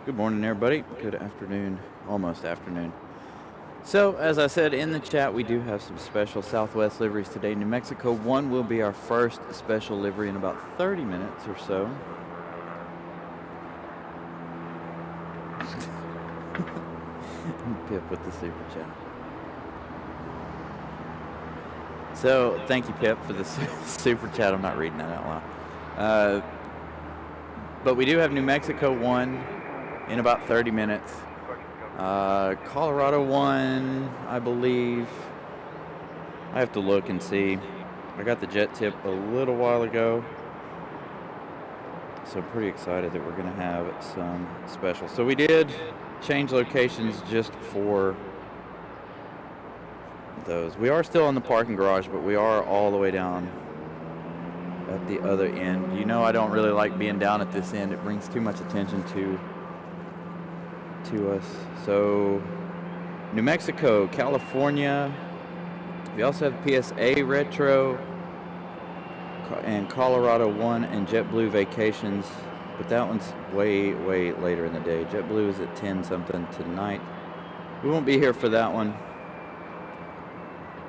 Good morning, everybody. Good afternoon, almost afternoon. So, as I said in the chat, we do have some special Southwest liveries today. New Mexico 1 will be our first special livery in about 30 minutes or so. Pip with the super chat. So, thank you, Pip, for the super chat. I'm not reading that out loud. But we do have New Mexico 1 in about 30 minutes. Colorado 1, I believe. I have to look and see. I got the jet tip a little while ago. So I'm pretty excited that we're going to have some special. So we did change locations just for those. We are still in the parking garage, but we are all the way down at the other end. You know, I don't really like being down at this end. It brings too much attention to us. So New Mexico, California, we also have PSA Retro and Colorado 1 and JetBlue Vacations, but that one's way later in the day. JetBlue is at 10 something tonight. We won't be here for that one,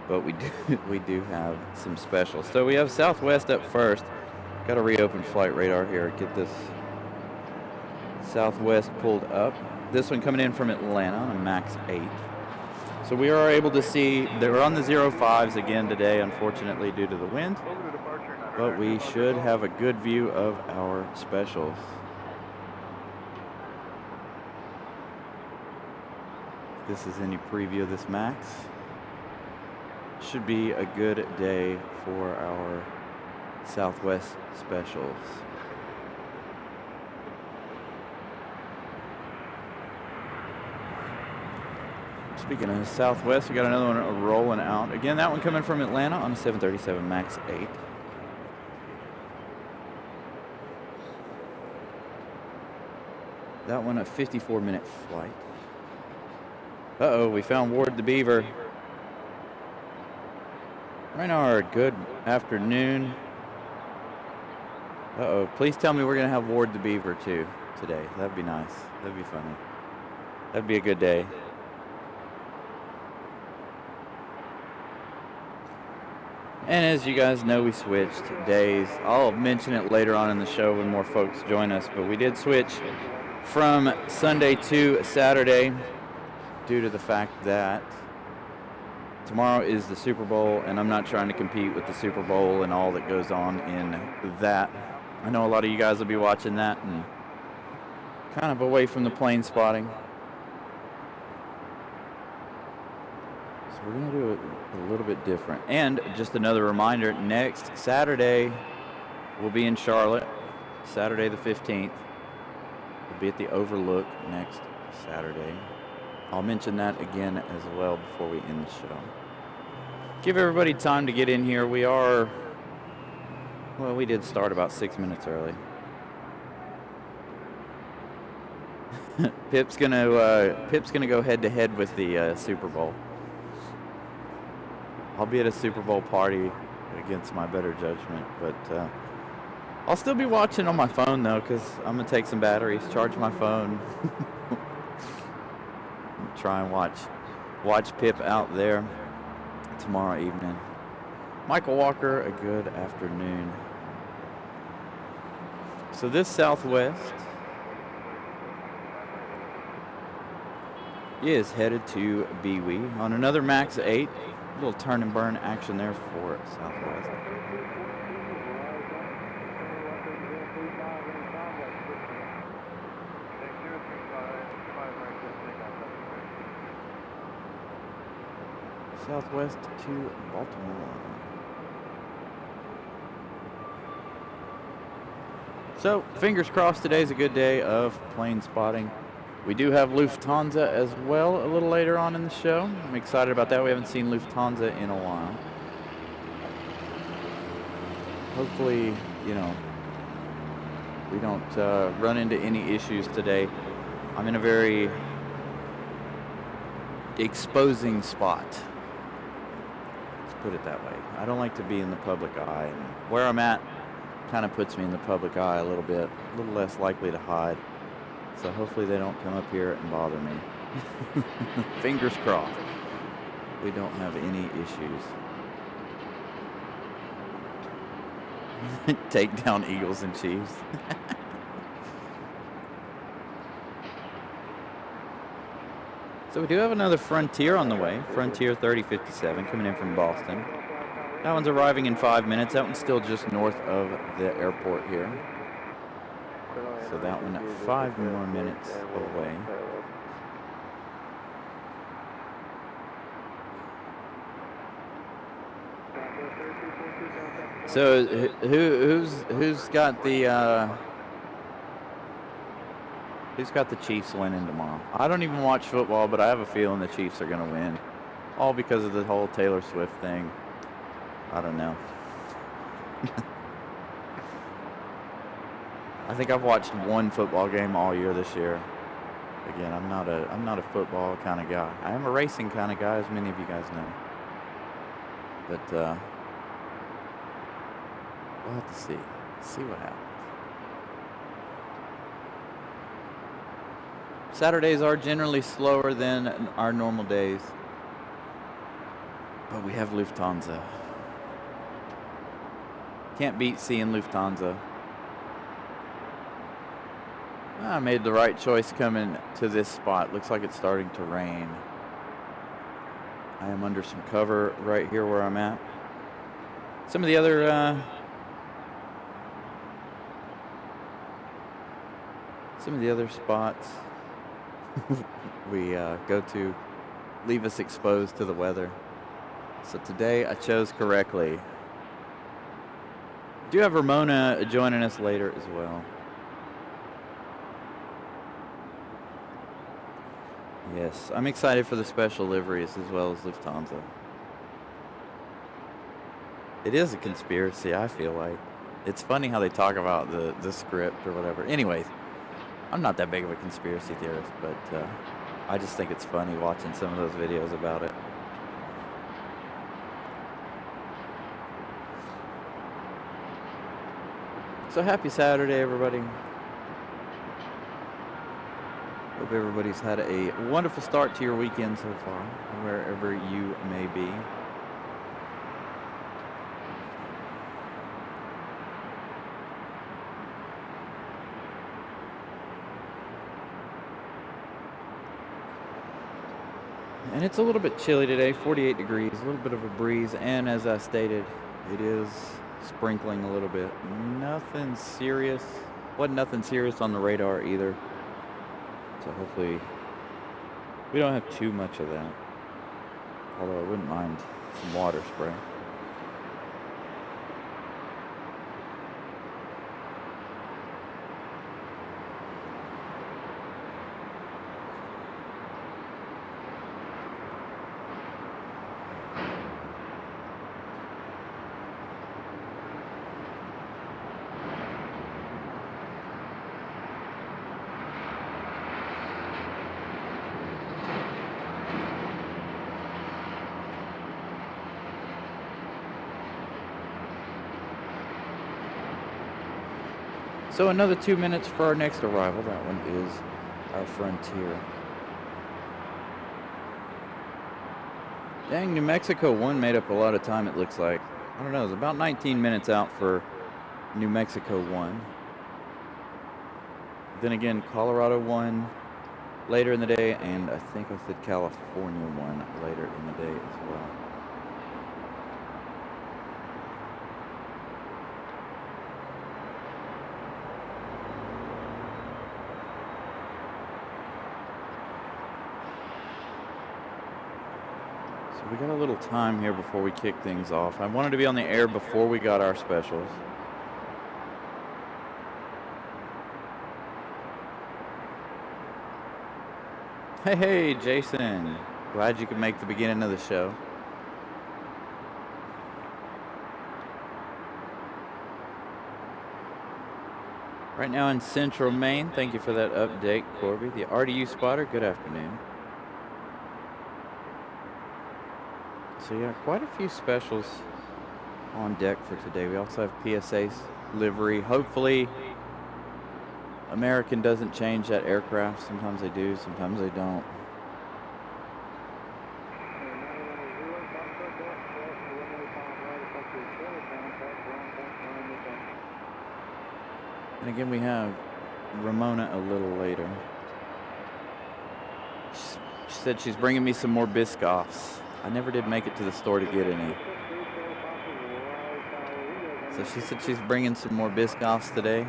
but we do have some specials. So we have Southwest up first. Got to reopen flight radar here, get this Southwest pulled up. This one coming in from Atlanta on a max 8. So we are able to see, they're on the 05s again today, unfortunately, due to the wind. But we should have a good view of our specials. If this is any preview of this max. Should be a good day for our Southwest specials. Speaking of Southwest, we got another one rolling out. Again, that one coming from Atlanta on a 737 MAX 8. That one a 54-minute flight. Uh-oh, we found Ward the Beaver. Reynard, good afternoon. Uh-oh, please tell me we're going to have Ward the Beaver too today. That'd be nice. That'd be funny. That'd be a good day. And as you guys know, we switched days. I'll mention it later on in the show when more folks join us, but we did switch from Sunday to Saturday due to the fact that tomorrow is the Super Bowl, and I'm not trying to compete with the Super Bowl and all that goes on in that. I know a lot of you guys will be watching that and kind of away from the plane spotting. So we're going to do it a little bit different. And just another reminder, next Saturday we'll be in Charlotte, Saturday the 15th. We'll be at the Overlook next Saturday. I'll mention that again as well before we end the show. Give everybody time to get in here. We did start about 6 minutes early. Pip's gonna go head to head with the Super Bowl. I'll be at a Super Bowl party against my better judgment, but I'll still be watching on my phone though, because I'm gonna take some batteries, charge my phone, try and watch Pip out there tomorrow evening. Michael Walker, a good afternoon. So this Southwest is headed to Bewee on another Max 8. A little turn and burn action there for Southwest. Southwest to Baltimore. So, fingers crossed today's a good day of plane spotting. We do have Lufthansa as well a little later on in the show. I'm excited about that. We haven't seen Lufthansa in a while. Hopefully, you know, we don't run into any issues today. I'm in a very exposing spot. Let's put it that way. I don't like to be in the public eye. And where I'm at kind of puts me in the public eye a little bit, a little less likely to hide. So hopefully they don't come up here and bother me. Fingers crossed. We don't have any issues. Take down Eagles and Chiefs. So we do have another Frontier on the way. Frontier 3057 coming in from Boston. That one's arriving in 5 minutes. That one's still just north of the airport here. So that one 5 more minutes away. So who's got the Chiefs winning tomorrow? I don't even watch football, but I have a feeling the Chiefs are going to win. All because of the whole Taylor Swift thing. I don't know. I think I've watched one football game all year this year. Again, I'm not a football kind of guy. I am a racing kind of guy, as many of you guys know. But we'll have to see what happens. Saturdays are generally slower than our normal days, but we have Lufthansa. Can't beat seeing Lufthansa. I made the right choice coming to this spot. Looks like it's starting to rain. I am under some cover right here where I'm at. Some of the other spots we go to leave us exposed to the weather. So today I chose correctly. Do have Ramona joining us later as well. Yes, I'm excited for the special liveries as well as Lufthansa. It is a conspiracy, I feel like. It's funny how they talk about the script or whatever. Anyways, I'm not that big of a conspiracy theorist, but I just think it's funny watching some of those videos about it. So happy Saturday, everybody. Hope everybody's had a wonderful start to your weekend so far, wherever you may be. And it's a little bit chilly today, 48 degrees, a little bit of a breeze, and as I stated, it is sprinkling a little bit. Nothing serious. Wasn't nothing serious on the radar either. So hopefully we don't have too much of that. Although I wouldn't mind some water spray. So another 2 minutes for our next arrival. That one is our Frontier. Dang, New Mexico 1 made up a lot of time, it looks like. I don't know, it's about 19 minutes out for New Mexico 1. Then again, Colorado won later in the day, and I think I said California won later in the day as well. So we got a little time here before we kick things off. I wanted to be on the air before we got our specials. Hey, Jason. Glad you could make the beginning of the show. Right now in Central Maine, thank you for that update, Corby. The RDU spotter, good afternoon. So yeah, quite a few specials on deck for today. We also have PSA's livery. Hopefully American doesn't change that aircraft. Sometimes they do, sometimes they don't. And again, we have Ramona a little later. She said she's bringing me some more Biscoffs. I never did make it to the store to get any. So she said she's bringing some more Biscoffs today.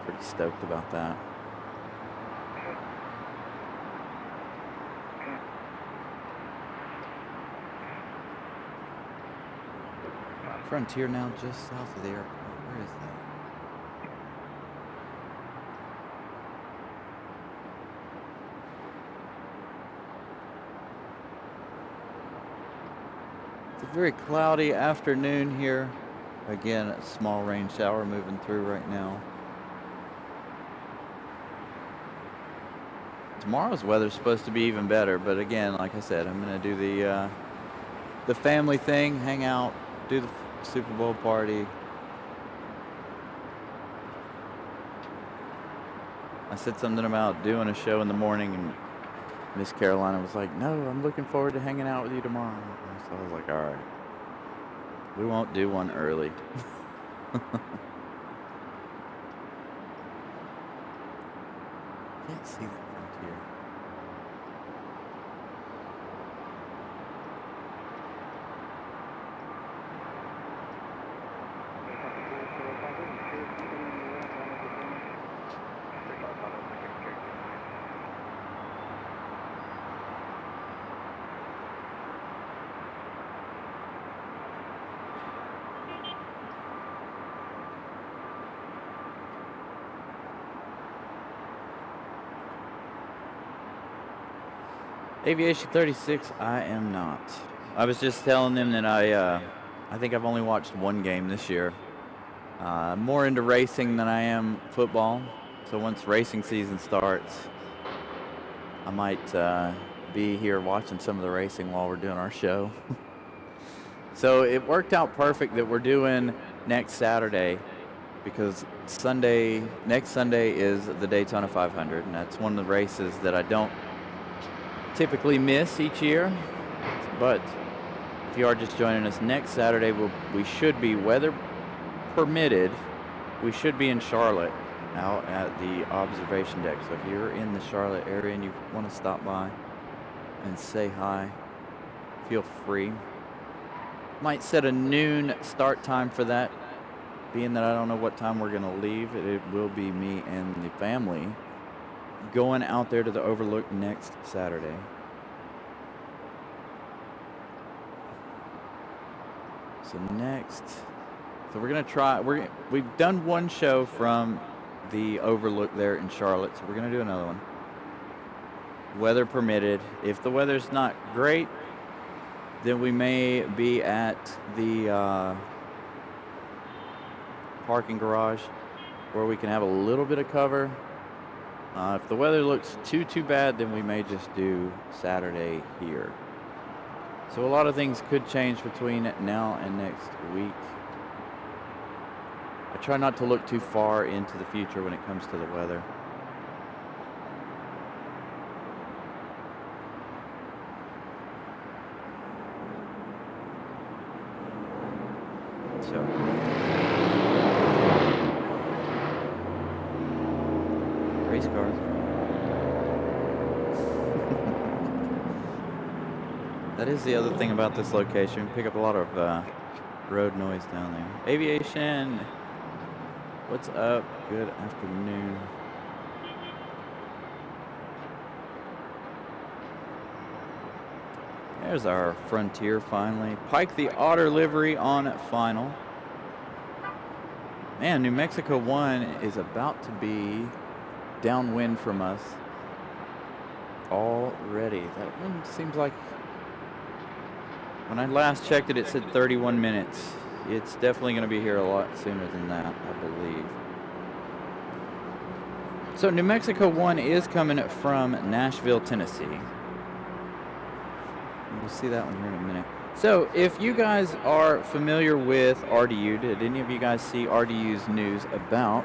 Pretty stoked about that. Frontier now just south of the airport. Where is that? It's a very cloudy afternoon here. Again, a small rain shower moving through right now. Tomorrow's weather's supposed to be even better, but again, like I said, I'm gonna do the family thing, hang out, do the Super Bowl party. I said something about doing a show in the morning, and Miss Carolina was like, "No, I'm looking forward to hanging out with you tomorrow." So I was like, "All right, we won't do one early." Can't see that Frontier. Aviation 36, I am not. I was just telling them that I think I've only watched one game this year. More into racing than I am football. So once racing season starts, I might be here watching some of the racing while we're doing our show. So it worked out perfect that we're doing next Saturday, because next Sunday is the Daytona 500, and that's one of the races that I don't typically miss each year. But if you are just joining us, next Saturday we should be, weather permitted, we should be in Charlotte out at the observation deck. So if you're in the Charlotte area and you want to stop by and say hi, feel free. Might set a noon start time for that, being that I don't know what time we're going to leave. It will be me and the family going out there to the Overlook next Saturday. So we're gonna try. We've done one show from the Overlook there in Charlotte, so we're gonna do another one, weather permitted. If the weather's not great, then we may be at the parking garage where we can have a little bit of cover. If the weather looks too bad, then we may just do Saturday here. So a lot of things could change between now and next week. I try not to look too far into the future when it comes to the weather. So Race car. That is the other thing about this location. Pick up a lot of road noise down there. Aviation. What's up? Good afternoon. There's our Frontier finally. Pike the Otter livery on final. Man, New Mexico 1 is about to be downwind from us already. That one seems like, when I last checked it, it said 31 minutes. It's definitely going to be here a lot sooner than that, I believe. So New Mexico 1 is coming from Nashville, Tennessee. We'll see that one here in a minute. So if you guys are familiar with RDU, did any of you guys see RDU's news about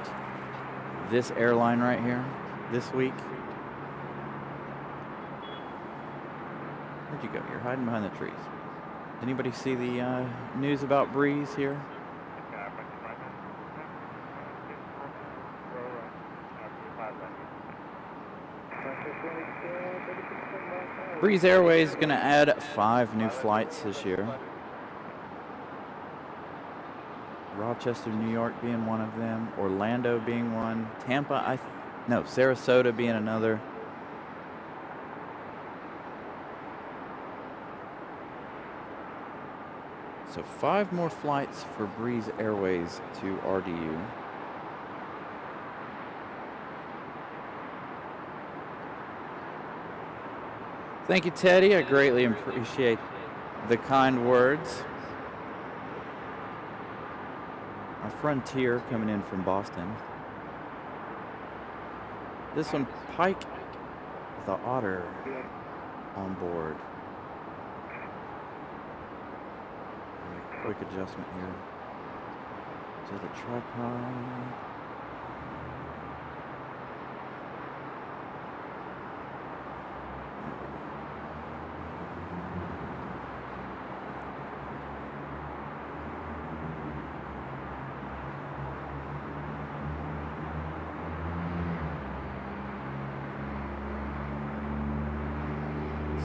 this airline right here this week? Where'd you go? You're hiding behind the trees. Anybody see the news about Breeze here? Breeze Airways is going to add 5 new flights this year. Rochester, New York being one of them. Orlando being one. Tampa, Sarasota being another. So 5 more flights for Breeze Airways to RDU. Thank you, Teddy. I greatly appreciate the kind words. Our Frontier coming in from Boston. This one, Pike the Otter on board. Quick adjustment here to the tripod.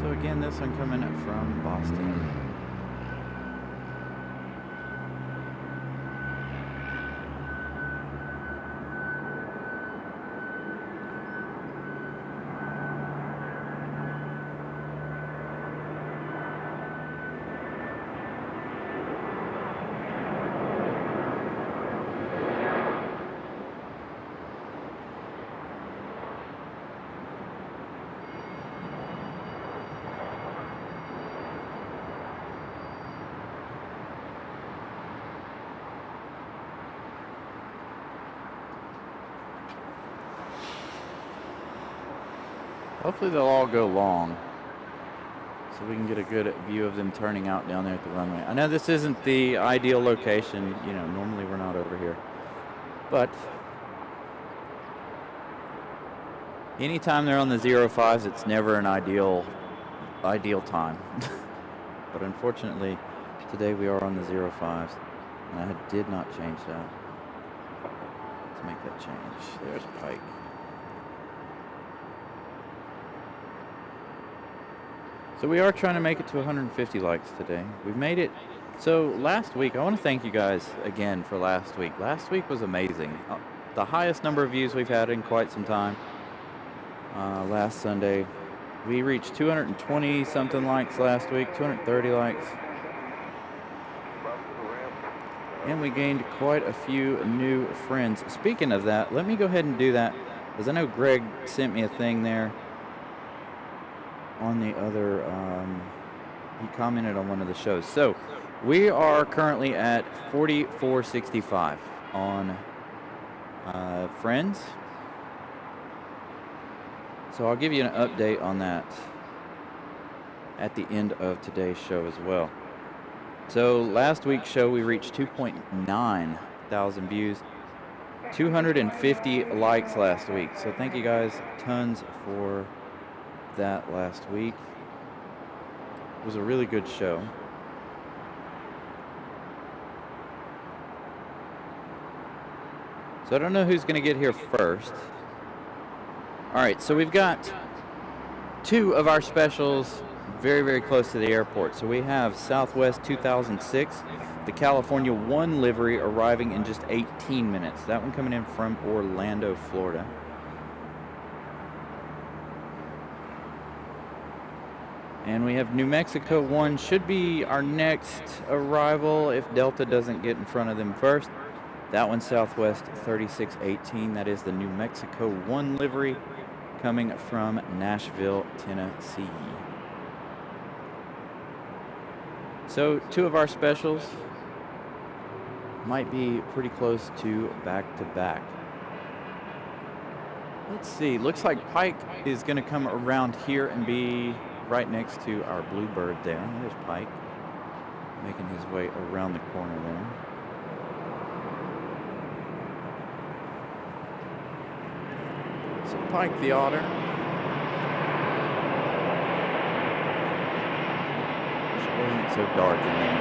So again, this one coming from Boston. Hopefully they'll all go long so we can get a good view of them turning out down there at the runway. I know this isn't the ideal location. You know, normally we're not over here. But anytime they're on the 05s, it's never an ideal time. But unfortunately, today we are on the 05s, and I did not change that. Let's make that change. There's Pike. So we are trying to make it to 150 likes today. We've made it. So last week, I want to thank you guys again for last week. Last week was amazing. The highest number of views we've had in quite some time. Last Sunday, we reached 220 something likes last week, 230 likes. And we gained quite a few new friends. Speaking of that, let me go ahead and do that, because I know Greg sent me a thing there. On the other, he commented on one of the shows. So we are currently at 4465 on friends. So I'll give you an update on that at the end of today's show as well. So last week's show we reached 2.9 thousand views, 250 likes last week. So thank you guys tons for that last week. It was a really good show. So I don't know who's going to get here first. All right, so we've got two of our specials very, very close to the airport. So we have Southwest 2006, the California 1 livery, arriving in just 18 minutes. That one coming in from Orlando, Florida. And we have New Mexico 1, should be our next arrival if Delta doesn't get in front of them first. That one, Southwest 3618, that is the New Mexico 1 livery coming from Nashville, Tennessee. So two of our specials might be pretty close to back-to-back. Let's see, looks like Pike is going to come around here and be right next to our Bluebird there. There's Pike making his way around the corner there. So Pike the Otter. Wish it wasn't so dark in there.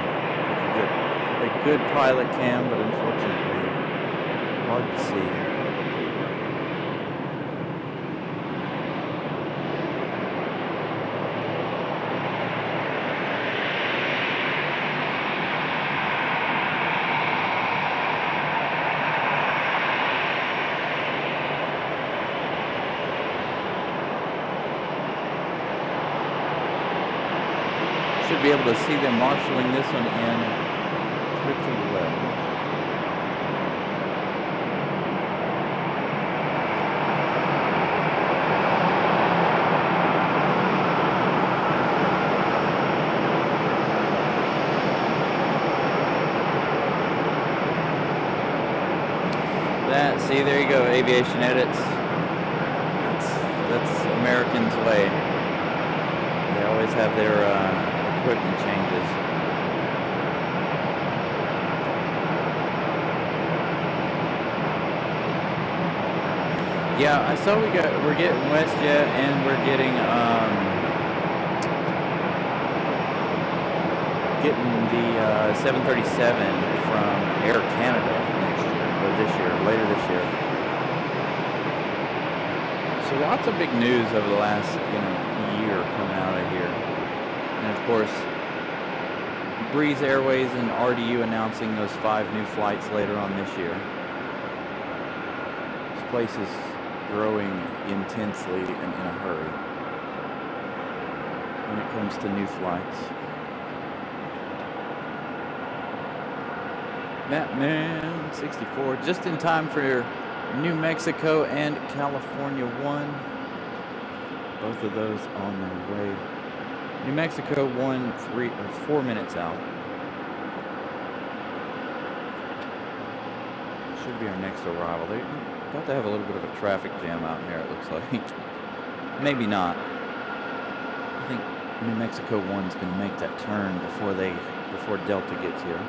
A good pilot cam, but unfortunately hard to see. Should be able to see them marshaling this one in pretty well. See, there you go, Aviation edits. That's Americans' way. They always have their equipment changes. Yeah, I saw we're getting WestJet and we're getting the 737 from Air Canada next year, or later this year. So lots of big news over the last year coming out of here. And of course, Breeze Airways and RDU announcing those 5 new flights later on this year. This place is growing intensely and in a hurry when it comes to new flights. Batman 64, just in time for New Mexico and California 1. Both of those on their way. New Mexico 1, 4 minutes out. Should be our next arrival. They're about to have a little bit of a traffic jam out here, it looks like. Maybe not. I think New Mexico 1's going to make that turn before Delta gets here.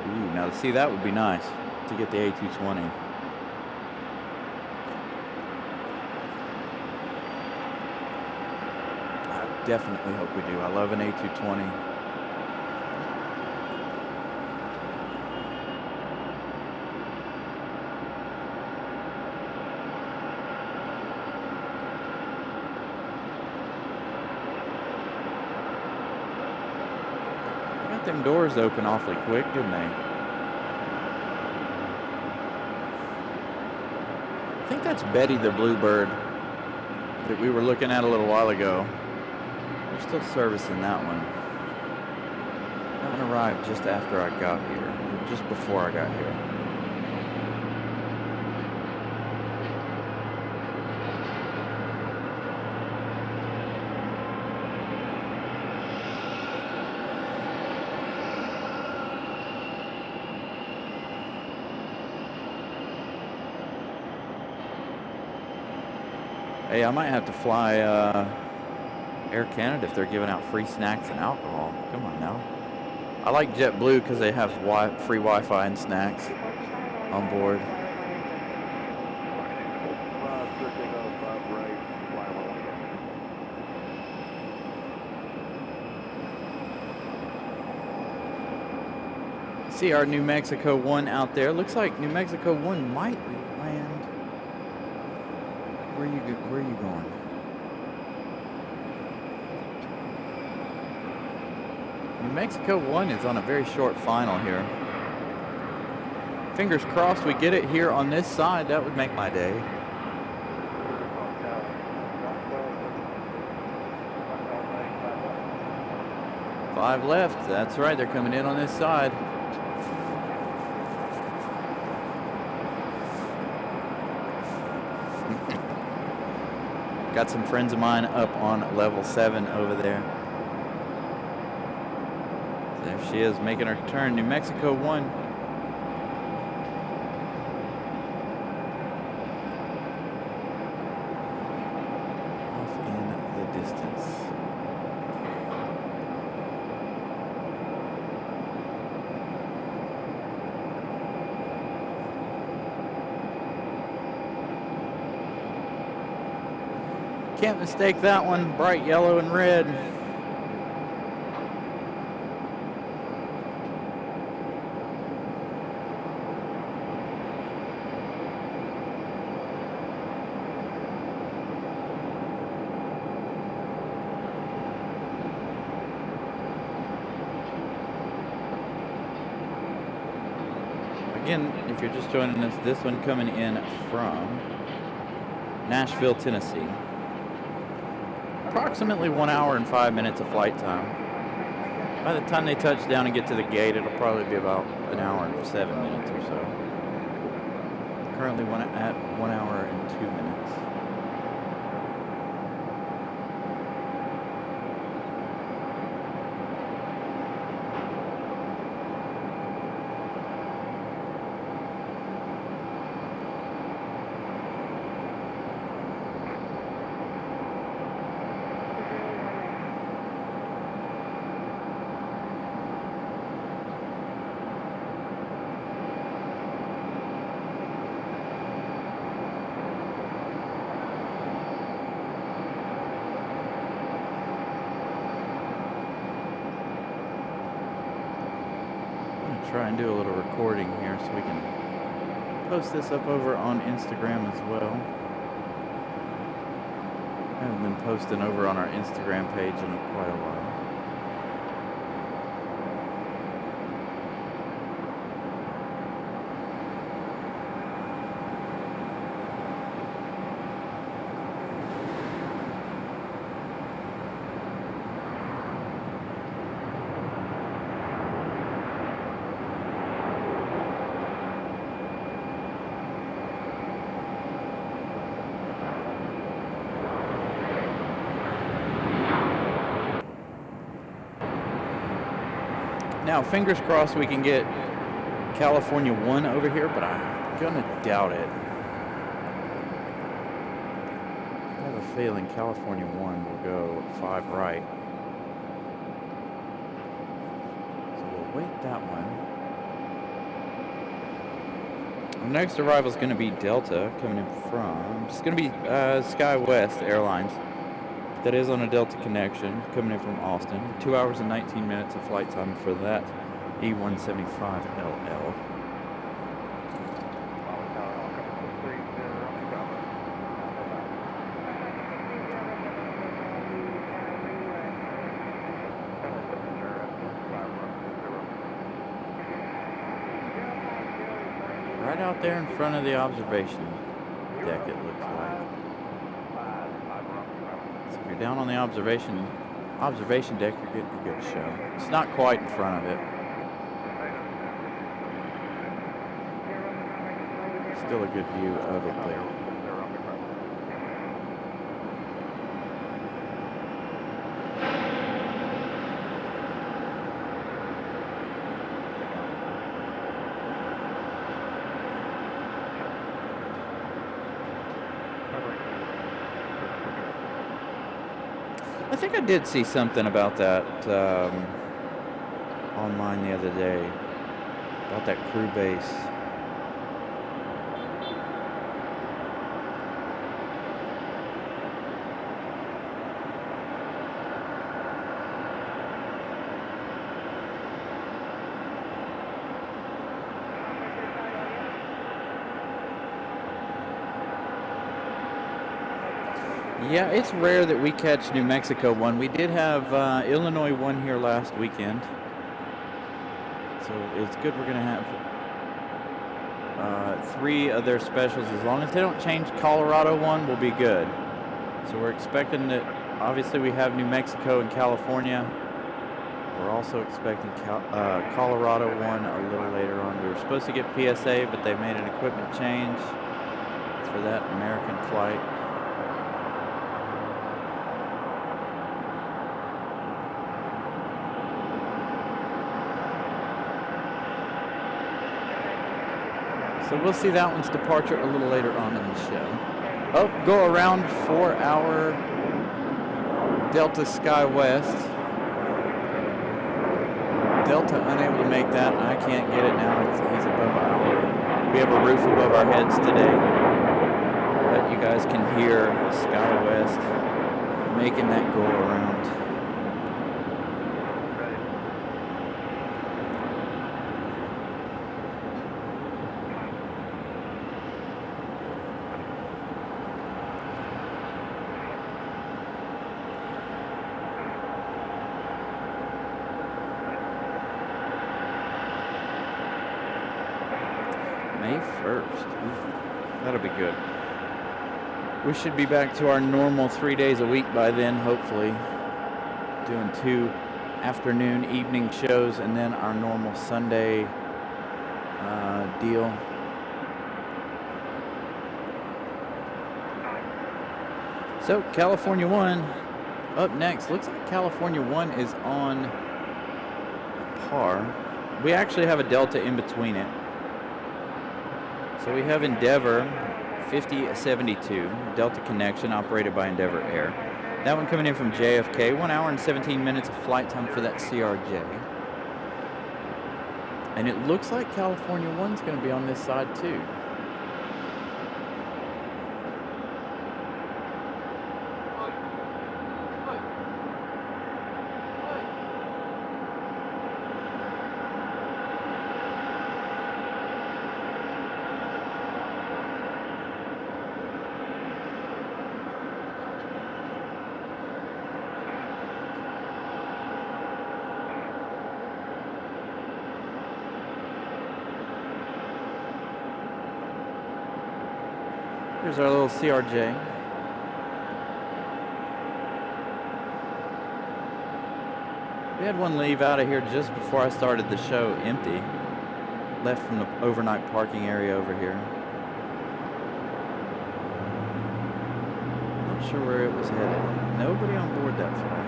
Ooh, now to see that would be nice to get the A220. I definitely hope we do. I love an A220. Got them doors open awfully quick, didn't they? I think that's Betty the Bluebird that we were looking at a little while ago. We're still servicing that one. That one arrived just after I got here, just before I got here. Hey, I might have to fly Air Canada if they're giving out free snacks and alcohol. Come on now. I like JetBlue because they have free Wi-Fi and snacks on board. See our New Mexico 1 out there. Looks like New Mexico 1 might land. Where are you going? New Mexico 1 is on a very short final here. Fingers crossed we get it here on this side. That would make my day. 5 left. That's right. They're coming in on this side. Got some friends of mine up on level 7 over there. There she is, making her turn. New Mexico 1. Off in the distance. Can't mistake that one, bright yellow and red. Again, if you're just joining us, this one coming in from Nashville, Tennessee. Approximately 1 hour and 5 minutes of flight time. By the time they touch down and get to the gate, it'll probably be about an hour and 7 minutes or so. Currently at 1 hour and 2 minutes. Try and do a little recording here so we can post this up over on Instagram as well. I haven't been posting over on our Instagram page in quite a while. Now, fingers crossed we can get California 1 over here, but I'm gonna doubt it. I have a feeling California 1 will go 5 right. So we'll wait that one. Our next arrival is gonna be Delta, coming in from, it's gonna be SkyWest Airlines. That is on a Delta connection, coming in from Austin. 2 hours and 19 minutes of flight time for that E175LL. Right out there in front of the observation deck, it looks like. Down on the observation deck, you're getting a good show. It's not quite in front of it. Still a good view of it there. I think I did see something about that online the other day, about that crew base. Yeah, it's rare that we catch New Mexico one. We did have Illinois one here last weekend. So it's good we're going to have 3 of their specials. As long as they don't change Colorado one, we'll be good. So we're expecting that, obviously we have New Mexico and California. We're also expecting Colorado one a little later on. We were supposed to get PSA, but they made an equipment change for that American flight. So we'll see that one's departure a little later on in the show. Oh, go around for our Delta Sky West. Delta unable to make that. I can't get it now. He's above our. We have a roof above our heads today. But you guys can hear Sky West making that go around. May 1st. That'll be good. We should be back to our normal 3 days a week by then, hopefully. Doing 2 afternoon, evening shows, and then our normal Sunday deal. So, California 1 up next. Looks like California 1 is on par. We actually have a Delta in between it. So we have Endeavor 5072, Delta Connection, operated by Endeavor Air. That one coming in from JFK, 1 hour and 17 minutes of flight time for that CRJ. And it looks like California 1's going to be on this side too. Here's our little CRJ. We had one leave out of here just before I started the show empty. Left from the overnight parking area over here. Not sure where it was headed. Nobody on board that flight.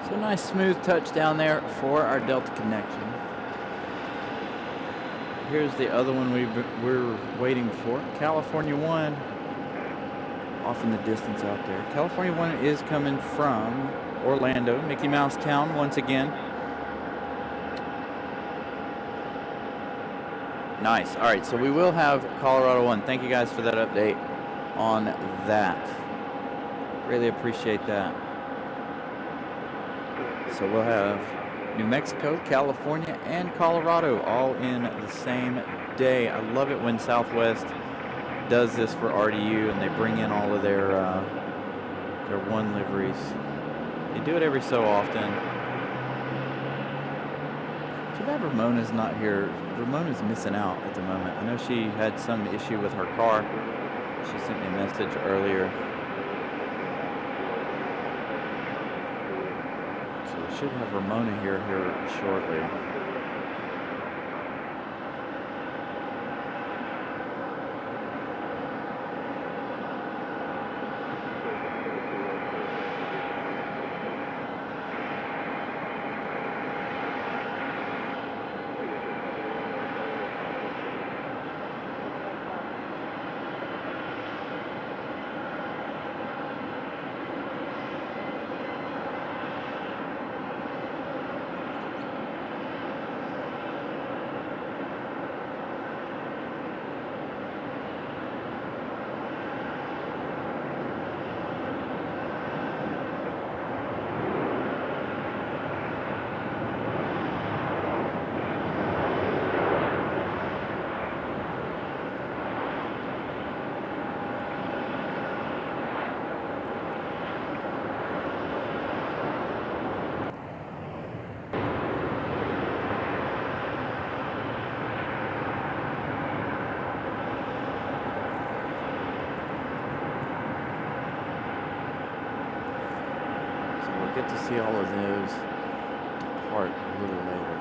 So nice smooth touchdown there for our Delta connection. Here's the other one we're waiting for. California 1 off in the distance out there. California 1 is coming from Orlando, Mickey Mouse Town once again. Nice. All right, so we will have Colorado 1. Thank you guys for that update on that. Really appreciate that. So we'll have New Mexico, California, and Colorado all in the same day. I love it when Southwest does this for RDU and they bring in all of their one liveries. They do it every so often. Too bad Ramona's not here. Ramona's missing out at the moment. I know she had some issue with her car. She sent me a message earlier. Should have Ramona here shortly. to see all of those depart a little later.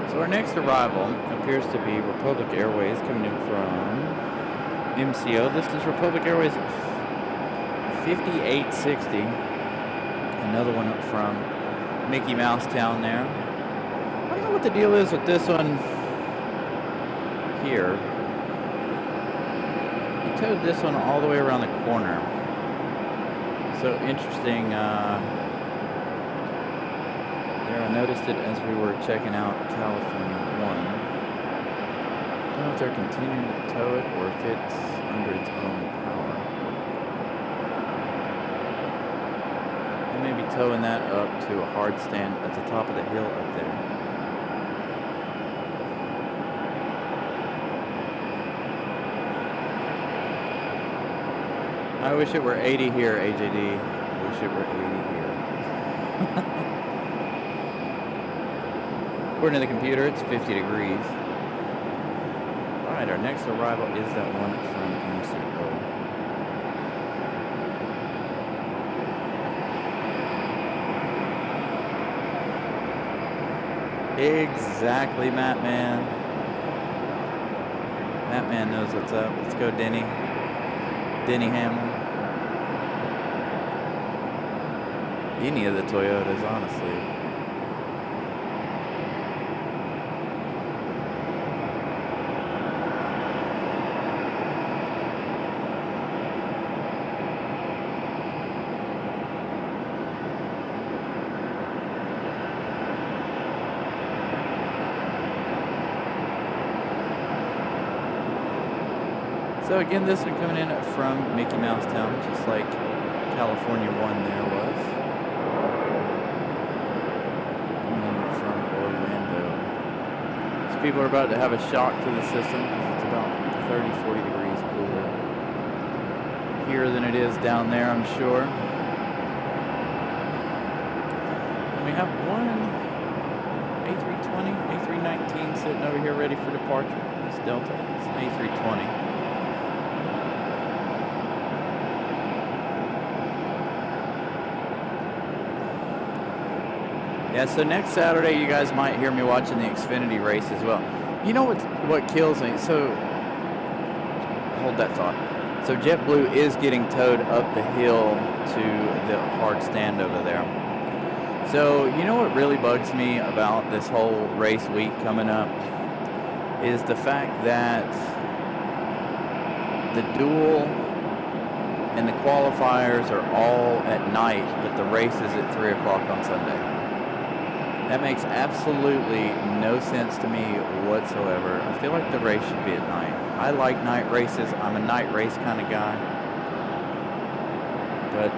So our next arrival appears to be Republic Airways coming in from MCO. This is Republic Airways 5860. Another one up from Mickey Mouse Town there. I don't know what the deal is with this one here. He towed this one all the way around the corner. So interesting. There, I noticed it as we were checking out California 1. I don't know if they're continuing to tow it or if it's under its own power. They may be towing that up to a hard stand at the top of the hill up there. I wish it were 80 here, AJD. I wish it were 80 here. According to the computer, it's 50 degrees. All right, our next arrival is that one from MCO. Exactly, Matt Man. Matt Man knows what's up. Let's go, Denny. Denny Hamlin. Any of the Toyotas, honestly. So again, this one coming in from Mickey Mouse Town, just like California 1 there was. Coming in from Orlando. So people are about to have a shock to the system because it's about 30, 40 degrees cooler here than it is down there, I'm sure. And we have one A320, A319 sitting over here ready for departure. It's Delta. It's an A320. Yeah, so next Saturday you guys might hear me watching the Xfinity race as well. You know what kills me? So, hold that thought. So JetBlue is getting towed up the hill to the hard stand over there. So, you know what really bugs me about this whole race week coming up is the fact that the duel and the qualifiers are all at night, but the race is at 3 o'clock on Sunday. That makes absolutely no sense to me whatsoever. I feel like the race should be at night. I like night races. I'm a night race kind of guy. But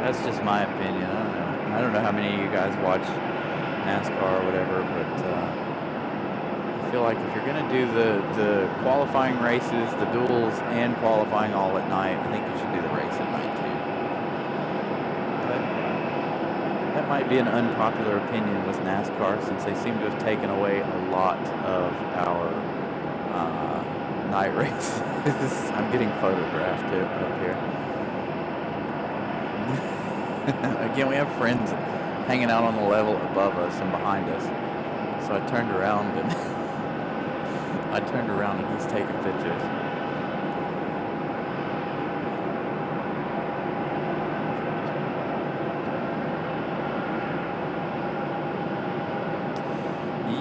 that's just my opinion. I don't know how many of you guys watch NASCAR or whatever, but I feel like if you're going to do the qualifying races, the duels, and qualifying all at night, I think you should do the race at night too. But that might be an unpopular opinion with NASCAR, since they seem to have taken away a lot of our night races. I'm getting photographed too up here. Again, we have friends hanging out on the level above us and behind us. So I turned around and he's taking pictures.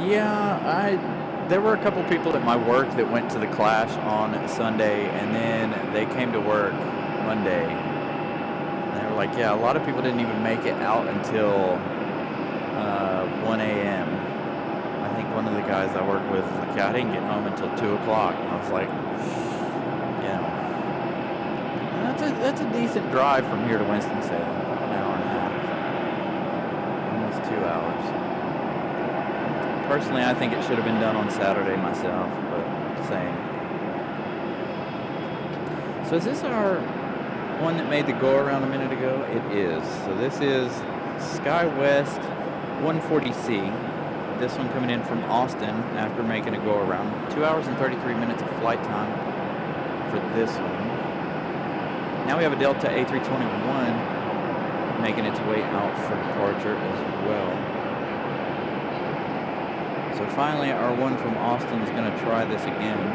Yeah, there were a couple people at my work that went to the Clash on Sunday, and then they came to work Monday. And they were like, yeah, a lot of people didn't even make it out until 1 a.m. I think one of the guys I work with was like, yeah, I didn't get home until 2 o'clock. And I was like, yeah. That's a decent drive from here to Winston-Salem. About an hour and a half. Almost 2 hours. Personally, I think it should have been done on Saturday myself, but same. So is this our one that made the go-around a minute ago? It is. So this is SkyWest 140C. This one coming in from Austin after making a go-around. 2 hours and 33 minutes of flight time for this one. Now we have a Delta A321 making its way out for departure as well. So finally, our one from Austin is going to try this again.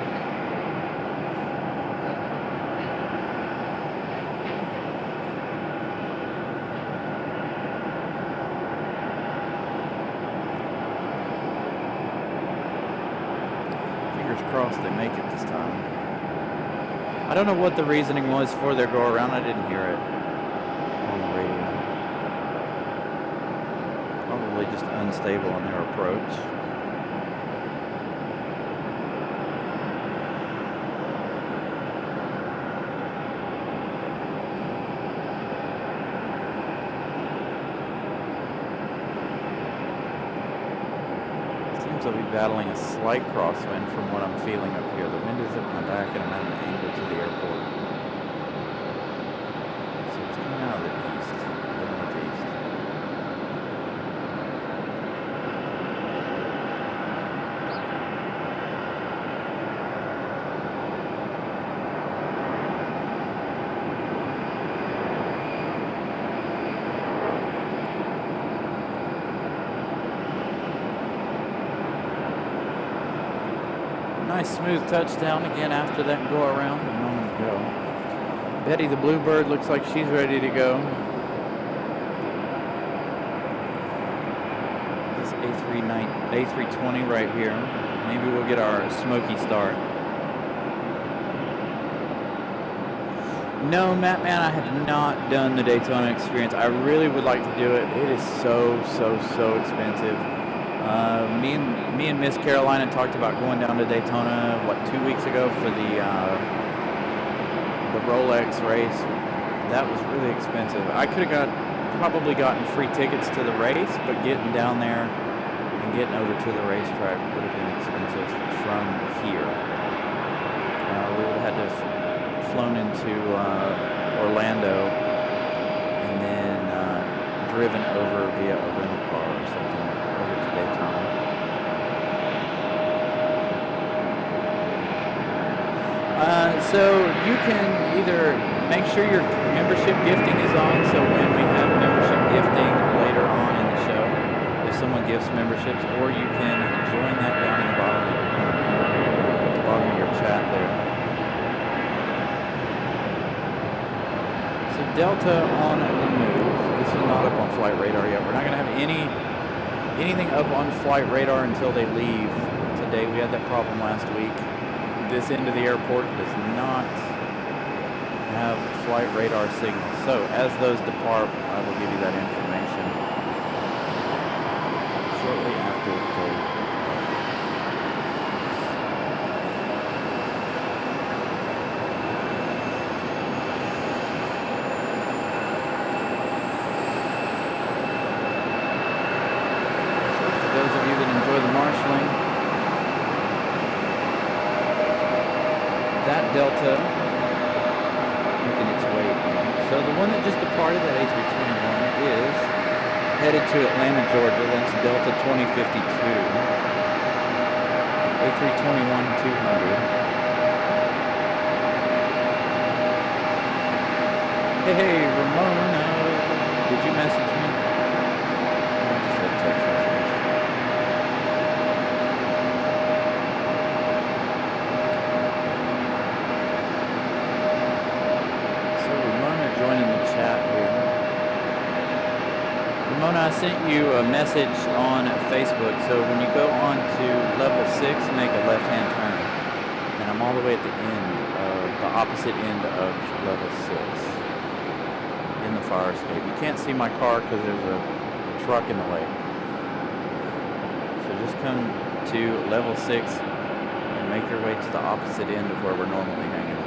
Fingers crossed they make it this time. I don't know what the reasoning was for their go-around. I didn't hear it on the radio. Probably just unstable on their approach. I'll be battling a slight crosswind from what I'm feeling up here. The wind is at my back and I'm at an angle to the airport. So it's coming out of the east, the northeast. Nice smooth touchdown again after that go around a moment ago. Betty the Bluebird looks like she's ready to go. This A320 right here. Maybe we'll get our smoky start. No, Matt, man, I have not done the Daytona experience. I really would like to do it. It is so expensive. Me and Miss Carolina talked about going down to Daytona, 2 weeks ago for the Rolex race. That was really expensive. I could have probably gotten free tickets to the race, but getting down there and getting over to the racetrack would have been expensive from here. We would have had to have flown into Orlando and then driven over via a rental car or something over to Daytona. So you can either make sure your membership gifting is on, so when we have membership gifting later on in the show, if someone gives memberships, or you can join that down in the bottom of at the bottom of your chat there. So Delta on the move. This is not up on flight radar yet. We're not going to have anything up on flight radar until they leave today. We had that problem last week. this end of the airport does not have flight radar signals. So as those depart, I will give you that information shortly after they depart. So for those of you that enjoy the marshalling, that Delta making its way in. So the one that just departed, that A321, is headed to Atlanta, Georgia. That's Delta 2052. A321-200. Hey, Ramona, did you message me? I just had a text message. Joining the chat here. Ramona, I sent you a message on Facebook. So when you go on to level 6, make a left-hand turn. And I'm all the way at the end of the opposite end of level 6 in the fire escape. You can't see my car because there's a truck in the way. So just come to level 6 and make your way to the opposite end of where we're normally hanging out.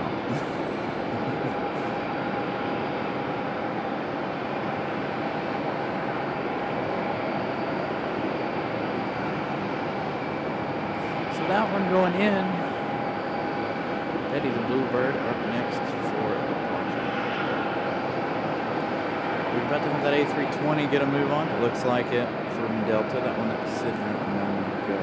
That one going in. Eddie the Bluebird up next for departure. We're about to have that A320 get a move on. It looks like it from Delta, that one that was sitting there a moment ago.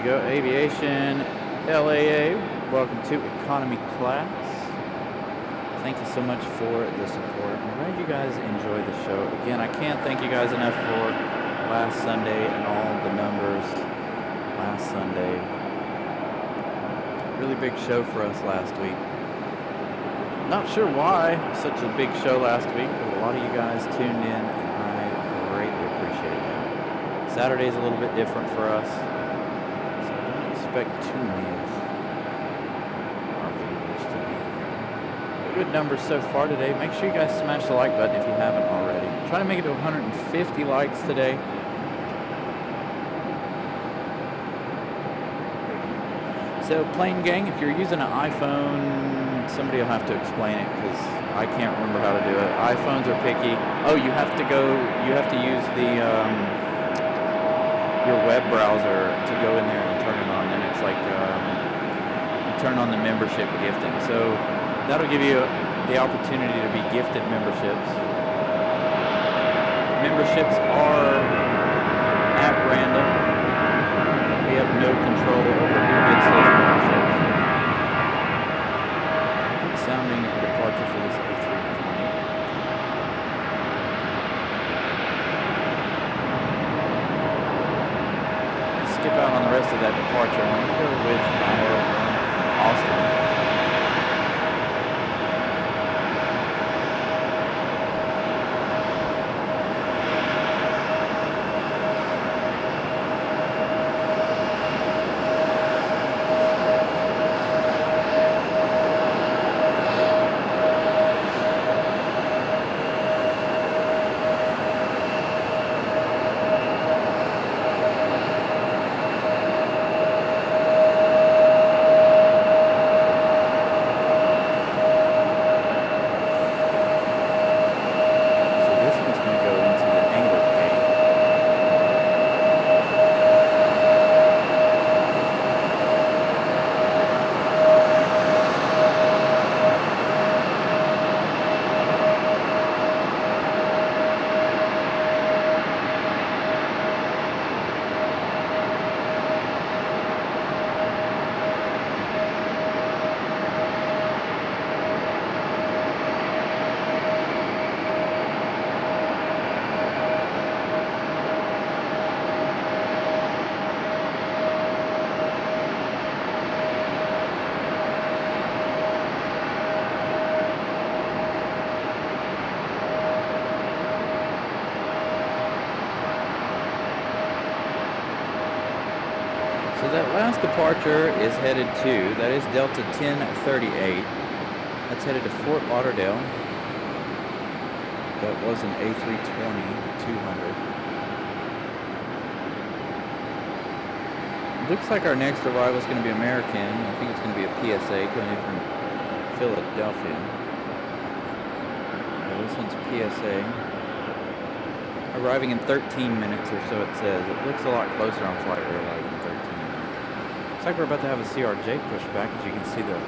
Go Aviation LAA, welcome to economy class. Thank you so much for the support. I'm glad you guys enjoy the show. Again, I can't thank you guys enough for last Sunday and all the numbers last Sunday. Really big show for us last week. Not sure why such a big show last week, but a lot of you guys tuned in and I greatly appreciate that. Saturday's a little bit different for us. Expect too many of our viewers today. Good numbers so far today. Make sure you guys smash the like button if you haven't already. Try to make it to 150 likes today. So plane gang, if you're using an iPhone, somebody will have to explain it because I can't remember how to do it. iPhones are picky. Oh, you have to use the your web browser to go in there and turn it on. Then it's like you turn on the membership gifting. So that'll give you the opportunity to be gifted memberships. Memberships are at random. We have no control over who gets those memberships. Good sounding departure for this A320. Skip out on the rest of that departure. I'm going to go with our Austin. that last departure is headed to, that is Delta 1038. That's headed to Fort Lauderdale. That was an A320-200. Looks like our next arrival is going to be American. I think it's going to be a PSA coming in from Philadelphia. This one's PSA. Arriving in 13 minutes or so, it says. It looks a lot closer on flight radar, arriving in 13 minutes. Looks like we're about to have a CRJ pushback, as you can see the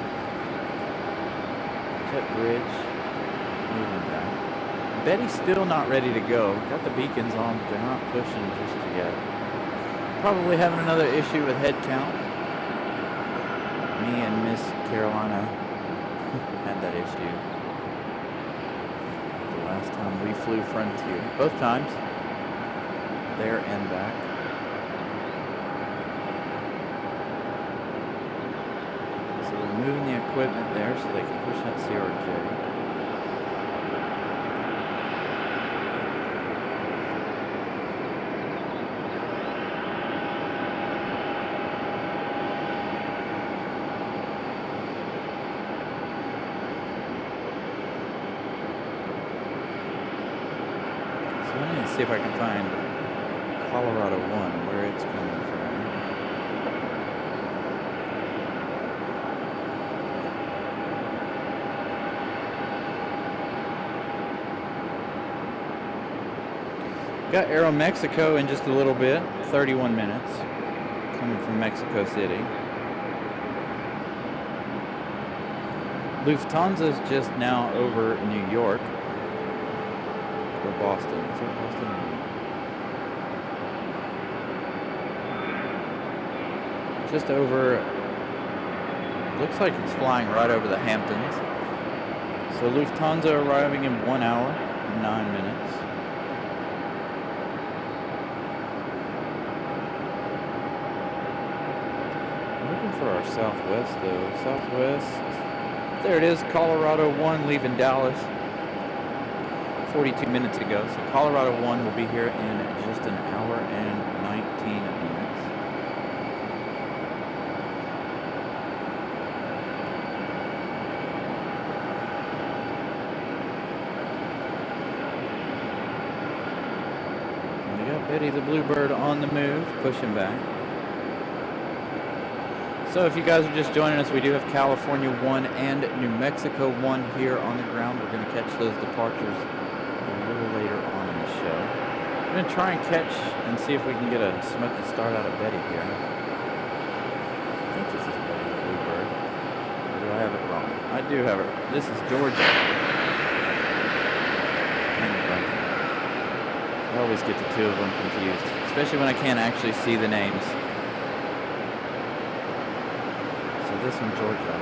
jet bridge moving back. Betty's still not ready to go. Got the beacons on, but they're not pushing just yet. Probably having another issue with head count. Me and Miss Carolina had that issue the last time we flew Frontier. Both times, there and back. So they're moving the equipment there so they can push that CRJ. See if I can find Colorado 1, where it's coming from. Got Aeromexico in just a little bit, 31 minutes, coming from Mexico City. Lufthansa's just now over New York. Or Boston. Is it Boston? Just over. Looks like it's flying right over the Hamptons. So Lufthansa arriving in 1 hour, 9 minutes. I'm looking for our Southwest though. Southwest. There it is. Colorado 1 leaving Dallas 42 minutes ago. So Colorado 1 will be here in just an hour and 19 minutes. And we got Betty the Bluebird on the move, pushing back. So if you guys are just joining us, we do have California 1 and New Mexico 1 here on the ground. We're going to catch those departures a little later on in the show. I'm going to try and catch and see if we can get a smoky start out of Betty here. I think this is Betty the Bluebird. Or do I have it wrong? I do have it. This is Georgia. I always get the two of them confused, especially when I can't actually see the names. This one, Georgia.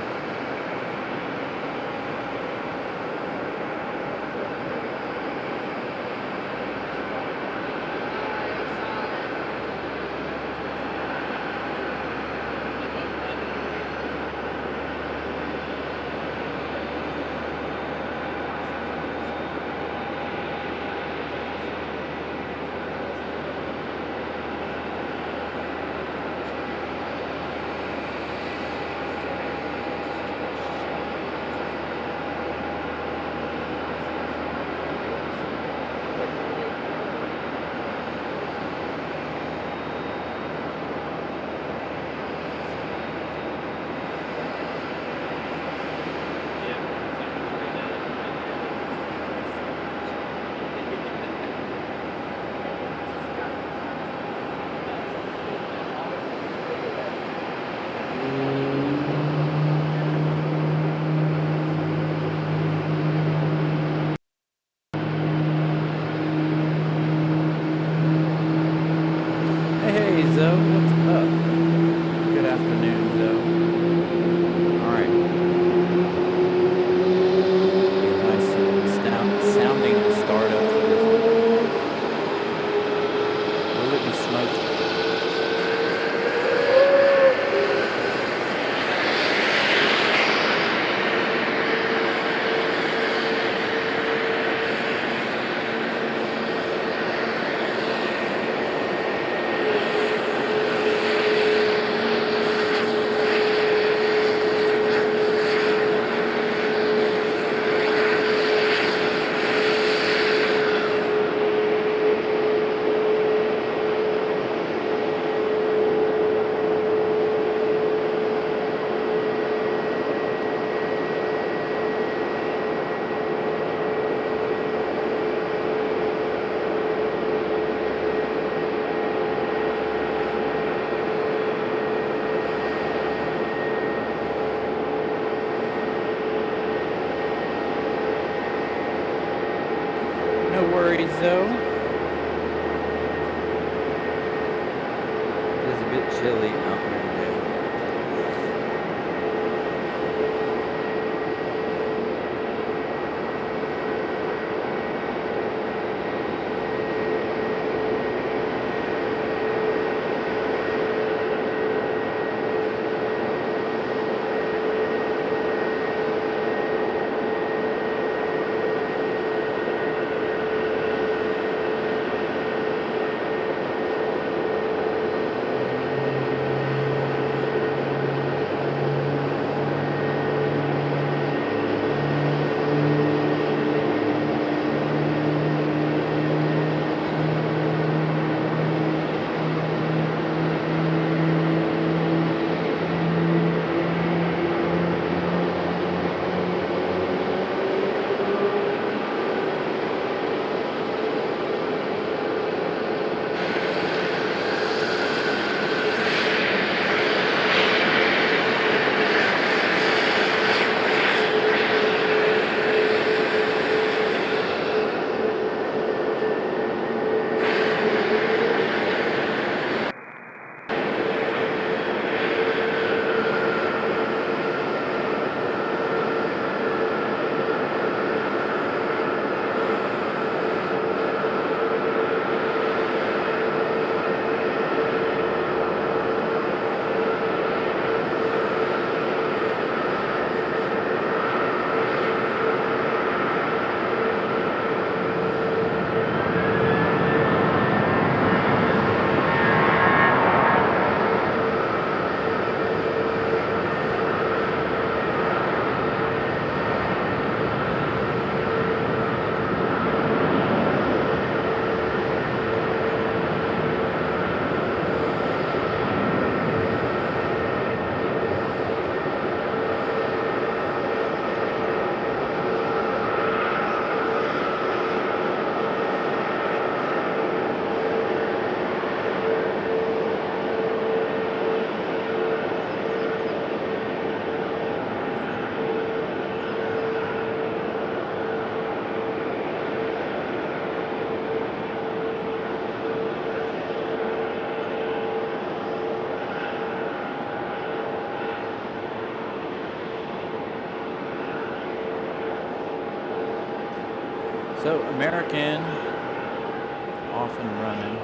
worries though. It is a bit chilly out here today. So American off and running.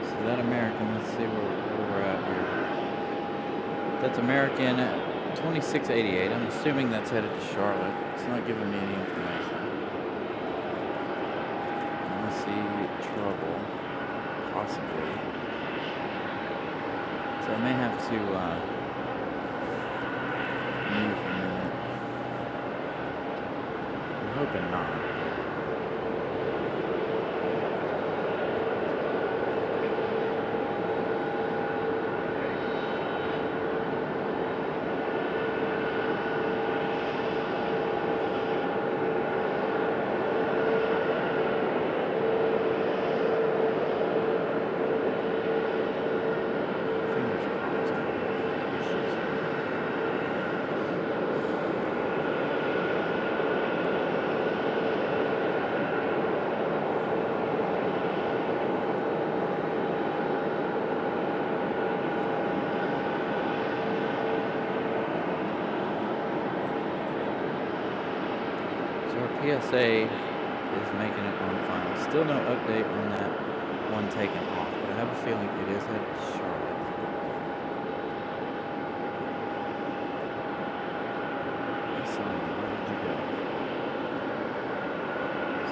So that American, let's see where we're at here. That's American 2688. I'm assuming that's headed to Charlotte. It's not giving me any information. I see trouble, possibly. So I may have to move a minute. I'm hoping not. PSA is making it on final. Still no update on that one taken off, but I have a feeling it is headed to Charlotte. Sorry, where did you go?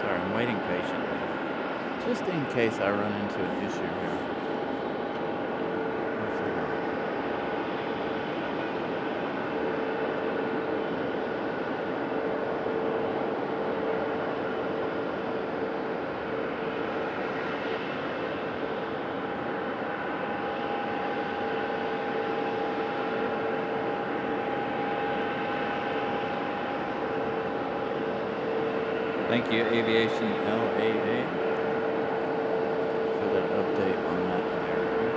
Sorry, I'm waiting patiently. Just in case I run into an issue here. Thank you, Aviation LAA, for that update on that American.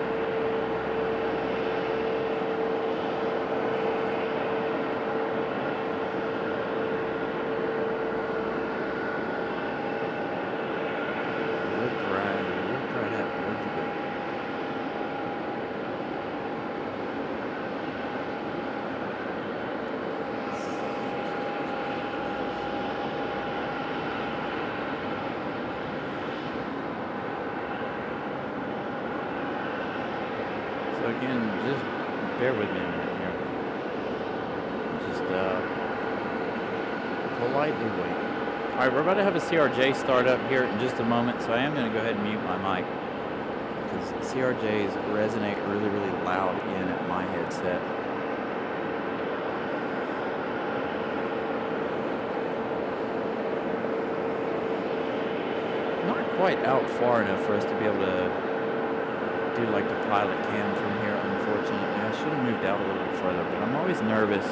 So again, just bear with me a minute here. Just politely wait. All right, we're about to have a CRJ start up here in just a moment, so I am going to go ahead and mute my mic because CRJs resonate really, really loud in my headset. Not quite out far enough for us to be able to do like the pilot cam from here, unfortunately. I should have moved out a little bit further, but I'm always nervous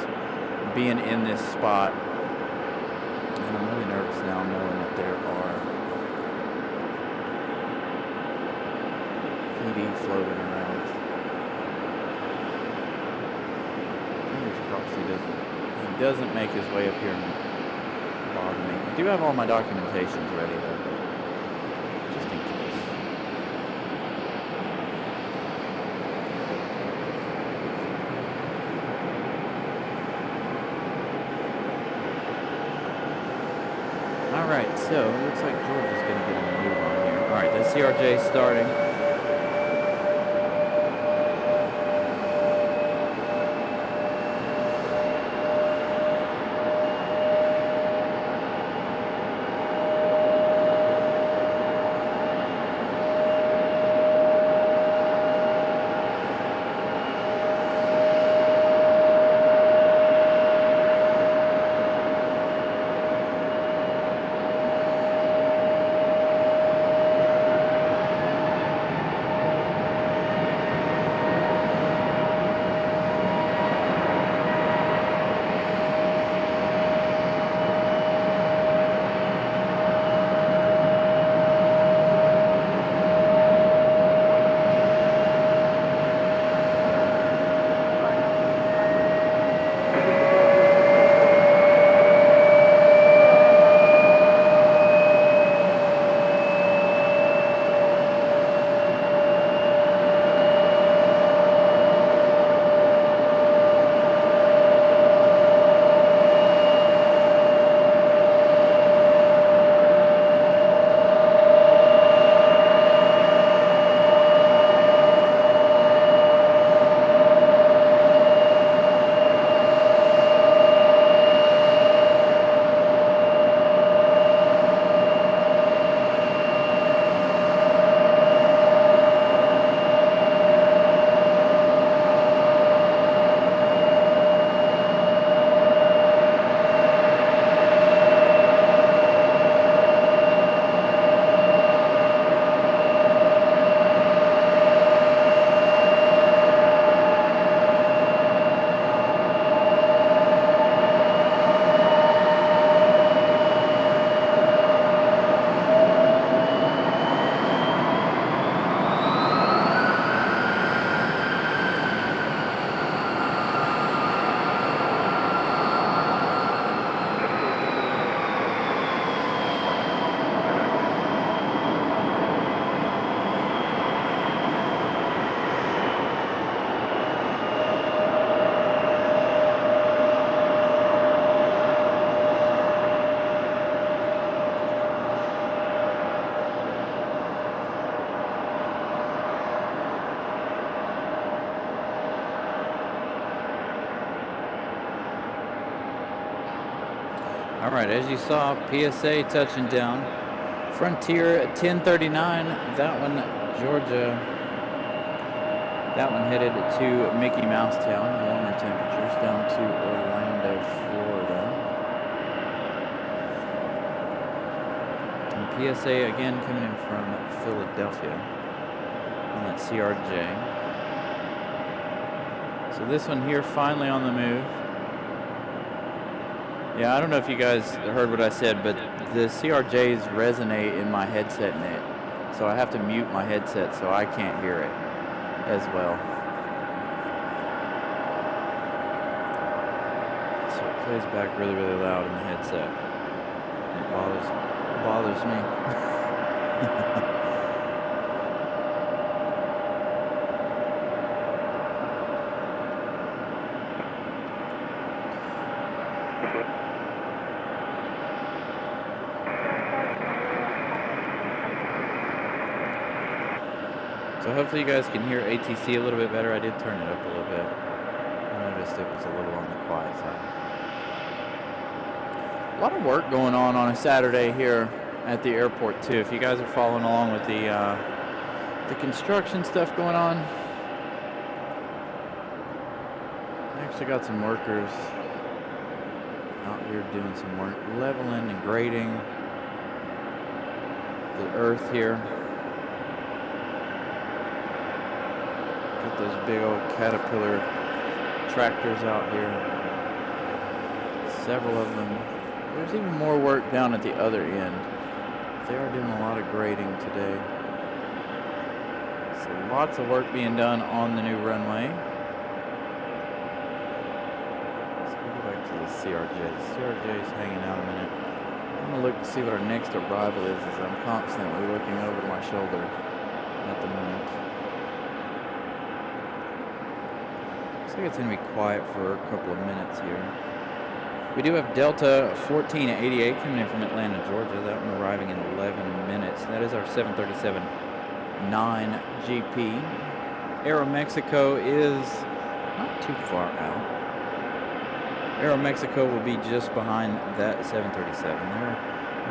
being in this spot. And I'm really nervous now knowing that there are PD floating around. Fingers crossed he doesn't make his way up here and bother me. I do have all my documentations ready though, just in case. Alright, so it looks like George is going to get a move on here. Alright, the CRJ is starting. All right, as you saw, PSA touching down. Frontier at 10:39. That one, Georgia. That one headed to Mickey Mouse Town. Warmer temperatures down to Orlando, Florida. And PSA again coming in from Philadelphia on that CRJ. So this one here finally on the move. Yeah, I don't know if you guys heard what I said, but the CRJs resonate in my headset net. So I have to mute my headset so I can't hear it as well. So it plays back really, really loud in the headset. It bothers me. So hopefully you guys can hear ATC a little bit better. I did turn it up a little bit. I noticed it was a little on the quiet side. A lot of work going on a Saturday here at the airport too. If you guys are following along with the construction stuff going on, I actually got some workers out here doing some work, leveling and grading the earth here. Got those big old Caterpillar tractors out here. Several of them. There's even more work down at the other end. They are doing a lot of grading today. So lots of work being done on the new runway. Let's go back to the CRJ. The CRJ is hanging out a minute. I'm going to look to see what our next arrival is, as I'm constantly looking over my shoulder at the moment. Looks like it's going to be quiet for a couple of minutes here. We do have Delta 1488 coming in from Atlanta, Georgia. That one arriving in 11 minutes. That is our 737-9 GP. Aeromexico is not too far out. Aeromexico will be just behind that 737. They're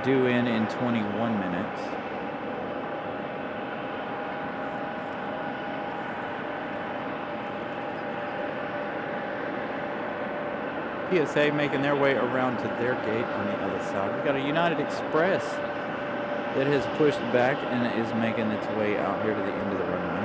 due in 21 minutes. PSA making their way around to their gate on the other side. We've got a United Express that has pushed back and is making its way out here to the end of the runway.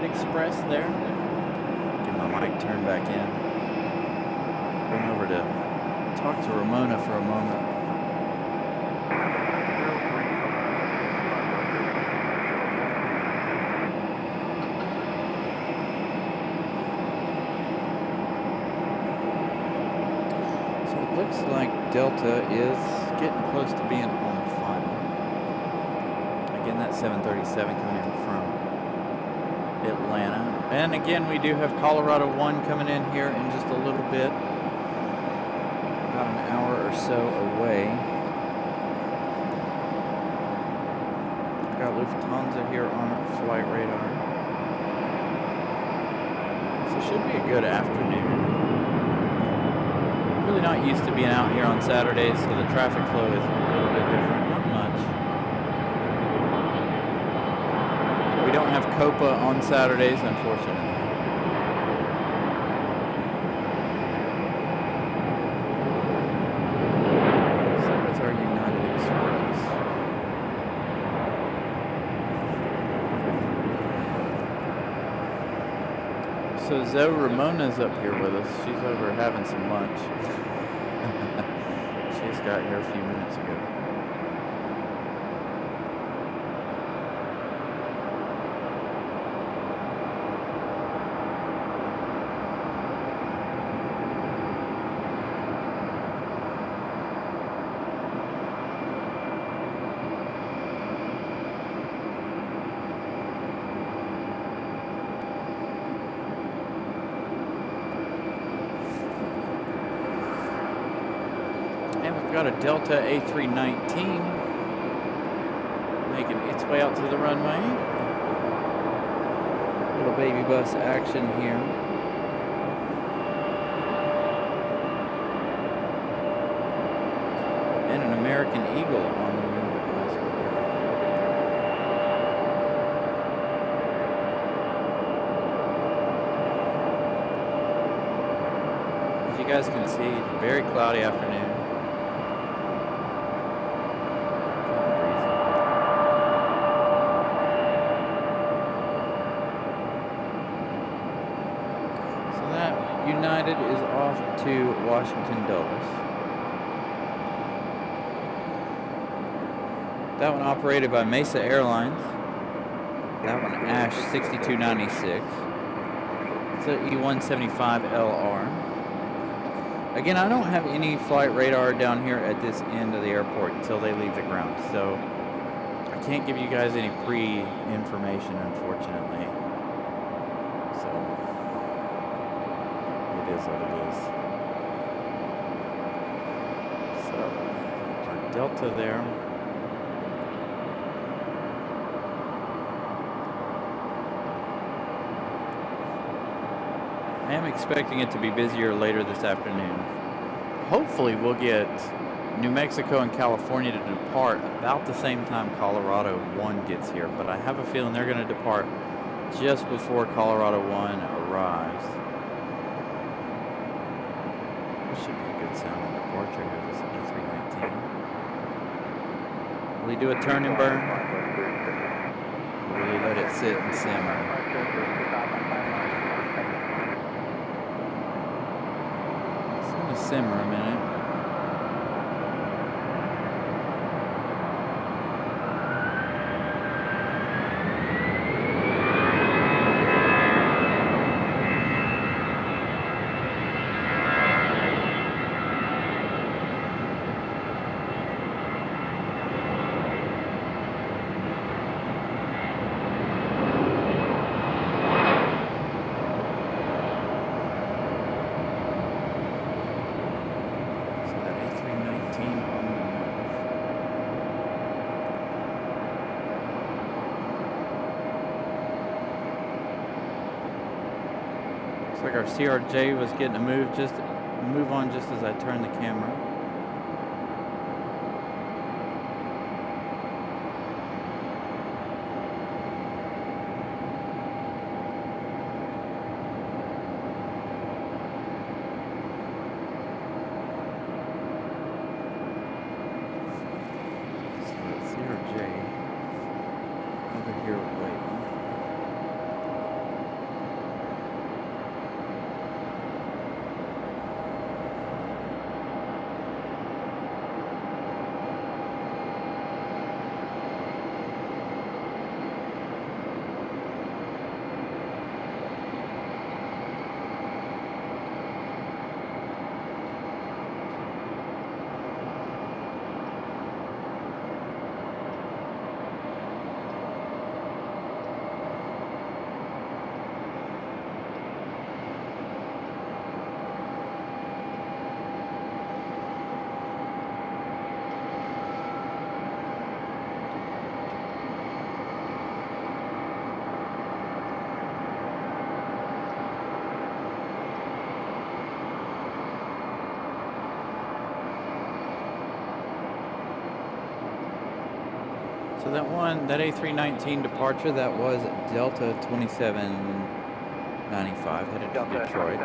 Express there. Get my mic turned back in. Going over to talk to Ramona for a moment. So it looks like Delta is getting close to being on final. Again, that 737 coming in from Atlanta. And again, we do have Colorado 1 coming in here in just a little bit. About an hour or so away. We've got Lufthansa here on flight radar. So it should be a good afternoon. Really not used to being out here on Saturdays, so the traffic flow is a little bit different. Not much. We don't have Copa on Saturdays, unfortunately. So that's our United So Zoe Ramona's up here with us. She's over having some lunch. She just got here a few minutes ago. Got a Delta A319 making its way out to the runway. Little baby bus action here. And an American Eagle on the move as well. As you guys can see, it's a very cloudy afternoon. United is off to Washington Dulles. That one operated by Mesa Airlines. That one Ash 6296. It's an E175LR. Again, I don't have any flight radar down here at this end of the airport until they leave the ground, so I can't give you guys any pre-information, unfortunately. Is what it is. So our Delta there. I am expecting it to be busier later this afternoon. Hopefully we'll get New Mexico and California to depart about the same time Colorado 1 gets here, but I have a feeling they're going to depart just before Colorado 1 arrives. Should be a good sound on departure here. This is A319. Will he do a turn and burn? Or will he let it sit and simmer? It's going to simmer a minute. Like our CRJ was getting a move on just as I turned the camera. So that CRJ over here waiting. So that A319 departure, that was Delta 2795 headed to Detroit.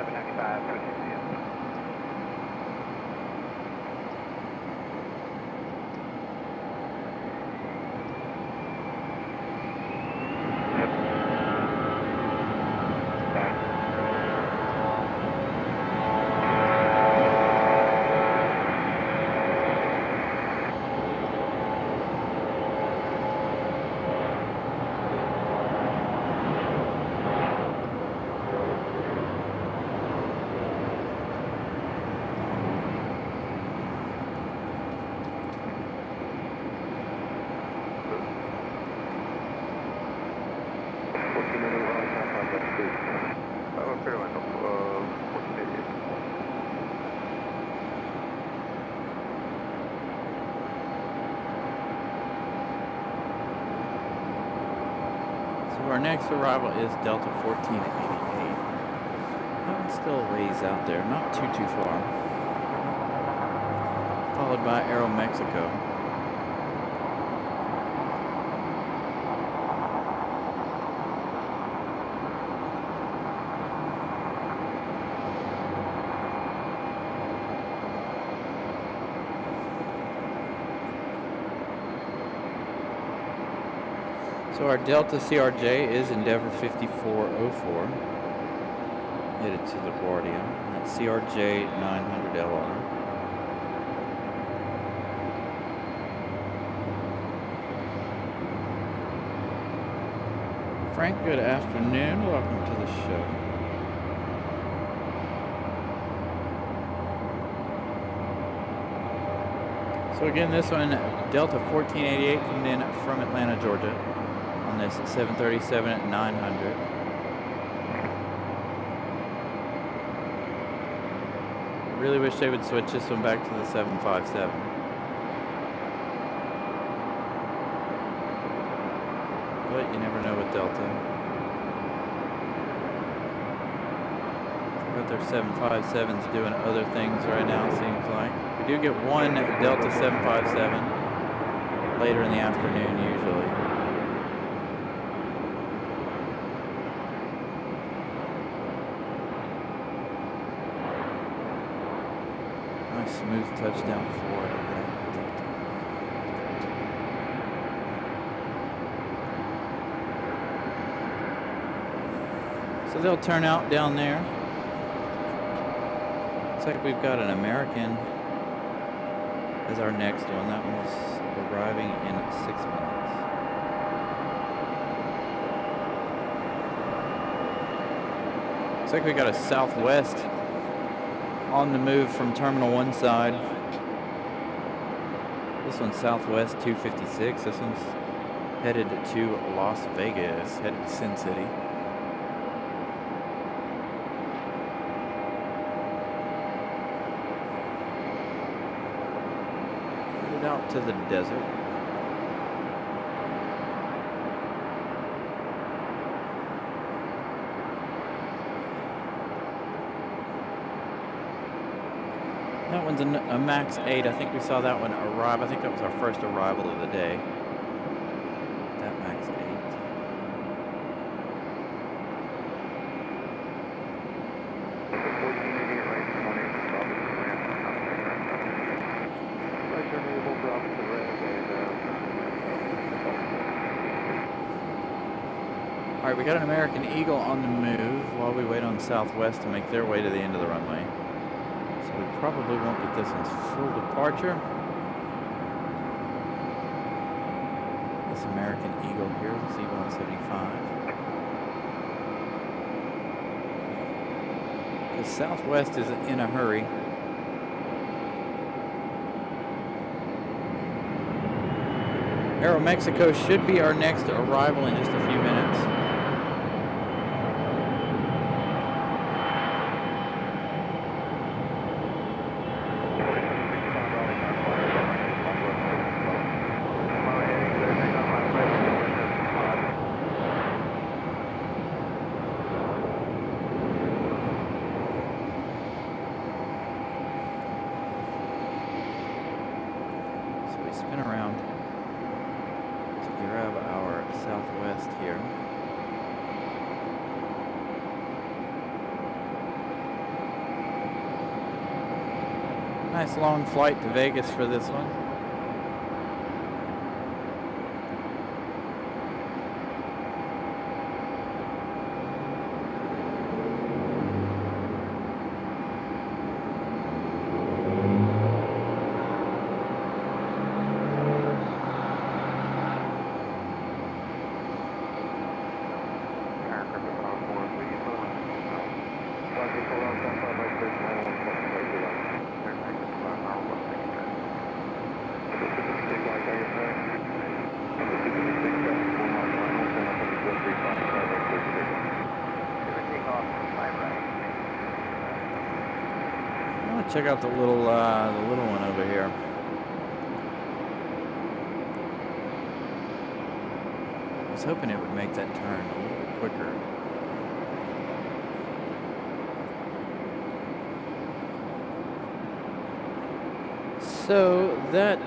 So our next arrival is Delta 1488. That one's still a ways out there, not too far. Followed by Aero Mexico. So our Delta CRJ is Endeavor 5404, headed to LaGuardia. That's CRJ 900LR. Frank, good afternoon. Welcome to the show. So again, this one, Delta 1488, coming in from Atlanta, Georgia. On this 737 at 900. Really wish they would switch this one back to the 757. But you never know with Delta. But their 757's doing other things right now, seems like. We do get one Delta 757 later in the afternoon usually. Smooth touchdown forward. So they'll turn out down there. Looks like we've got an American as our next one. That one's arriving in 6 minutes. Looks like we got a Southwest on the move from Terminal 1 side. This one's Southwest 256. This one's headed to Las Vegas, headed to Sin City. Headed out to the desert. That one's a Max 8. I think we saw that one arrive. I think that was our first arrival of the day. That Max 8. All right, we got an American Eagle on the move while we wait on Southwest to make their way to the end of the runway. We probably won't get this one's full departure. This American Eagle here, the C-175. Because Southwest is in a hurry. Aero Mexico should be our next arrival in just a few minutes. Spin around to grab our Southwest here. Nice long flight to Vegas for this one. Check out the little one over here. was hoping it would make that turn a little bit quicker. So that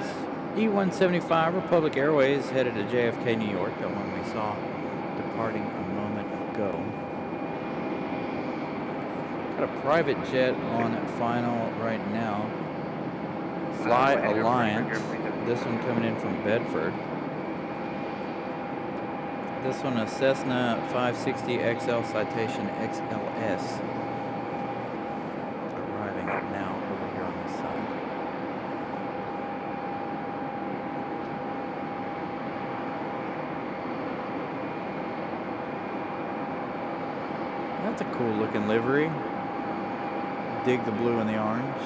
E-175 Republic Airways headed to JFK, New York, the one we saw departing a moment ago. Got a private jet on final right now. Fly Alliance. This one coming in from Bedford. This one a Cessna 560 XL Citation XLS. Arriving now over here on this side. That's a cool looking livery. Dig the blue and the orange.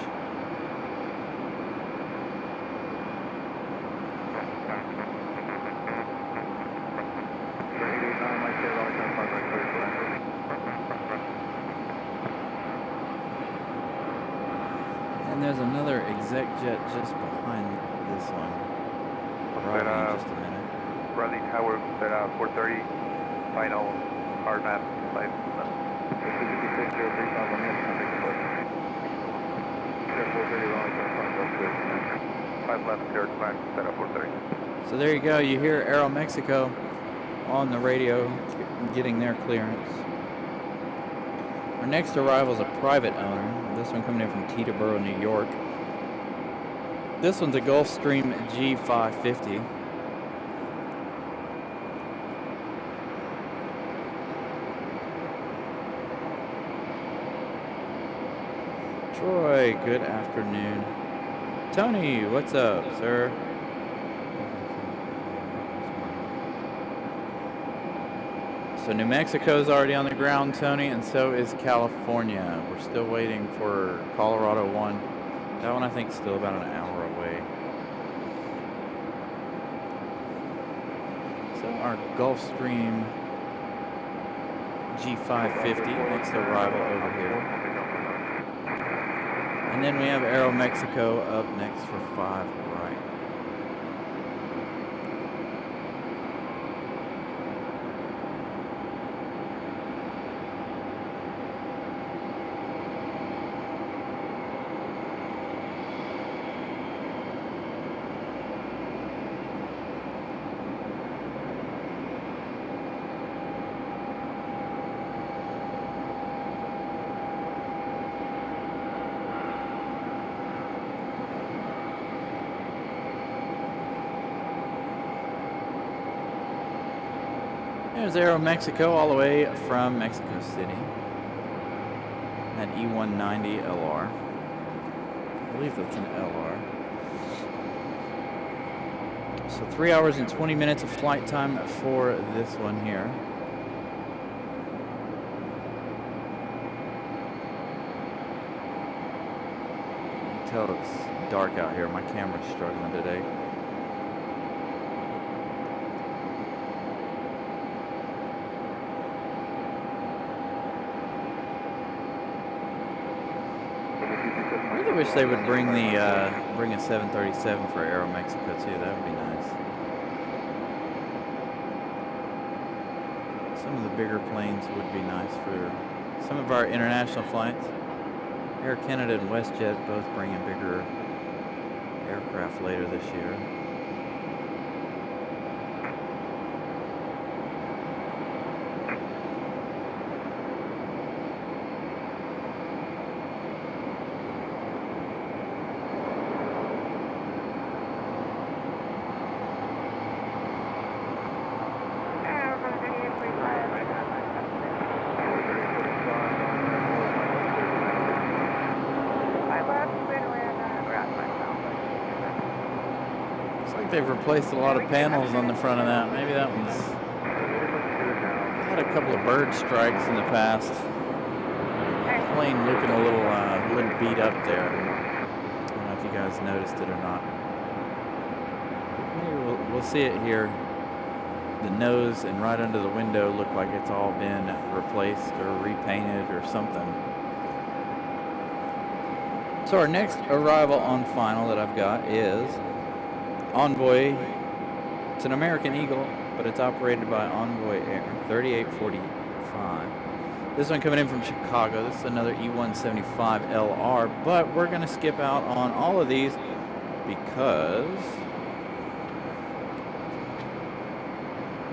And there's another exec jet just behind this one. Arriving in just a minute. Raleigh Tower at 4:30. Final hard map. 5 left, clear climb, set up 4:30. So there you go. You hear Aeromexico on the radio getting their clearance. Our next arrival is a private owner. This one coming in from Teterboro, New York. This one's a Gulfstream G550. Troy, good afternoon. Tony, what's up, sir? So New Mexico's already on the ground, Tony, and so is California. We're still waiting for Colorado 1. That one I think is still about an hour away. So our Gulfstream G550, next arrival over here. And then we have Aeromexico up next for 5 right. There's Aeromexico all the way from Mexico City. That E190 LR. I believe that's an LR. So 3 hours and 20 minutes of flight time for this one here. You can tell it's dark out here. My camera's struggling today. I really wish they would bring the bring a 737 for Aeromexico too. That would be nice. Some of the bigger planes would be nice for some of our international flights. Air Canada and WestJet both bringing bigger aircraft later this year. They've replaced a lot of panels on the front of that. Maybe that one's had a couple of bird strikes in the past. Plane looking a little beat up there. I don't know if you guys noticed it or not. Maybe we'll see it here. The nose and right under the window look like it's all been replaced or repainted or something. So our next arrival on final that I've got is Envoy. It's an American Eagle but it's operated by Envoy Air, 3845. This one coming in from Chicago. This is another E175LR, but we're going to skip out on all of these because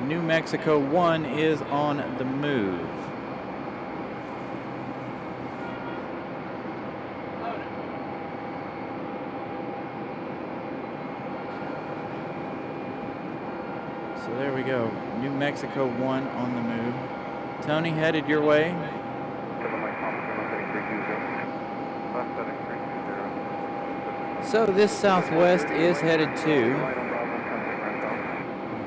New Mexico 1 is on the move. So there we go. New Mexico 1 on the move. Tony, headed your way. So this Southwest is headed to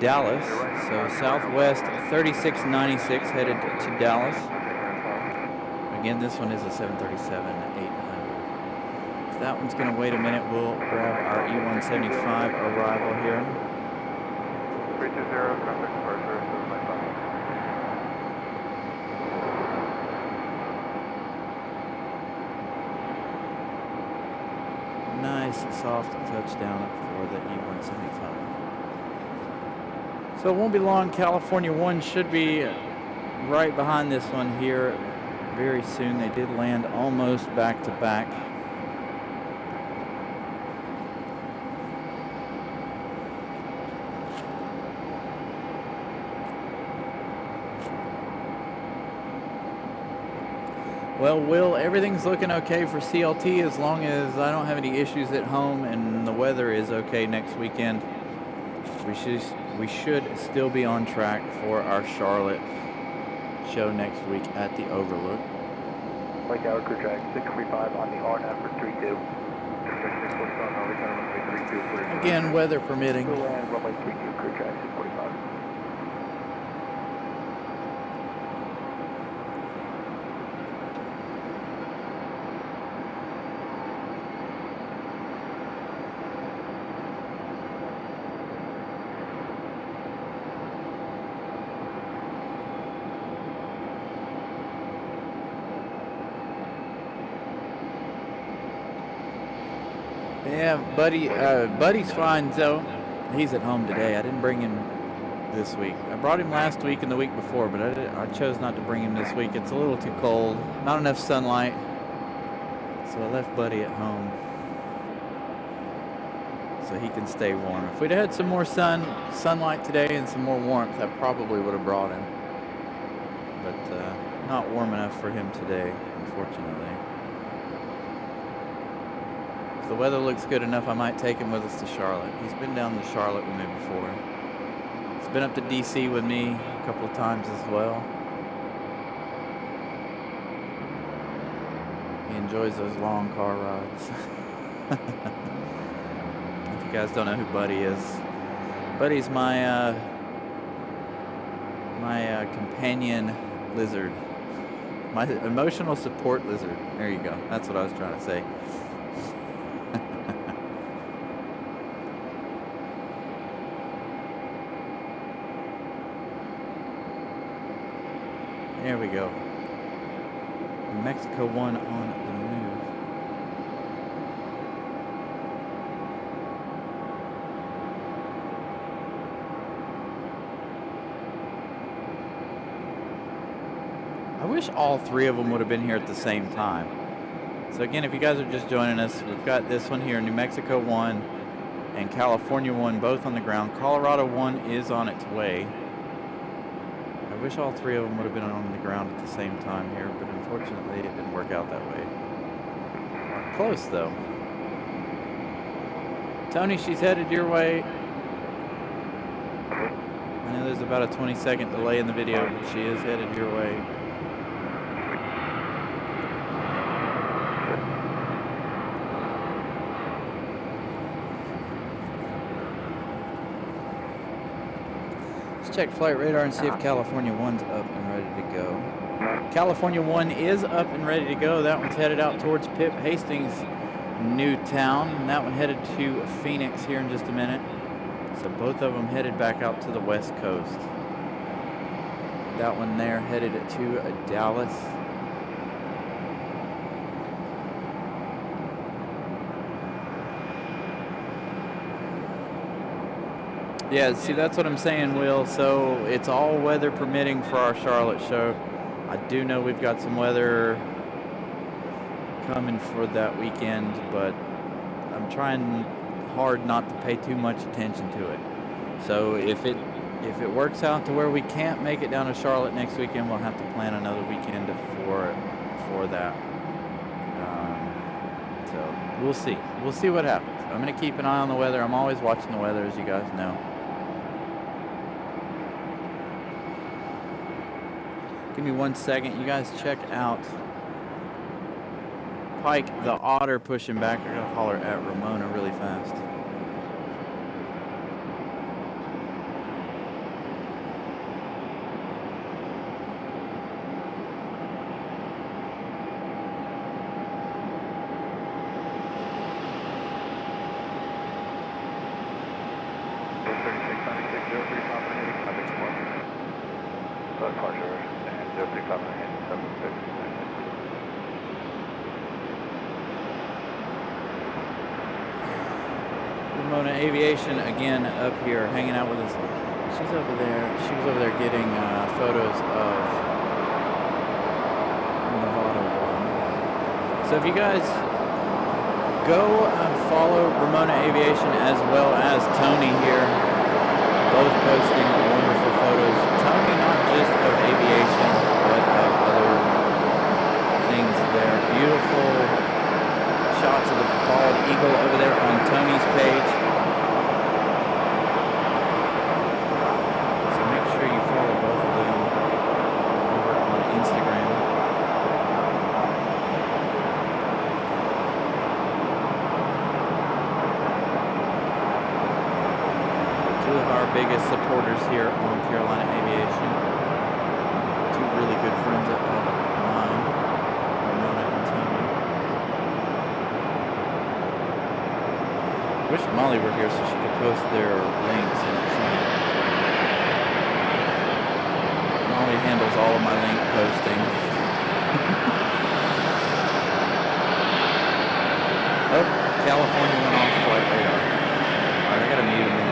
Dallas. So Southwest 3696 headed to Dallas. Again, this one is a 737-800. If that one's going to wait a minute, we'll grab our E175 arrival here. 320, traffic departure, Nice soft touchdown for the E175. So it won't be long. California 1 should be right behind this one here very soon. They did land almost back to back. Well, Will, everything's looking okay for CLT as long as I don't have any issues at home and the weather is okay next weekend. We should still be on track for our Charlotte show next week at the Overlook. Like our crew drag 635 on the RNAV for 32. Again, weather permitting. Runway 32, crew drag 645. Yeah, Buddy's fine, though. He's at home today. I didn't bring him this week. I brought him last week and the week before, but I chose not to bring him this week. It's a little too cold, not enough sunlight, so I left Buddy at home so he can stay warm. If we'd had some more sunlight today and some more warmth, I probably would have brought him, but not warm enough for him today, unfortunately. If the weather looks good enough, I might take him with us to Charlotte. He's been down to Charlotte with me before. He's been up to DC with me a couple of times as well. He enjoys those long car rides. If you guys don't know who Buddy is, Buddy's my companion lizard. My emotional support lizard. There you go. That's what I was trying to say. There we go. Mexico 1 on the move. I wish all three of them would have been here at the same time. So again, if you guys are just joining us, we've got this one here, New Mexico 1 and California 1 both on the ground. Colorado 1 is on its way. I wish all three of them would have been on the ground at the same time here, but unfortunately it didn't work out that way. Close though. Tony, she's headed your way. I know there's about a 20-second delay in the video, but she is headed your way. Check flight radar and see if California 1's up and ready to go. California 1 is up and ready to go. That one's headed out towards Pip Hastings, Newtown. And that one headed to Phoenix here in just a minute. So both of them headed back out to the West Coast. That one there headed to Dallas. Yeah, see, that's what I'm saying, Will. So it's all weather permitting for our Charlotte show. I do know we've got some weather coming for that weekend, but I'm trying hard not to pay too much attention to it. So if it works out to where we can't make it down to Charlotte next weekend, we'll have to plan another weekend for that. So we'll see. We'll see what happens. I'm going to keep an eye on the weather. I'm always watching the weather, as you guys know. Give me 1 second. You guys check out Pike the Otter pushing back. I gotta holler at Ramona really fast. Ramona Aviation again up here hanging out with us. She's over there. She was over there getting photos of Nevada 1. So if you guys go follow Ramona Aviation as well as Tony here, both posting wonderful photos. Tony not just of aviation, but of other things there. Beautiful shots of the bald eagle over there on Tony's page. So make sure you follow both of them over on Instagram. Two of our biggest supporters here on Carolina Aviation. Two really good friends of mine, Ramona and Tony. Wish Molly were here so she could post their links in the chat. Molly handles all of my link posting. Oh, California went off flight radar. Alright, I gotta mute a minute.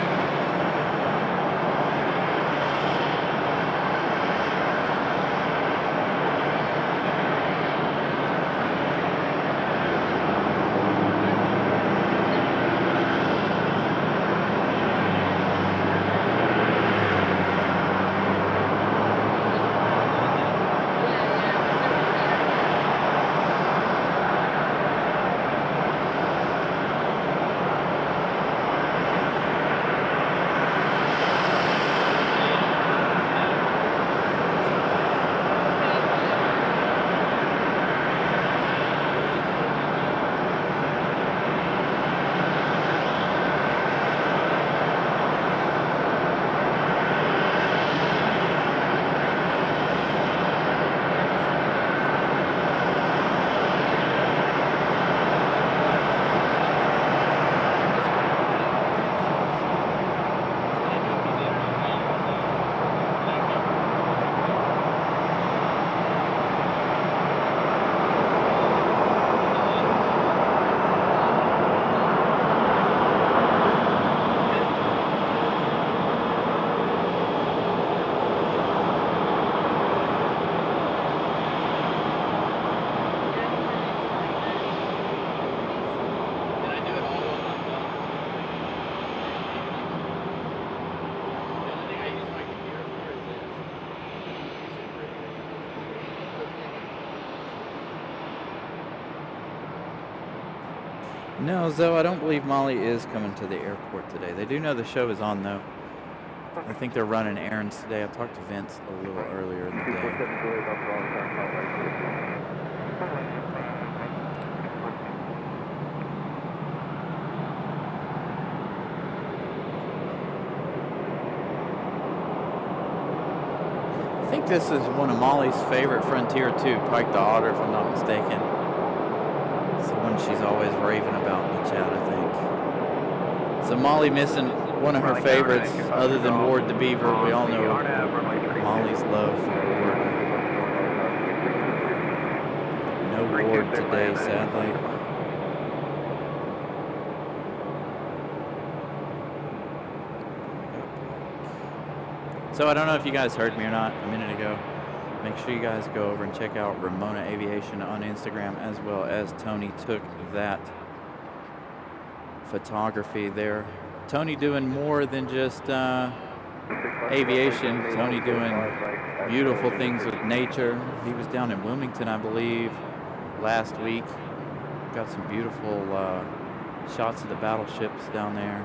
No, Zoe, I don't believe Molly is coming to the airport today. They do know the show is on, though. I think they're running errands today. I talked to Vince a little earlier in the day. I think this is one of Molly's favorite Frontier too, Pike the Otter, if I'm not mistaken. It's the one she's always raving about in the chat, I think. So Molly missing one of her favorites, other than Ward the Beaver. We all know Molly's love for Ward. No Ward today, sadly. So I don't know if you guys heard me or not a minute ago. Make sure you guys go over and check out Ramona Aviation on Instagram, as well as Tony took that photography there. Tony doing more than just aviation. Tony doing beautiful things with nature. He was down in Wilmington, I believe, last week. Got some beautiful shots of the battleships down there.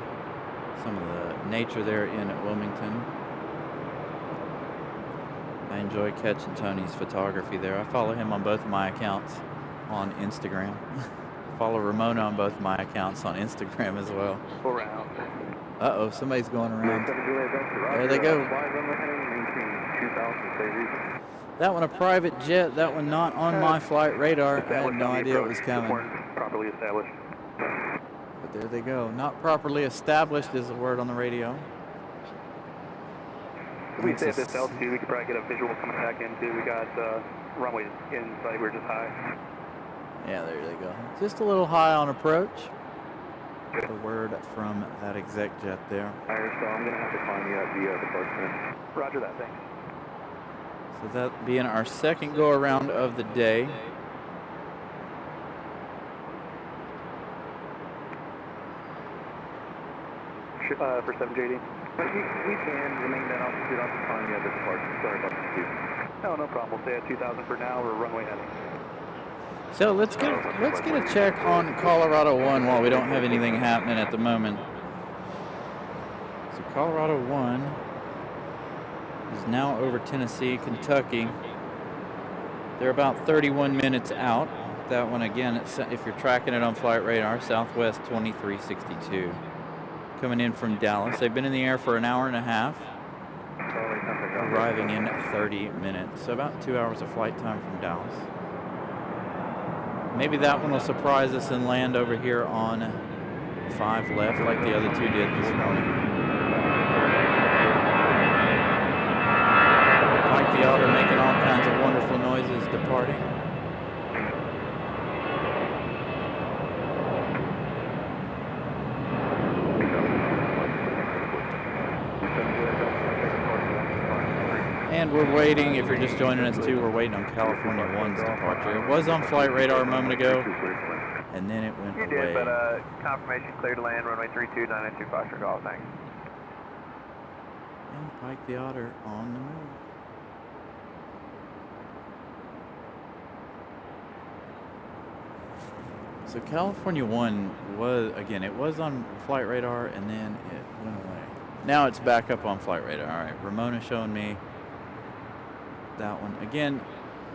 Some of the nature there in Wilmington. I enjoy catching Tony's photography there. I follow him on both of my accounts on Instagram. Follow Ramona on both of my accounts on Instagram as well. Around. Uh-oh, somebody's going around. There they go. That one a private jet. That one not on my flight radar. I had no idea it was coming. Properly established. But there they go. Not properly established is the word on the radio. If we stay at this altitude, we could probably get a visual coming back into. We got runway in sight. We're just high. Yeah, there they go. Just a little high on approach. The word from that exec jet there. Alright, so I'm going to have to climb you at the departure. Roger that, thanks. So that being our second go around of the day. For 7JD. We can remain that altitude. I'll just climb you at the departure. Sorry about the speed. No problem. We'll stay at 2,000 for now. We're runway heading. So let's get a check on Colorado 1 while we don't have anything happening at the moment. So Colorado 1 is now over Tennessee, Kentucky. They're about 31 minutes out. That one again, if you're tracking it on flight radar, Southwest 2362. Coming in from Dallas. They've been in the air for an hour and a half. Arriving in 30 minutes. So about 2 hours of flight time from Dallas. Maybe that one will surprise us and land over here on 5 left like the other two did this morning. Like the Otter making all kinds of wonderful noises departing. And we're waiting, if you're just joining us too, we're waiting on California 1's departure. It was on flight radar a moment ago, and then it went away. You did, but confirmation clear to land, runway 32, 992 Foxtrot Golf, thanks. And Pike the Otter on the move. So California 1 was, again, it was on flight radar, and then it went away. Now it's back up on flight radar. All right, Ramona showing me that one. Again,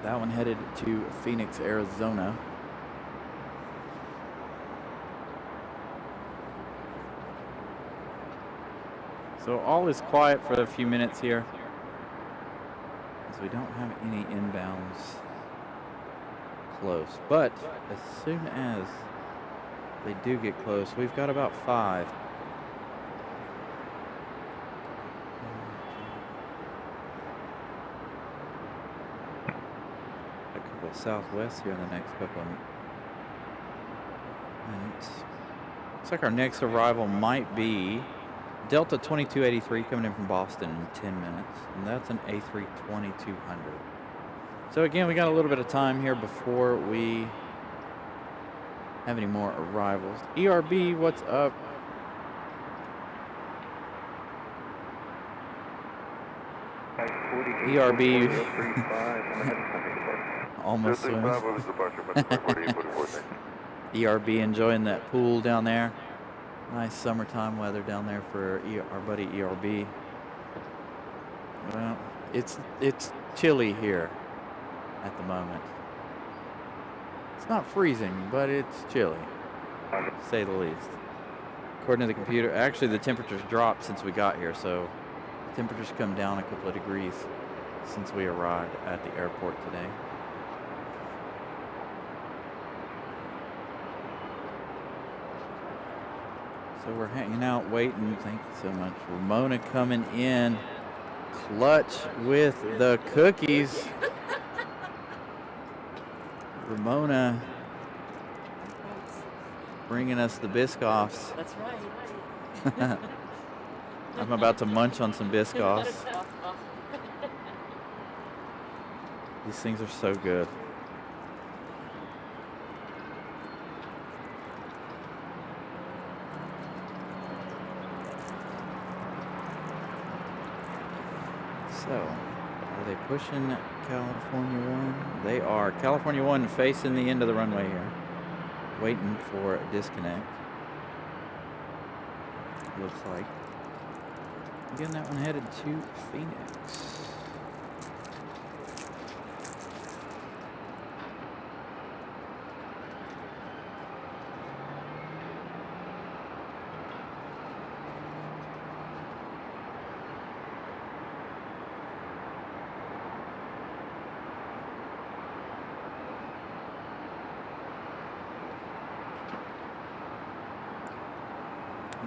that one headed to Phoenix, Arizona. So all is quiet for a few minutes here, as we don't have any inbounds close. But as soon as they do get close, we've got about 5. Southwest here in the next couple of minutes. Looks like our next arrival might be Delta 2283 coming in from Boston in 10 minutes, and that's an A320-200. So again, we got a little bit of time here before we have any more arrivals. ERB, what's up? ERB. Almost swimming. ERB enjoying that pool down there. Nice summertime weather down there for our buddy ERB. Well, it's chilly here at the moment. It's not freezing, but it's chilly, to say the least. According to the computer, actually the temperature's dropped since we got here, so the temperature's come down a couple of degrees since we arrived at the airport today. So we're hanging out, waiting. Thank you so much. Ramona coming in clutch with the cookies. Ramona bringing us the Biscoffs. That's right. I'm about to munch on some Biscoffs. These things are so good. So, are they pushing California 1? They are. California 1 facing the end of the runway here. Waiting for a disconnect. Looks like. Again, that one headed to Phoenix.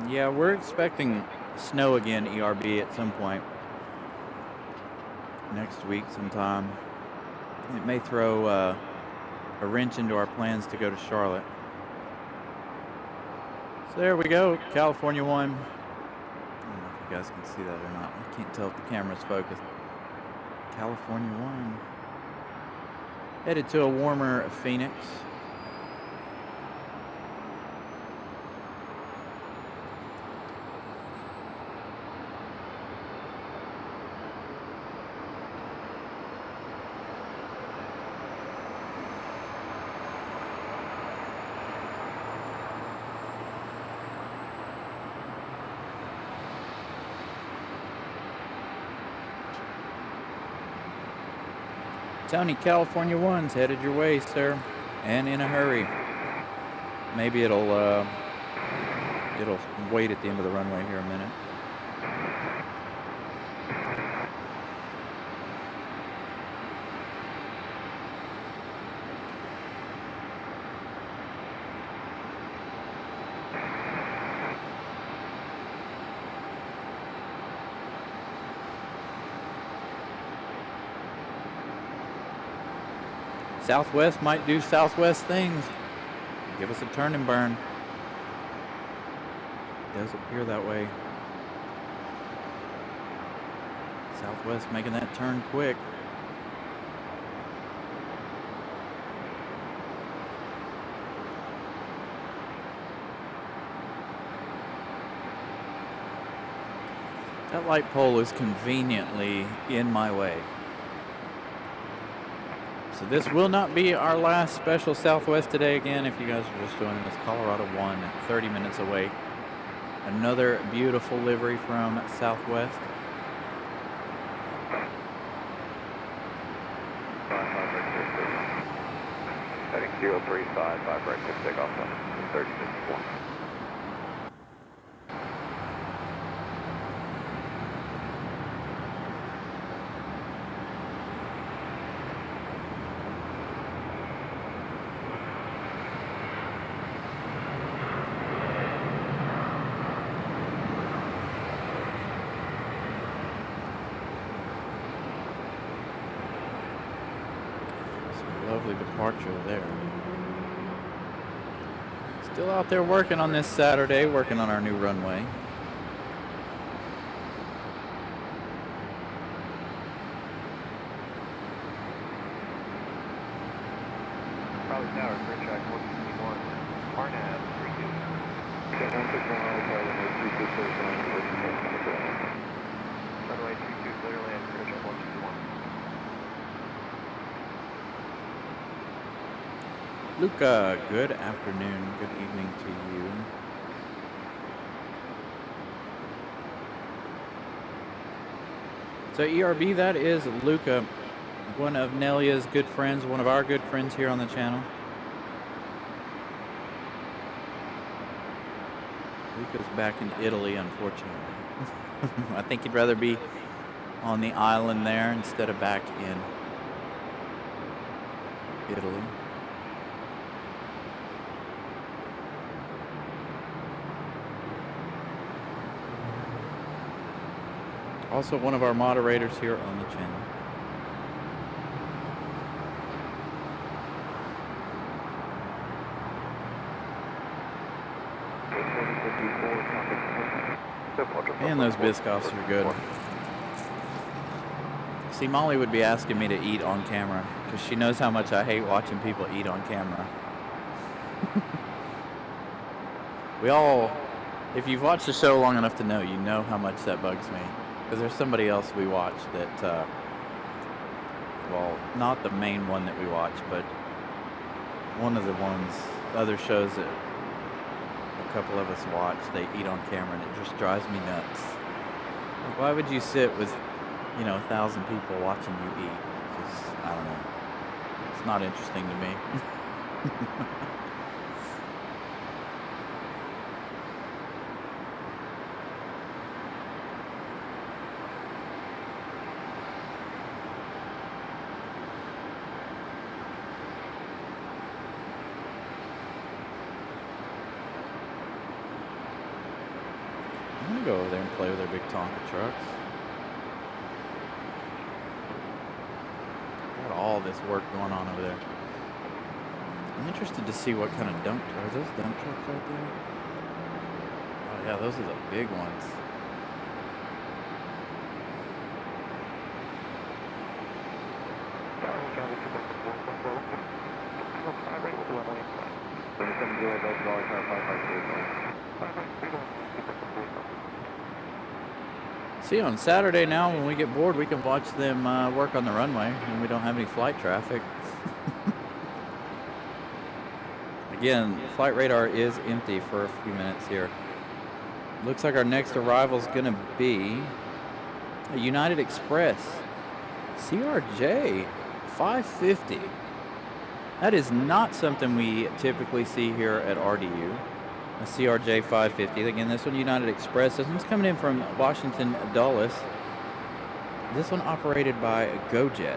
Yeah, we're expecting snow again, ERB, at some point next week sometime. It may throw a wrench into our plans to go to Charlotte. So there we go, California 1. I don't know if you guys can see that or not. I can't tell if the camera's focused. California 1. Headed to a warmer Phoenix. Tony, California 1's headed your way, sir, and in a hurry. Maybe it'll wait at the end of the runway here a minute. Southwest might do Southwest things. Give us a turn and burn. It does appear that way. Southwest making that turn quick. That light pole is conveniently in my way. So this will not be our last special Southwest today. Again, if you guys are just joining us, Colorado 1, 30 minutes away. Another beautiful livery from Southwest. Heading 035, 5 right, 6 takeoff on 3051. Lovely departure there. Still out there working on this Saturday, working on our new runway. Probably tower, grid track 161. Arnab, 32. 161, runway 22, clear land, grid track 161. Luca, good afternoon, good evening to you. So ERB, that is Luca, one of Nelia's good friends, one of our good friends here on the channel. Luca's back in Italy, unfortunately. I think he'd rather be on the island there instead of back in Italy. Also one of our moderators here on the channel. Man, those Biscoffs are good. See, Molly would be asking me to eat on camera because she knows how much I hate watching people eat on camera. We all, if you've watched the show long enough to know, you know how much that bugs me. Because there's somebody else we watch that, well, not the main one that we watch, but one of the ones, other shows that a couple of us watch, they eat on camera, and it just drives me nuts. Like, why would you sit with, 1,000 people watching you eat? Just, I don't know. It's not interesting to me. I'm gonna go over there and play with their big Tonka trucks. Got all this work going on over there. I'm interested to see what kind of dump trucks. Are those dump trucks right there? Oh yeah, those are the big ones. See, on Saturday now, when we get bored, we can watch them work on the runway when we don't have any flight traffic. Again, flight radar is empty for a few minutes here. Looks like our next arrival is going to be a United Express CRJ 550. That is not something we typically see here at RDU. A CRJ 550. Again, this one United Express. This one's coming in from Washington Dulles. This one operated by GoJet.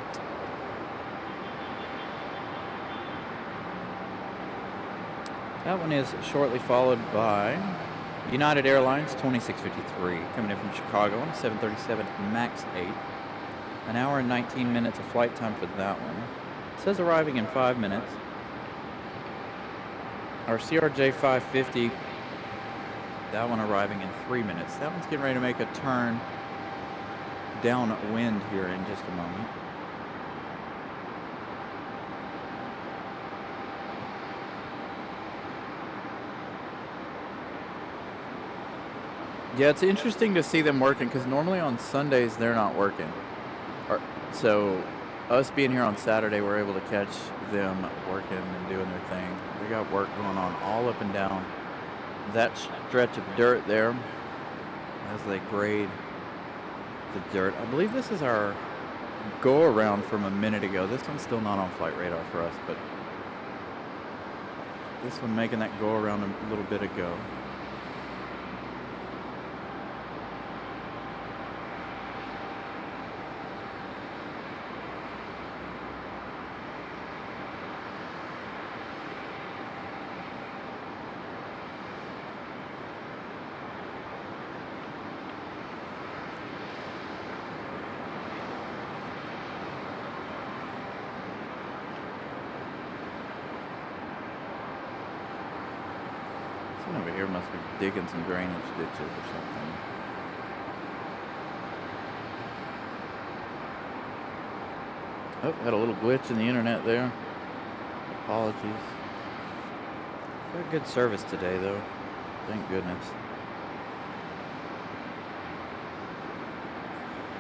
That one is shortly followed by United Airlines 2653, coming in from Chicago on a 737 MAX 8. An hour and 19 minutes of flight time for that one. It says arriving in 5 minutes. Our CRJ 550, that one arriving in 3 minutes. That one's getting ready to make a turn downwind here in just a moment. Yeah, it's interesting to see them working because normally on Sundays they're not working. So us being here on Saturday, we're able to catch them working and doing their thing. They got work going on all up and down that stretch of dirt there as they grade the dirt. I believe this is our go around from a minute ago. This one's still not on flight radar for us, but this one making that go around a little bit ago. Over here must be digging some drainage ditches or something. Oh, had a little glitch in the internet there. Apologies. Got good service today though. Thank goodness.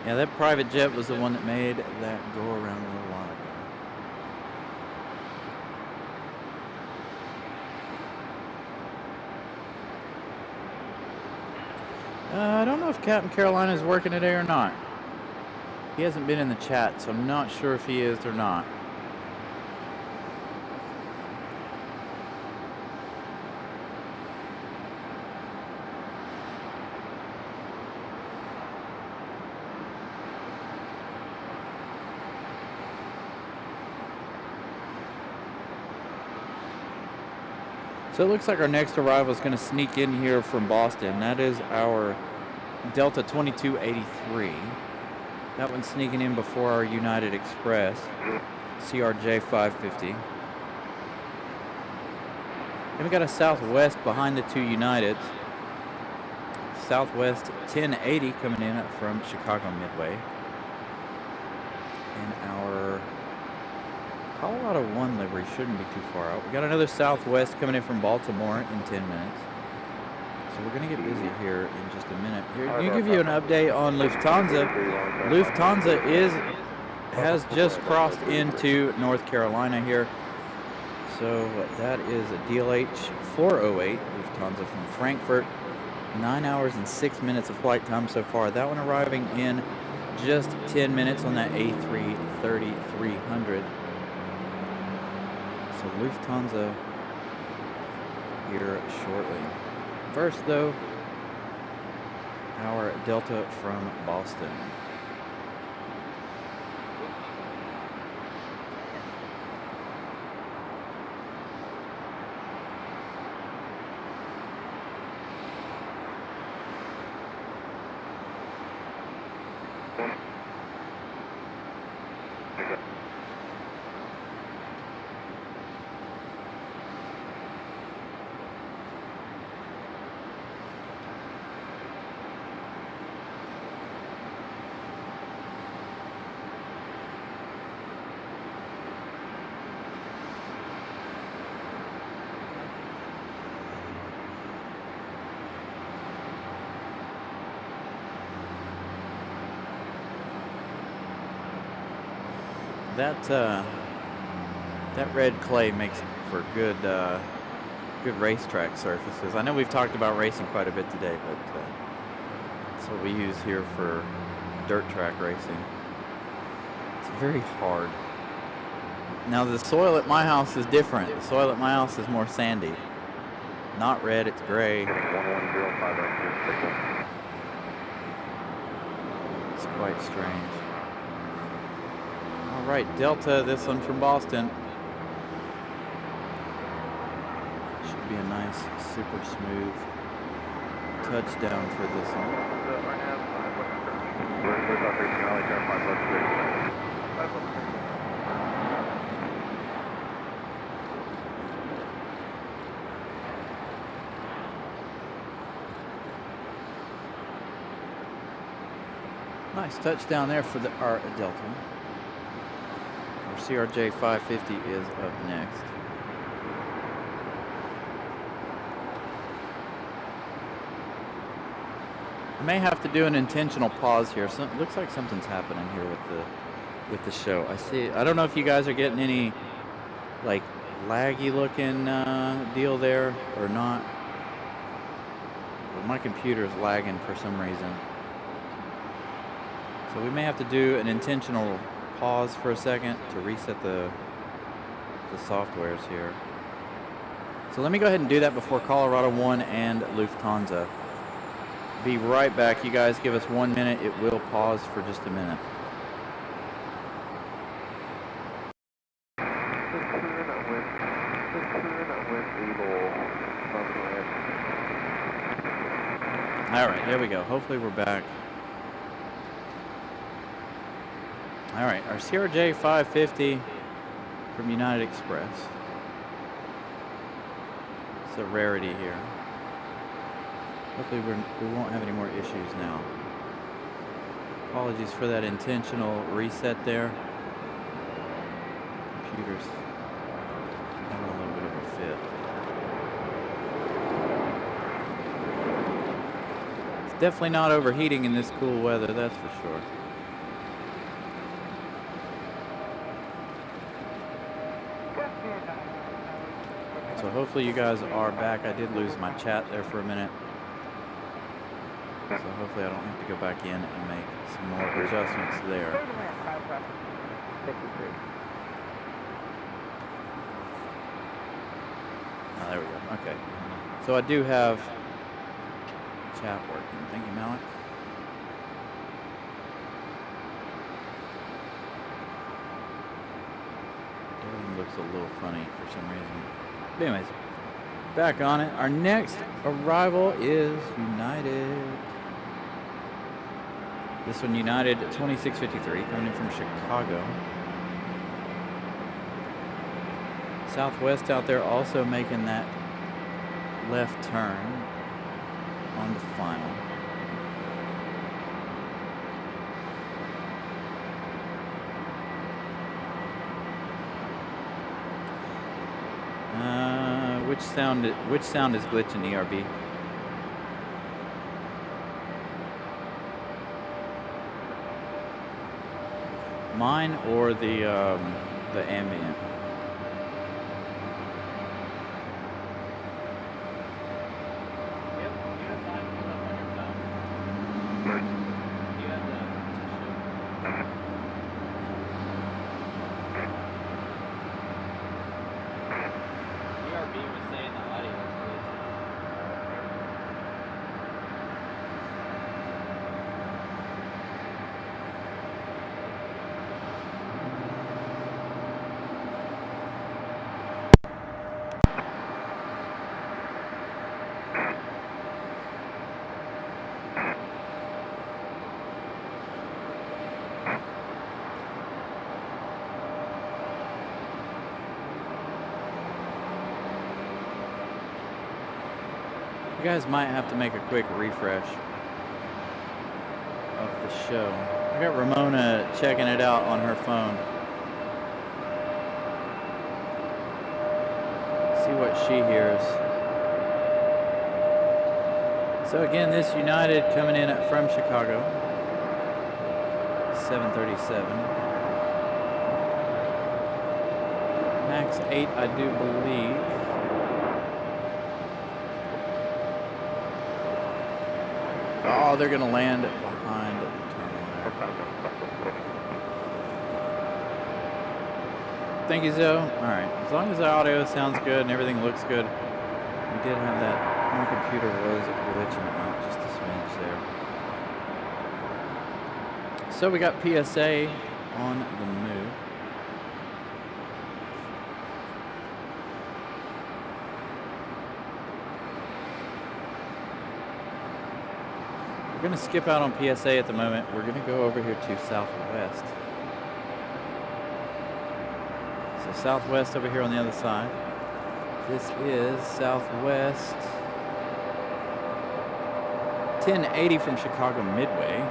Yeah, that private jet was the one that made that go around a little while ago. I don't know if Captain Carolina is working today or not. He hasn't been in the chat, so I'm not sure if he is or not. So it looks like our next arrival is going to sneak in here from Boston. That is our Delta 2283. That one's sneaking in before our United Express CRJ 550. Then we got a Southwest behind the two Uniteds. Southwest 1080 coming in from Chicago Midway. in our Colorado 1 livery. Shouldn't be too far out. We got another Southwest coming in from Baltimore in 10 minutes. So we're going to get busy here in just a minute. Here, I'll give you an update on Lufthansa. Lufthansa has just crossed into North Carolina here. So that is a DLH 408 Lufthansa from Frankfurt. 9 hours and 6 minutes of flight time so far. That one arriving in just 10 minutes on that A330-300. So Lufthansa here shortly. First though, our Delta from Boston. That red clay makes for good racetrack surfaces. I know we've talked about racing quite a bit today, but that's what we use here for dirt track racing. It's very hard. Now the soil at my house is different. The soil at my house is more sandy. Not red, it's gray. It's quite strange. All right, Delta, this one from Boston. Should be a nice, super smooth touchdown for this one. Nice touchdown there for our Delta. Our CRJ 550 is up next. I may have to do an intentional pause here. So it looks like something's happening here with the show. I don't know if you guys are getting any like laggy looking deal there or not. But my computer is lagging for some reason. So we may have to do an intentional pause for a second to reset the softwares here. So let me go ahead and do that before Colorado 1 and Lufthansa. Be right back. You guys give us 1 minute. It will pause for just a minute. All right, there we go. Hopefully we're back. All right, our CRJ 550 from United Express. It's a rarity here. Hopefully we won't have any more issues now. Apologies for that intentional reset there. Computer's having a little bit of a fit. It's definitely not overheating in this cool weather, that's for sure. So hopefully you guys are back. I did lose my chat there for a minute. So hopefully I don't have to go back in and make some more adjustments there. Oh, there we go. Okay. So I do have chat working. Thank you, Malik. Everything looks a little funny for some reason. But anyways, back on it. Our next arrival is United. This one, United 2653, coming in from Chicago. Southwest out there also making that left turn on the final. which sound is glitching, ERB? Mine or the ambient? You guys might have to make a quick refresh of the show. I got Ramona checking it out on her phone. See what she hears. So again, this United coming in from Chicago, 737. Max 8, I do believe. Oh, they're going to land behind the terminal. Thank you, Zoe. All right. As long as the audio sounds good and everything looks good. We did have that. My computer was glitching out just a smidge there. So we got PSA on the move. We're going to skip out on PSA at the moment. We're going to go over here to Southwest. So Southwest over here on the other side. This is Southwest 1080 from Chicago Midway.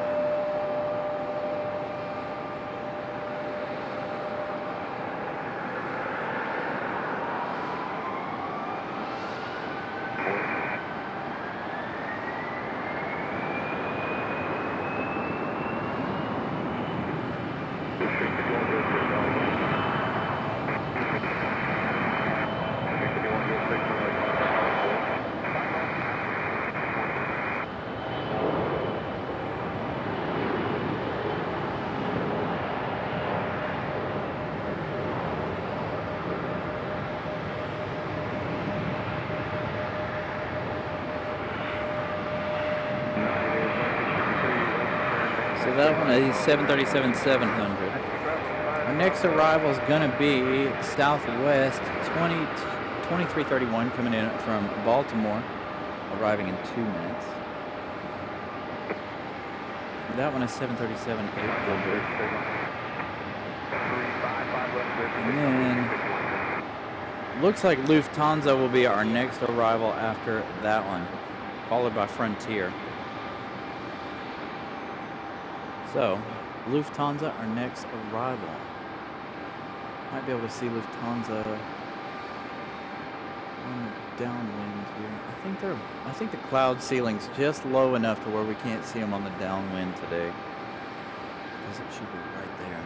That one is 737-700. Our next arrival is going to be Southwest 2331 coming in from Baltimore, arriving in 2 minutes. That one is 737-800. And then looks like Lufthansa will be our next arrival after that one, followed by Frontier. So, Lufthansa, our next arrival. Might be able to see Lufthansa on the downwind here. I think the cloud ceiling's just low enough to where we can't see them on the downwind today. Because it should be right there.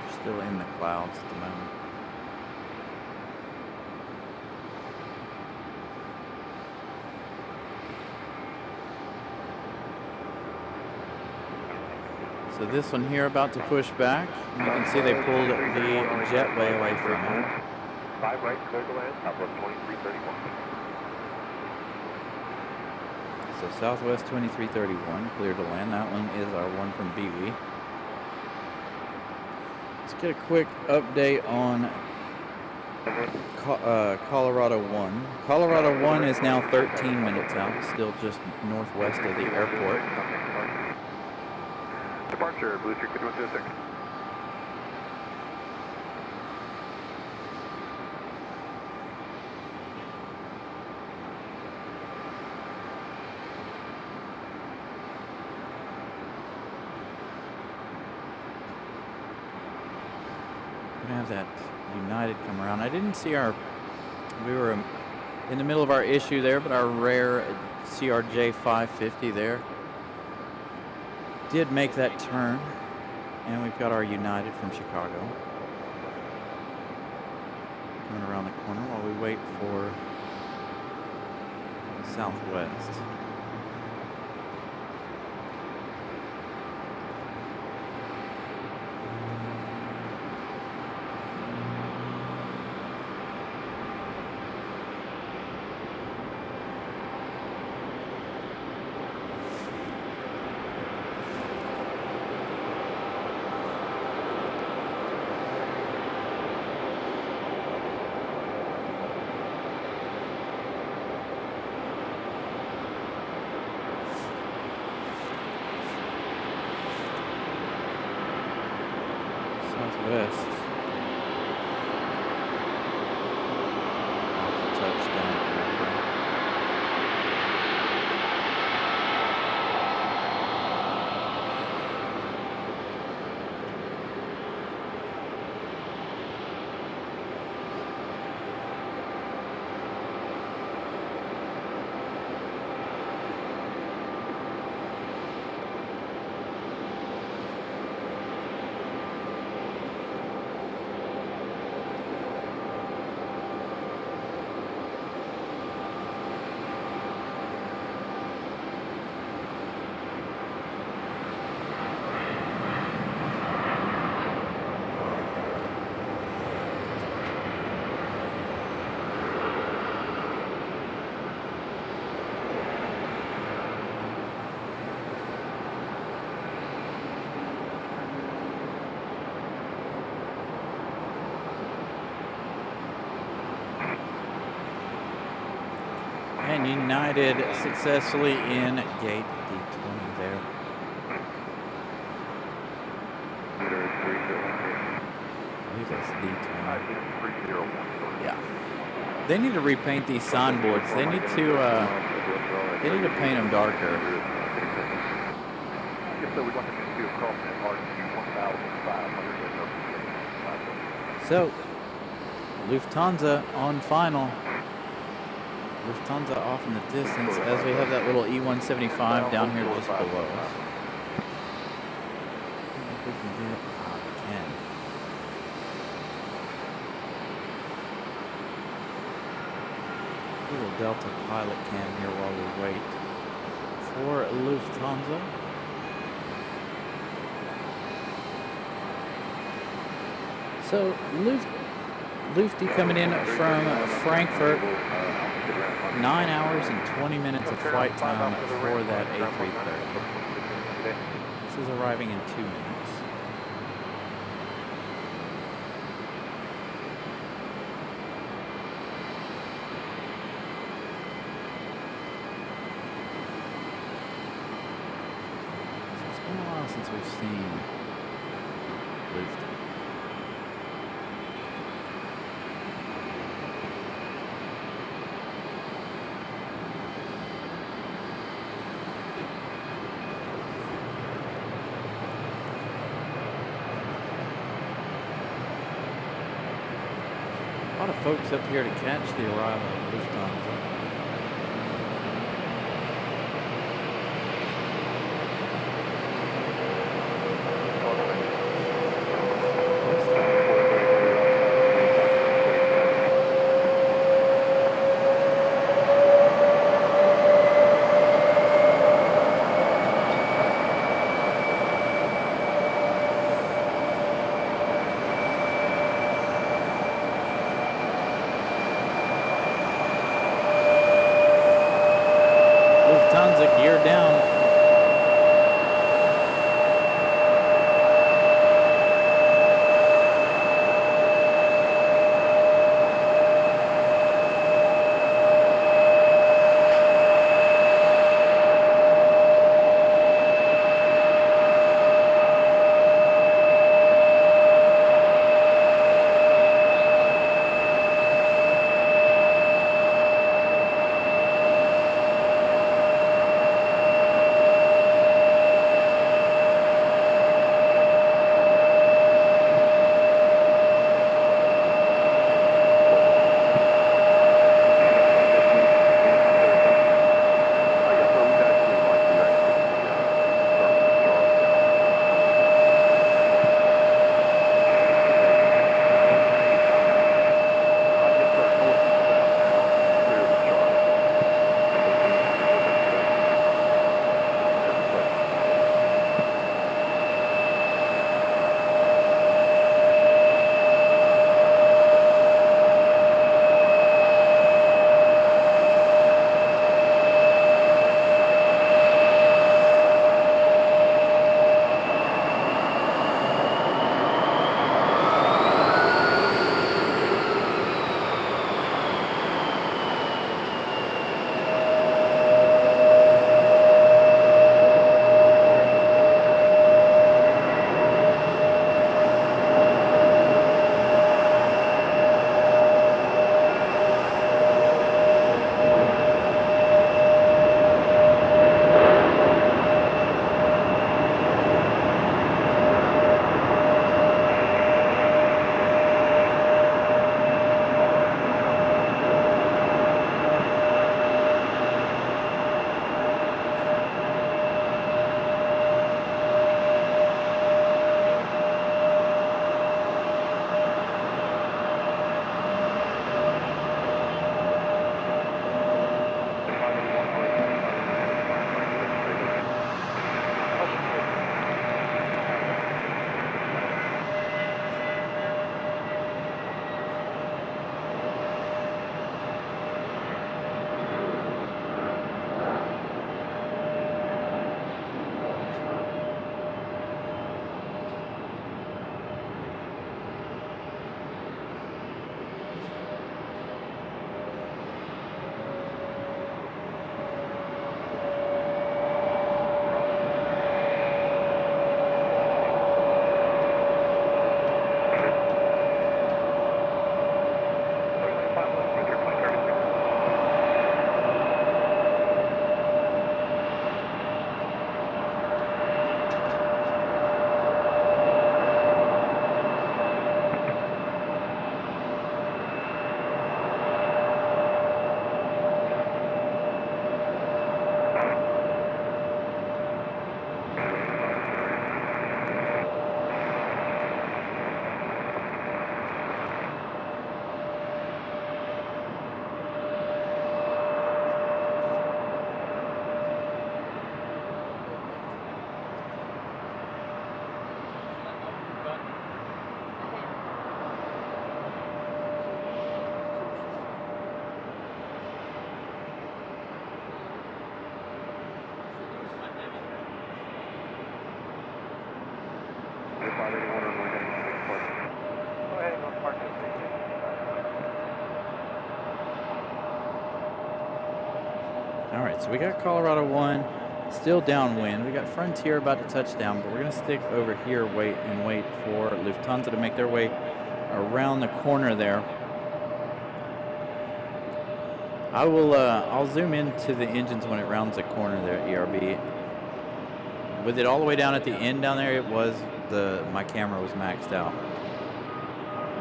We're still in the clouds at the moment. So this one here about to push back. And you can see they pulled the jetway away from it. 5 right, clear to land, Southwest 2331. So Southwest 2331, clear to land. That one is our one from BWE. Let's get a quick update on Colorado 1. Colorado 1 is now 13 minutes out, still just northwest of the airport. Departure, Blue Streak 2106. gonna have that United come around. I didn't see we were in the middle of our issue there, but our rare CRJ 550 there did make that turn. And we've got our United from Chicago coming around the corner while we wait for Southwest. Southwest. Touchdown. And United successfully in gate D20 there. I believe that's D20. Yeah. They need to repaint these signboards. They need to paint them darker. So, Lufthansa on final. Lufthansa off in the distance as we have that little E-175 down here just below us. If we can get we can. Little Delta pilot cam here while we wait for Lufthansa. So Lufty coming in from Frankfurt. 9 hours and 20 minutes of flight time for that A330. This is arriving in 2 minutes. So it's been a while since we've seen Lufty. A lot of folks up here to catch the arrival of Lufthansa. Gear down. 581 or we're heading to the park. Go ahead and go park this thing. All right, so we got Colorado 1 still downwind. We got Frontier about to touch down, but we're going to stick over here, wait for Lufthansa to make their way around the corner there. I'll zoom into the engines when it rounds the corner there, ERB. With it all the way down at the end down there, my camera was maxed out.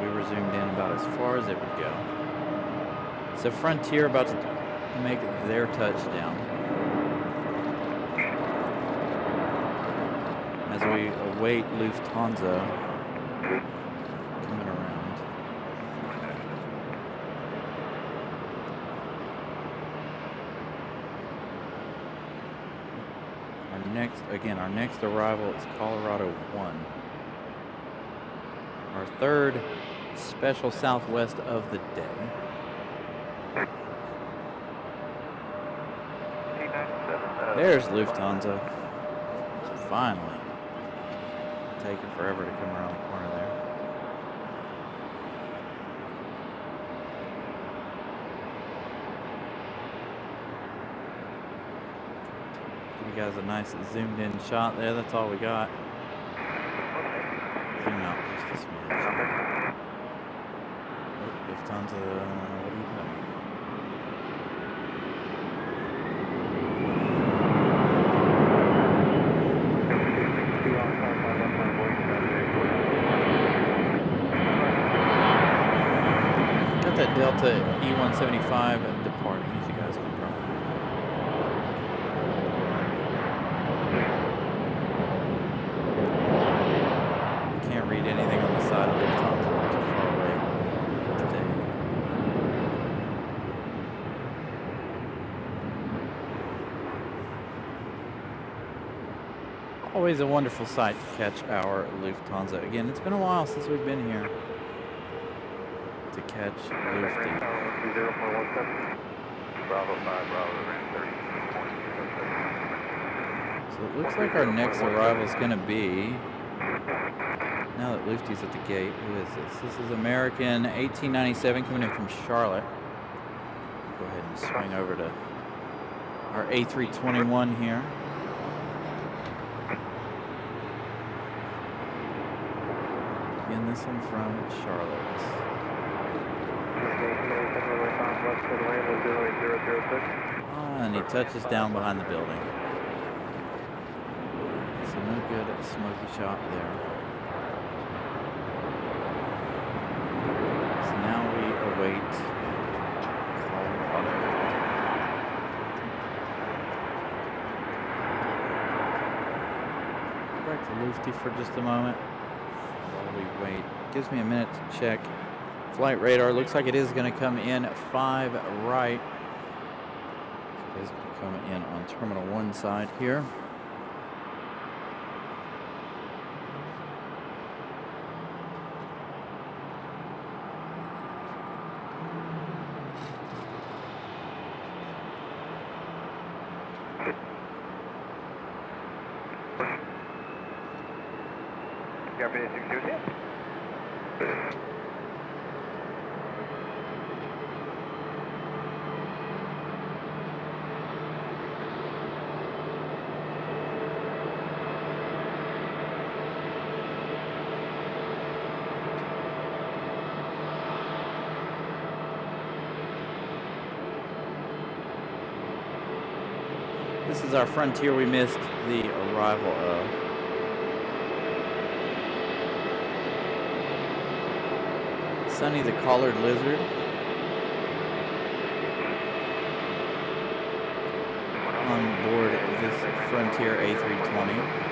We were zoomed in about as far as it would go. So Frontier about to make their touchdown. As we await Lufthansa coming around. Our next arrival is Colorado 1. Our third special Southwest of the day. There's Lufthansa. Finally. Taking forever to come around the corner there. Give you guys a nice zoomed in shot there. That's all we got. Zoom out just a smidge. Oh, Lufthansa, what are you doing? That Delta E-175 departing, as you guys can probably. Can't read anything on the side of Lufthansa, too far away today. Always a wonderful sight to catch our Lufthansa. Again, it's been a while since we've been here. To catch Lufty. So it looks like our next arrival is going to be, now that Lufty's at the gate, who is this? This is American 1897 coming in from Charlotte. Go ahead and swing over to our A321 here. Again, this one from Charlotte. And he touches down behind the building. So no good smoky shot there. So now we await Colorado. Go back to Lufty for just a moment while we wait. Gives me a minute to check flight radar. Looks like it is going to come in 5 right. So it is going to come in on Terminal 1 side here. This is our Frontier we missed the arrival of. Sunny the collared lizard. On board this Frontier A320.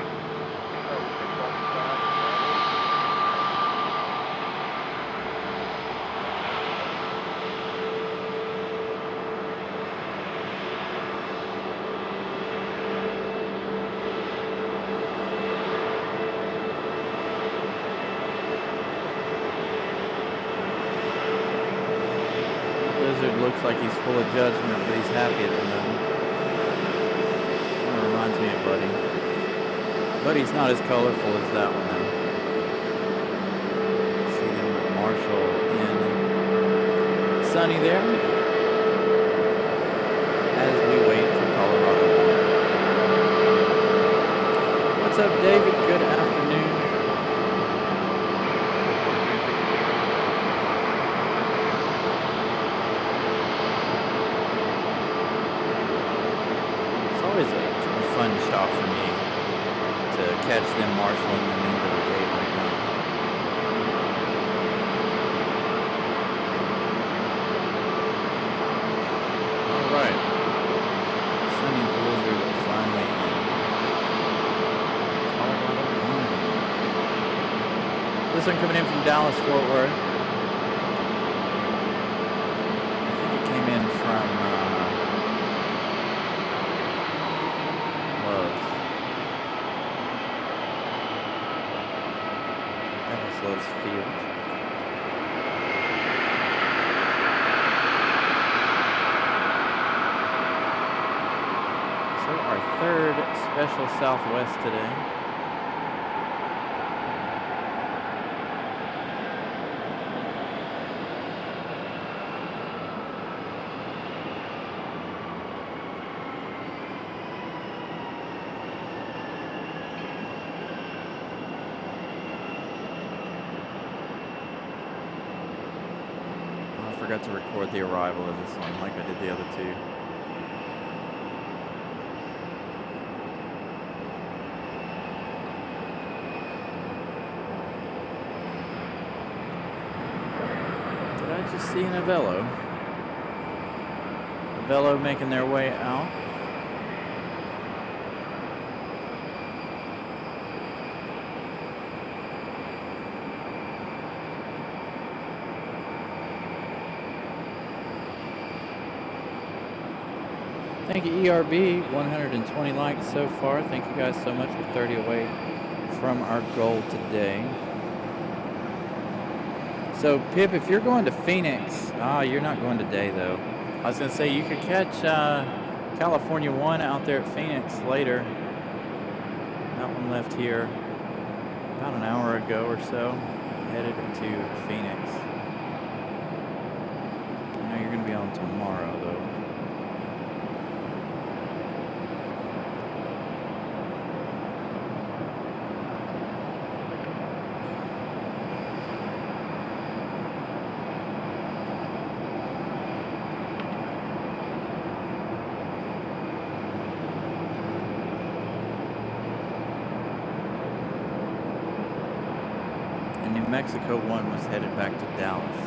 Looks like he's full of judgment, but he's happy at the moment. Kind of reminds me of Buddy. Buddy's not as colorful as that one, though. sunny there as we wait for Colorado. What's up, David? Good afternoon. It's always a fun shot for me to catch them marshaling them into the gate right now. All right. Sunny blizzard finally in Colorado. This one coming in from Dallas, Fort Worth. I think it came in from Loves. That was Loves Field. So our third special Southwest today. I forgot to record the arrival of this one like I did the other two. Did I just see an Avello? Avello making their way out. Thank you, ERB. 120 likes so far. Thank you guys so much. We're 30 away from our goal today. So, Pip, if you're going to Phoenix, you're not going today, though. I was going to say, you could catch California 1 out there at Phoenix later. That one left here about an hour ago or so, headed to Phoenix. I know you're going to be on tomorrow, though. New Mexico 1 was headed back to Dallas.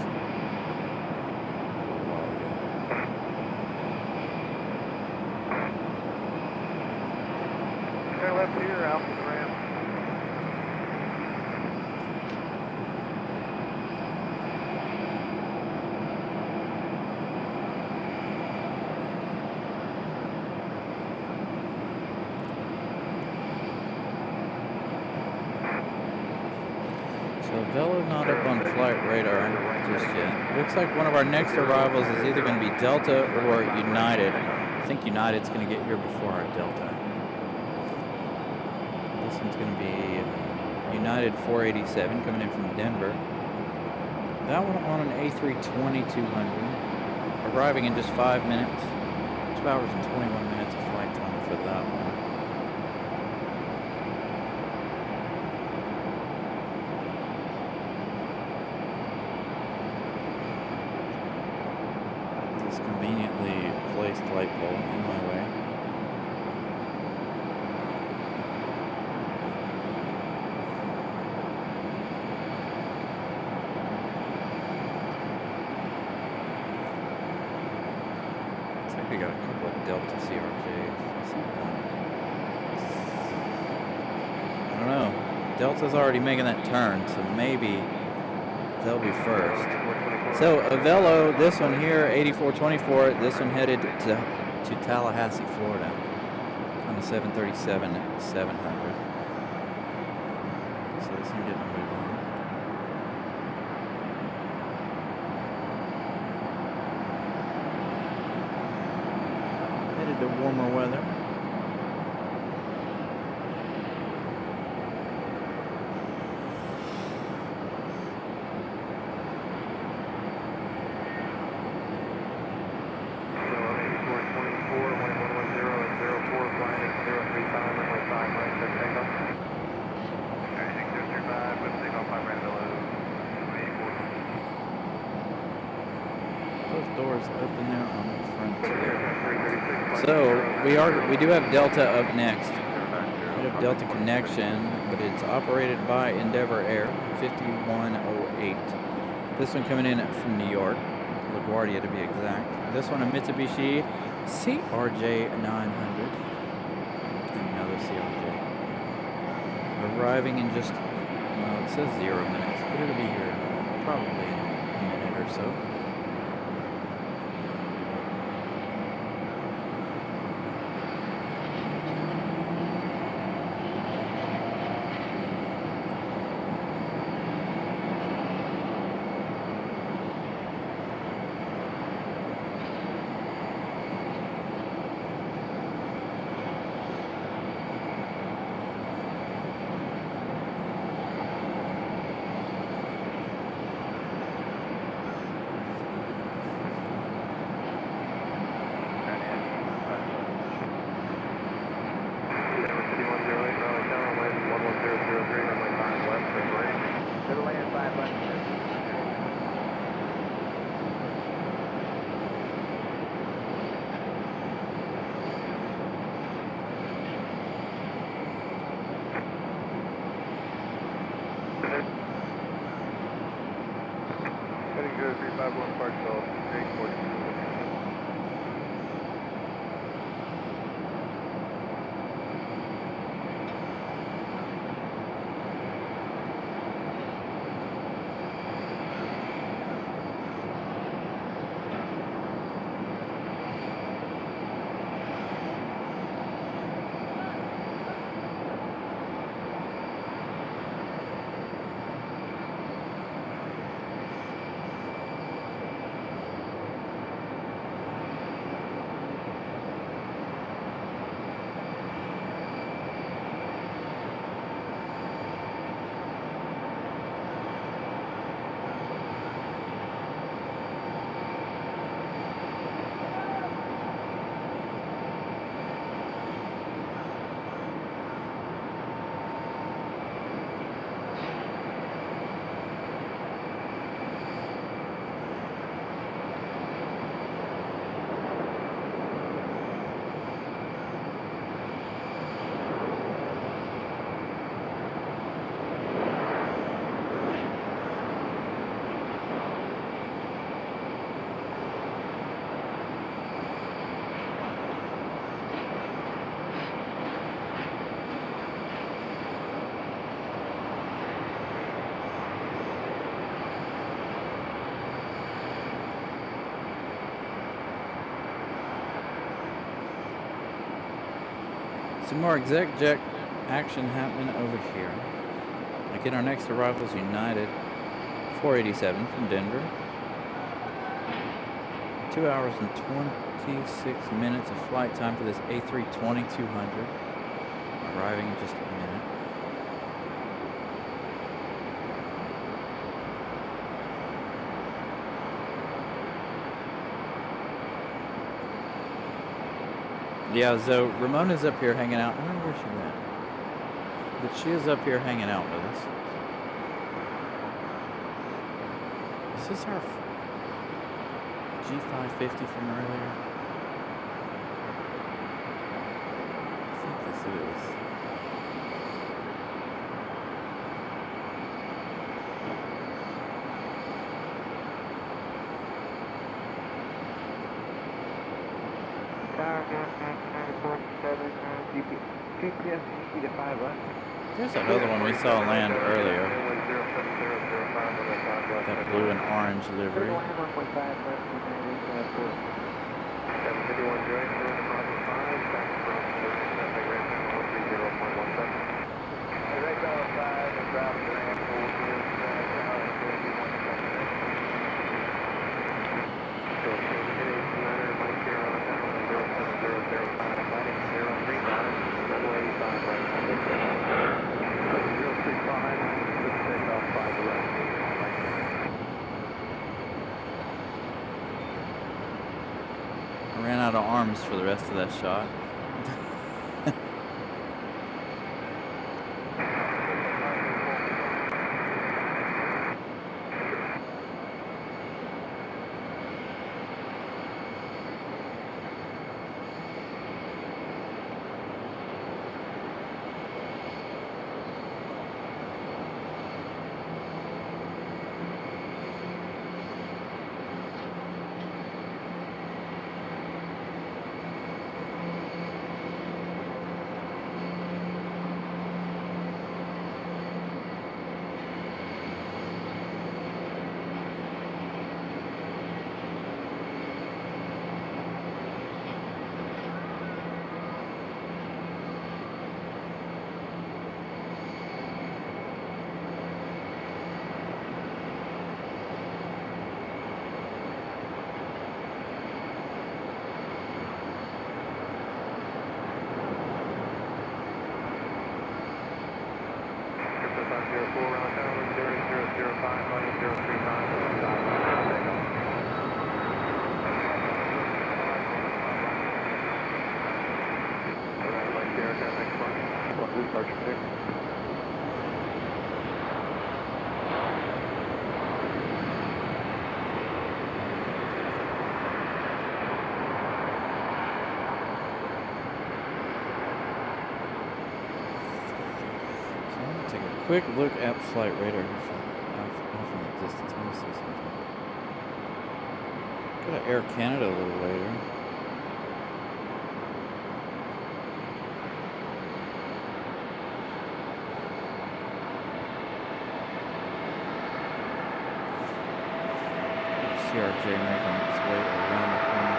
They're left here, out for the ramp. So Velo not up on flight radar just yet. Looks like one of our next arrivals is either going to be Delta or United. I think United's going to get here before our Delta. This one's going to be United 487 coming in from Denver. That one on an A320-200. Arriving in just 5 minutes. 2 hours and 21 minutes of flight time for that one. Conveniently placed light pole in my way. Looks like we got a couple of Delta CRJs. I don't know. Delta's already making that turn, so maybe they'll be first. So Avello, this one here, 8424, this one headed to Tallahassee, Florida on the 737-700. So this one getting a move on. Headed to warmer weather. So we do have Delta up next. We have Delta connection, but it's operated by Endeavor Air 5108. This one coming in from New York, LaGuardia to be exact. This one a Mitsubishi CRJ 900. Another CRJ. Arriving in just, well, it says 0 minutes, but it'll be here probably in a minute or so. Some more exec jet action happening over here. Again, our next arrival is United 487 from Denver. 2 hours and 26 minutes of flight time for this A320-200. Arriving in just a minute. Yeah, so Ramona's up here hanging out. I don't know where she went. But she is up here hanging out with us. Is this our G550 from earlier? I think this is. There's another one we saw land earlier. That blue and orange livery. I ran out of arms for the rest of that shot. 04 Raleigh Tower, 0005, running 039, Take a quick look at flight radar off in the distance. Let me see something. Go to Air Canada a little later. CRJ making its way around the corner.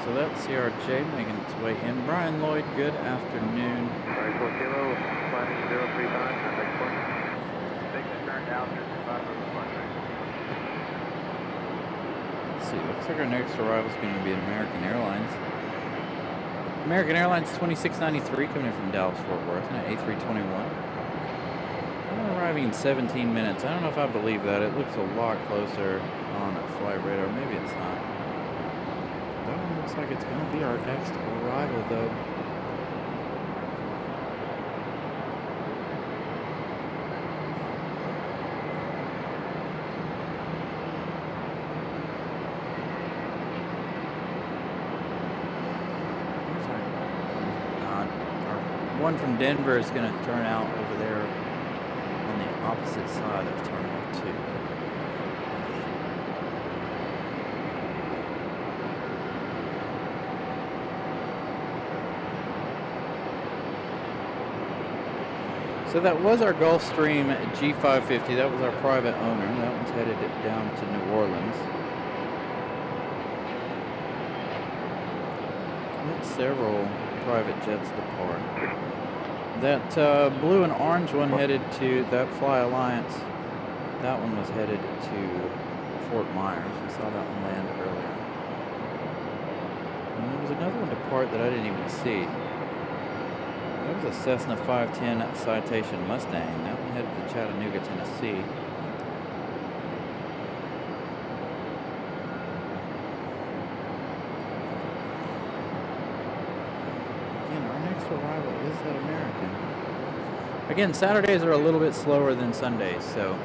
So that's CRJ making its way in. Brian Lloyd, good afternoon. Alright, so Kilo, climbing 039, next point. Take the turn down to the bottom of the front range. Let's see, looks like our next arrival is going to be an American Airlines. American Airlines 2693 coming in from Dallas Fort Worth in an A321. I'm arriving in 17 minutes. I don't know if I believe that. It looks a lot closer on flight radar. Maybe it's not. That one looks like it's going to be our next arrival, though. Our one from Denver is going to turn out over there on the opposite side of Terminal 2. So that was our Gulfstream G550. That was our private owner. That one's headed down to New Orleans. Let several private jets depart. That blue and orange one headed to that Fly Alliance. That one was headed to Fort Myers. We saw that one land earlier. And there was another one depart that I didn't even see. That was a Cessna 510 Citation Mustang. That one headed to Chattanooga, Tennessee. Again, our next arrival is that American. Again, Saturdays are a little bit slower than Sundays, so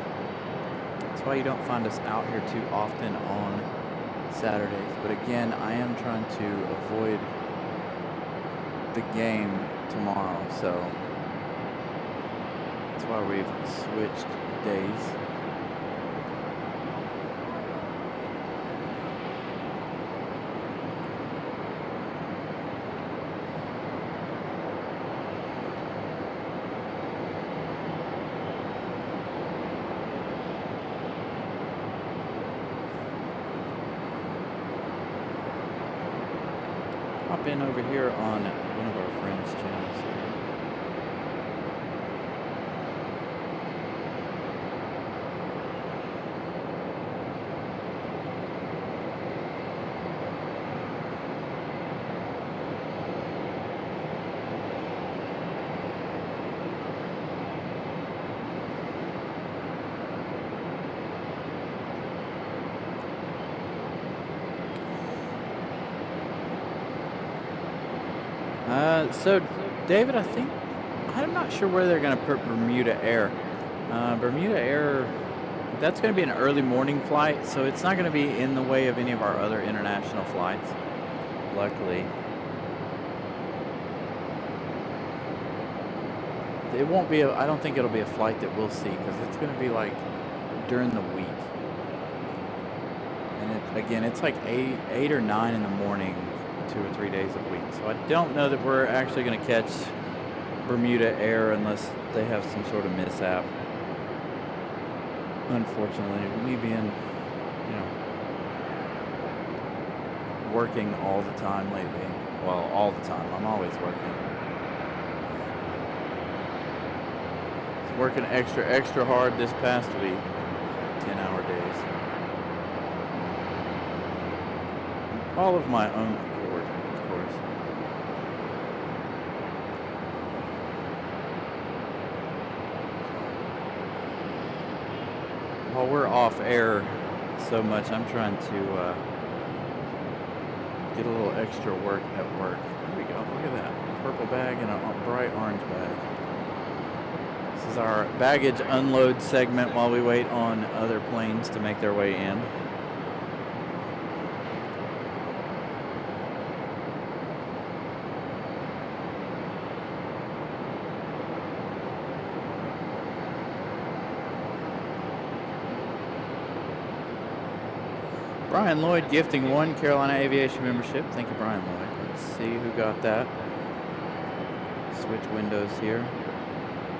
that's why you don't find us out here too often on Saturdays. But again, I am trying to avoid the game tomorrow, so that's why we've switched days. hop in over here on one of our friends' channels here. So, David, I'm not sure where they're going to put Bermuda Air. Bermuda Air, that's going to be an early morning flight, so it's not going to be in the way of any of our other international flights, luckily. It won't be, I don't think it'll be a flight that we'll see, because it's going to be like during the week. And again, it's like 8 or 9 in the morning, 2 or 3 days a week. So I don't know that we're actually going to catch Bermuda Air unless they have some sort of mishap. Unfortunately, me being, working all the time lately. Well, all the time. I'm always working. Working extra hard this past week. 10-hour days. All of my own accord, of course. While we're off air so much, I'm trying to get a little extra work at work. Here we go. Look at that. Purple bag and a bright orange bag. This is our baggage unload segment while we wait on other planes to make their way in. Brian Lloyd gifting 1 Carolina Aviation membership. Thank you, Brian Lloyd. Let's see who got that. Switch windows here.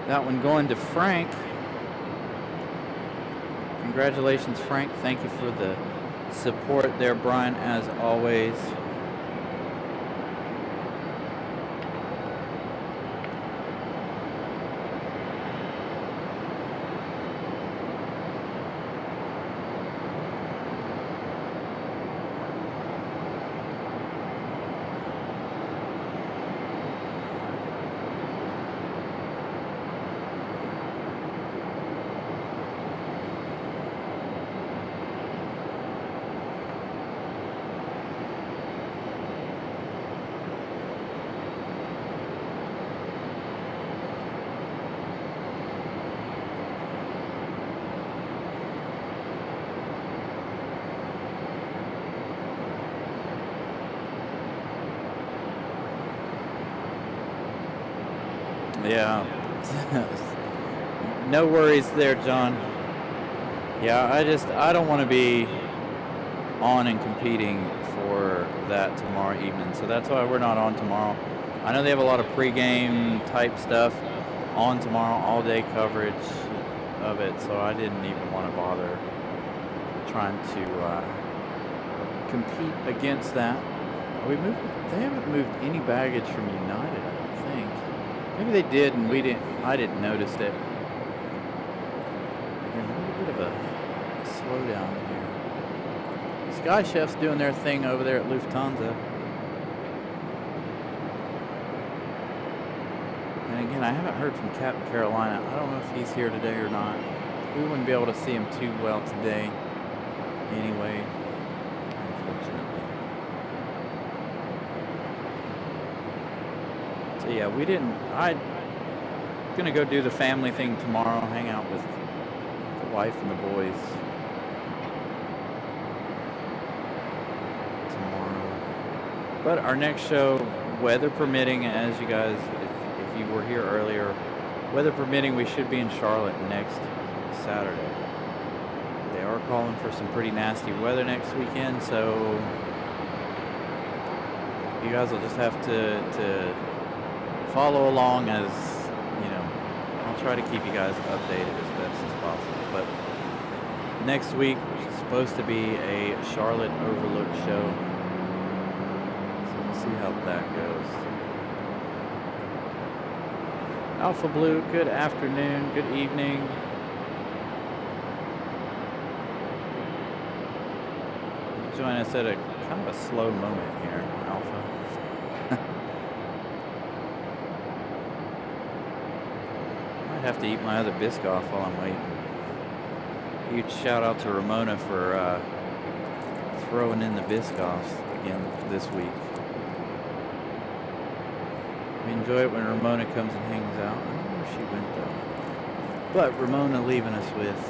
That one going to Frank. Congratulations, Frank. Thank you for the support there, Brian, as always. Yeah. No worries there, John. Yeah, I don't want to be on and competing for that tomorrow evening. So that's why we're not on tomorrow. I know they have a lot of pregame type stuff on tomorrow, all day coverage of it. So I didn't even want to bother trying to compete against that. They haven't moved any baggage from United, I don't think. Maybe they did and I didn't notice it. Again, a little bit of a slowdown here. Sky Chef's doing their thing over there at Lufthansa. And again, I haven't heard from Captain Carolina. I don't know if he's here today or not. We wouldn't be able to see him too well today anyway, unfortunately. So yeah, I'm gonna go do the family thing tomorrow, hang out with the wife and the boys tomorrow. But our next show, weather permitting, as you guys, if you were here earlier, weather permitting, we should be in Charlotte next Saturday. They are calling for some pretty nasty weather next weekend, so you guys will just have to follow along as, I'll try to keep you guys updated as best as possible. But next week is supposed to be a Charlotte Overlook show. So we'll see how that goes. Alpha Blue, good afternoon, good evening. Join us at a kind of a slow moment here, Alpha. Might have to eat my other Biscoff while I'm waiting. Huge shout out to Ramona for throwing in the Biscoffs again this week. We enjoy it when Ramona comes and hangs out. I don't know where she went though. But Ramona leaving us with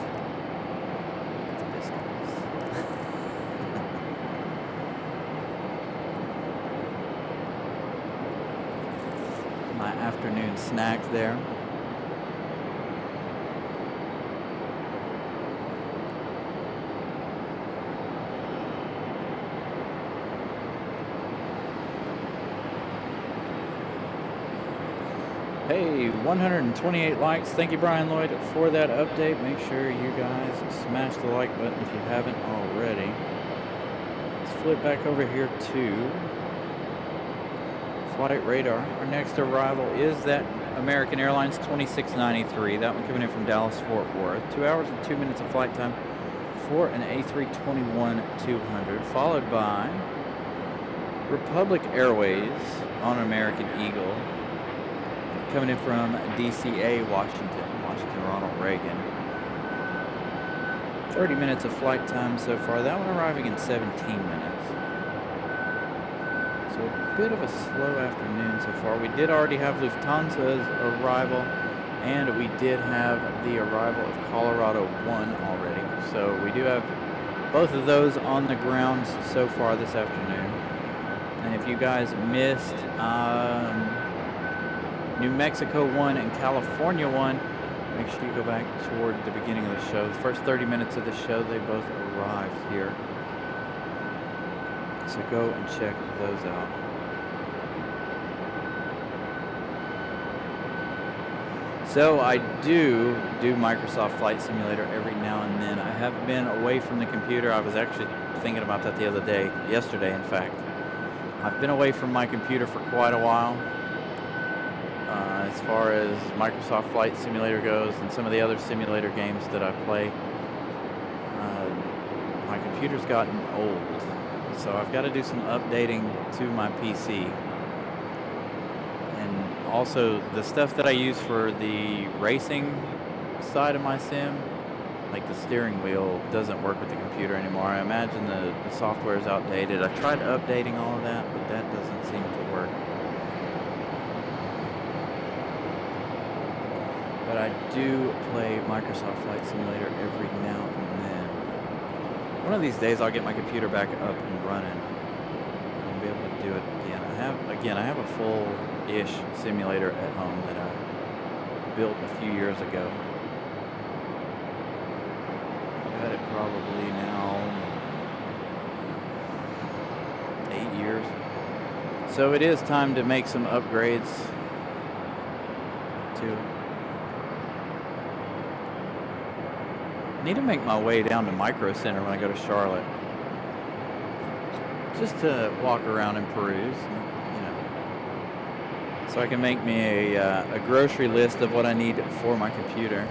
Biscoffs. My afternoon snack there. Hey, 128 likes. Thank you, Brian Lloyd, for that update. Make sure you guys smash the like button if you haven't already. Let's flip back over here to Flight Radar. Our next arrival is that American Airlines 2693. That one coming in from Dallas-Fort Worth. 2 hours and 2 minutes of flight time for an A321-200, followed by Republic Airways on American Eagle, coming in from DCA, Washington Ronald Reagan. 30 minutes of flight time so far. That one arriving in 17 minutes. So a bit of a slow afternoon so far. We did already have Lufthansa's arrival, and we did have the arrival of Colorado 1 already. So we do have both of those on the ground so far this afternoon. And if you guys missed New Mexico 1 and California 1, make sure you go back toward the beginning of the show. The first 30 minutes of the show, they both arrived here. So go and check those out. So I do Microsoft Flight Simulator every now and then. I have been away from the computer. I was actually thinking about that the other day, yesterday in fact. I've been away from my computer for quite a while. As far as Microsoft Flight Simulator goes and some of the other simulator games that I play, my computer's gotten old, so I've got to do some updating to my PC. And also the stuff that I use for the racing side of my sim, like the steering wheel, doesn't work with the computer anymore. I imagine the software is outdated. I tried updating all of that, but that doesn't seem to work. But I do play Microsoft Flight Simulator every now and then. One of these days I'll get my computer back up and running and be able to do it again. I have a full-ish simulator at home that I built a few years ago. I've had it probably now 8 years. So it is time to make some upgrades to it. I need to make my way down to Micro Center when I go to Charlotte, just to walk around and peruse, so I can make me a grocery list of what I need for my computer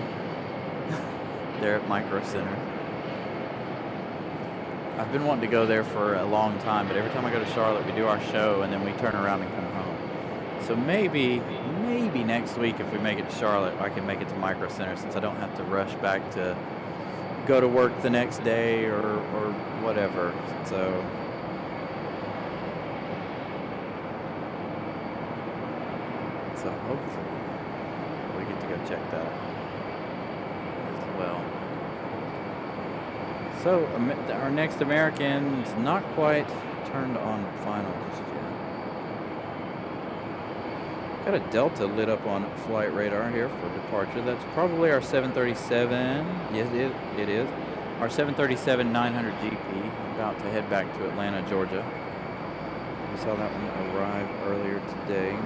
there at Micro Center. I've been wanting to go there for a long time, but every time I go to Charlotte, we do our show and then we turn around and come home. So maybe next week, if we make it to Charlotte, I can make it to Micro Center, since I don't have to rush back to go to work the next day or whatever. So hopefully we get to go check that out as well. So our next American's not quite turned on final just yet. Got a Delta lit up on Flight Radar here for departure. That's probably our 737. Yes, it is. Our 737-900 GP, about to head back to Atlanta, Georgia. We saw that one arrive earlier today.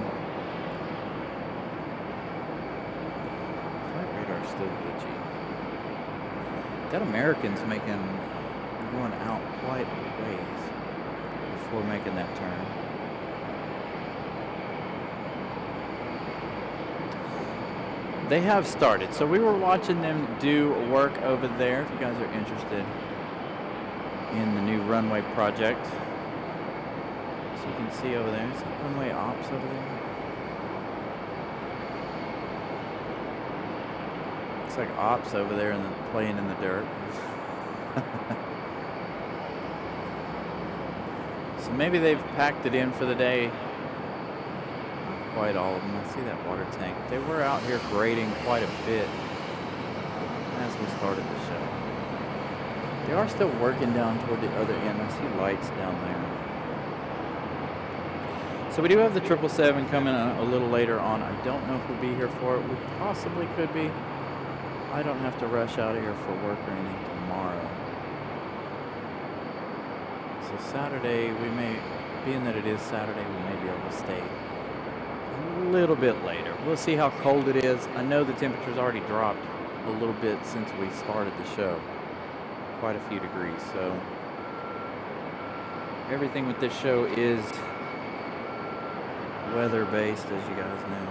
Flight Radar's still glitchy. That American's going out quite a ways before making that turn. they have started. So we were watching them do work over there. If you guys are interested in the new runway project, so you can see over there. Is that runway ops over there? Looks like ops over there and playing in the dirt. So maybe they've packed it in for the day. Not quite all of them. I see that water tank. They were out here grading quite a bit as we started the show. They are still working down toward the other end. I see lights down there. So we do have the 777 coming a little later on. I don't know if we'll be here for it. We possibly could be. I don't have to rush out of here for work or anything tomorrow. So Saturday, we may, being that it is Saturday, we may be able to stay a little bit later. We'll see how cold it is. I know the temperature's already dropped a little bit since we started the show. Quite a few degrees, so everything with this show is weather-based, as you guys know.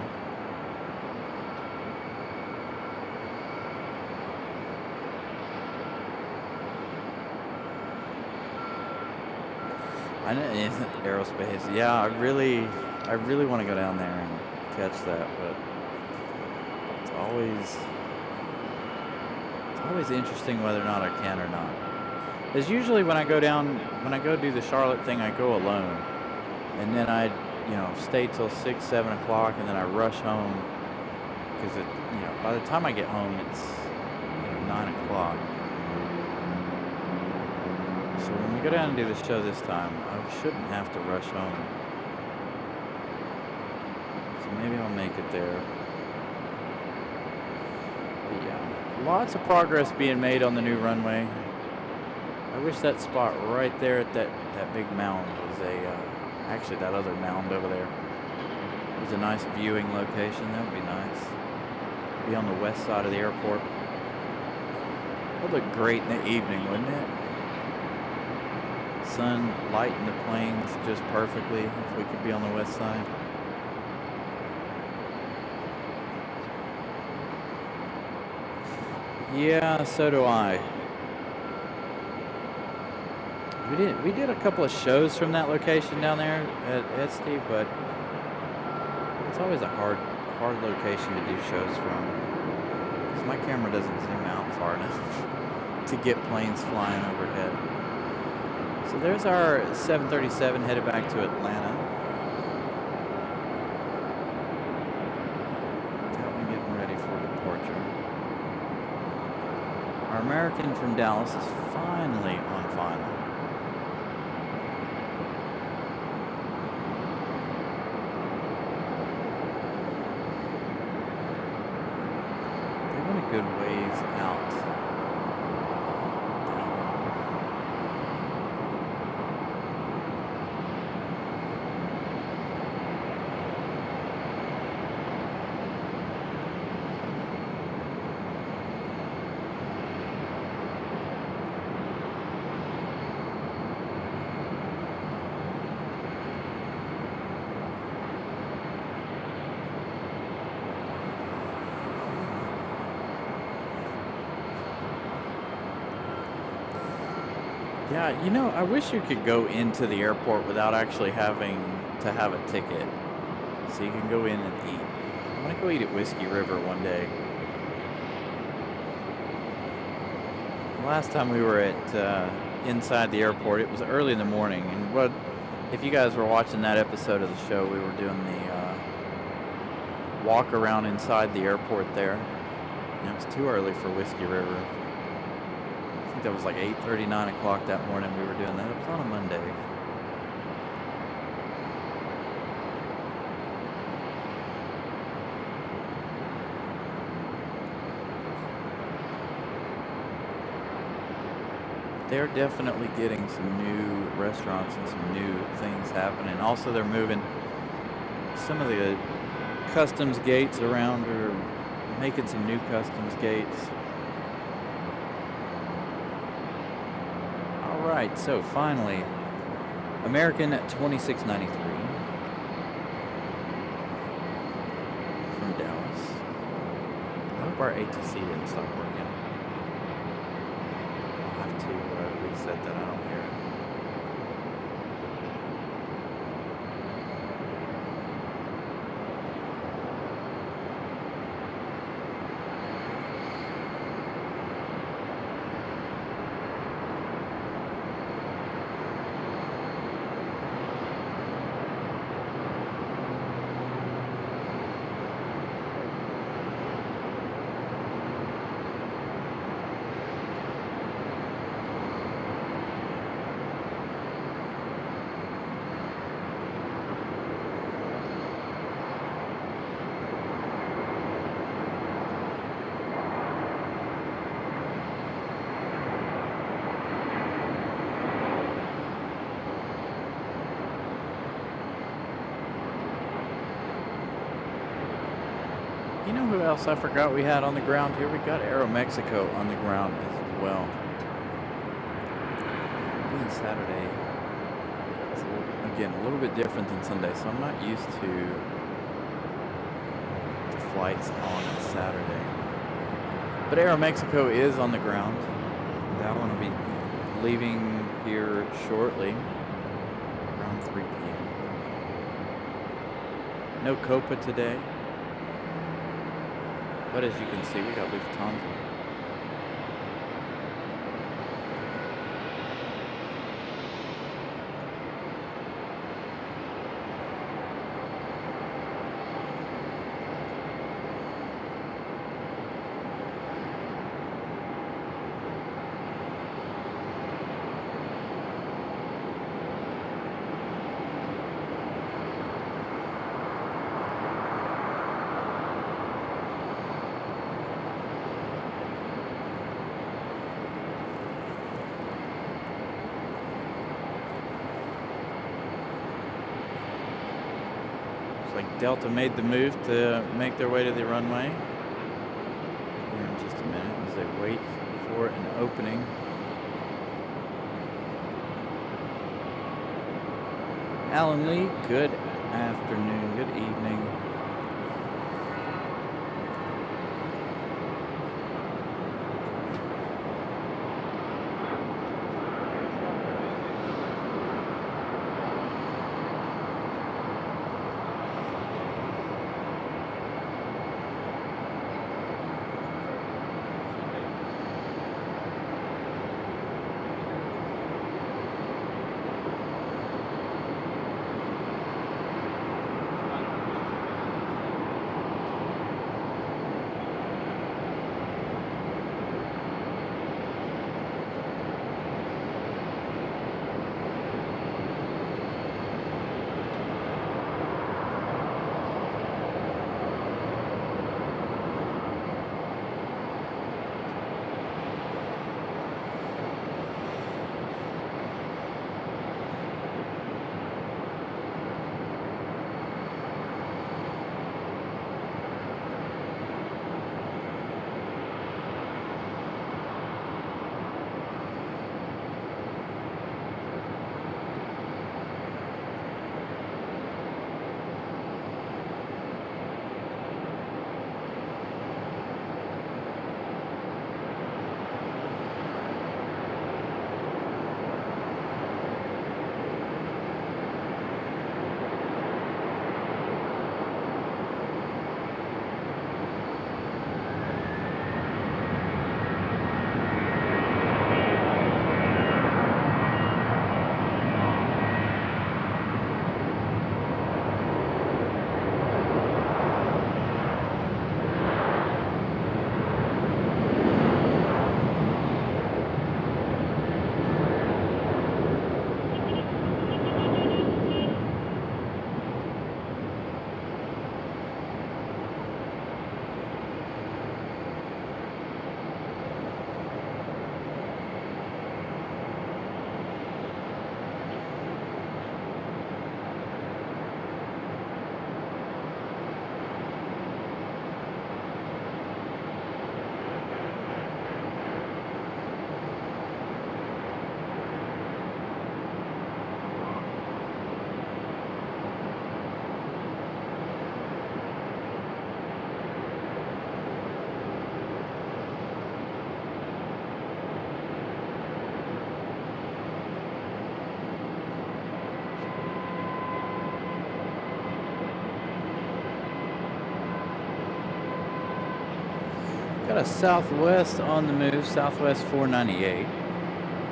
I know aerospace. Yeah, I really want to go down there and catch that, but it's always interesting whether or not I can or not. Because usually when I go do the Charlotte thing, I go alone, and then I, stay till 6, 7 o'clock, and then I rush home because by the time I get home, it's 9 o'clock. So when we go down and do the show this time, I shouldn't have to rush home. So maybe I'll make it there. But yeah, lots of progress being made on the new runway. I wish that spot right there at that big mound was actually that other mound over there was a nice viewing location. That would be nice. Be on the west side of the airport. That would look great in the evening, wouldn't it? Sun lighting the planes just perfectly if we could be on the west side. Yeah, so do I. We did a couple of shows from that location down there at Etsy, but it's always a hard location to do shows from because my camera doesn't zoom out far enough to get planes flying overhead. So there's our 737 headed back to Atlanta. That one getting ready for departure. Our American from Dallas is finally on final. They went a good ways out. Yeah, I wish you could go into the airport without actually having to have a ticket. So you can go in and eat. I want to go eat at Whiskey River one day. Last time we were at inside the airport, it was early in the morning. And if you guys were watching that episode of the show, we were doing the walk around inside the airport there. And it was too early for Whiskey River. I think that was like 8:30, 9 o'clock that morning we were doing that. It was on a Monday. They're definitely getting some new restaurants and some new things happening. Also, they're moving some of the customs gates around, or making some new customs gates. All right, so finally, American 2693 from Dallas. hope our ATC didn't stop working. I'll have to reset that. I don't hear it. You know who else I forgot we had on the ground here? We got Aeromexico on the ground as well. Being Saturday, it's again a little bit different than Sunday, so I'm not used to the flights on a Saturday. But Aeromexico is on the ground. That one will be leaving here shortly, around 3 p.m. No Copa today. But as you can see, we got Lufthansa. Like Delta made the move to make their way to the runway here in just a minute as they wait for an opening. Alan Lee, good afternoon, good evening. Got a Southwest on the move, Southwest 498.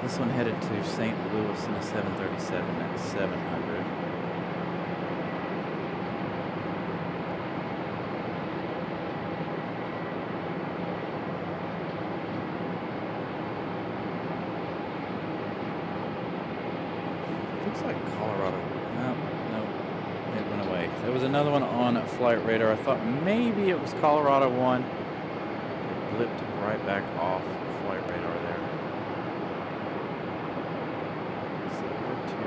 This one headed to St. Louis in a 737 at 700. Looks like Colorado. No, it went away. There was another one on flight radar. I thought maybe it was Colorado 1. It blipped right back off flight radar there. So where to?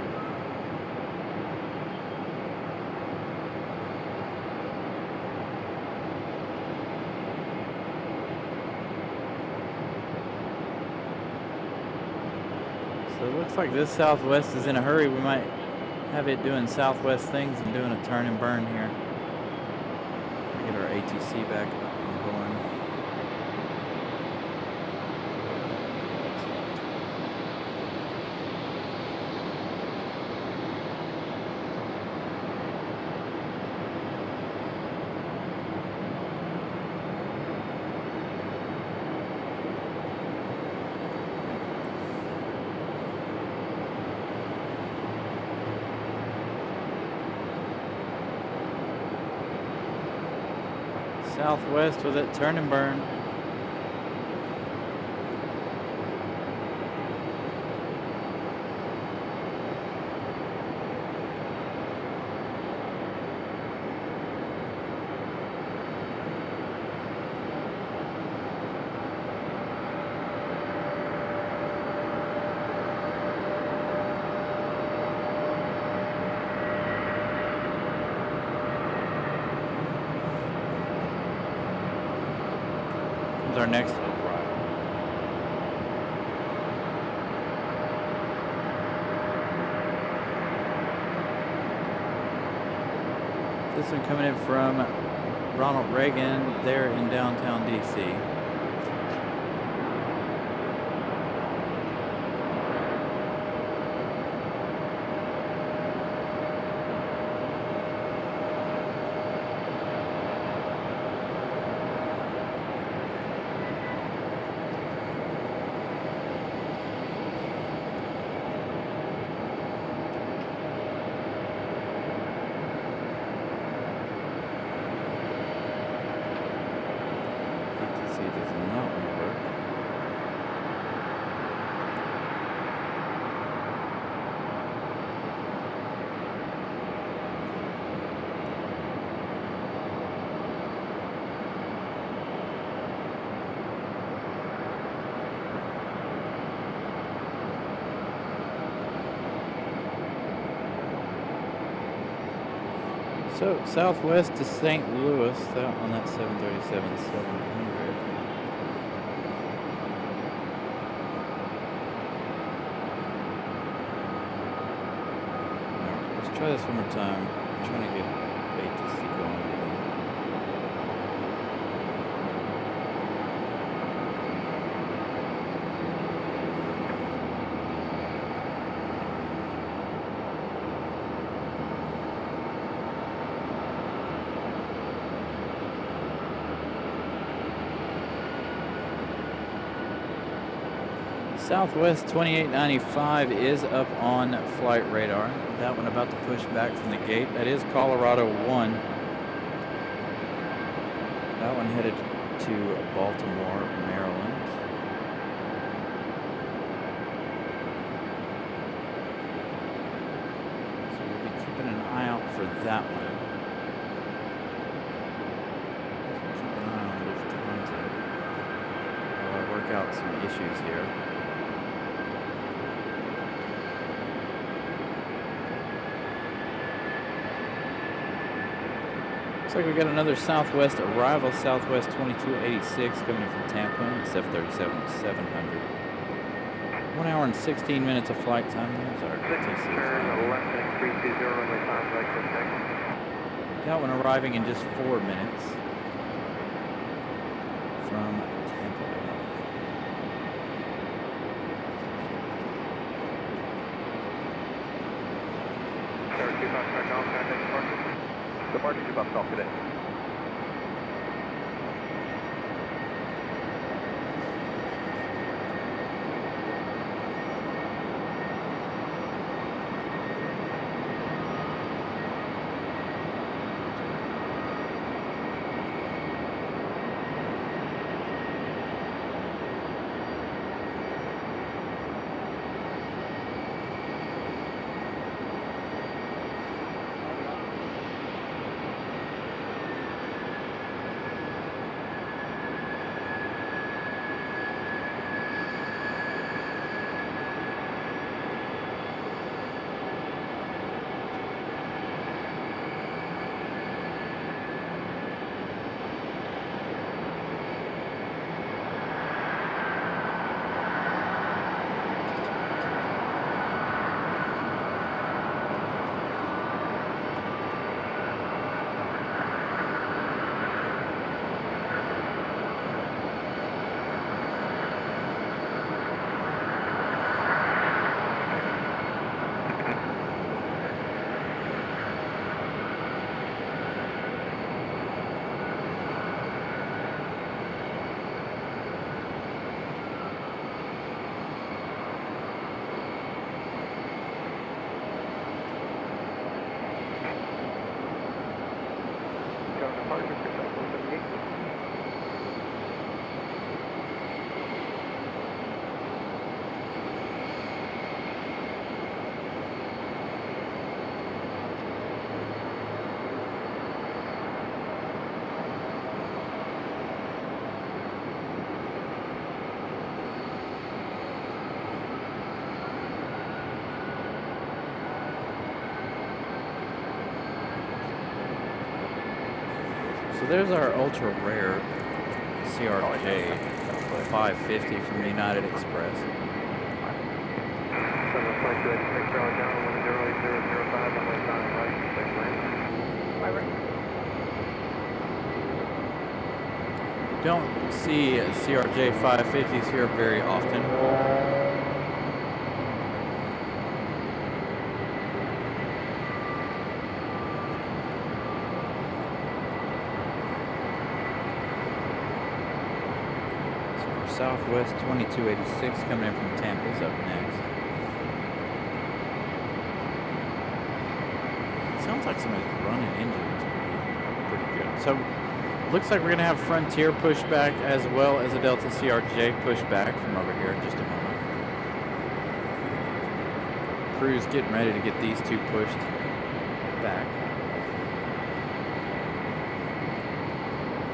So it looks like this Southwest is in a hurry. We might have it doing Southwest things and doing a turn and burn here. Get our ATC back up and going. Southwest with it, turn and burn. Our next arrival. This one coming in from Ronald Reagan there in downtown DC. So Southwest to St. Louis, that on that 737 700. Alright, let's try this one more time. I'm trying to get ATC going. Southwest 2895 is up on flight radar. That one about to push back from the gate. That is Colorado 1. That one headed to Baltimore, Maryland. So we'll be keeping an eye out for that one. Keep an eye on Lufthansa while I work out some issues here. Looks like we got another Southwest arrival, Southwest 2286 coming in from Tampa, 737 700. 1 hour and 16 minutes of flight time. There's our TC. That one arriving in just 4 minutes from Tampa. Departure to Buffalo today. departure for South 178. So there's our ultra rare CRJ 550 from United Express. Don't see CRJ 550s here very often. Southwest 2286 coming in from Tampa is up next. Sounds like somebody's running engines pretty good. So looks like we're going to have Frontier pushback as well as a Delta CRJ pushback from over here in just a moment. Crew's getting ready to get these two pushed back.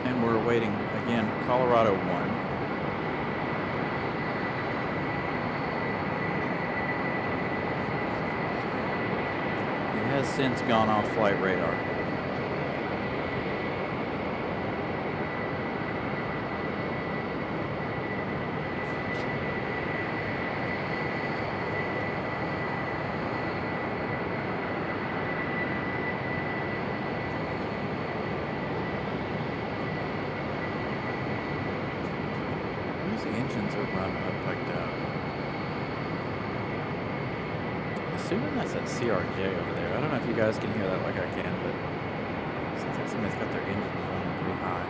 And we're waiting again, Colorado 1. Has since gone off flight radar. These engines are running up like that. Assuming that's that CRJ over there. I don't know if you guys can hear that like I can, but it seems like somebody's got their engines running pretty high.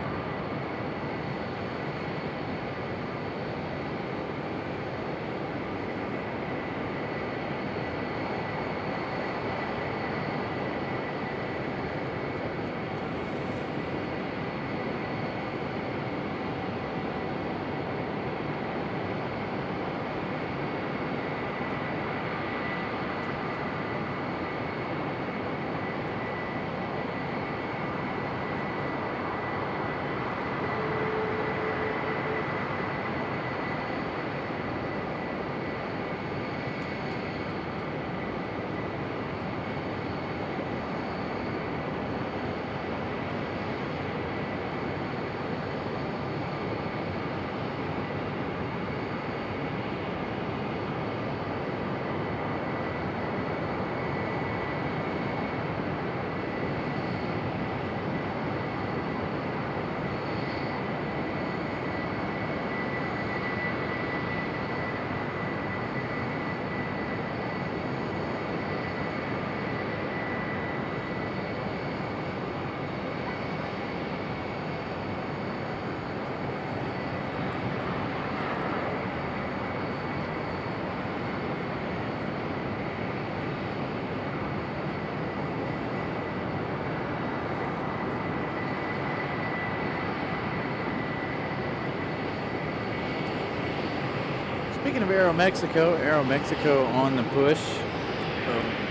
Speaking of Aero Mexico on the push,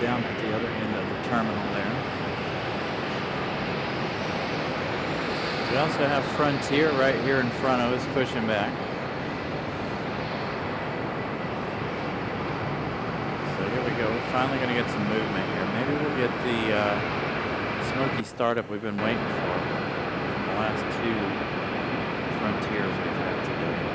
down at the other end of the terminal there. We also have Frontier right here in front of us pushing back. So here we go. We're finally going to get some movement here. Maybe we'll get the smoky startup we've been waiting for from the last two Frontiers we've had today.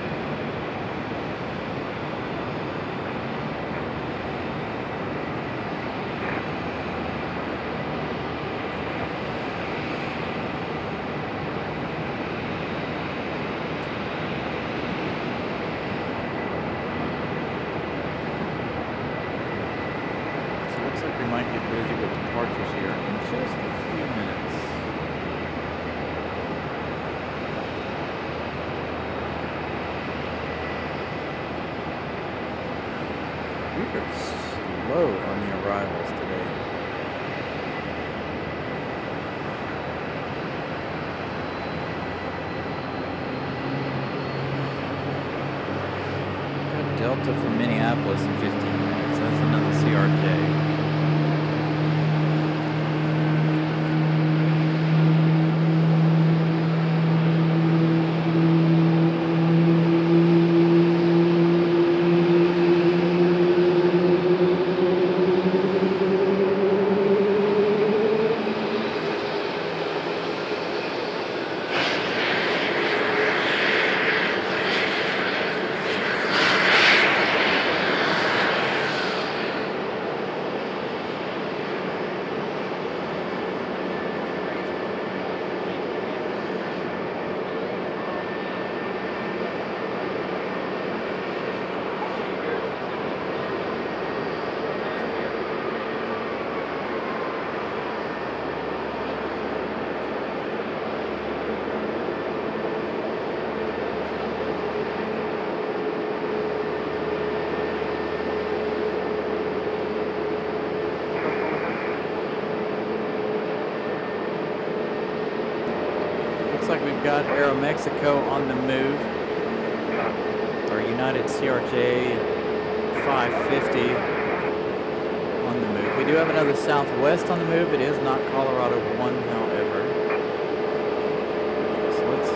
We might get busy with departures here in just a few minutes. We are slow on the arrivals today. Delta from Minneapolis in 15 minutes. That's another CRJ. Looks like we've got Aeromexico on the move. Our United CRJ 550 on the move. We do have another Southwest on the move. It is not Colorado 1, however. So let's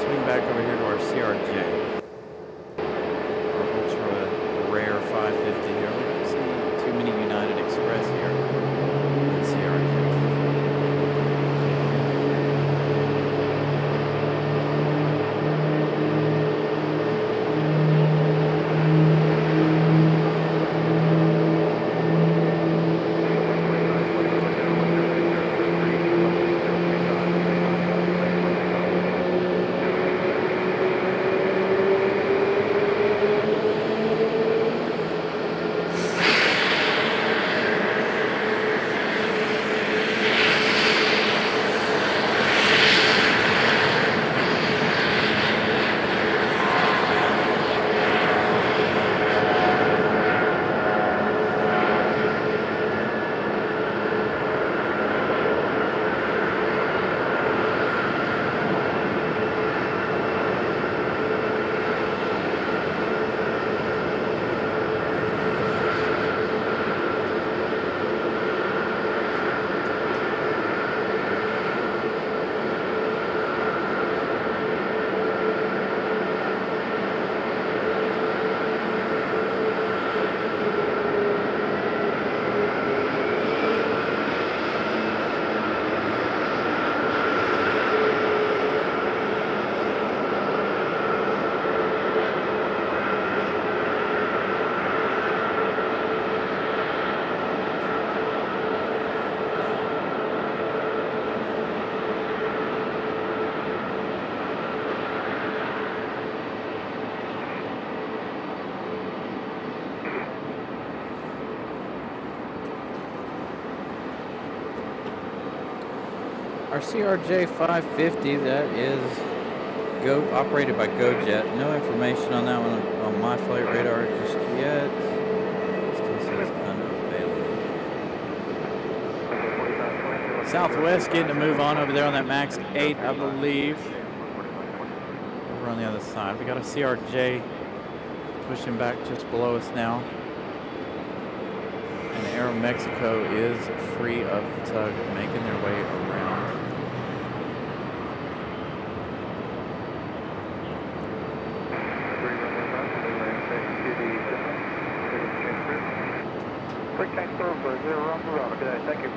swing back over here to our CRJ. Our ultra rare 550 here. We don't see too many United Express here in CRJ. Our CRJ 550, that is operated by GoJet. No information on that one on my flight radar just yet. Still says unavailable. Southwest getting to move on over there on that Max 8, I believe. Over on the other side. We got a CRJ pushing back just below us now. And Aeromexico is free of the tug, making their way around. Quick tank store for 0 run for Raleigh. Good day, thank you.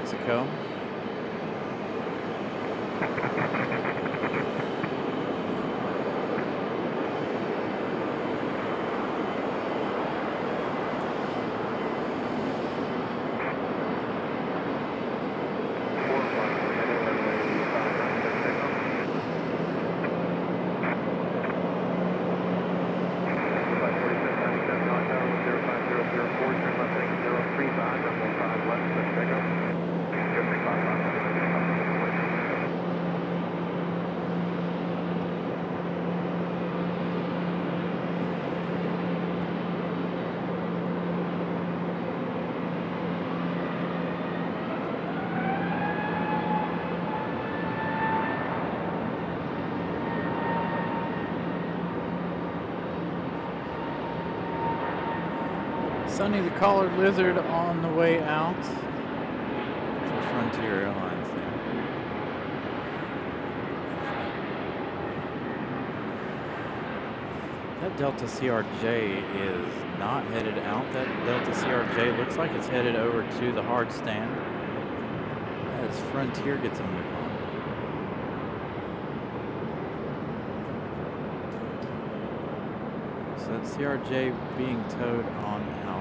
Aeromexico. Sunny the Collared Lizard on the way out for Frontier Airlines there. That Delta CRJ is not headed out. That Delta CRJ looks like it's headed over to the hard stand as Frontier gets a move on. So that CRJ being towed on out.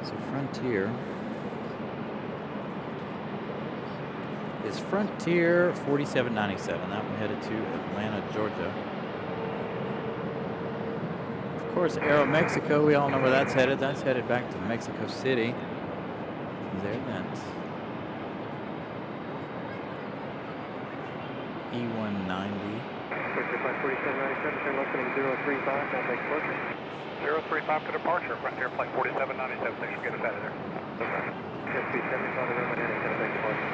So Frontier is Frontier 4797. That one headed to Atlanta, Georgia. Of course, Aeromexico, we all know where that's headed. That's headed back to Mexico City. There that E190. 4797, turn left heading 035, now take departure. 035 to departure, Frontier flight 4797, thanks for getting us out of there. Okay. SP 75 to runway heading, take departure.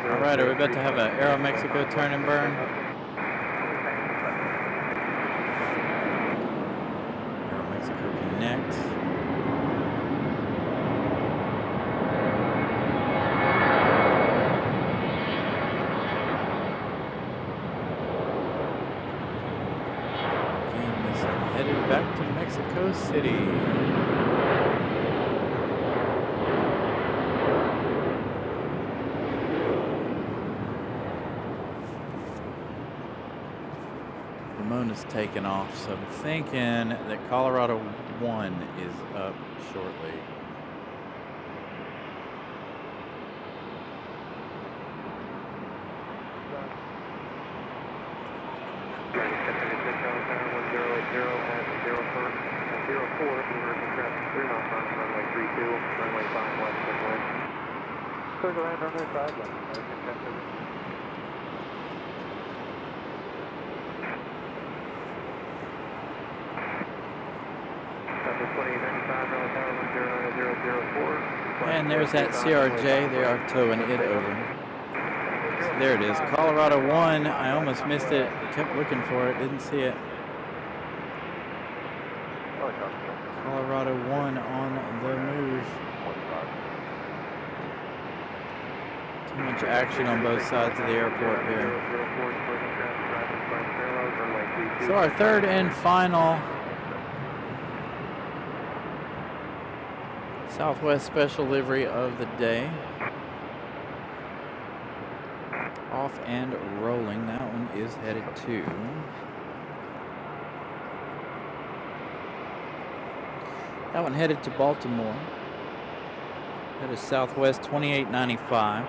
All right, are we about to have an Aeromexico turn and burn? Aeromexico connect. Again, this is headed back to Mexico City. Ramona's taken off, so I'm thinking that Colorado 1 is up shortly. Circle land on their side left. And there's that CRJ. They are towing it over. So there it is. Colorado 1. I almost missed it. I kept looking for it. Didn't see it. Colorado 1 on the move. Too much action on both sides of the airport here. So our third and final Southwest Special Livery of the day. Off and rolling. That one is headed to Baltimore. That is Southwest 2895.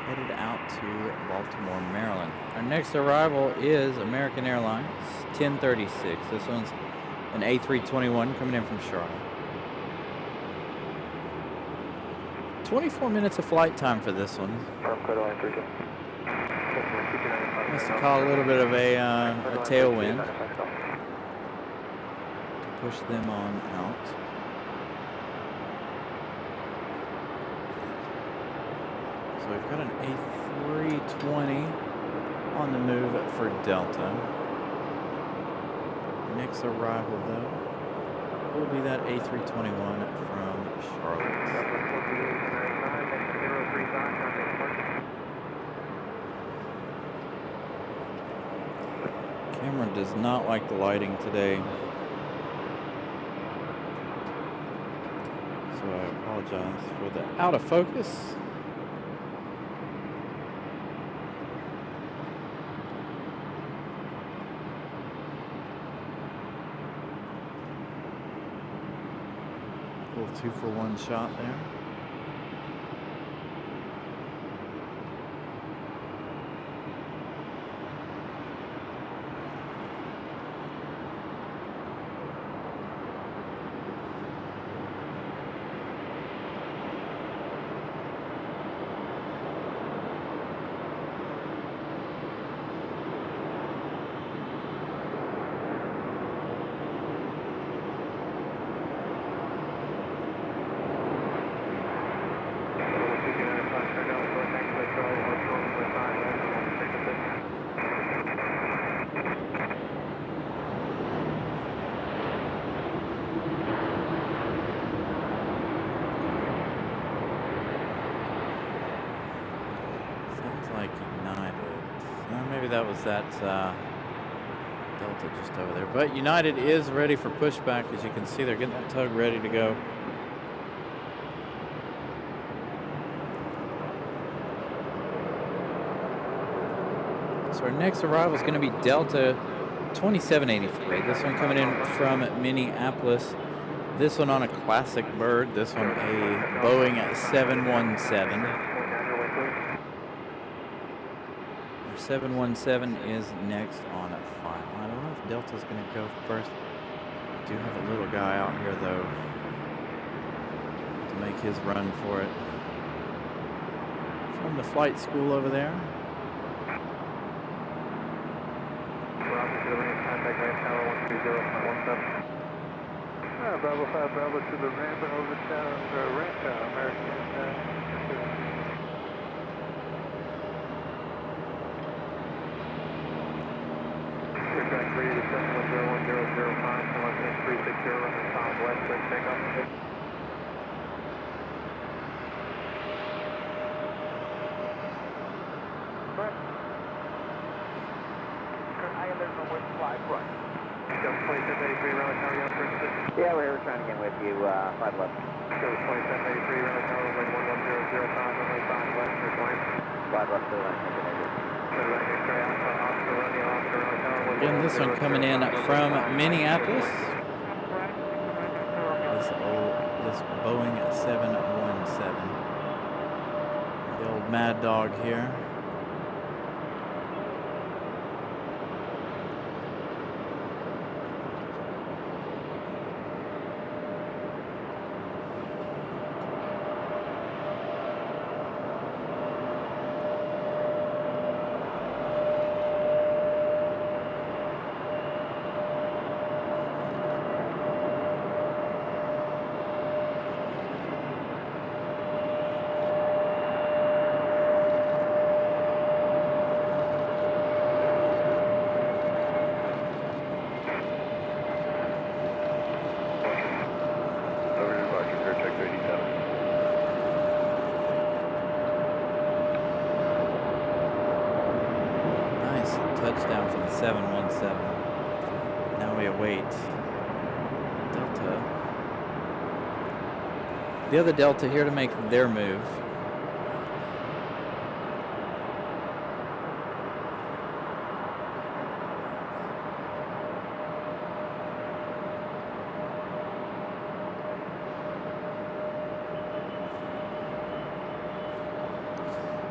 Headed out to Baltimore, Maryland. Our next arrival is American Airlines 1036. This one's an A321 coming in from Charlotte. 24 minutes of flight time for this one. Must have caught a little bit of a tailwind. Push them on out. So we've got an A320 on the move for Delta. next arrival, though, will be that A321 from Charlotte. Camera does not like the lighting today, so I apologize for the out of focus. Little 2-for-1 shot there. That was that Delta just over there. But United is ready for pushback. As you can see, they're getting that tug ready to go. So our next arrival is going to be Delta 2783. This one coming in from Minneapolis. This one on a classic bird. This one a Boeing 717. 717 is next on a final. I don't know if Delta's going to go first. Do have a little guy out here though to make his run for it. From the flight school over there. Bravo 5 Bravo to the ramp and over ramp American. Track 3 to 7101005, Celeste 360 running southwest, quick takeoff. Right. I am there somewhere to fly right. Just 2783 Raleigh Tower, you on services? Yeah, we were trying to get with you, 5 left. Just 2783 Raleigh Tower, runway 11005, runway 5 west, report. 5 left to the line, Again, this one coming in from Minneapolis. This Boeing 717. The old Mad Dog here. Touchdown for the 717. Now we await Delta. The other Delta here to make their move.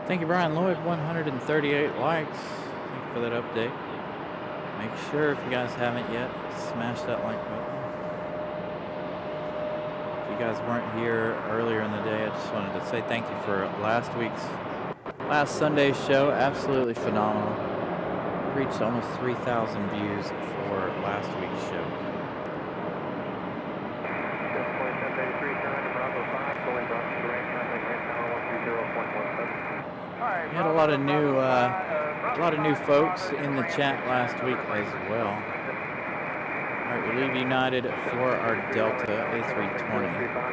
Thank you, Brian Lloyd. 138 likes. For that update. Make sure if you guys haven't yet, smash that like button. If you guys weren't here earlier in the day, I just wanted to say thank you for last Sunday's show. Absolutely phenomenal. Reached almost 3,000 views for last week's show. We had a lot of new folks in the chat last week as well. All right, we leave United for our Delta A320.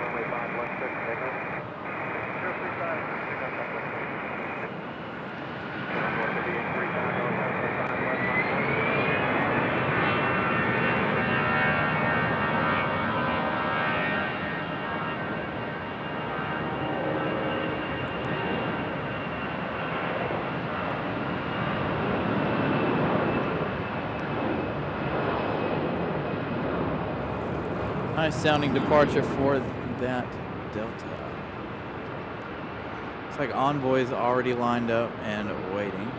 Nice sounding departure for that Delta. Looks like Envoy's already lined up and waiting.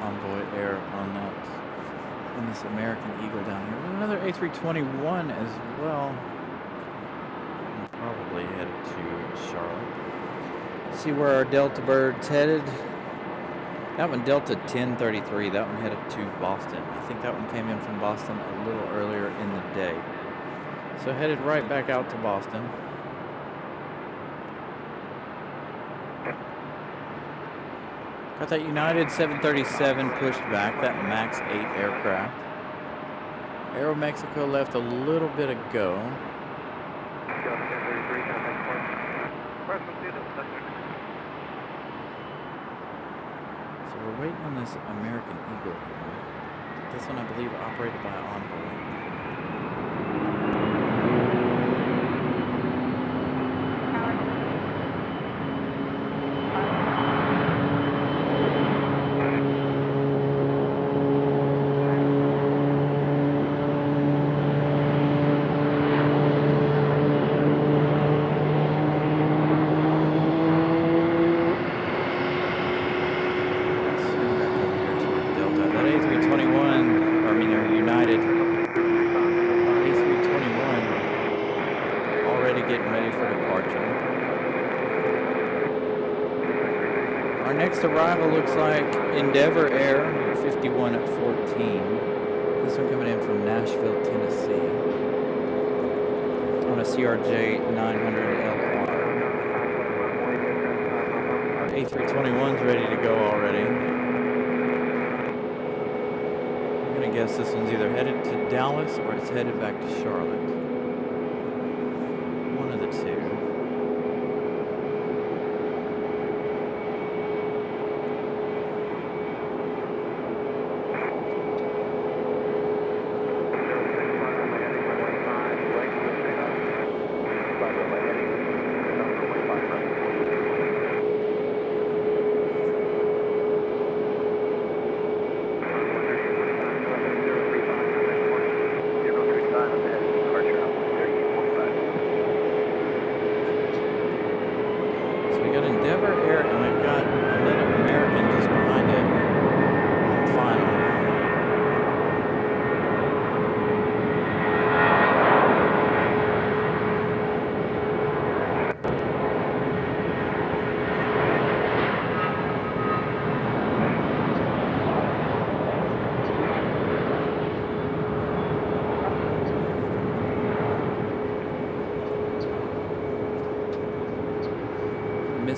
Envoy Air on that, on this American Eagle down here. We have another A321 as well. Probably headed to Charlotte. See where our Delta Bird's headed. That one Delta 1033. That one headed to Boston. I think that one came in from Boston a little earlier in the day. So headed right back out to Boston. Got that United 737 pushed back, that MAX 8 aircraft. Aeromexico left a little bit ago. So we're waiting on this American Eagle here. This one I believe operated by Envoy. Arrival looks like Endeavor Air 51 at 14. This one coming in from Nashville, Tennessee on a CRJ 900LR. Our A321's ready to go already. I'm gonna guess this one's either headed to Dallas or it's headed back to Charlotte. One of the two.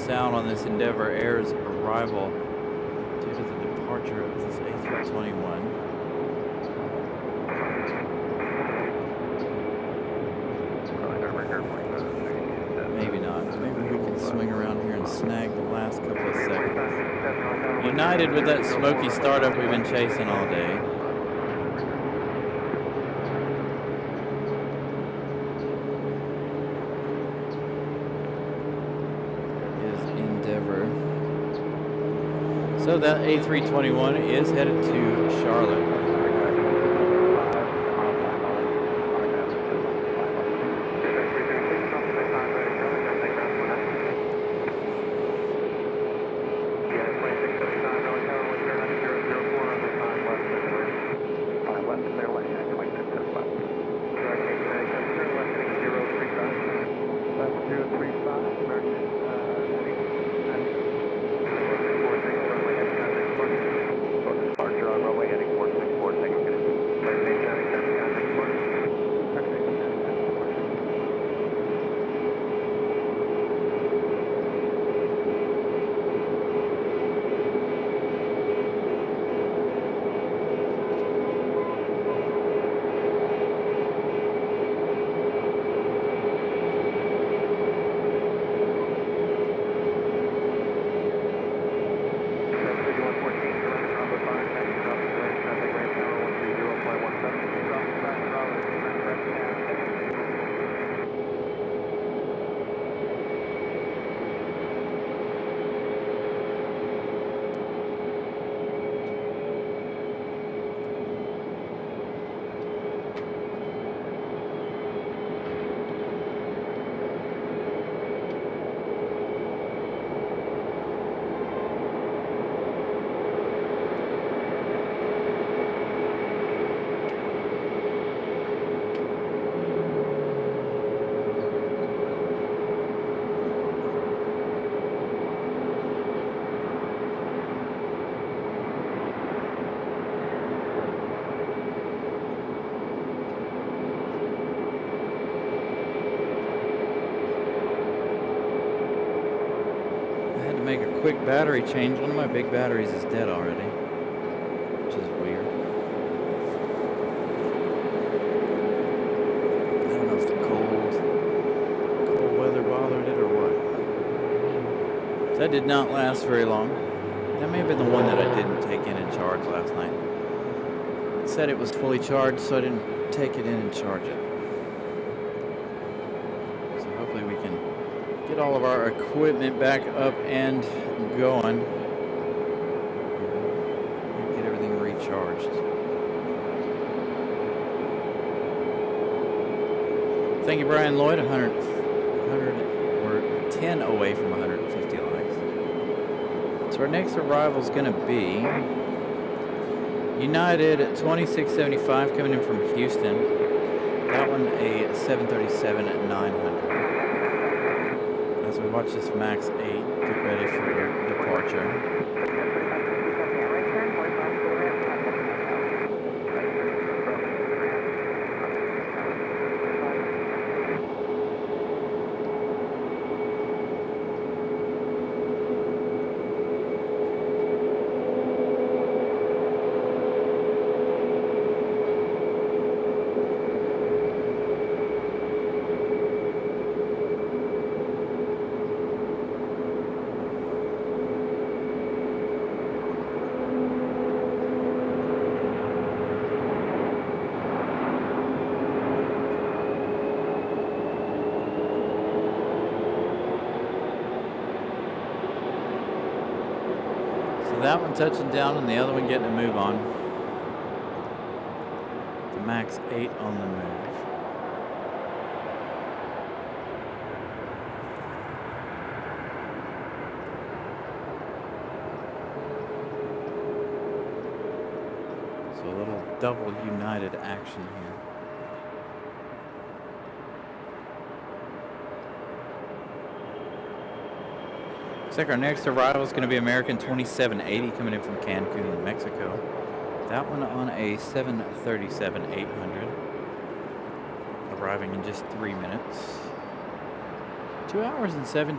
Out on this Endeavor Air's arrival due to the departure of this A321. Maybe not. Maybe we can swing around here and snag the last couple of seconds. United with that smoky startup we've been chasing all day. So that A321 is headed to Charlotte. make a quick battery change. One of my big batteries is dead already, which is weird. I don't know if the cold weather bothered it or what. That did not last very long. That may have been the one that I didn't take in and charge last night. It said it was fully charged, so I didn't take it in and charge it. So hopefully we can get all of our equipment back up and going. Get everything recharged. Thank you, Brian Lloyd. 100, we're 10 away from 150 likes. So our next arrival is going to be United 2675 coming in from Houston. That one a 737 at 900. As we watch this MAX 8 get ready for departure. That one touching down and the other one getting a move on. The MAX 8 on the move. So a little double United action here. Looks like our next arrival is going to be American 2780 coming in from Cancun, Mexico. That one on a 737-800. Arriving in just 3 minutes. 2 hours and 17,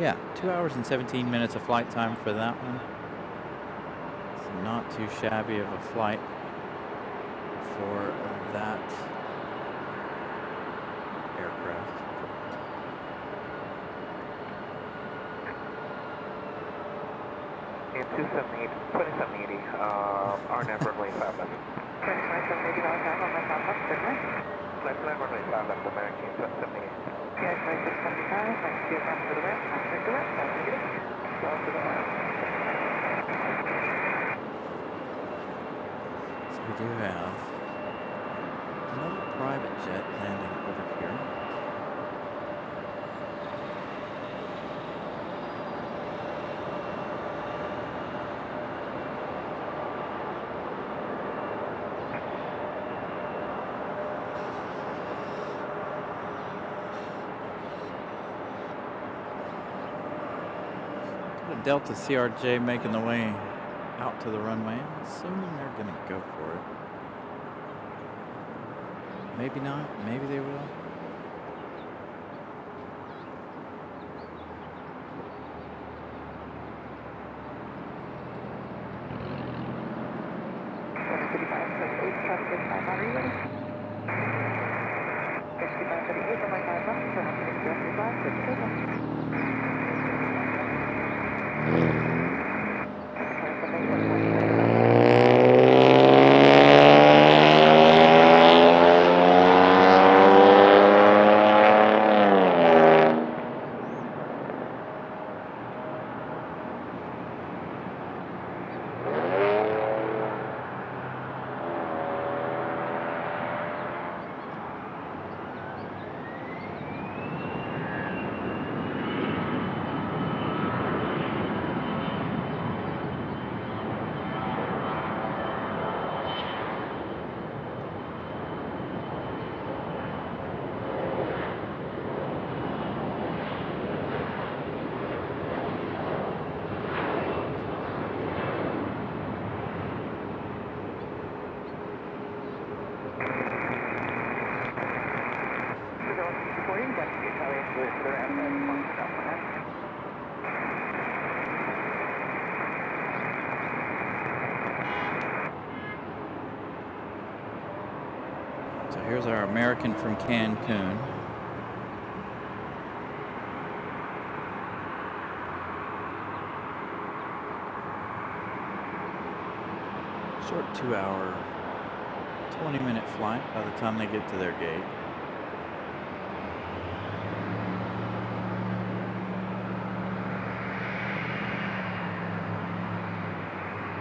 yeah, 2 hours and 17 minutes of flight time for that one. It's not too shabby of a flight for that aircraft. And 2780, RNAV runway 5 left. 2780, RNAV runway 5 left, certainly. Flight runway 5 left, American 2780. Yes, 2675, thank you, back to the west, back to the west, back to the west, back to the west. So we do have another private jet landing over here. Delta CRJ making the way out to the runway. I'm assuming they're going to go for it. Maybe not. Maybe they will. here's our American from Cancun. Short 2-hour, 20-minute flight by the time they get to their gate.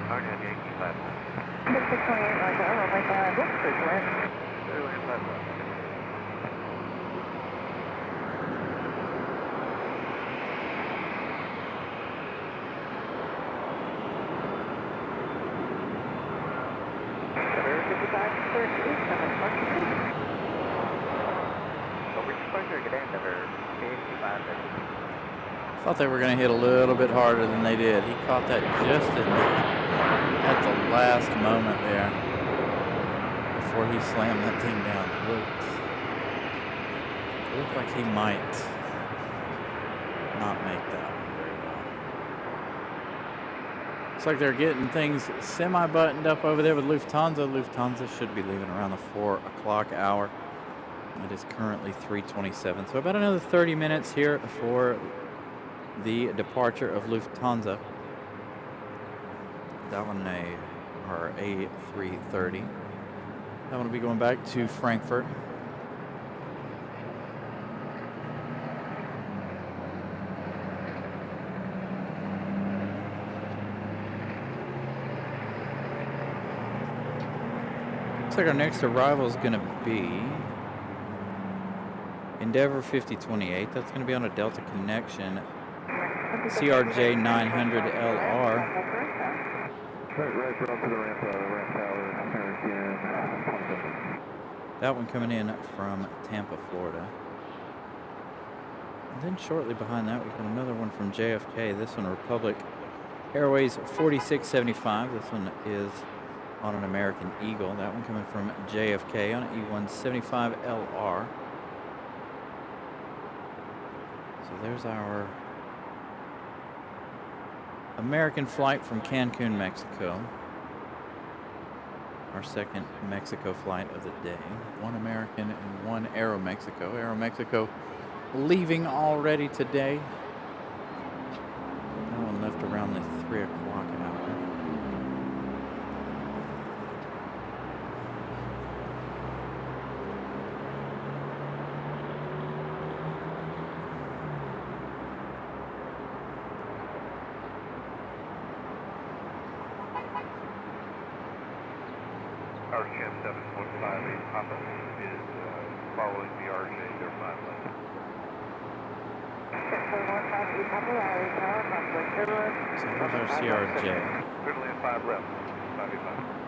Okay, Yankee 5 left. 628, Roger, runway 5, whoops, clear to land. Clear land 5 left. American 55, clear to east, number 23. Over exposure, good end, number 55. Thought they were going to hit a little bit harder than they did. He caught that just at the last moment there before he slammed that thing down. It looked like he might not make that one very well. Looks like they're getting things semi-buttoned up over there with Lufthansa. Lufthansa should be leaving around the 4 o'clock hour. It is currently 3:27, so about another 30 minutes here for the departure of Lufthansa. That one our A330. That one will be going back to Frankfurt. Looks like our next arrival is going to be Endeavor 5028. That's going to be on a Delta Connection CRJ 900 LR. Right, up to the ramp tower, again. That one coming in from Tampa, Florida. And then shortly behind that, we got another one from JFK. This one, Republic Airways 4675. This one is on an American Eagle. That one coming from JFK on an E175 LR. So there's our American flight from Cancun, Mexico. Our second Mexico flight of the day. One American and one Aeromexico. Aeromexico leaving already today. That one left around the 3 o'clock hour. Our Cham 7.58 Papa is following the RJ, they're 5 left. 7.58 Papa, Raleigh Tower, possibly clear to land. So here's our CRJ. Clear to land 5 left, 585.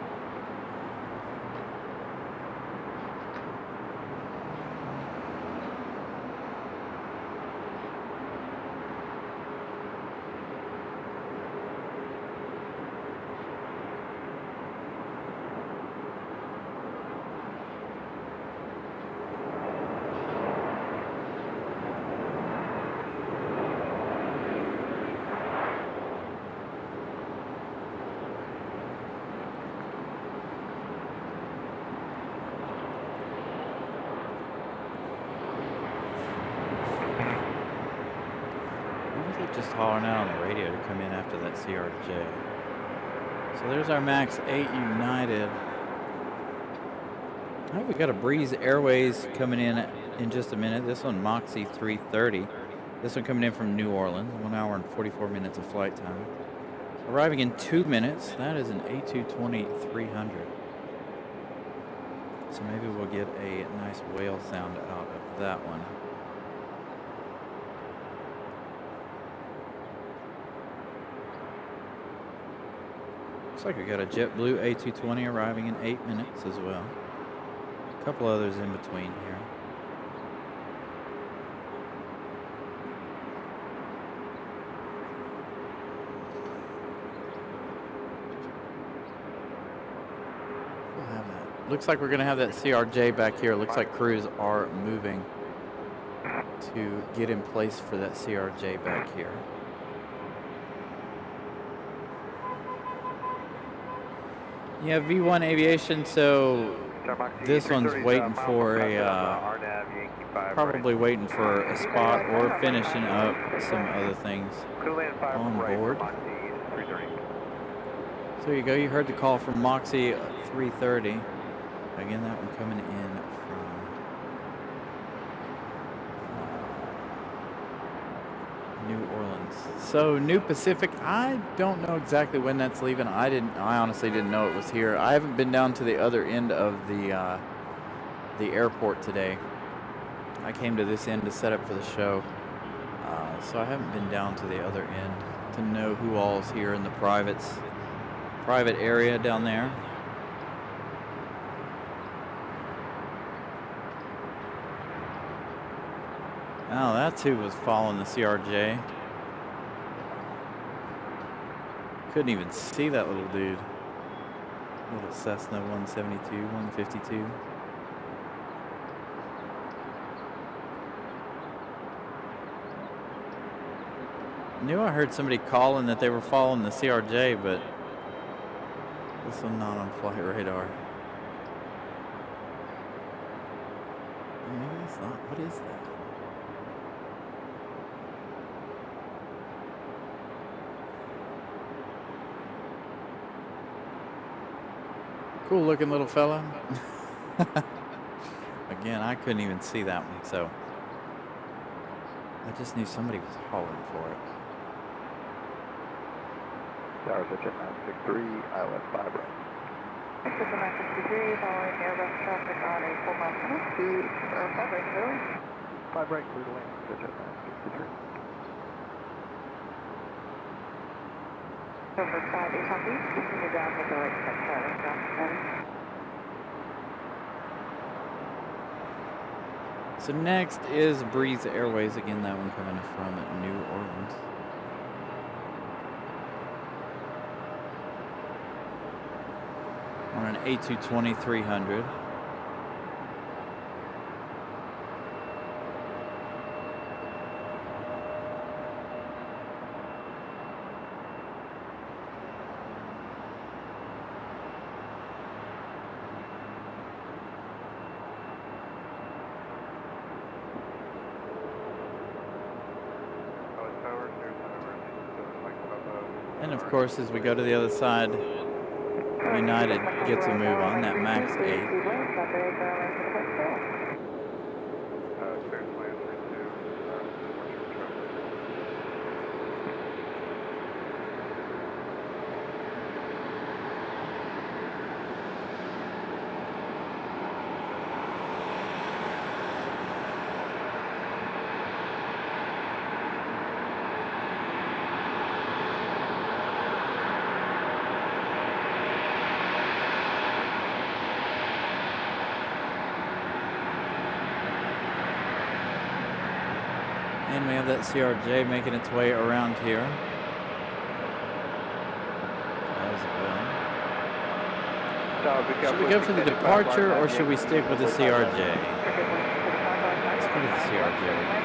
Just hollering out on the radio to come in after that CRJ. So there's our MAX 8 United. All right, we got a Breeze Airways coming in just a minute. This one, Moxie 330. This one coming in from New Orleans. 1 hour and 44 minutes of flight time. Arriving in 2 minutes. That is an A220 300. So maybe we'll get a nice whale sound out of that one. Looks like we got a JetBlue A220 arriving in 8 minutes as well. A couple others in between here. We'll have that. Looks like we're going to have that CRJ back here. Looks like crews are moving to get in place for that CRJ back here. Yeah, V1 Aviation, so This one's waiting for a, probably waiting for a spot or finishing up some other things on board. So there you go, you heard the call from Moxie at 3:30. Again, that one coming in from New Orleans. So New Pacific, I don't know exactly when that's leaving. I honestly didn't know it was here. I haven't been down to the other end of the airport today. I came to this end to set up for the show. So I haven't been down to the other end to know who all's here in the private area down there. Oh, that's who was following the CRJ. Couldn't even see that little dude. Little Cessna 172, 152. I knew I heard somebody calling that they were following the CRJ, but this one not on flight radar. Maybe it's not. What is that? Cool looking little fella. Again, I couldn't even see that one, so I just knew somebody was calling for it. Tower Center 963, ILS 5 right. Center 963, following Airbus traffic on a 4-mile tunnel to 5 right, clear. 5 right, clear to land, Center 963. Over 5 8 copy, continue down with the right step pattern, So next is Breeze Airways. Again, that one coming from New Orleans. On an A220-300. And of course, as we go to the other side, United gets a move on that MAX 8. And we have that CRJ making its way around here. As well. Should we go for the departure or should we stick with the CRJ? Let's go to the CRJ.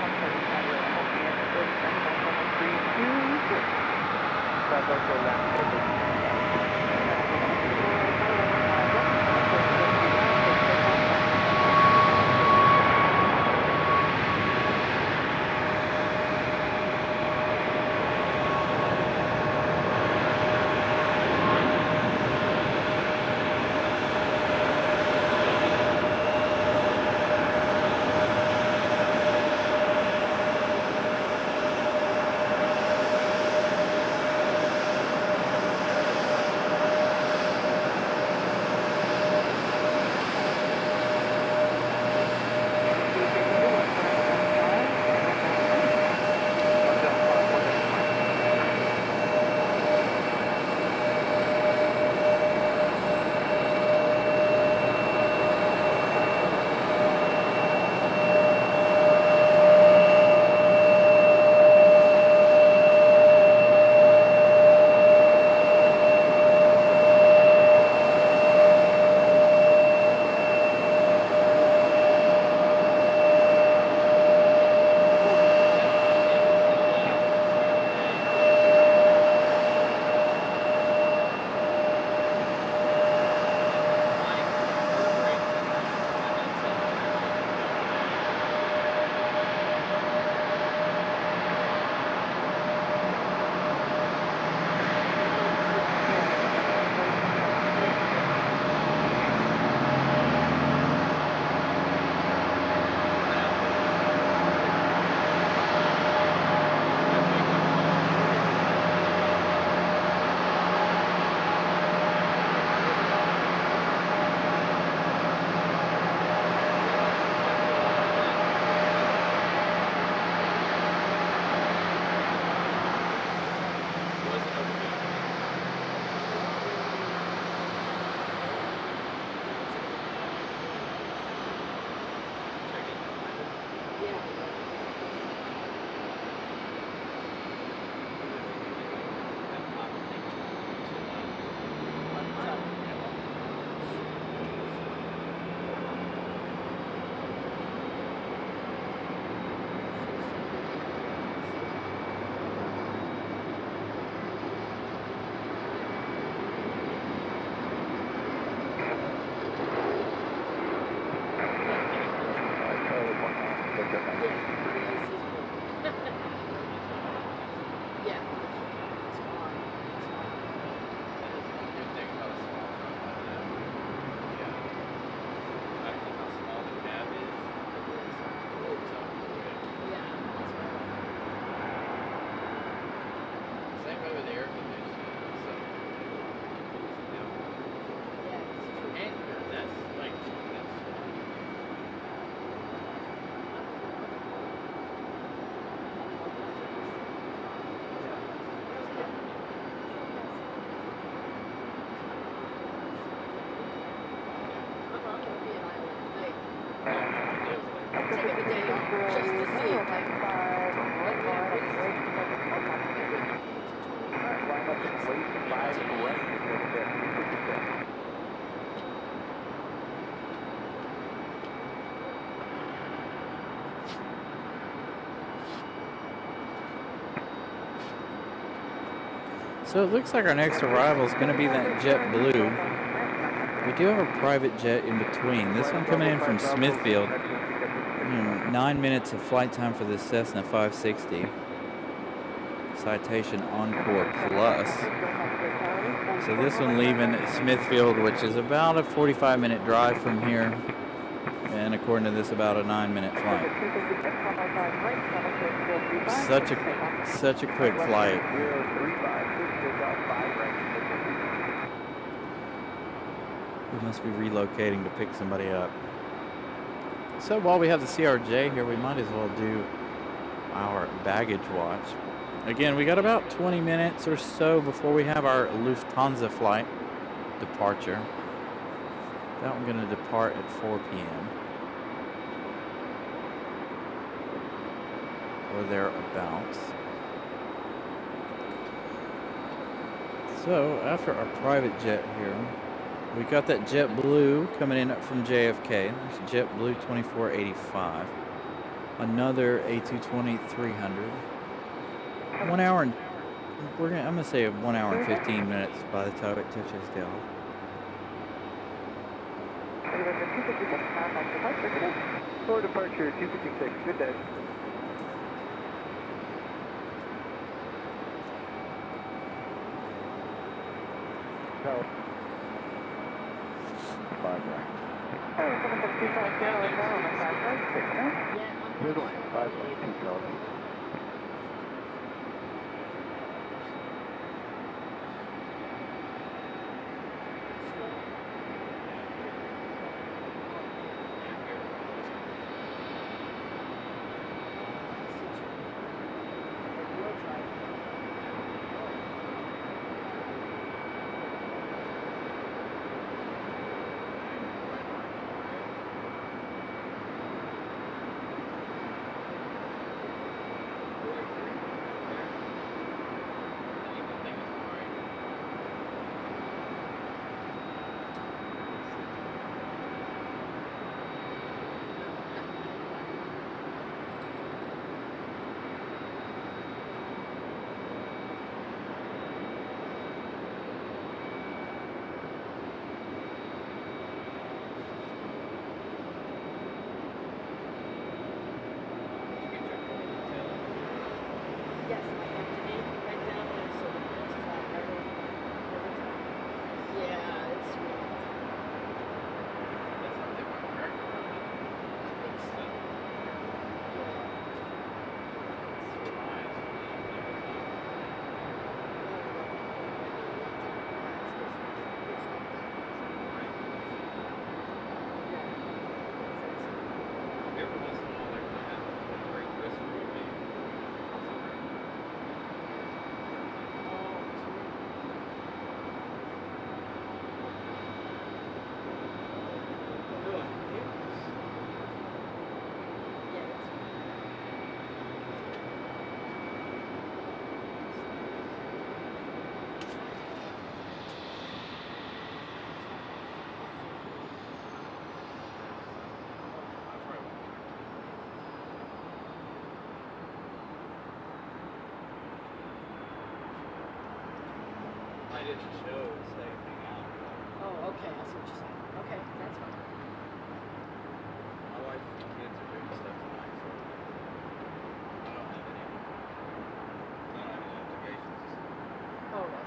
So it looks like our next arrival is going to be that JetBlue. We do have a private jet in between. This one coming in from Smithfield. 9 minutes of flight time for this Cessna 560. Citation Encore Plus. So this one leaving Smithfield, which is about a 45-minute drive from here. And according to this, about a 9-minute flight. Such a quick flight. We must be relocating to pick somebody up. So while we have the CRJ here, we might as well do our baggage watch. Again, we got about 20 minutes or so before we have our Lufthansa flight departure. That one's going to depart at 4 p.m. or thereabouts. So after our private jet here, we got that JetBlue coming in from JFK. There's JetBlue 2485. Another A220-300. 1 hour and I'm gonna say 1 hour and 15 minutes by the time it touches down. For departure 256. Good day. No. 5 right. Good line. 5 right. 2 Charlie. I didn't show the same thing out. Oh, okay. I see what you're saying. Okay, that's fine. My wife and kids are doing stuff tonight, so I don't have any obligations. Oh, I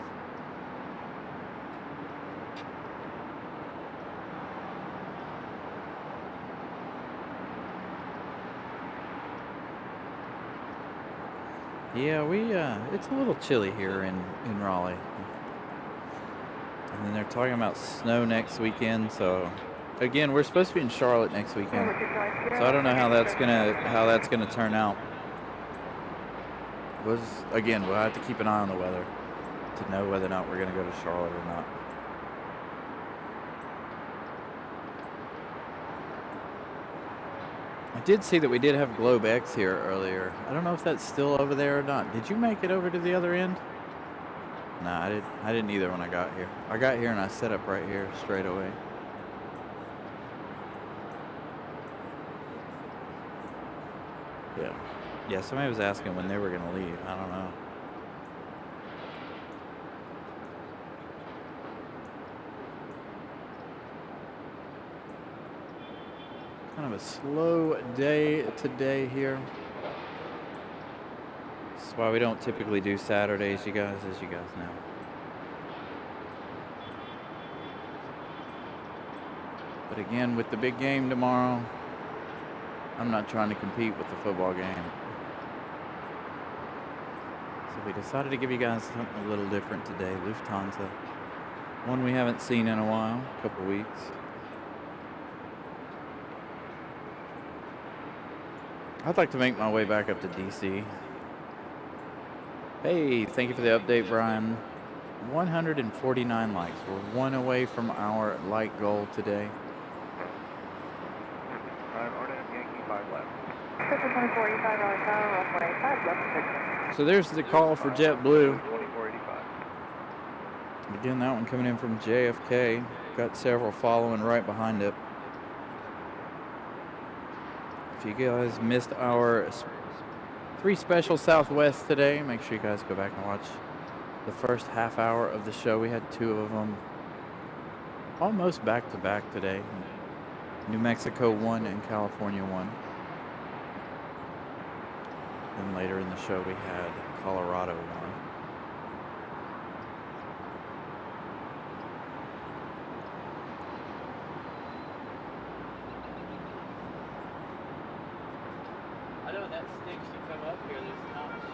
see. Yeah, it's a little chilly here in Raleigh. And then they're talking about snow next weekend, so again, we're supposed to be in Charlotte next weekend. So I don't know how that's gonna turn out. Again, we'll have to keep an eye on the weather to know whether or not we're gonna go to Charlotte or not. did see that we did have Globe X here earlier. I don't know if that's still over there or not. Did you make it over to the other end? No, I didn't either when I got here. I got here and I set up right here straight away. Yeah, somebody was asking when they were going to leave. I don't know. Kind of a slow day today here. This is why we don't typically do Saturdays, you guys, as you guys know. But again, with the big game tomorrow, I'm not trying to compete with the football game. So we decided to give you guys something a little different today. Lufthansa. One we haven't seen in a while, a couple weeks. I'd like to make my way back up to DC. Hey, thank you for the update, Brian. 149 likes. We're one away from our like goal today. Yankee 5 left. 745 Raleigh Tower, runway 5 left. So there's the call for JetBlue. 2485. Again, that one coming in from JFK. Got several following right behind it. If you guys missed our 3 special Southwest today, make sure you guys go back and watch the first half hour of the show. We had 2 of them almost back to back today. New Mexico 1 and California 1. Then later in the show we had Colorado 1. I know that stinks to come up here. There's not shit.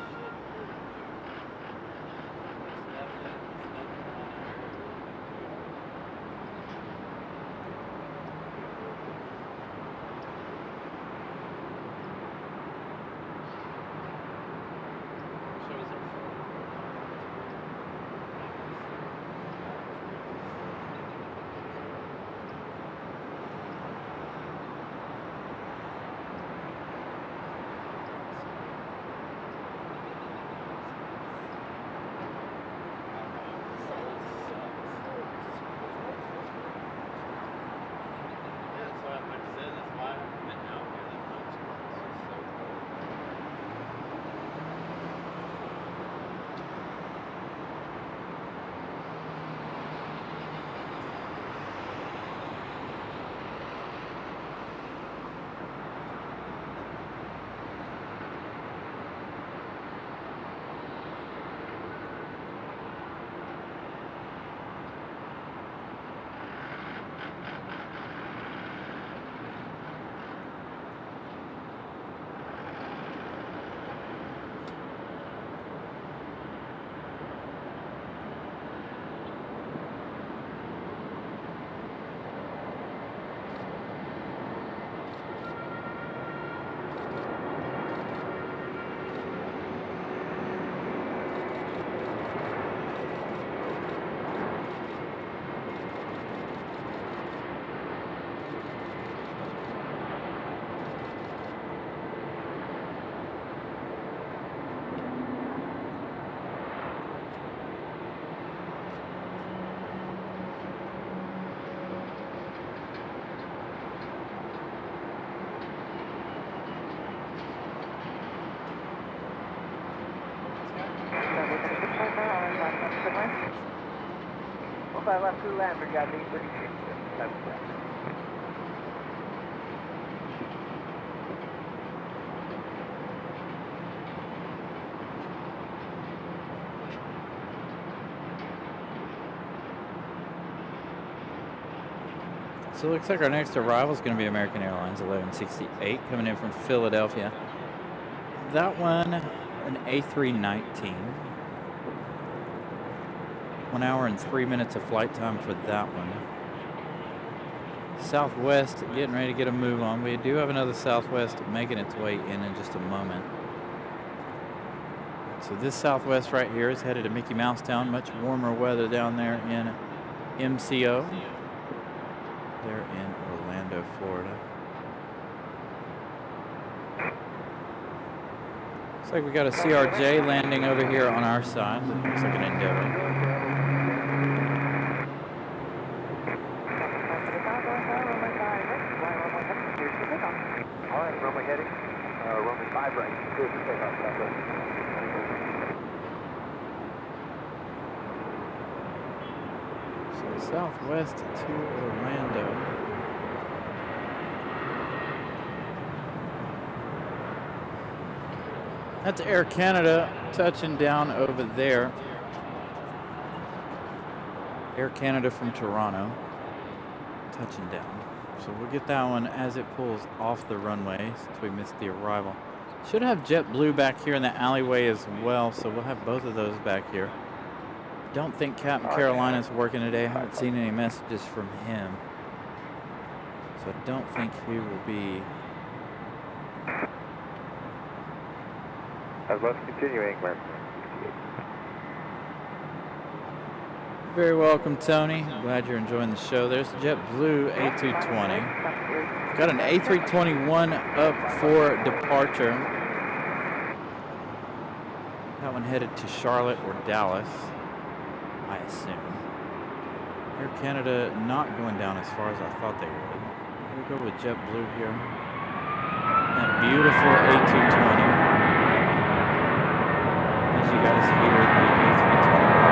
I left 2 land, we got 836. So it looks like our next arrival is going to be American Airlines 1168 coming in from Philadelphia. That one, an A319. 1 hour and 3 minutes of flight time for that one. Southwest getting ready to get a move on. We do have another Southwest making its way in just a moment. So this Southwest right here is headed to Mickey Mouse Town. Much warmer weather down there in MCO. They're in Orlando, Florida. Looks like we got a CRJ landing over here on our side. Looks like an Endeavor. All right, runway heading. Runway 5 right. Clear for takeoff. So southwest to Orlando. That's Air Canada touching down over there. Air Canada from Toronto touching down. So we'll get that one as it pulls off the runway since we missed the arrival. Should have JetBlue back here in the alleyway as well, so we'll have both of those back here. Don't think Captain Carolina's working today. I haven't seen any messages from him. So I don't think he will be. Let's continue, England. Very welcome, Tony. Glad you're enjoying the show. There's JetBlue A220. Got an A321 up for departure. That one headed to Charlotte or Dallas, I assume. Air Canada not going down as far as I thought they would. We'll go with JetBlue here. That beautiful A220. As you guys hear, the A321.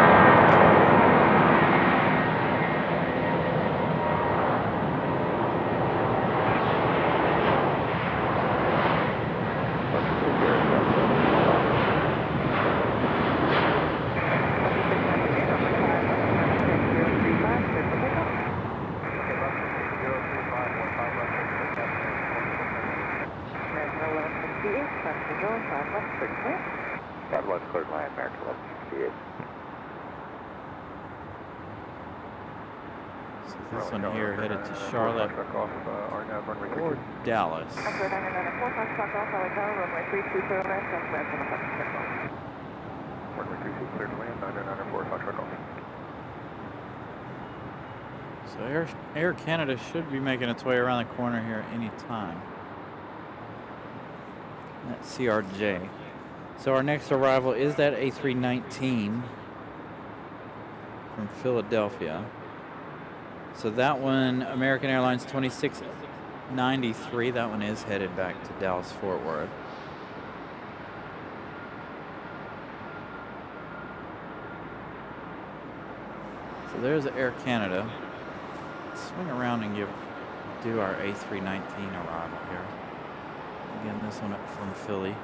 This one here headed to Charlotte or Dallas. So Air Canada should be making its way around the corner here any time. That's CRJ. So our next arrival is that A319 from Philadelphia. So that one, American Airlines 2693, that one is headed back to Dallas Fort Worth. So there's Air Canada. Let's swing around and do our A319 arrival here. Again, this one up from Philly.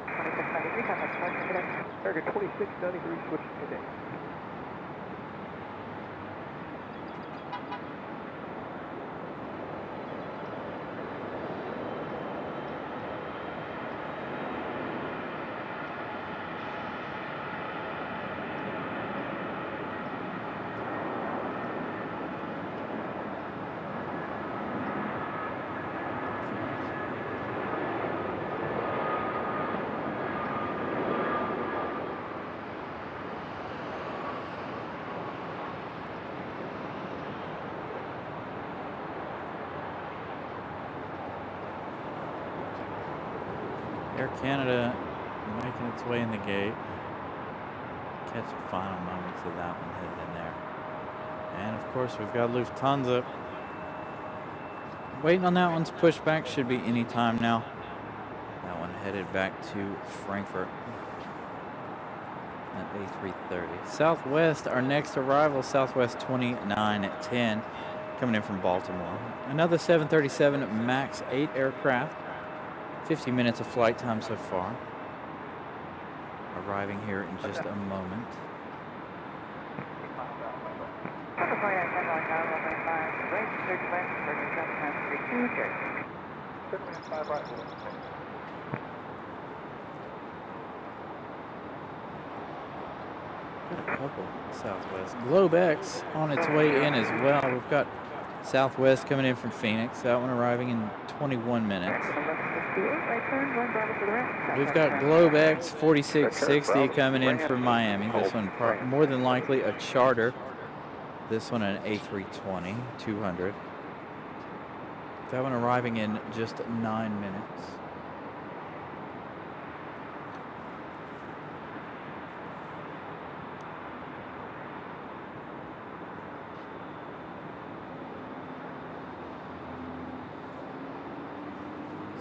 2693, American 2693, switch today. Air Canada making its way in the gate. Catch the final moments of that one headed in there. And of course we've got Lufthansa. Waiting on that one's pushback, should be any time now. That one headed back to Frankfurt. At A330. Southwest, our next arrival, Southwest 2910, coming in from Baltimore. Another 737 MAX 8 aircraft. 50 minutes of flight time so far. Arriving here in just a moment. Got a couple Southwest. GlobeX on its way in as well. We've got Southwest coming in from Phoenix. That one arriving in 21 minutes. We've got GlobeX 4660 coming in from Miami. This one more than likely a charter. This one an A320 200. That one arriving in just 9 minutes.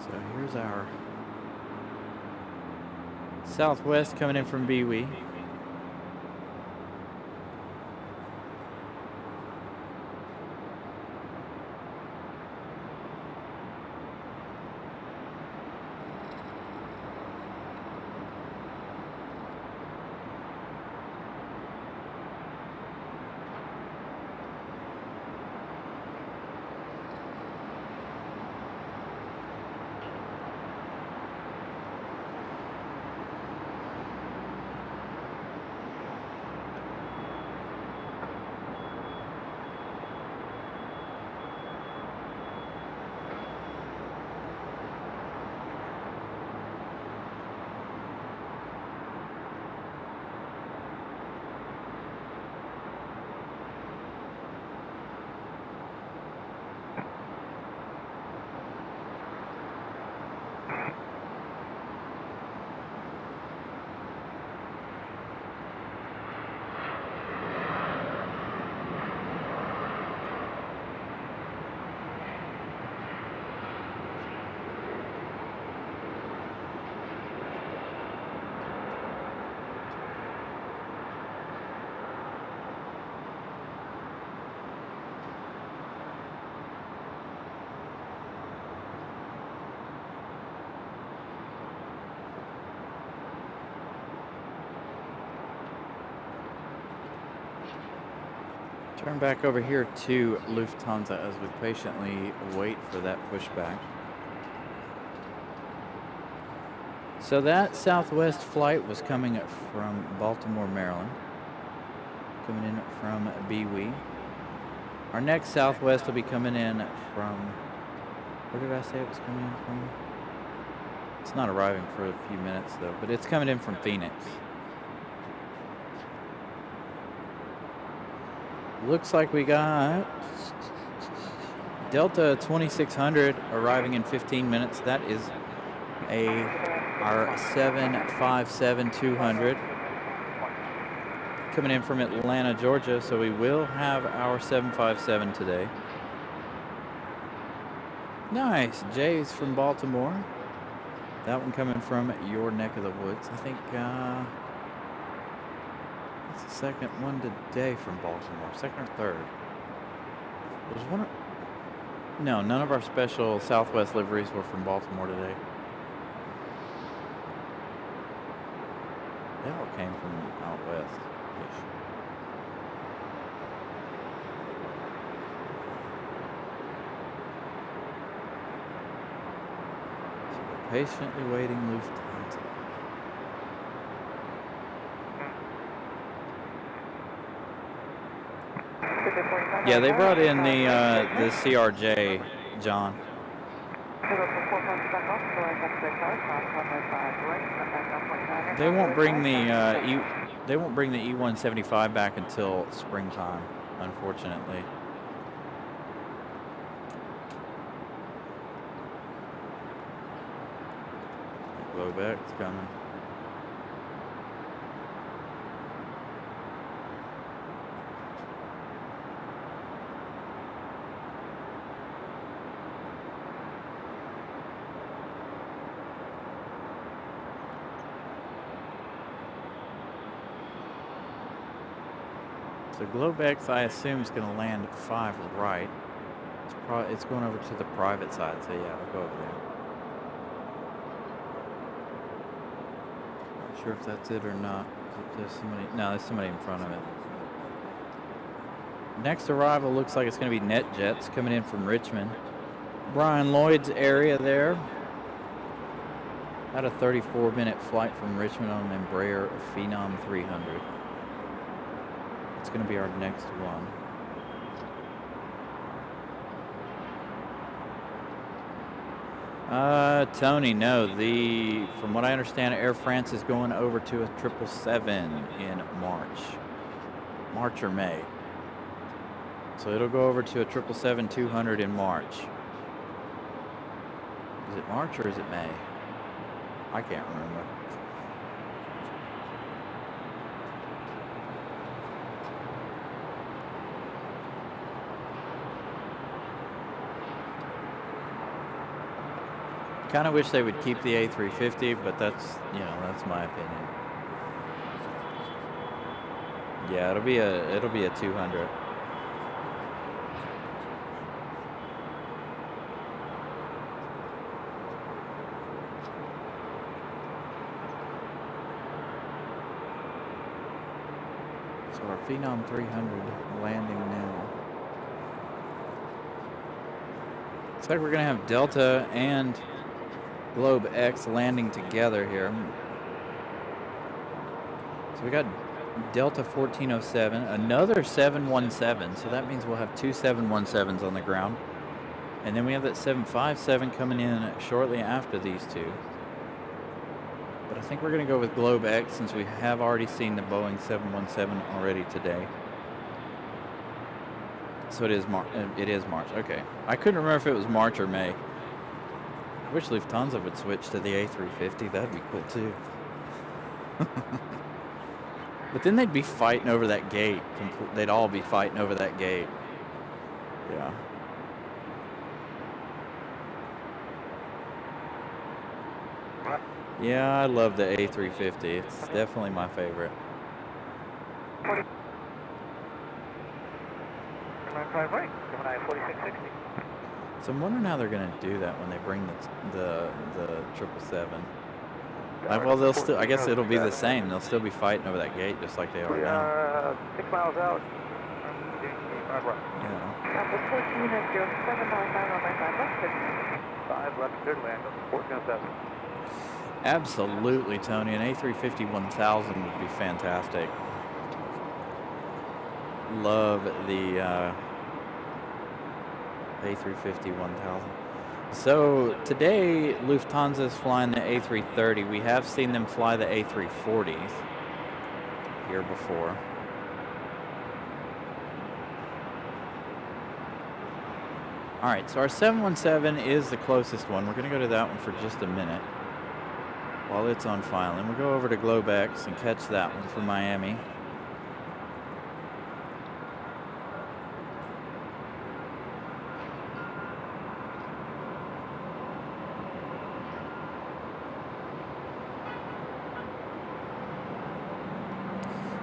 So here's our Southwest coming in from BWE. Turn back over here to Lufthansa as we patiently wait for that pushback. So that Southwest flight was coming from Baltimore, Maryland, coming in from BWE. Our next Southwest will be coming in from, where did I say it was coming in from? It's not arriving for a few minutes though, but it's coming in from Phoenix. Looks like we got Delta 2600 arriving in 15 minutes. That is our 757-200 coming in from Atlanta, Georgia. So we will have our 757 today. Nice. Jay's from Baltimore. That one coming from your neck of the woods. I think it's the second one today from Baltimore. Second or third. There's one. No, none of our special Southwest liveries were from Baltimore today. They all came from out west. So we're patiently waiting Lufthansa. Yeah, they brought in the CRJ, John. They won't bring the they won't bring the E175 back until springtime, unfortunately. Blowback's coming. So Globex, I assume, is going to land 5 right. It's going over to the private side, so yeah, we'll go over there. Not sure if that's it or not. There's somebody, no, there's somebody in front of it. Next arrival looks like it's going to be NetJets coming in from Richmond. Brian Lloyd's area there. About a 34-minute flight from Richmond on an Embraer Phenom 300. It's going to be our next one. Tony, no. From what I understand, Air France is going over to a 777 in March or May. So it'll go over to a 777-200 in March. Is it March or is it May? I can't remember. Kind of wish they would keep the A350, but that's, you know, that's my opinion. Yeah, it'll be a 200. So our Phenom 300 landing now. Looks like we're gonna have Delta and Globe X landing together here. So we got Delta 1407, another 717, so that means we'll have two 717s on the ground. And then we have that 757 coming in shortly after these two. But I think we're going to go with Globe X since we have already seen the Boeing 717 already today. So it is March. Okay. I couldn't remember if it was March or May. I wish Lufthansa would switch to the A350. That'd be cool too. But then they'd be fighting over that gate. They'd all be fighting over that gate. Yeah. Yeah, I love the A350. It's definitely my favorite. So I'm wondering how they're going to do that when they bring the 777. Well, they'll still. I guess it'll be the same. They'll still be fighting over that gate just like they are now. 6 miles out. Southwest 14 at 07, 5 left, 5 left, clear to land, 1407. Absolutely, Tony. An A350 1000 would be fantastic. Love the A350 1000. So today, Lufthansa is flying the A330. We have seen them fly the A340s here before. All right, so our 717 is the closest one. We're going to go to that one for just a minute while it's on file. And we'll go over to GlobeX and catch that one for Miami.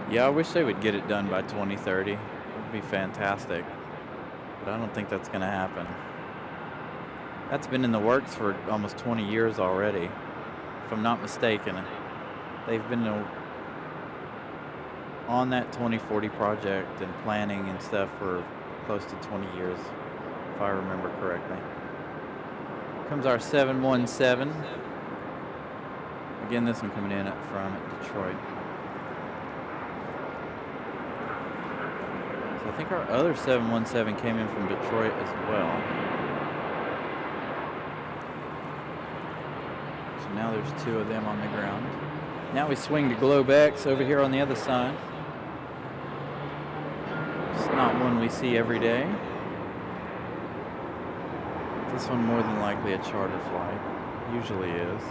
Yeah, I wish they would get it done by 2030. It would be fantastic. But I don't think that's going to happen. That's been in the works for almost 20 years already, if I'm not mistaken. They've been on that 2040 project and planning and stuff for close to 20 years, if I remember correctly. Here comes our 717. Again, this one coming in from Detroit. I think our other 717 came in from Detroit as well. So now there's two of them on the ground. Now we swing to GlobeX over here on the other side. It's not one we see every day. This one more than likely a charter flight. Usually is.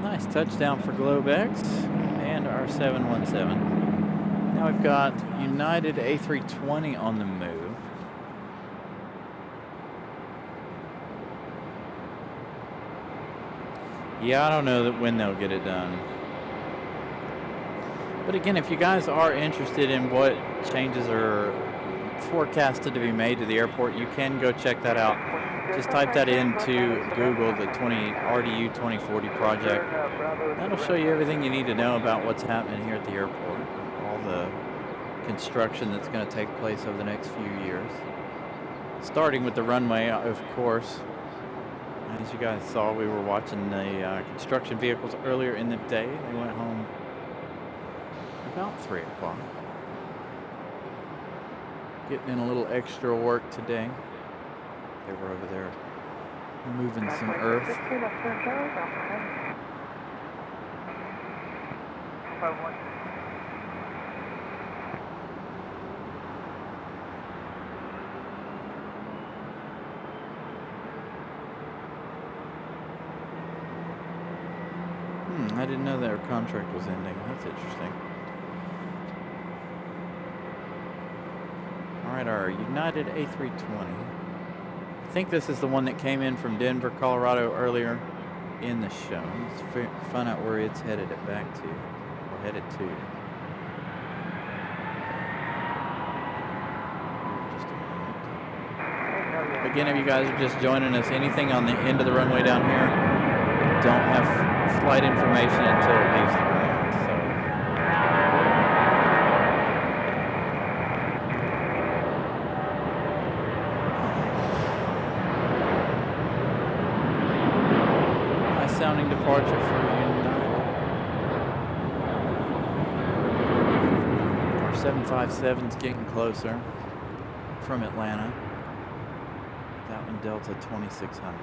Nice touchdown for GlobeX and our 717. Now we've got United A320 on the move. Yeah, I don't know when they'll get it done. But again, if you guys are interested in what changes are forecasted to be made to the airport, you can go check that out. Just type that into Google, the RDU 2040 project. That'll show you everything you need to know about what's happening here at the airport. All the construction that's going to take place over the next few years. Starting with the runway, of course. As you guys saw, we were watching the construction vehicles earlier in the day. They went home about 3 o'clock. Getting in a little extra work today. They were over there moving some earth. I didn't know their contract was ending. That's interesting. All right, our United A320. I think this is the one that came in from Denver, Colorado earlier in the show. Let's find out where it's headed back to, or headed to. Just a minute. Again, if you guys are just joining us, anything on the end of the runway down here, don't have flight information until it leaves the ground. Sounding departure for United. Our 757's getting closer from Atlanta. That one Delta 2600.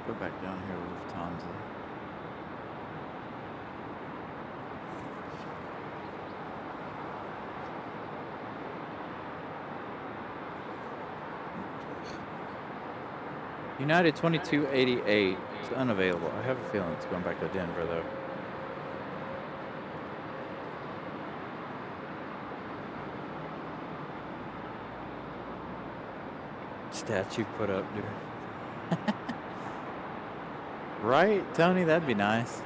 Go back down here to Lufthansa. United 2288 is unavailable. I have a feeling it's going back to Denver though. Statue put up, dude. Right, Tony? That'd be nice.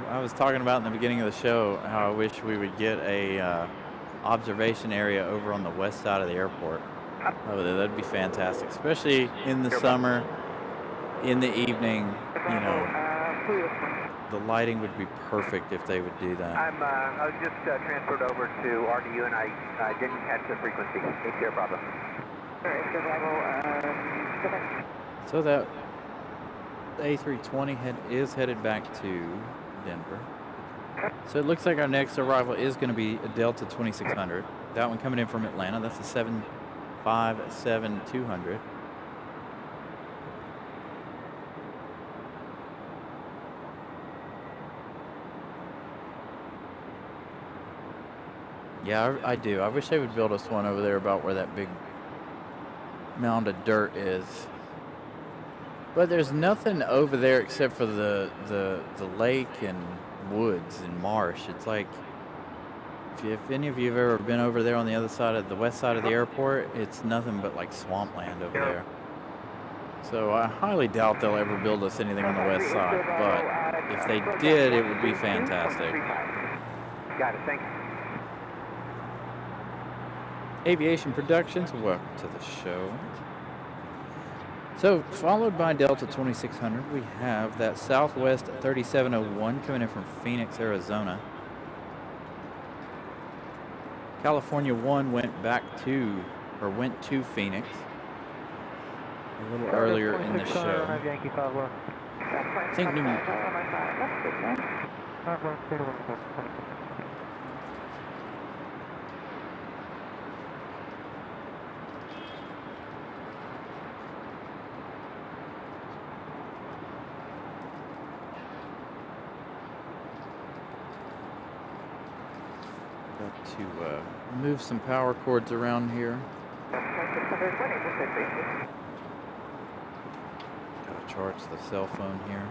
I was talking about in the beginning of the show how I wish we would get a observation area over on the west side of the airport. Over there, that'd be fantastic, especially in the summer, in the evening. You know, the lighting would be perfect if they would do that. I was just transferred over to RDU and I didn't catch the frequency. ATR Bravo. So that A320 is headed back to Denver. So it looks like our next arrival is going to be a Delta 2600. That one coming in from Atlanta. That's a 757-200. Yeah, I do. I wish they would build us one over there about where that big mound of dirt is. But there's nothing over there except for the lake and woods and marsh. It's like, if any of you have ever been over there on the other side of the west side of the airport, it's nothing but like swampland over there. So I highly doubt they'll ever build us anything on the west side. But if they did, it would be fantastic. Got it, thanks. Aviation Productions, welcome to the show. So, followed by Delta 2600, we have that Southwest 3701 coming in from Phoenix, Arizona. California 1 went to Phoenix a little earlier in the show. I think to move some power cords around here. Gotta charge the cell phone here.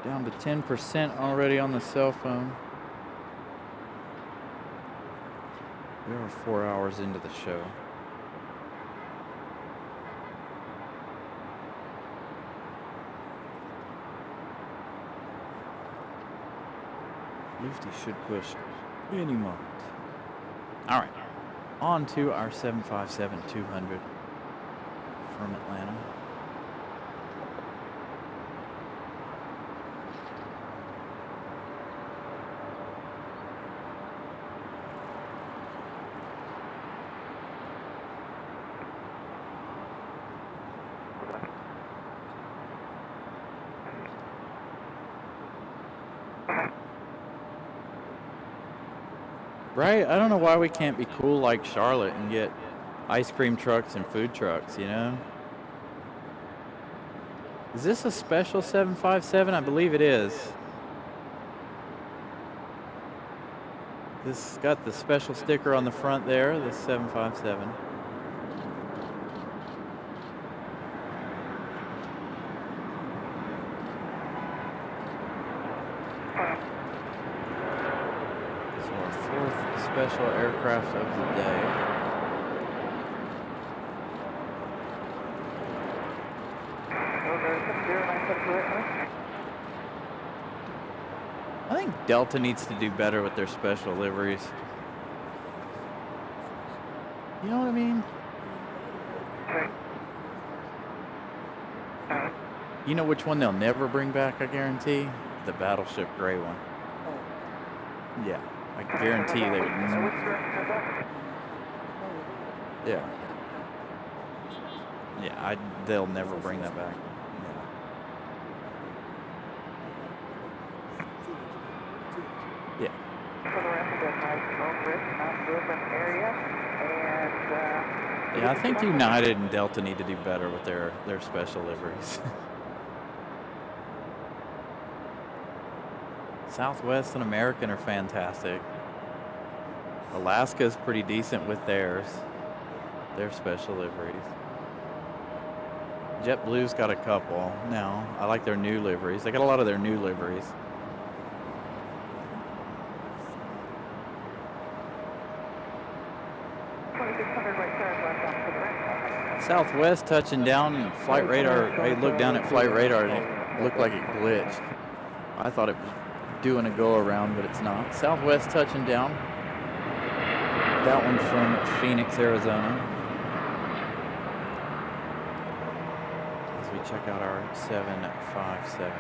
Down to 10% already on the cell phone. We are 4 hours into the show. Lufty should push any moment. All right, on to our 757-200 from Atlanta. Right? I don't know why we can't be cool like Charlotte and get ice cream trucks and food trucks, you know? Is this a special 757? I believe it is. This got the special sticker on the front there, the 757. Special aircraft of the day. I think Delta needs to do better with their special liveries. You know what I mean? You know which one they'll never bring back, I guarantee? The Battleship Gray one. Yeah. I guarantee they would. Yeah. Yeah, they'll never bring that back. Yeah. Yeah, I think United and Delta need to do better with their special liveries. Southwest and American are fantastic. Alaska's pretty decent with their special liveries. JetBlue's got a couple now. I like their new liveries. They got a lot of their new liveries. Southwest touching down, flight radar. I looked down at flight radar and it looked like it glitched. I thought it was doing a go around, but it's not. Southwest touching down. That one from Phoenix, Arizona. As we check out our 757.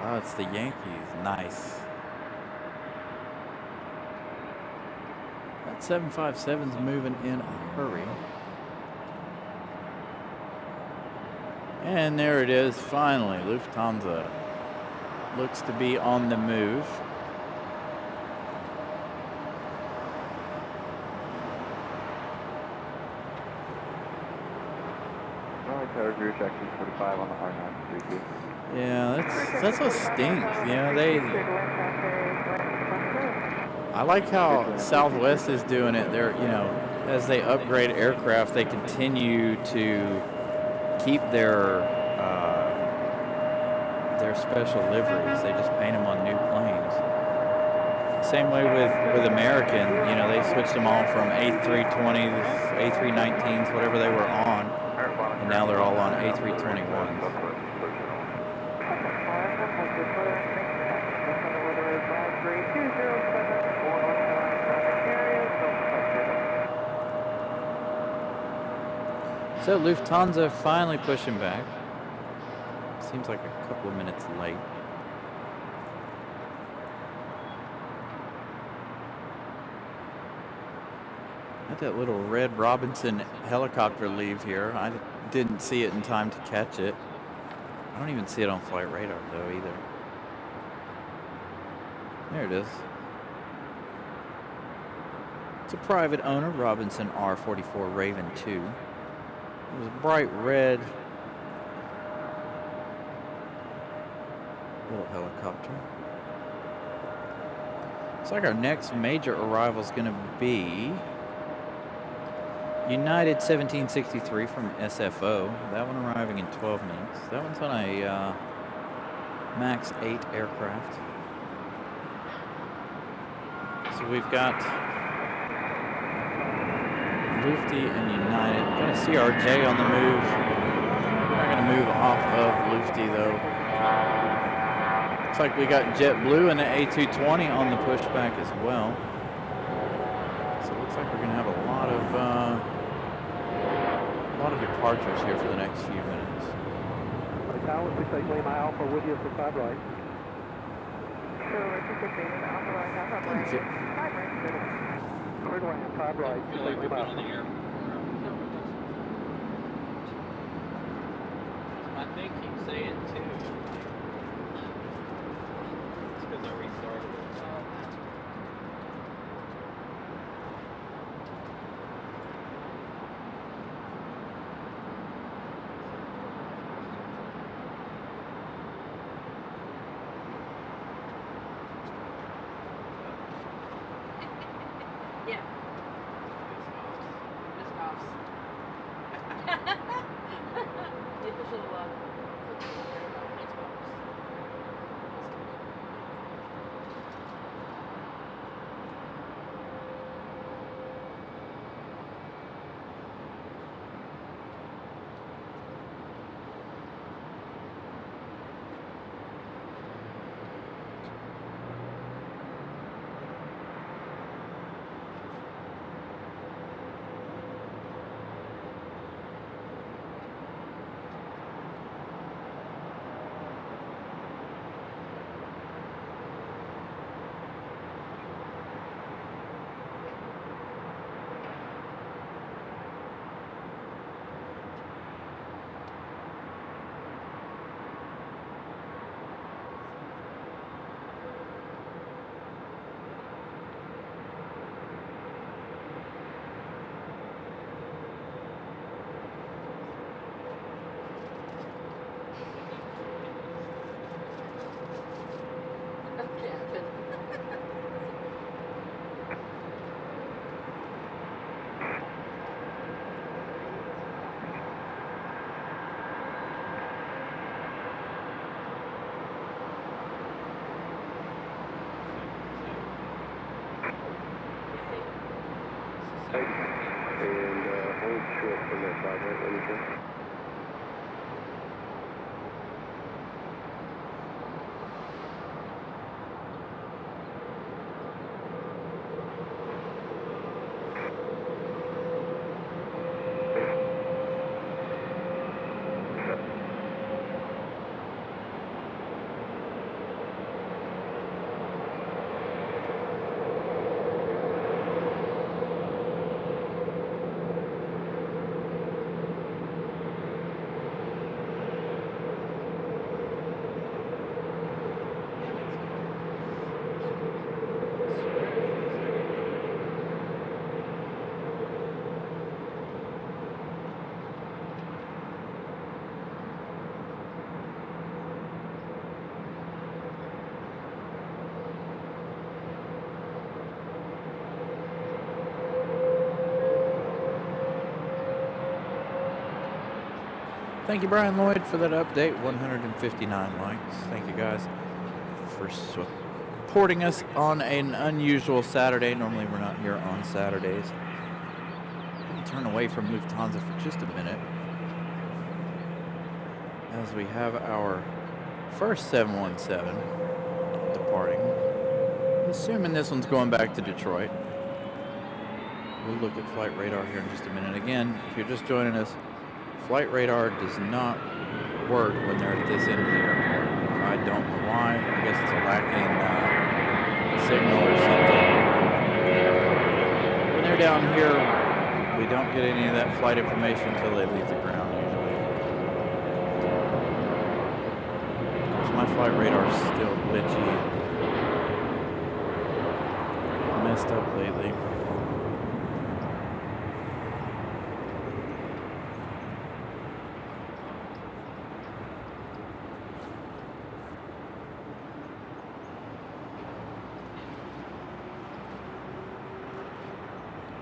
Oh, it's the Yankees. Nice. That 757's moving in a hurry. And there it is, finally. Lufthansa looks to be on the move. Tower section 45 on the R932. Yeah, that's what stinks. You know, I like how Southwest is doing it. They're, you know, as they upgrade aircraft, they continue to keep their special liveries. They just paint them on new planes. Same way with American. You know, they switched them all from A320s, A319s, whatever they were on, and now they're all on A321s. So Lufthansa finally pushing back. Seems like a couple of minutes late. Had that little red Robinson helicopter leave here. I didn't see it in time to catch it. I don't even see it on flight radar though either. There it is. It's a private owner, Robinson R44 Raven 2. It was bright red. Little helicopter. Looks like our next major arrival is going to be United 1763 from SFO. That one arriving in 12 minutes. That one's on a MAX 8 aircraft. So we've got Lufty and United. Got a CRJ on the move. We're not going to move off of Lufty though. Looks like we got JetBlue and the A220 on the pushback as well. So it looks like we're going to have a lot of departures here for the next few minutes. Tower 68 Lima Alpha with you for 5 right. Sure, 268 Alpha right, half runway, 5 right. Clear to land, 5 right, 68 Lima Alpha. My thing keeps saying too. It's because I restarted it. Yeah. Miss Goffs. The official Xbox. And hold short from that 5 right when you can. Thank you, Brian Lloyd, for that update. 159 likes. Thank you guys for supporting us on an unusual Saturday. Normally we're not here on Saturdays. Let me turn away from Lufthansa for just a minute as we have our first 717 departing. I'm assuming this one's going back to Detroit. We'll look at flight radar here in just a minute. Again, if you're just joining us, flight radar does not work when they're at this end of the airport. I don't know why. I guess it's a lacking signal or something. When they're down here, we don't get any of that flight information until they leave the ground usually. Of course, my flight radar is still glitchy and messed up lately.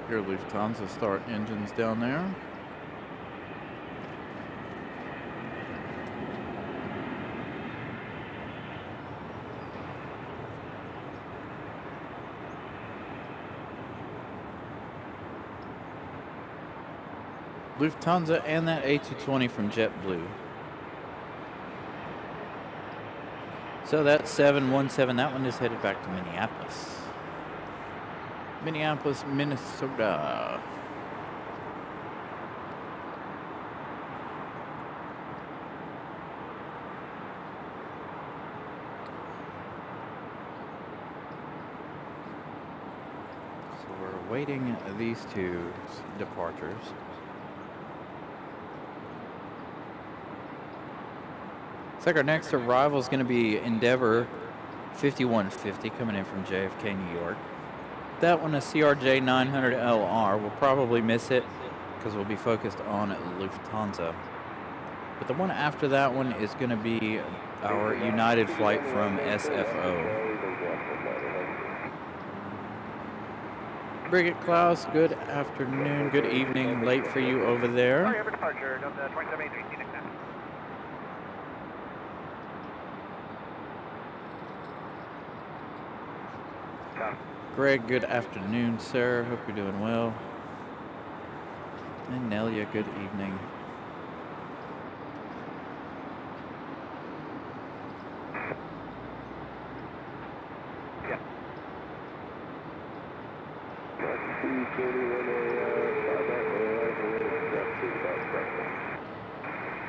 Here, Lufthansa start engines down there. Lufthansa and that A220 from JetBlue. So that 717, that one is headed back to Minneapolis. Minneapolis, Minnesota. So we're awaiting these two departures. Looks like our next arrival is going to be Endeavor 5150 coming in from JFK, New York. That one, a CRJ 900LR. We'll probably miss it because we'll be focused on Lufthansa. But the one after that one is going to be our United flight from SFO. Brigade Klaus, good afternoon, good evening. Late for you over there. Sorry, departure, 2783, next time. Greg, good afternoon, sir. Hope you're doing well. And Nelia, good evening. Yeah.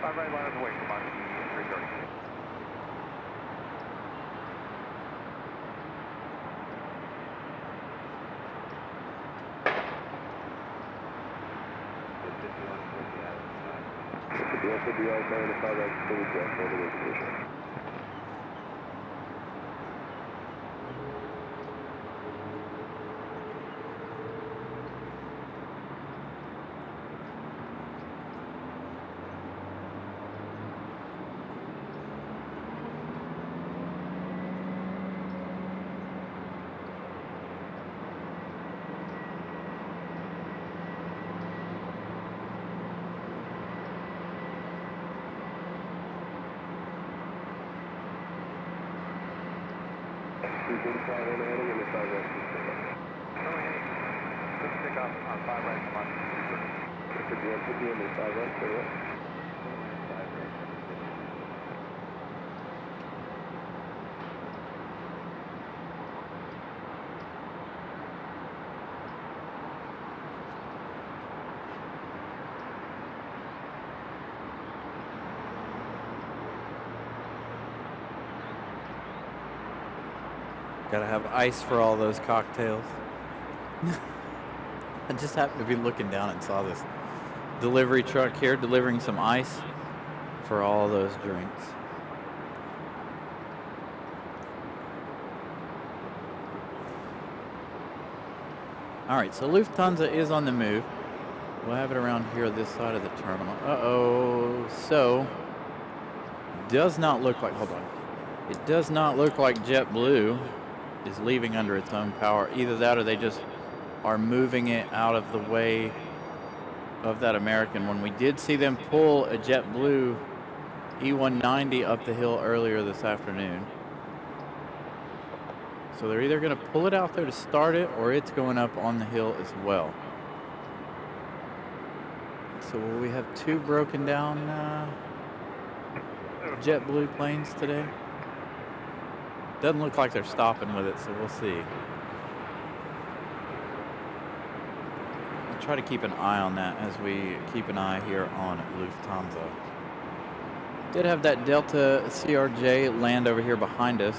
Five right lines away from us, 330. Gotta have ice for all those cocktails. I just happened to be looking down and saw this delivery truck here delivering some ice for all those drinks. All right, so Lufthansa is on the move. We'll have it around here this side of the terminal. Uh-oh. So, does not look like, hold on. It does not look like JetBlue is leaving under its own power. Either that or they just are moving it out of the way of that American one. We did see them pull a JetBlue E190 up the hill earlier this afternoon. So they're either going to pull it out there to start it or it's going up on the hill as well. So will we have two broken down JetBlue planes today? Doesn't look like they're stopping with it, so we'll see. I'll try to keep an eye on that as we keep an eye here on Lufthansa. Did have that Delta CRJ land over here behind us.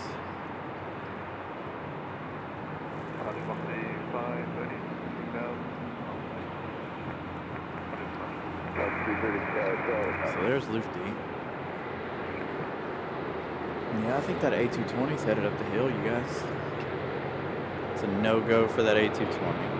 So there's Lufty. Yeah, I think that A220's headed up the hill, you guys. It's a no-go for that A220.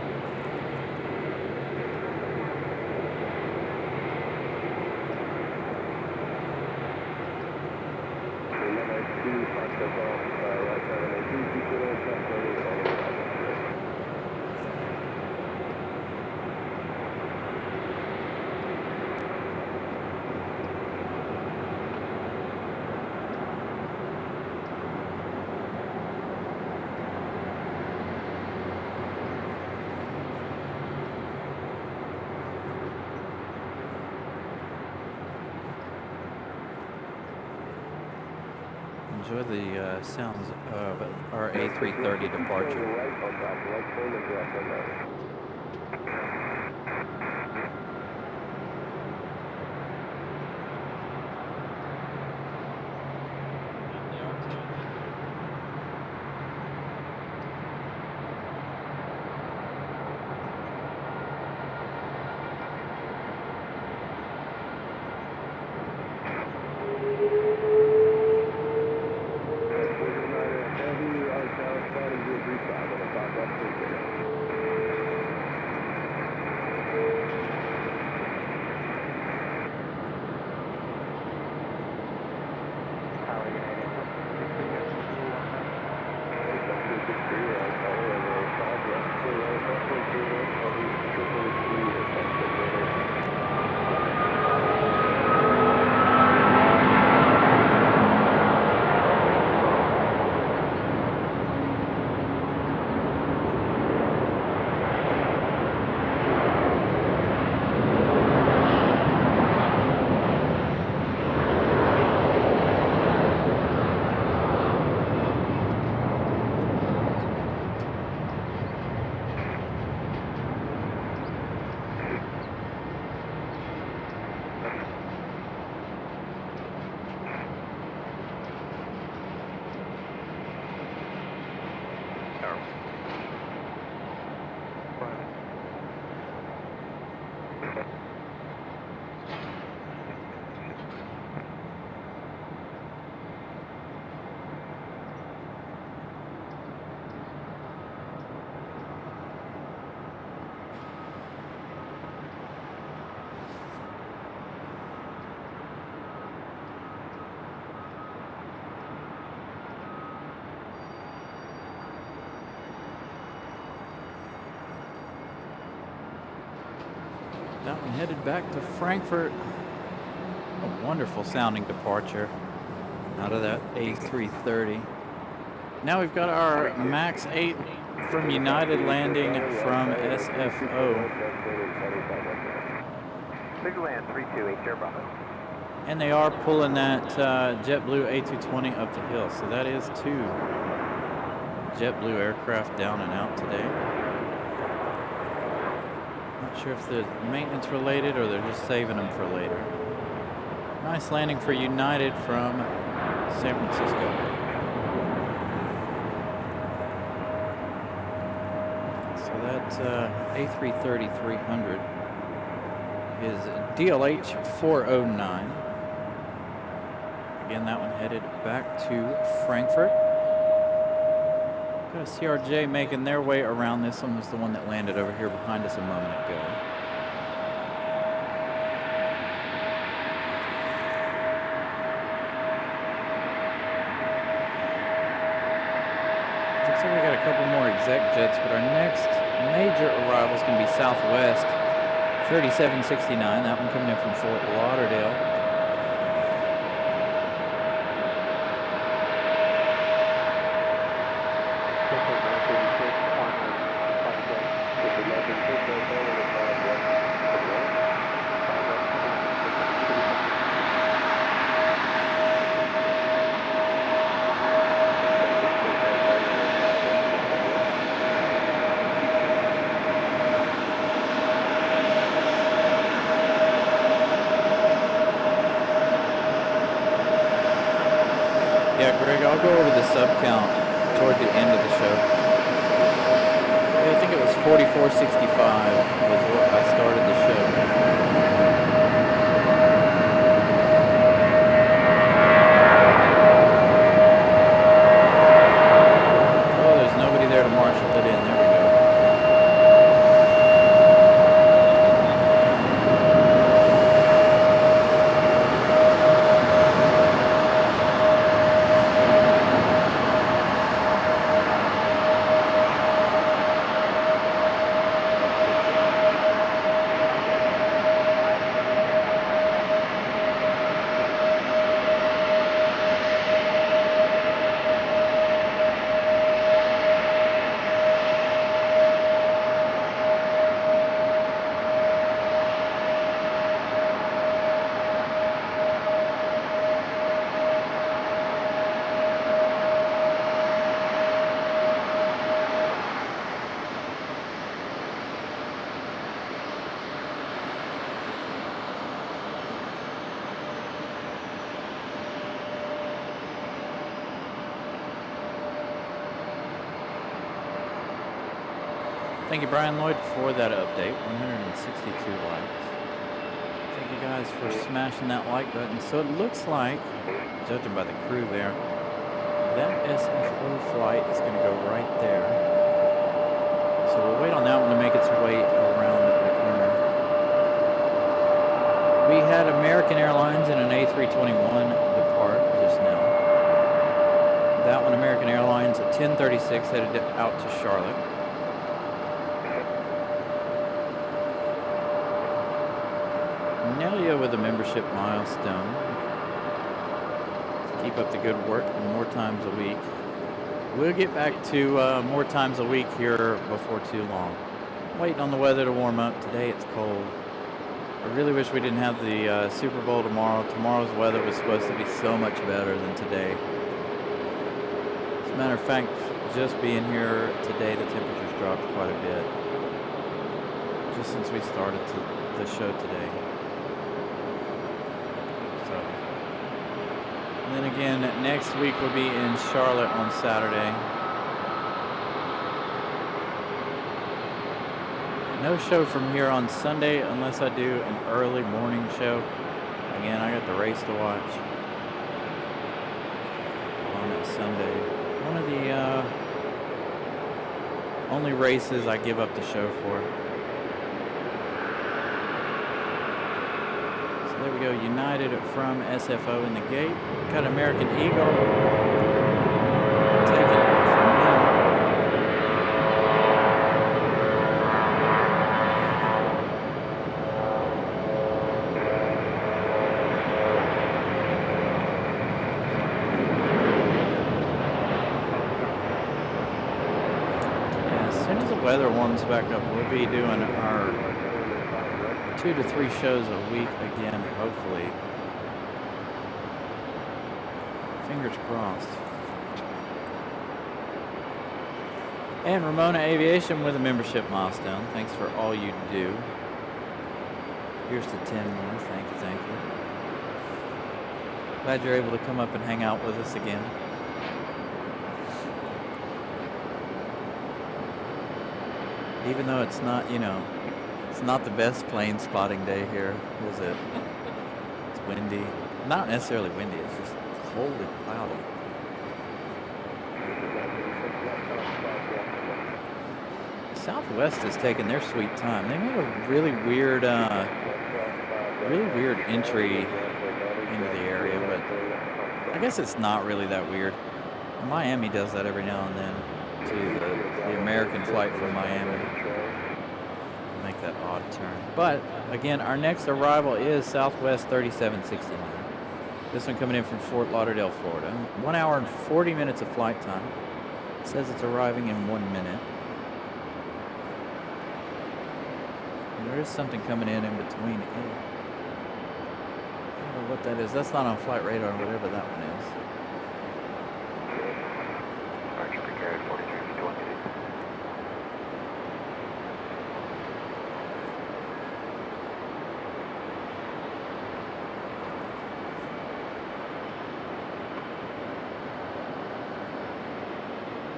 Enjoy the sounds of our A330 departure. That one headed back to Frankfurt. A wonderful sounding departure out of that A330. Now we've got our MAX 8 from United landing from SFO. Big land 3280 Bravo. And they are pulling that JetBlue A220 up the hill. So that is 2 JetBlue aircraft down and out today. Not sure if they're maintenance related or they're just saving them for later. Nice landing for United from San Francisco. So that A330-300 is DLH 409. Again, that one headed back to Frankfurt. Got a CRJ making their way around. This one was the one that landed over here behind us a moment ago. Looks like we got a couple more exec jets, but our next major arrival is going to be Southwest 3769. That one coming in from Fort Lauderdale. I'll go over the sub count toward the end of the show. I think it was 4465 was what I started the show. Oh, there's nobody there to marshal it in. There we go. Thank you, Brian Lloyd, for that update. 162 likes. Thank you guys for smashing that like button. So it looks like, judging by the crew there, that SFO flight is going to go right there. So we'll wait on that one to make its way around the corner. We had American Airlines in an A321 depart just now. That one, American Airlines at 10:36, headed out to Charlotte. Nelia with a membership milestone. Keep up the good work and more times a week. We'll get back to more times a week here before too long. Waiting on the weather to warm up. Today it's cold. I really wish we didn't have the Super Bowl tomorrow. Tomorrow's weather was supposed to be so much better than today. As a matter of fact, just being here today, the temperatures dropped quite a bit. Just since we started the show today. And then again, next week we'll be in Charlotte on Saturday. No show from here on Sunday unless I do an early morning show. Again, I got the race to watch on that Sunday. One of the only races I give up the show for. There we go, United from SFO in the gate. Got American Eagle. Take it from them. Yeah, as soon as the weather warms back up, we'll be doing our 2 to 3 shows a week again, hopefully. Fingers crossed. And Ramona Aviation with a membership milestone. Thanks for all you do. Here's to 10 more. Thank you, thank you. Glad you're able to come up and hang out with us again. Even though it's not, it's not the best plane spotting day here, is it? It's windy. Not necessarily windy, it's just cold and cloudy. Southwest is taking their sweet time. They made a really weird entry into the area, but I guess it's not really that weird. Miami does that every now and then to the American flight from Miami. Make that odd turn. But again, our next arrival is Southwest 3769. This one coming in from Fort Lauderdale, Florida. 1 hour and 40 minutes of flight time. It says it's arriving in 1 minute. And there is something coming in between. I don't know what that is. That's not on flight radar, whatever that one is.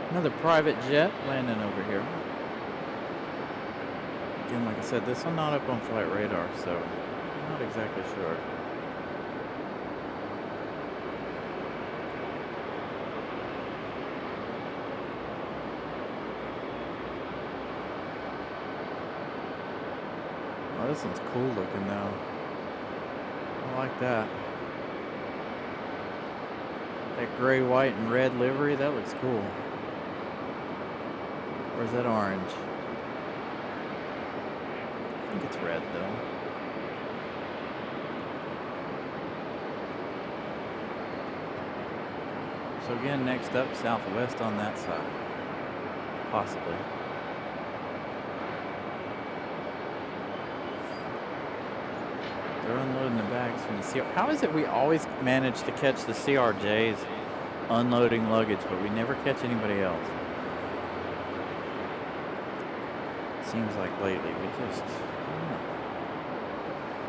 Another private jet landing over here. Again, like I said, this one not up on flight radar, so I'm not exactly sure. Oh, this one's cool looking though. I like that. That gray, white, and red livery, that looks cool. Or is that orange? I think it's red though. So again, next up, Southwest on that side. Possibly. They're unloading the bags from the CR. How is it we always manage to catch the CRJs unloading luggage, but we never catch anybody else? Seems like lately we just, I don't know.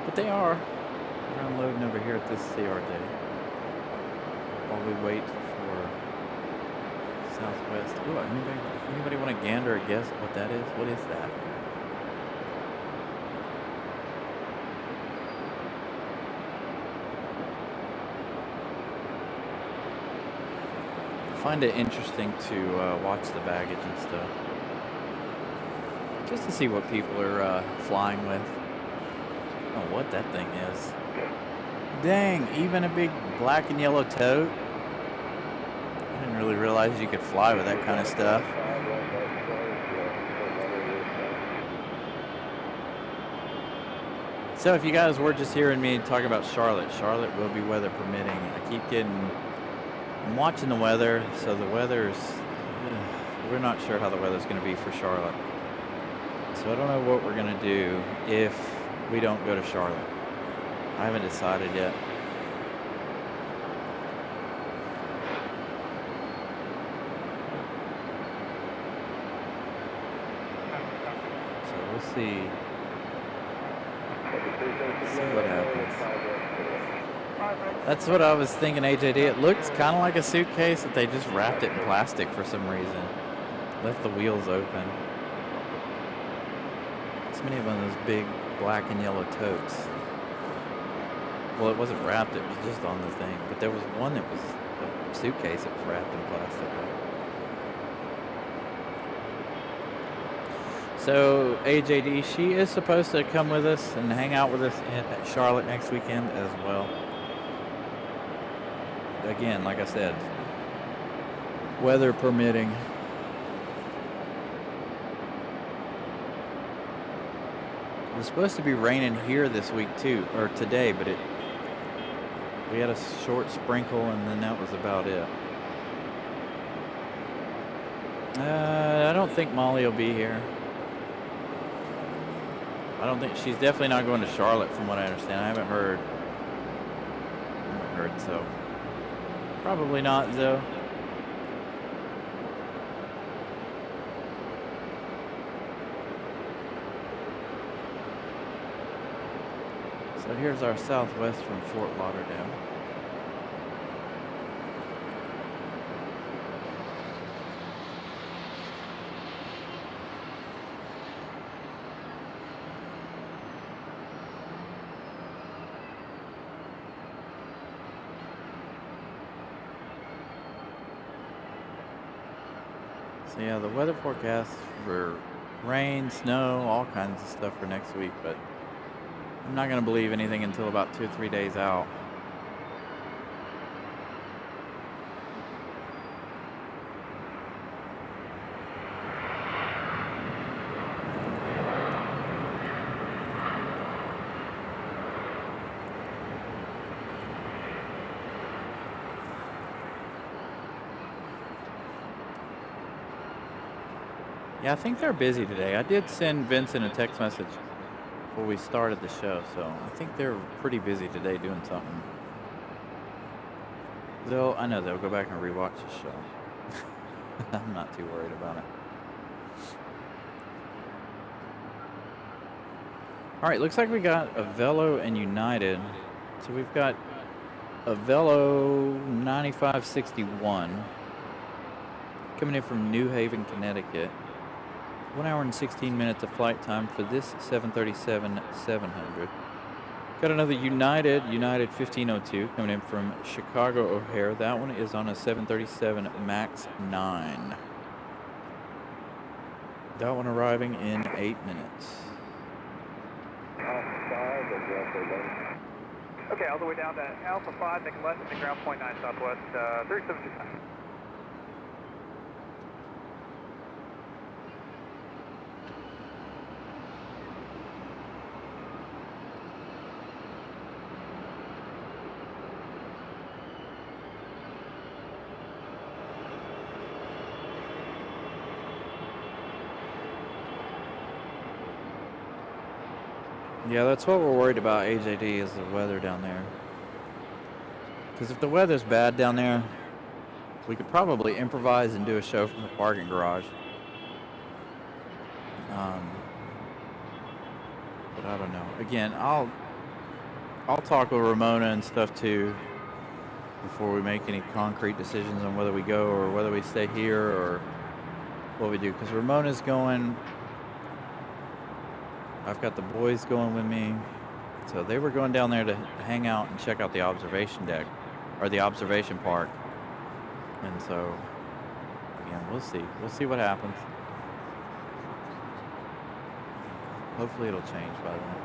But they are. They're unloading over here at this CRJ while we wait for southwest. Ooh, anybody want to gander or guess what that is? What is that? I find it interesting to watch the baggage and stuff, just to see what people are flying with. I don't know what that thing is. Dang, even a big black and yellow tote. I didn't really realize you could fly with that kind of stuff. So if you guys were just hearing me talk about Charlotte will be weather permitting. I'm watching the weather, so the weather's, we're not sure how the weather's going to be for Charlotte. So I don't know what we're going to do if we don't go to Charlotte. I haven't decided yet. So we'll see. See what happens. That's what I was thinking, AJD. It looks kind of like a suitcase that they just wrapped it in plastic for some reason. Left the wheels open. So many of them, those big black and yellow totes. Well, it wasn't wrapped, it was just on the thing. But there was one that was a suitcase that was wrapped in plastic. So AJD, she is supposed to come with us and hang out with us at Charlotte next weekend as well. Again, like I said, weather permitting. It was supposed to be raining here this week too, or today, but we had a short sprinkle and then that was about it. I don't think Molly will be here. I don't think she's definitely not going to Charlotte from what I understand. I haven't heard, so probably not, though. So here's our southwest from Fort Lauderdale. So yeah, the weather forecast for rain, snow, all kinds of stuff for next week, but I'm not going to believe anything until about 2 or 3 days out. Yeah, I think they're busy today. I did send Vincent a text message before we started the show, so I think they're pretty busy today doing something. I know they'll go back and rewatch the show. I'm not too worried about it. All right, looks like we got a Velo and United. So we've got a Velo 9561 coming in from New Haven, Connecticut. 1 hour and 16 minutes of flight time for this 737-700. Got another United 1502 coming in from Chicago O'Hare. That one is on a 737 MAX 9. That one arriving in 8 minutes. Okay, all the way down to Alpha 5, making left, and ground 0.9 southwest, 3725. Yeah, that's what we're worried about, AJD, is the weather down there. Because if the weather's bad down there, we could probably improvise and do a show from the parking garage. But I don't know. Again, I'll talk with Ramona and stuff too before we make any concrete decisions on whether we go or whether we stay here or what we do. Because Ramona's going. I've got the boys going with me. So they were going down there to hang out and check out the observation deck or the observation park. And so, yeah, we'll see. We'll see what happens. Hopefully it'll change by then.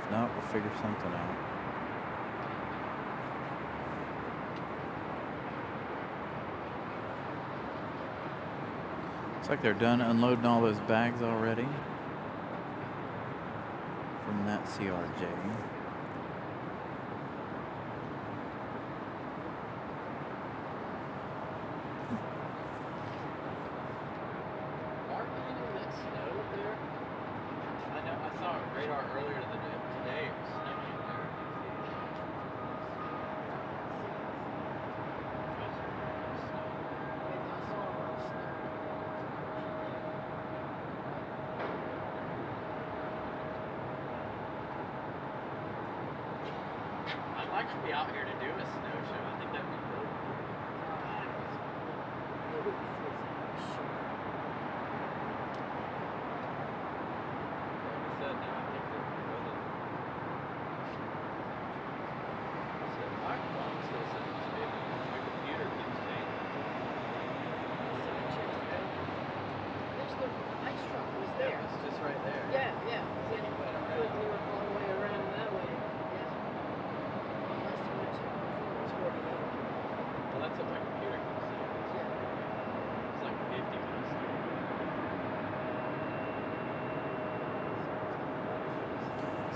If not, we'll figure something out. Looks like they're done unloading all those bags already from that CRJ.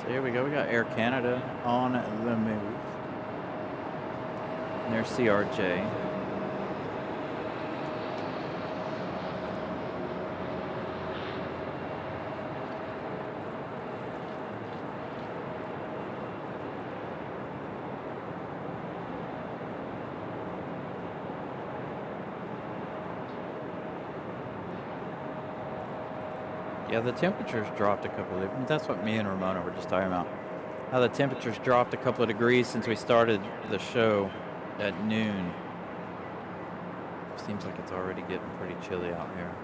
Here we go. We got Air Canada on the move. And there's CRJ. Yeah, the temperatures dropped a couple of. That's what me and Ramona were just talking about. How the temperatures dropped a couple of degrees since we started the show at noon. Seems like it's already getting pretty chilly out here.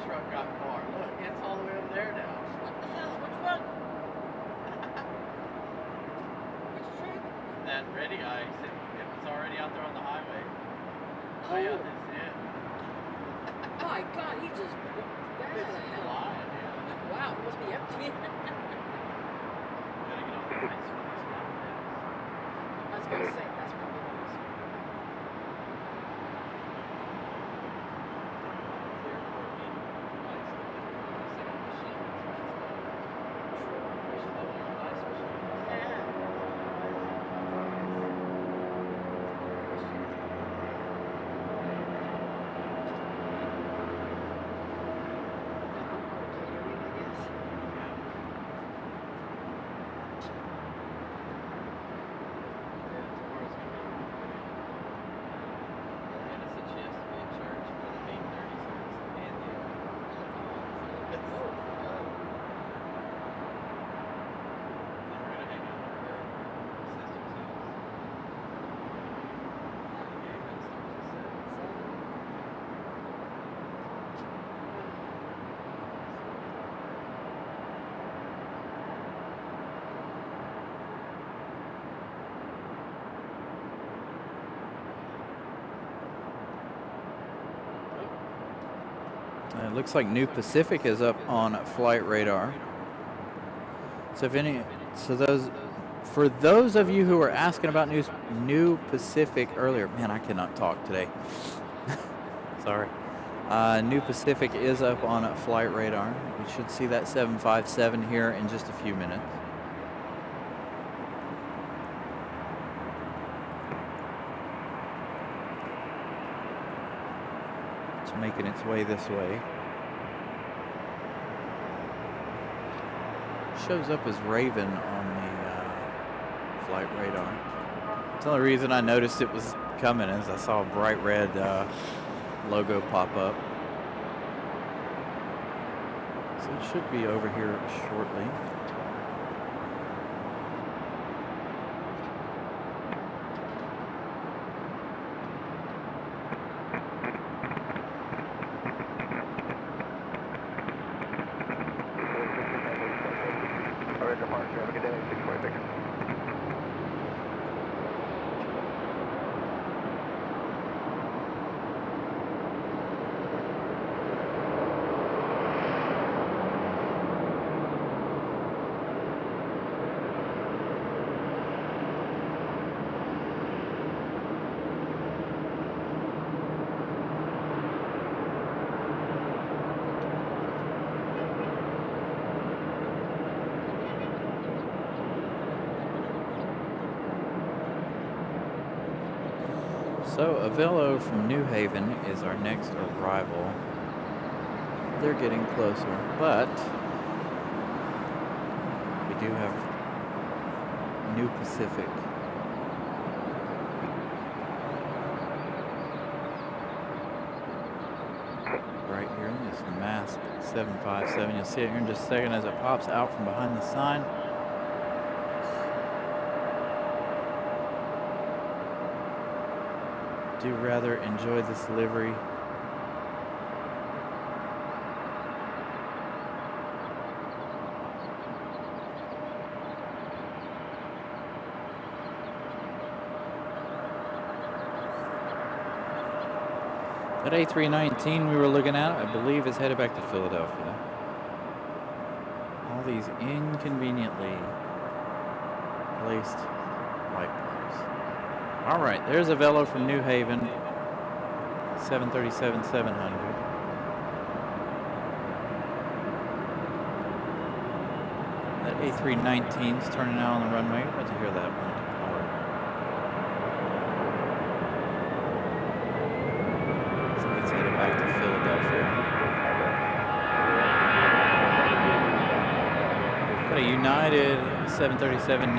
Truck got far. Look, it's all the way over there now. What the hell? Which one? Which truck? That ready eye. It's already out there on the highway. Oh, yeah, this is it. My God, he just got out of hell. Flying, yeah. Wow, it must be empty. Gotta get on the ice for this one. I was gonna say that's probably what it is. It looks like New Pacific is up on flight radar. So for those of you who were asking about New Pacific earlier, man, I cannot talk today. Sorry. New Pacific is up on flight radar. We should see that 757 here in just a few minutes. It's making its way this way. Shows up as Raven on the flight radar. The only reason I noticed it was coming is I saw a bright red logo pop up. So it should be over here shortly. Departure. Have a good day. 646. So Avello from New Haven is our next arrival. They're getting closer, but we do have New Pacific. Right here in this masked 757. You'll see it here in just a second as it pops out from behind the sign. Do rather enjoy this livery. That A319 we were looking at, I believe, is headed back to Philadelphia. All these inconveniently placed light bulbs. All right, there's a Velo from New Haven, 737-700. That A319's turning out on the runway. We're about to hear that one depart. So it's headed back to Philadelphia. We've got a United 737-9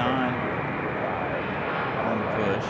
on the push.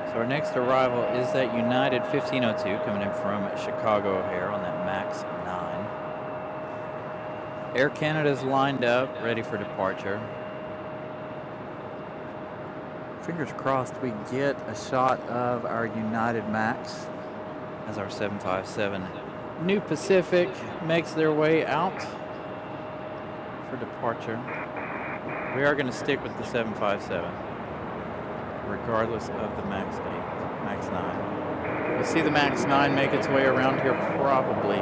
So our next arrival is that United 1502 coming in from Chicago O'Hare on that MAX 9. Air Canada's lined up, ready for departure. Fingers crossed we get a shot of our United MAX as our 757 New Pacific makes their way out for departure. We are going to stick with the 757. Regardless of the MAX 8, MAX 9. You'll see the MAX 9 make its way around here probably.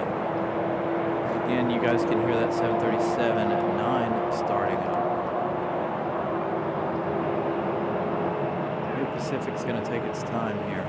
Again, you guys can hear that 737-9 starting up. New Pacific's going to take its time here.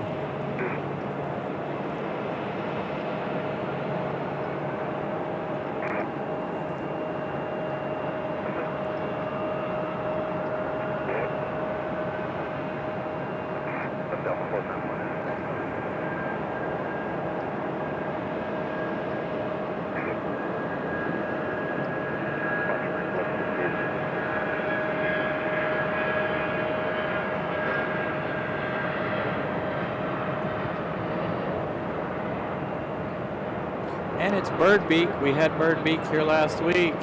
And it's Birdbeak. We had Birdbeak here last week.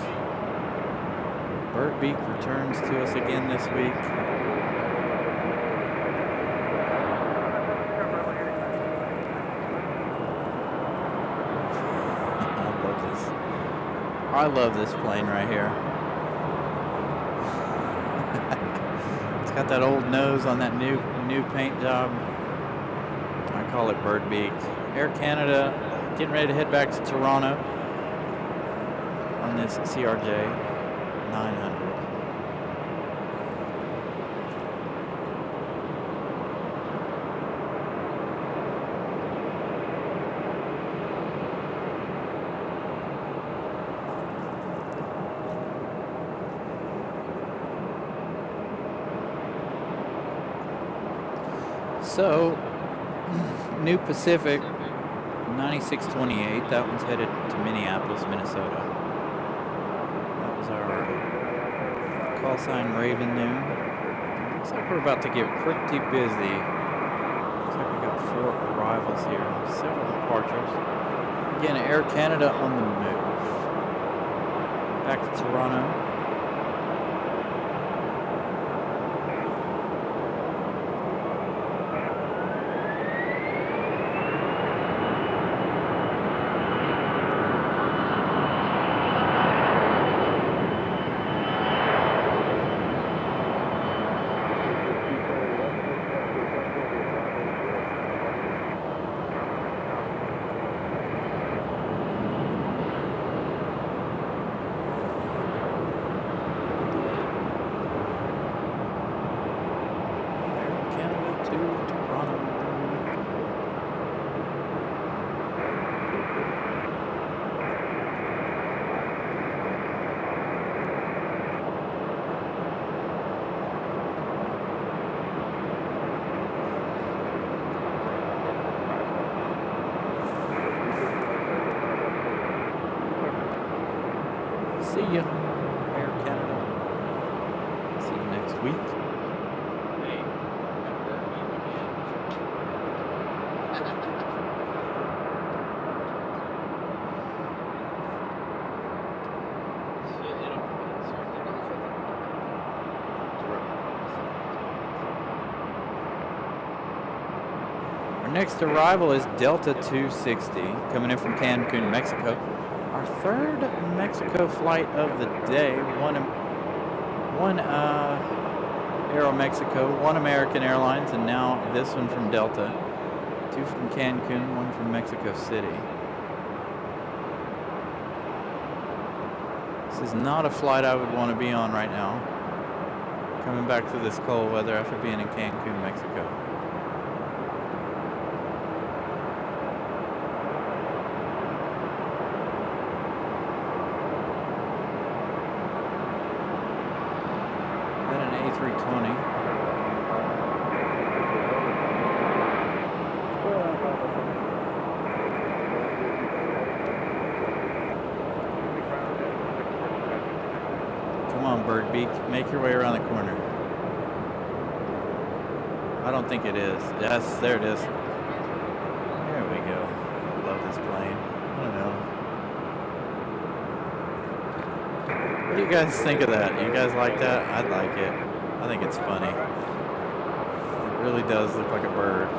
Birdbeak returns to us again this week. I love this plane right here. It's got that old nose on that new paint job. I call it Birdbeak. Air Canada getting ready to head back to Toronto on this CRJ 900. So, New Pacific 9628, that one's headed to Minneapolis, Minnesota. That was our call sign Raven noon. Looks like we're about to get pretty busy. Looks like we got 4 arrivals here, several departures. Again, Air Canada on the move. Back to Toronto. See ya, Air Canada. See you next week. Hey, that Birdbeak again. Shit, it'll Our next arrival is Delta 260, coming in from Cancun, Mexico. Our third Mexico flight of the day. One Aero Mexico, one American Airlines, and now this one from Delta. 2 from Cancun, 1 from Mexico City. This is not a flight I would want to be on right now. Coming back to this cold weather after being in Cancun, Mexico. Birdbeak, make your way around the corner. I don't think it is. Yes, there it is. There we go. Love this plane. I don't know. What do you guys think of that? You guys like that? I like it. I think it's funny. It really does look like a bird.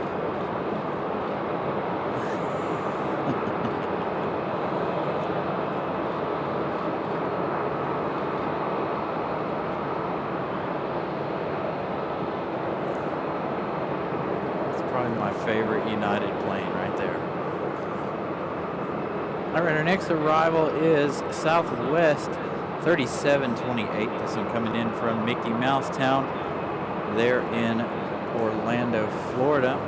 My favorite United plane right there. All right, our next arrival is Southwest 3728. This one coming in from Mickey Mouse Town. They're in Orlando, Florida.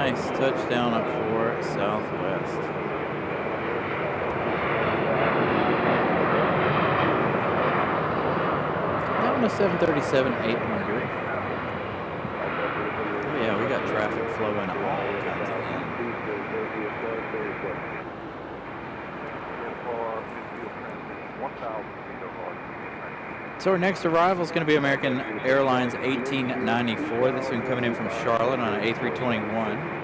Nice touchdown up for Southwest. That one a 737-800. Oh yeah, we got traffic flowing all kinds of in. So our next arrival is going to be American Airlines 1894. This one coming in from Charlotte on an A321.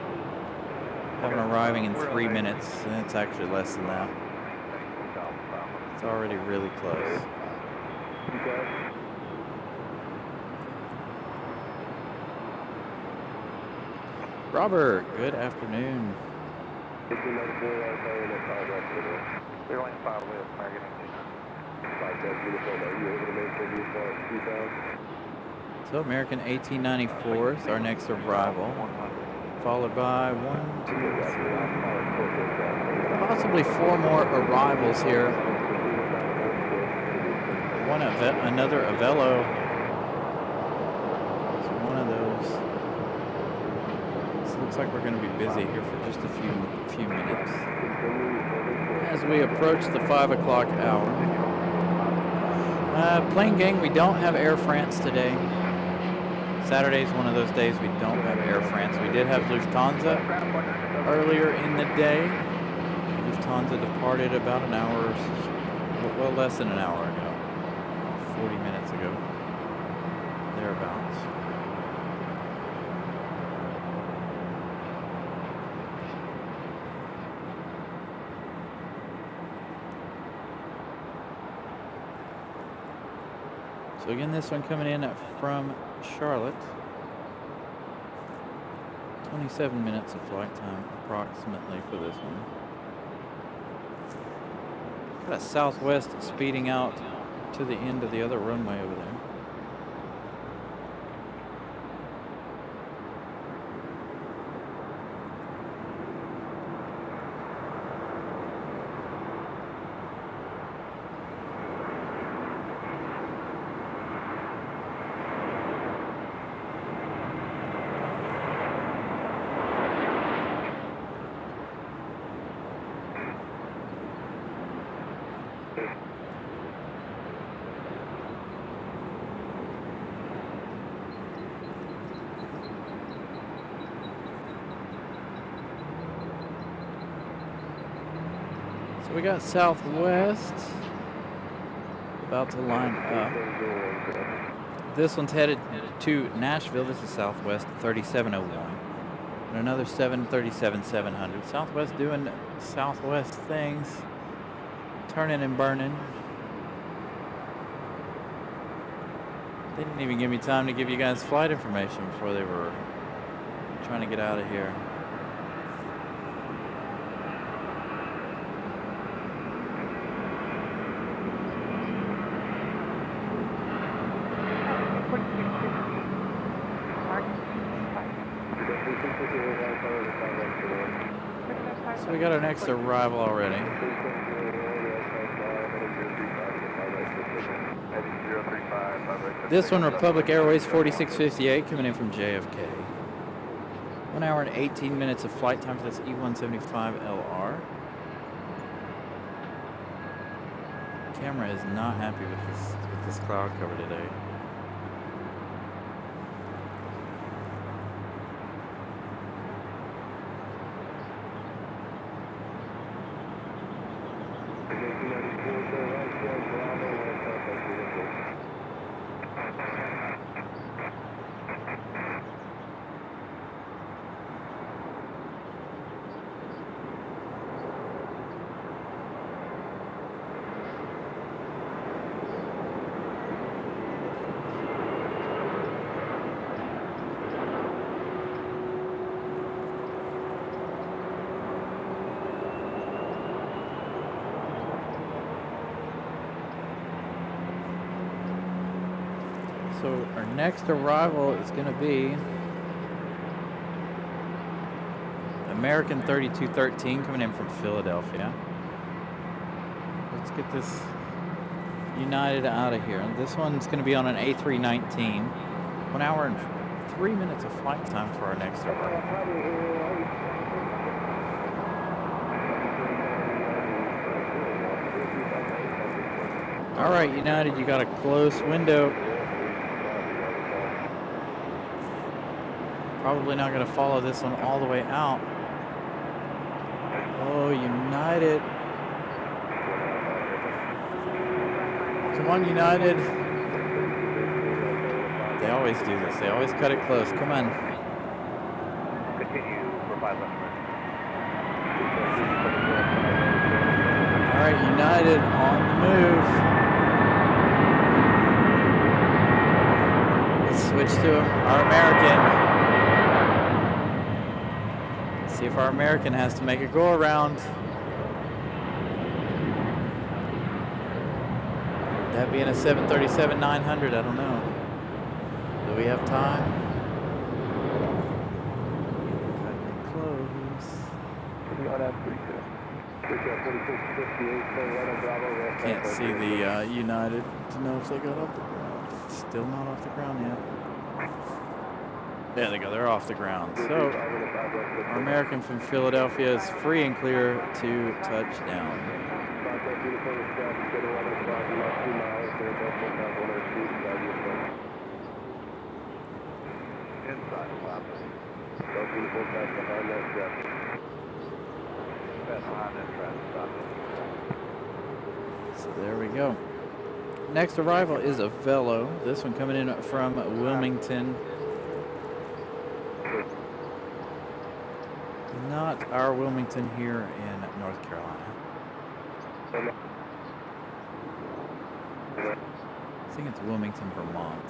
Having arriving in 3 minutes, and it's actually less than that. It's already really close. Robert, good afternoon. Airline 5 with American 18. So American 1894 is our next arrival, followed by 1, 2, 3, possibly 4 more arrivals here. Another Avello. So one of those. So it looks like we're going to be busy here for just a few minutes as we approach the 5 o'clock hour. Plane gang, we don't have Air France today. Saturday's one of those days we don't have Air France. We did have Lufthansa earlier in the day. Lufthansa departed about an hour, well, less than an hour ago, 40 minutes ago, thereabouts. So again, this one coming in from Charlotte. 27 minutes of flight time approximately for this one. Got a Southwest speeding out to the end of the other runway over there. We got Southwest about to line up. This one's headed to Nashville. This is Southwest 3701. And another 737-700. Southwest doing Southwest things. Turning and burning. They didn't even give me time to give you guys flight information before they were trying to get out of here. So we got our next arrival already. This one, Republic Airways 4658, coming in from JFK. 1 hour and 18 minutes of flight time for this E175LR. Camera is not happy with this cloud cover today. So our next arrival is going to be American 3213 coming in from Philadelphia. Let's get this United out of here. This one's going to be on an A319. 1 hour and 3 minutes of flight time for our next arrival. All right, United, you got a close window. Probably not going to follow this one all the way out. Oh, United. Come on, United. They always do this. They always cut it close. Come on. Continue for 5 left. All right, United on the move. Let's switch to our American. See if our American has to make a go around. That being a 737-900, I don't know. Do we have time? Cutting it close. Can't see the United to know if they got off the ground. It's still not off the ground yet. There they go. They're off the ground. So our American from Philadelphia is free and clear to touchdown. Inside, So there we go. Next arrival is a Velo. This one coming in from Wilmington. Not our Wilmington here in North Carolina. I think it's Wilmington, Vermont.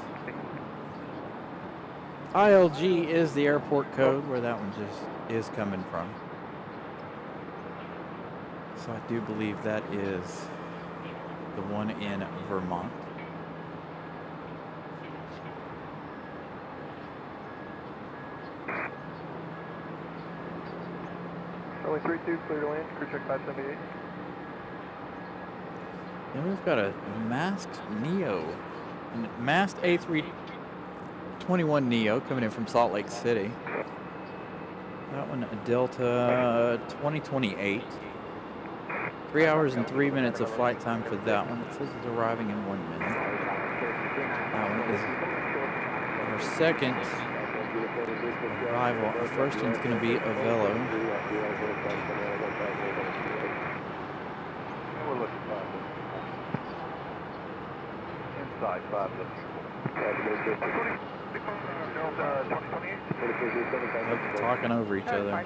ILG is the airport code where that one just is coming from. So I do believe that is the one in Vermont. Only 3-2, clear to land, crew check 578. Then we've got a masked Neo, masked A321 Neo coming in from Salt Lake City. That one, a Delta 2028. 3 hours and 3 minutes of flight time for that one. It says it's arriving in 1 minute. That one is our second arrival. Our first one's going to be a Velo. We're looking 5 inside 5 Talking over each other.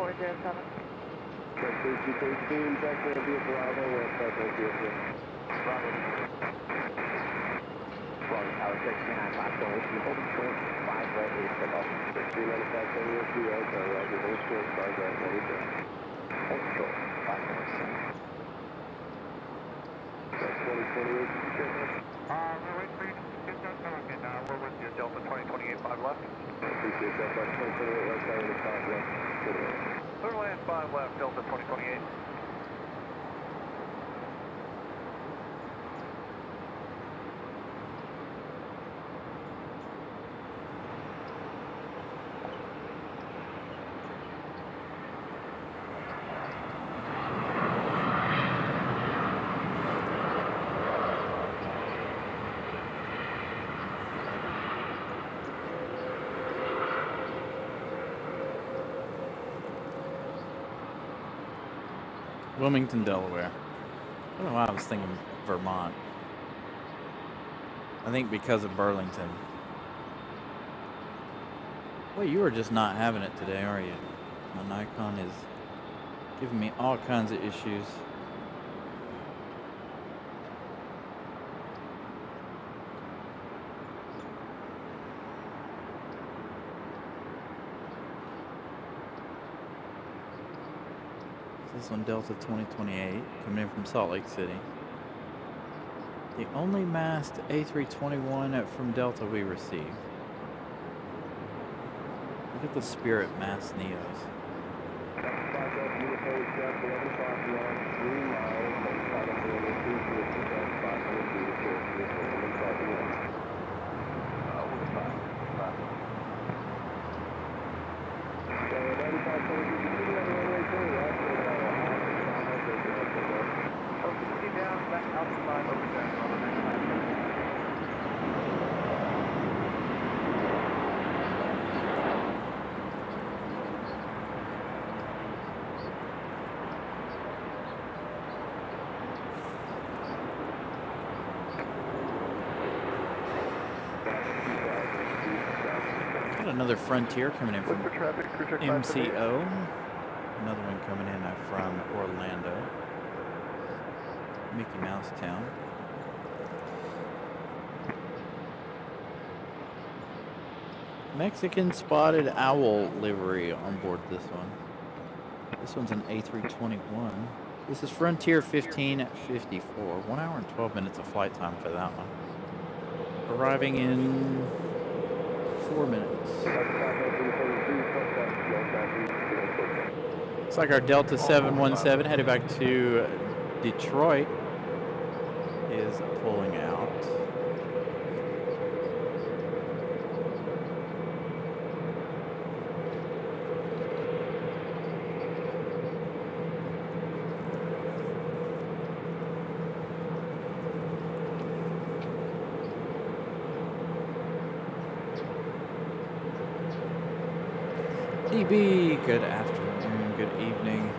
2407. We're with you, Delta 2028, 5 left. Appreciate that, 2028 left, 5 left. Clear land 5 left, Delta 2028. Wilmington, Delaware. I don't know why I was thinking Vermont. I think because of Burlington. Well, you are just not having it today, are you? My Nikon is giving me all kinds of issues. This one, Delta 2028, coming in from Salt Lake City. The only masked A321 from Delta we received. Look at the Spirit masked Neos. Down, back out to 5 over another Frontier coming in from What's the traffic? Crew check 578. MCO. Another one coming in from Orlando. Mickey Mouse Town. Mexican spotted owl livery on board this one. This one's an A321. This is Frontier 1554. 1 hour and 12 minutes of flight time for that one. Arriving in 4 minutes. Looks like our Delta 717 headed back to Detroit is pulling out. DB, good afternoon, good evening.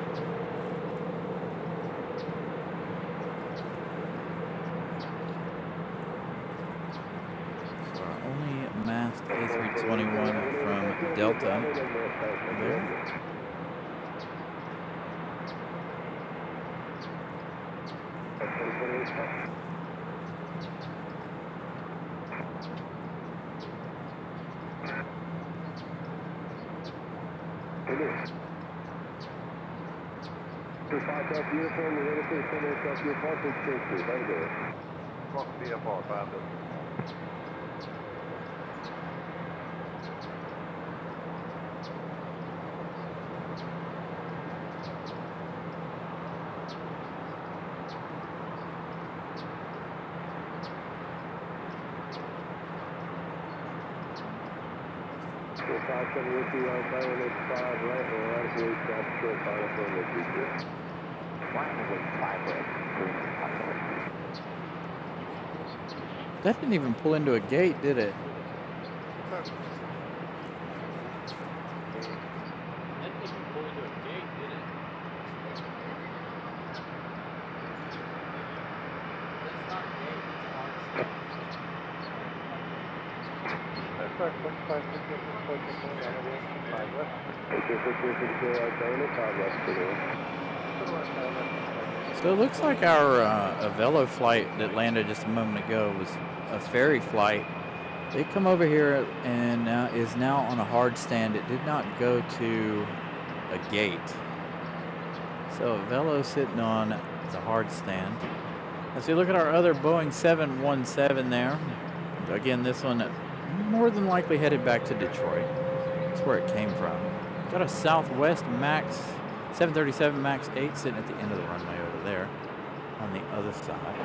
So our only masked A321 from Delta there. Uniform, you're ready for the center of your parking space. How you doing? Welcome VFR 5. So 578 on final, it's 5 right, or right, we'll stop short final from the GPS. That didn't even pull into a gate, did it? That didn't even pull into a gate, did it? That's not a gate, That's right, 5 left. Okay, 1554 right, final, 5 left today. So it looks like our Avelo flight that landed just a moment ago was a ferry flight. They come over here and is now on a hard stand. It did not go to a gate. So Avelo sitting on the hard stand. As we look at our other Boeing 717 there, again, this one more than likely headed back to Detroit. That's where it came from. Got a Southwest Max 737 Max 8 sitting at the end of the runway over there on the other side.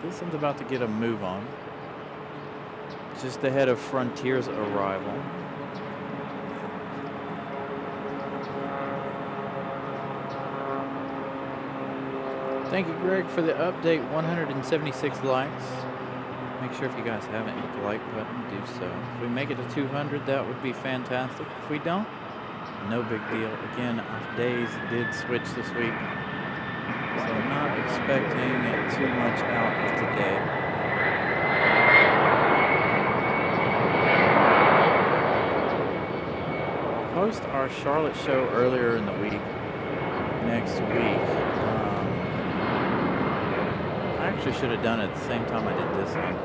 This one's about to get a move on. Just ahead of Frontier's arrival. Thank you, Greg, for the update. 176 likes. Make sure if you guys haven't hit the like button, do so. If we make it to 200, that would be fantastic. If we don't, no big deal. Again, our days did switch this week, so I'm not expecting too much out of today. I'll post our Charlotte show earlier in the week, next week. I actually should have done it at the same time I did this one.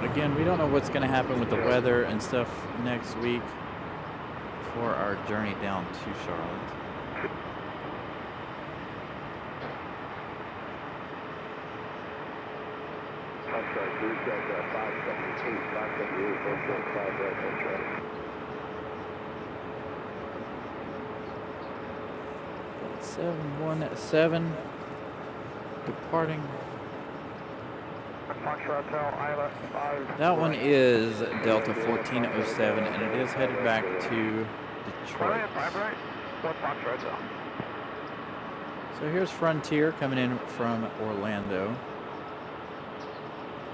But again, we don't know what's going to happen with the weather and stuff next week for our journey down to Charlotte. I'm sorry, we've got 578, 1.5 right, that's right. 717 departing. That one is Delta 1407, and it is headed back to Detroit. So here's Frontier coming in from Orlando.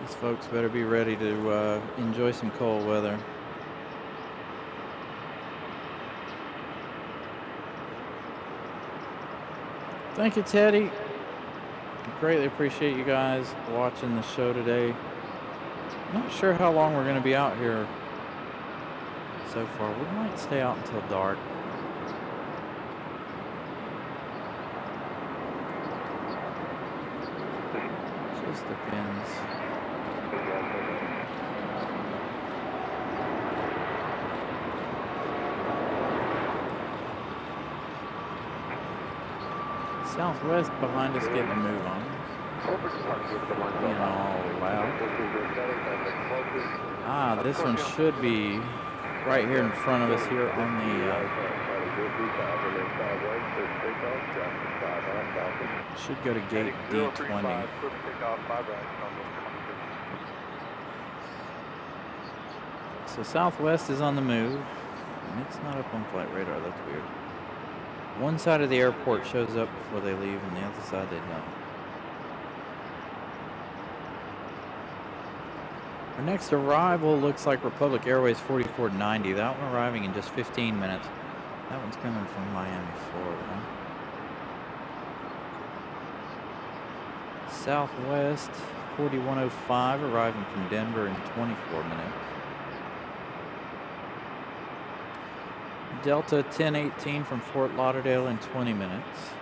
These folks better be ready to enjoy some cold weather. Thank you, Teddy. Greatly appreciate you guys watching the show today. Not sure how long we're going to be out here so far. We might stay out until dark. Just depends. Southwest behind us getting a move on. Being all loud. Ah, this one should be right here in front of us here on the should go to gate D20. So Southwest is on the move, and it's not up on flight radar. That's weird. One side of the airport shows up before they leave, and the other side they don't. Our next arrival looks like Republic Airways 4490. That one arriving in just 15 minutes. That one's coming from Miami, Florida. Southwest 4105 arriving from Denver in 24 minutes. Delta 1018 from Fort Lauderdale in 20 minutes.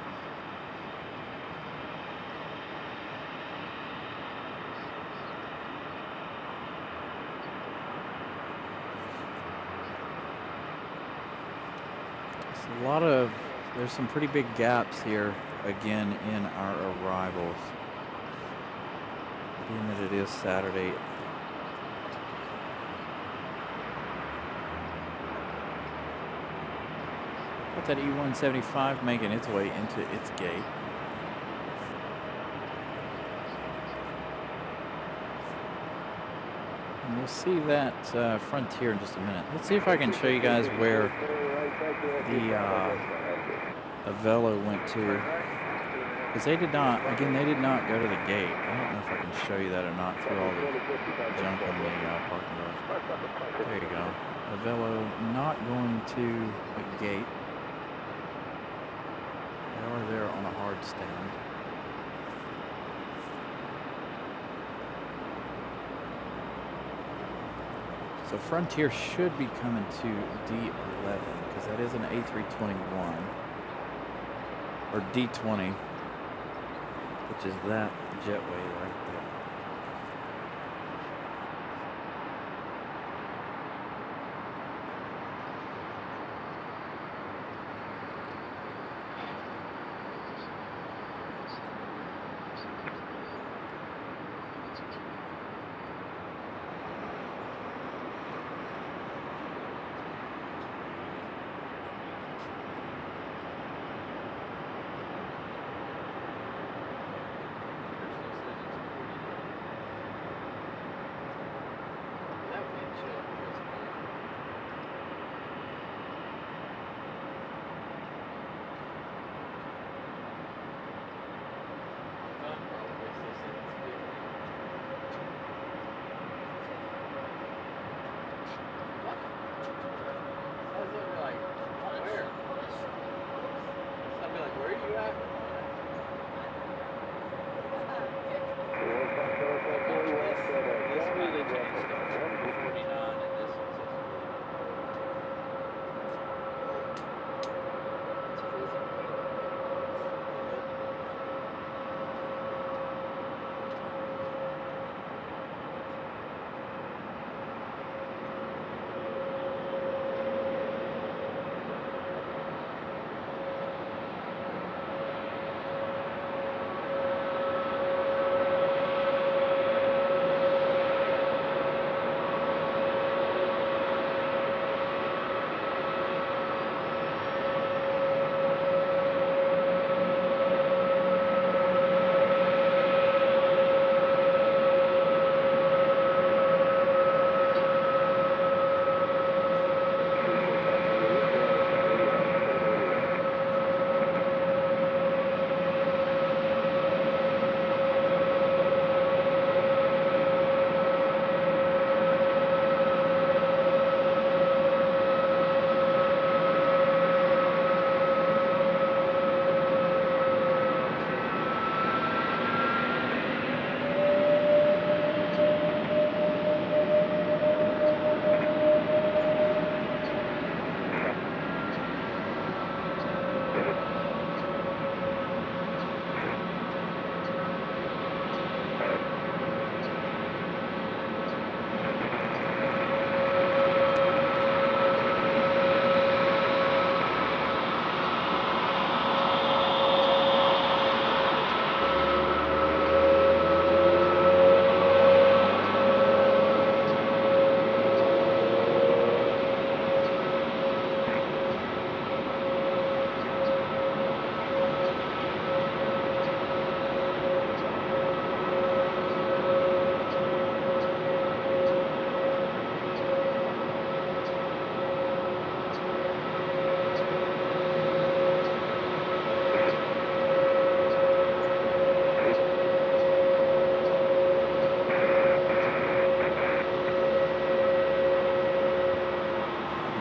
There's some pretty big gaps here again in our arrivals, being that it is Saturday. Got that E-175 making its way into its gate. And we'll see that Frontier in just a minute. Let's see if I can show you guys where the Avelo went to. Because they did not go to the gate. I don't know if I can show you that or not through all the junk on the parking garage. There you go. Avelo not going to a gate. They are there on a hard stand. So Frontier should be coming to D11 because that is an A321 or D20, which is that jetway right there.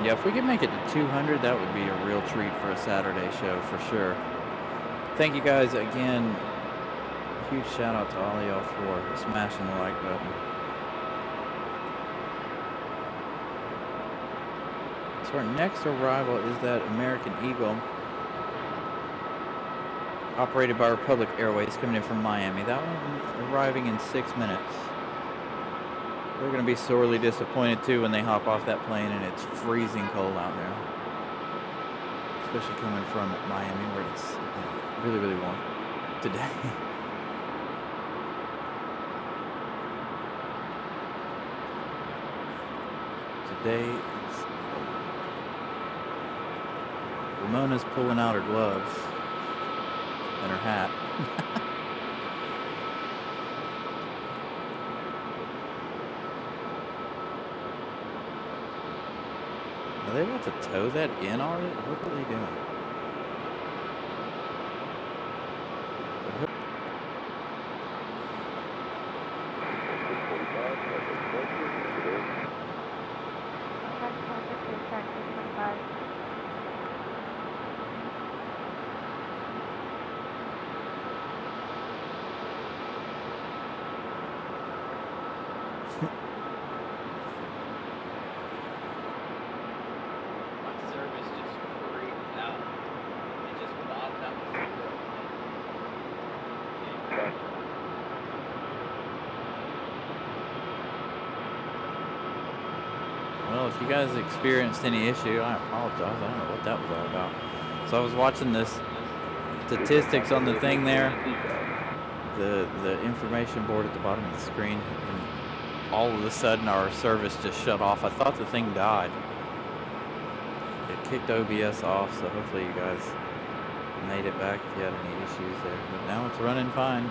Yeah, if we could make it to 200, that would be a real treat for a Saturday show for sure. Thank you guys again. Huge shout out to all of y'all for smashing the like button. So our next arrival is that American Eagle, operated by Republic Airways, coming in from Miami. That one arriving in 6 minutes. They're going to be sorely disappointed too when they hop off that plane and it's freezing cold out there. Especially coming from Miami where it's really, really warm today. Today, it's Ramona's pulling out her gloves and her hat. Are they about to tow that in already? What are they doing? My service just freaked out. It just bobbed out the zero. Well, if you guys experienced any issue, I apologize. I don't know what that was all about. So I was watching this statistics on the thing there, the information board at the bottom of the screen, and all of a sudden our service just shut off. I thought the thing died. It kicked OBS off, so hopefully you guys made it back if you had any issues there. But now it's running fine.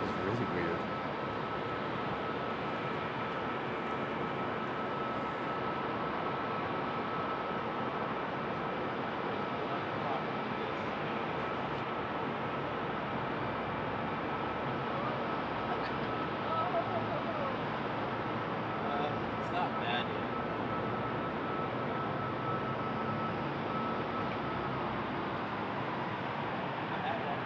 It's really weird. It's not bad yet. I had one.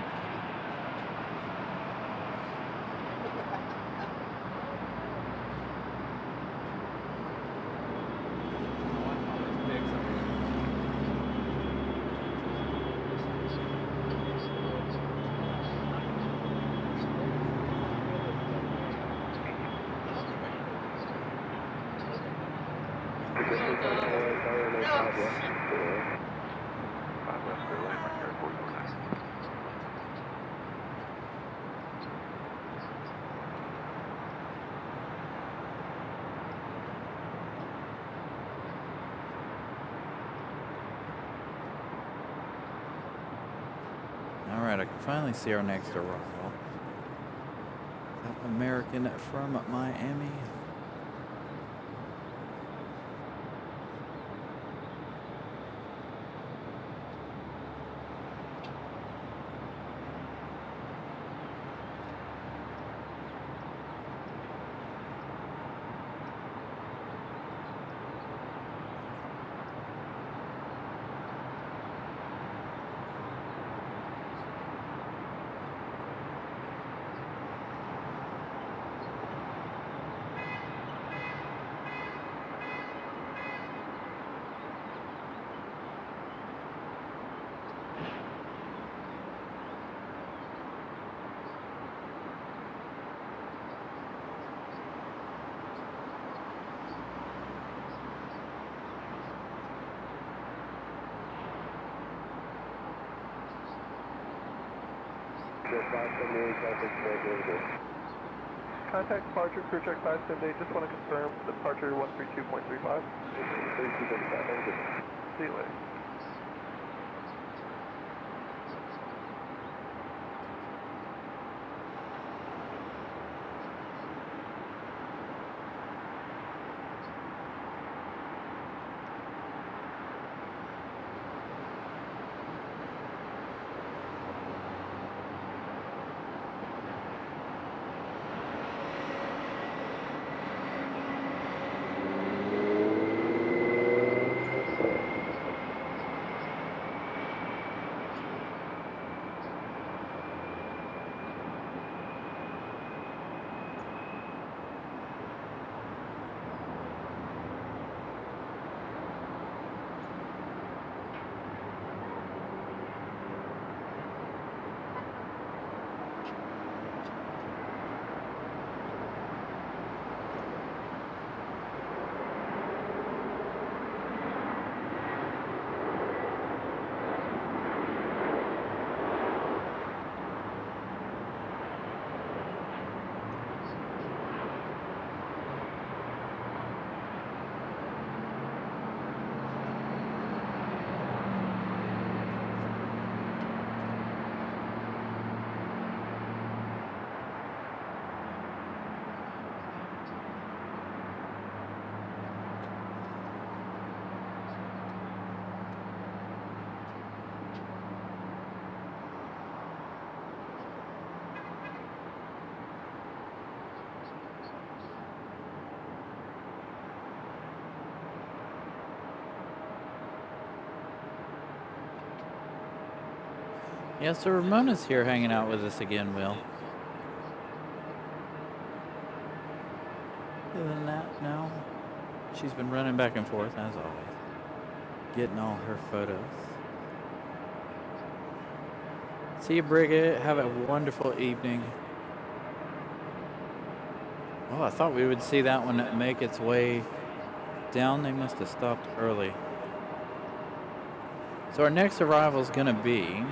All right, I can finally see our next arrival. American from Miami. Contact departure, crew check 578. Just want to confirm departure 132.35. See you later. Yeah, so Ramona's here hanging out with us again, Will. Other than that, no. She's been running back and forth, as always. Getting all her photos. See you, Bridget. Have a wonderful evening. Oh, I thought we would see that one make its way down. They must have stopped early. So our next arrival is going to be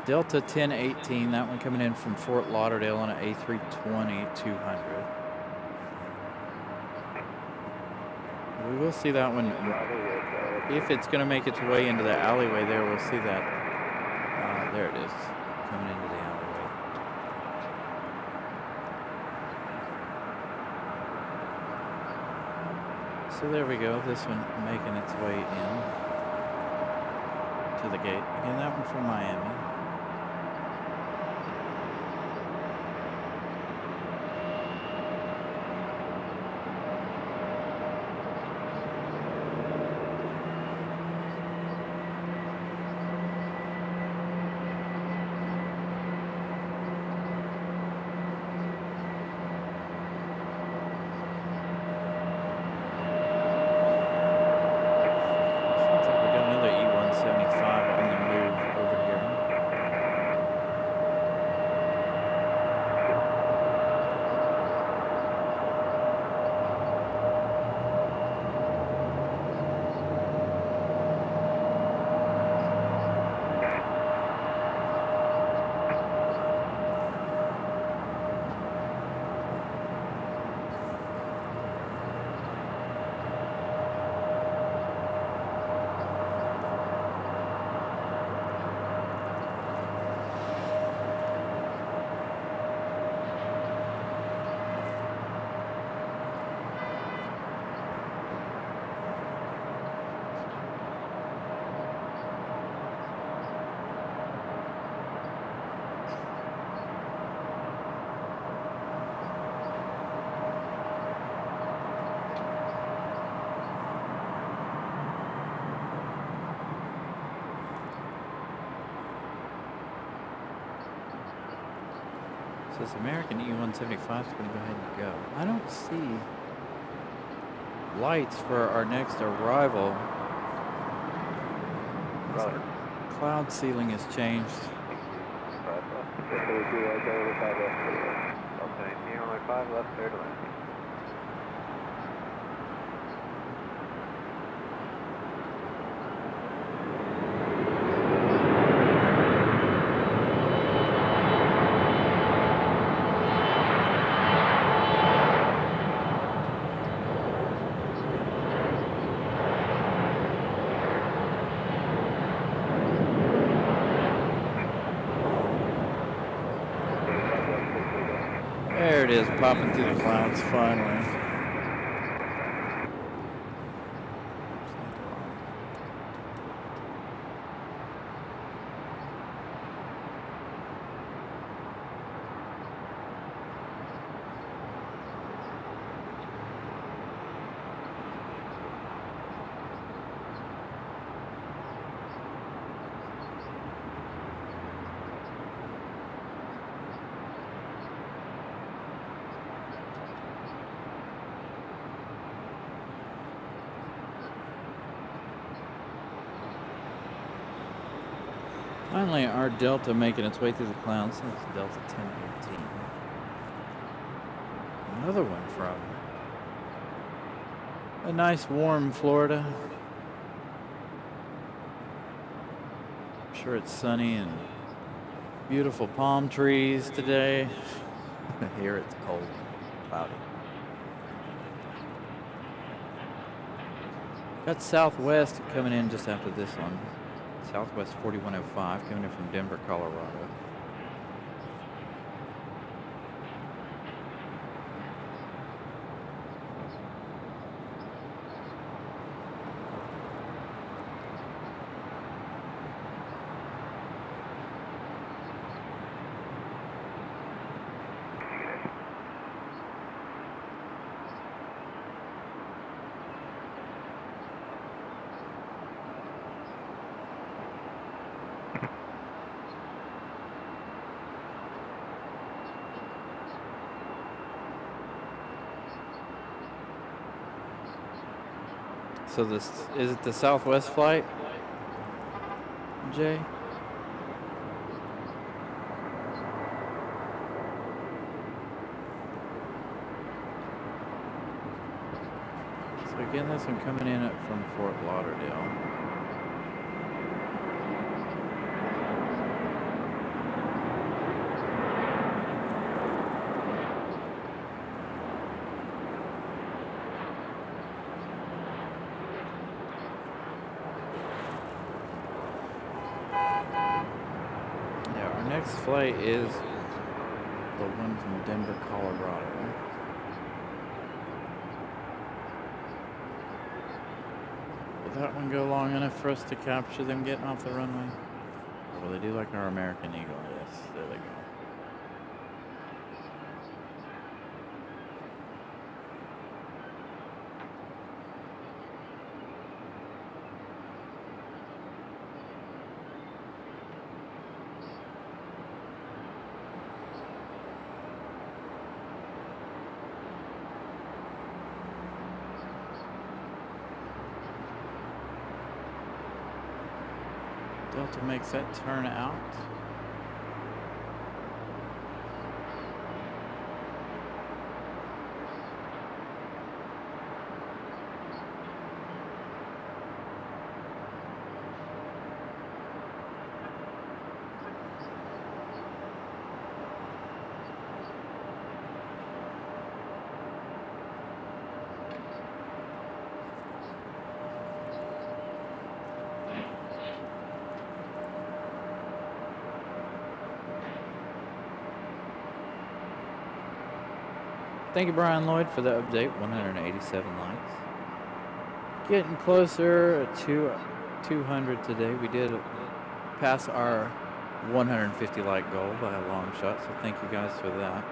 Delta 1018. That one coming in from Fort Lauderdale on an A320-200. We will see that one. If it's going to make its way into the alleyway there, we'll see that. There it is, coming into the alleyway. So there we go, this one making its way in to the gate. Again, that one from Miami. So this American E-175 is going to go ahead and go. I don't see lights for our next arrival. Roger. Cloud ceiling has changed. Okay, you only 5 left, clear to land. There it is, popping through the clouds finally. Finally, our Delta making its way through the clouds. That's Delta 1018. Another one from a nice warm Florida. I'm sure it's sunny and beautiful palm trees today. Here it's cold and cloudy. Got Southwest coming in just after this one. Southwest 4105 coming in from Denver, Colorado. So this is it the Southwest flight, Jay? So again, this one coming in from Fort Lauderdale. Next flight is the one from Denver, Colorado. Will that one go long enough for us to capture them getting off the runway? Or will they do like our American Eagle? Yes, there they go. Delta makes that turn out. Thank you, Brian Lloyd, for the update. 187 likes. Getting closer to 200 today. We did pass our 150 like goal by a long shot, so thank you guys for that.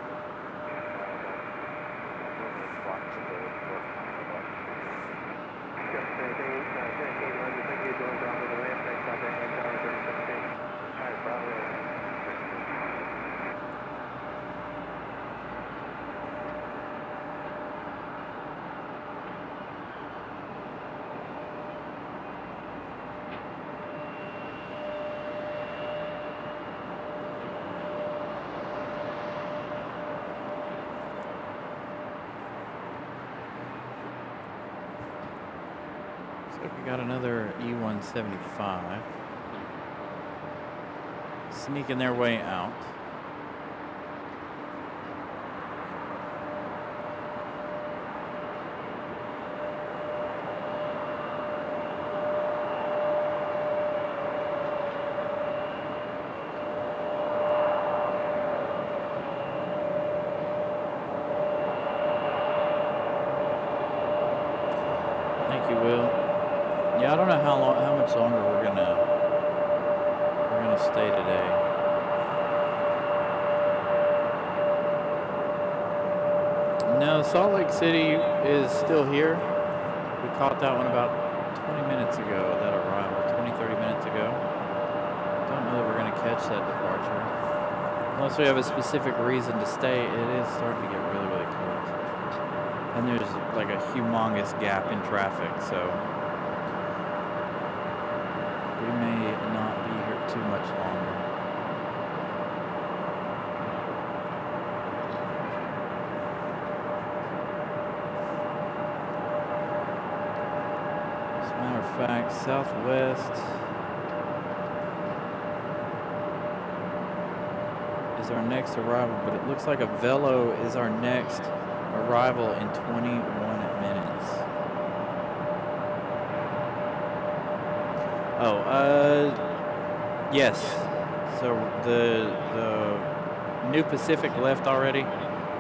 We got another E-175 sneaking their way out. Thank you, Will. Yeah, I don't know how much longer we're gonna stay today. No, Salt Lake City is still here. We caught that one about 20 minutes ago, that arrival, 20-30 minutes ago. Don't know that we're gonna catch that departure. Unless we have a specific reason to stay, it is starting to get really, really cold. And there's like a humongous gap in traffic, so we may not be here too much longer. As a matter of fact, Southwest is our next arrival, but it looks like a Velo is our next arrival in 21 minutes. Oh, yes. So the New Pacific left already.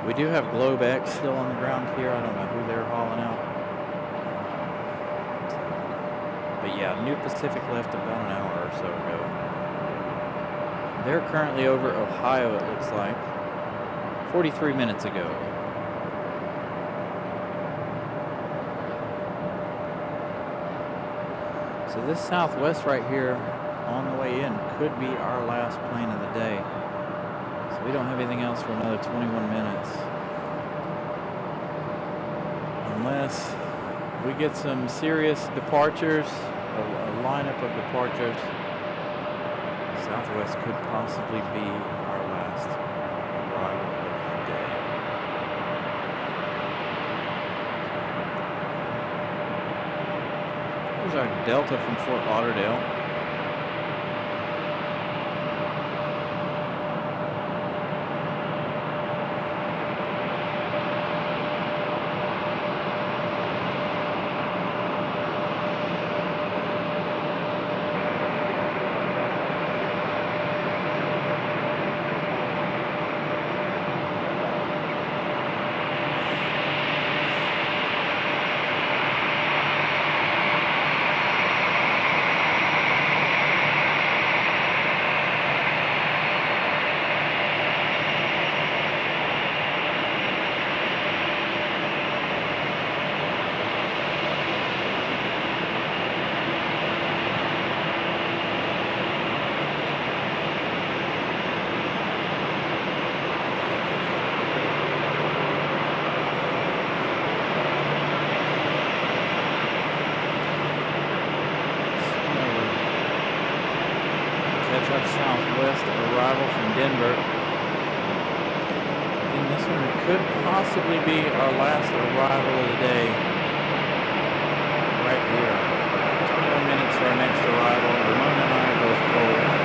We do have Globe X still on the ground here. I don't know who they're hauling out. But yeah, New Pacific left about an hour or so ago. They're currently over Ohio, it looks like, 43 minutes ago. So this Southwest right here on the way in could be our last plane of the day. So we don't have anything else for another 21 minutes. Unless we get some serious departures, a lineup of departures. Southwest could possibly be our last arrival of the day. Here's our Delta from Fort Lauderdale. Catch our Southwest arrival from Denver. And this one could possibly be our last arrival of the day. Right here. 21 minutes for our next arrival. Ramona and I are both cold.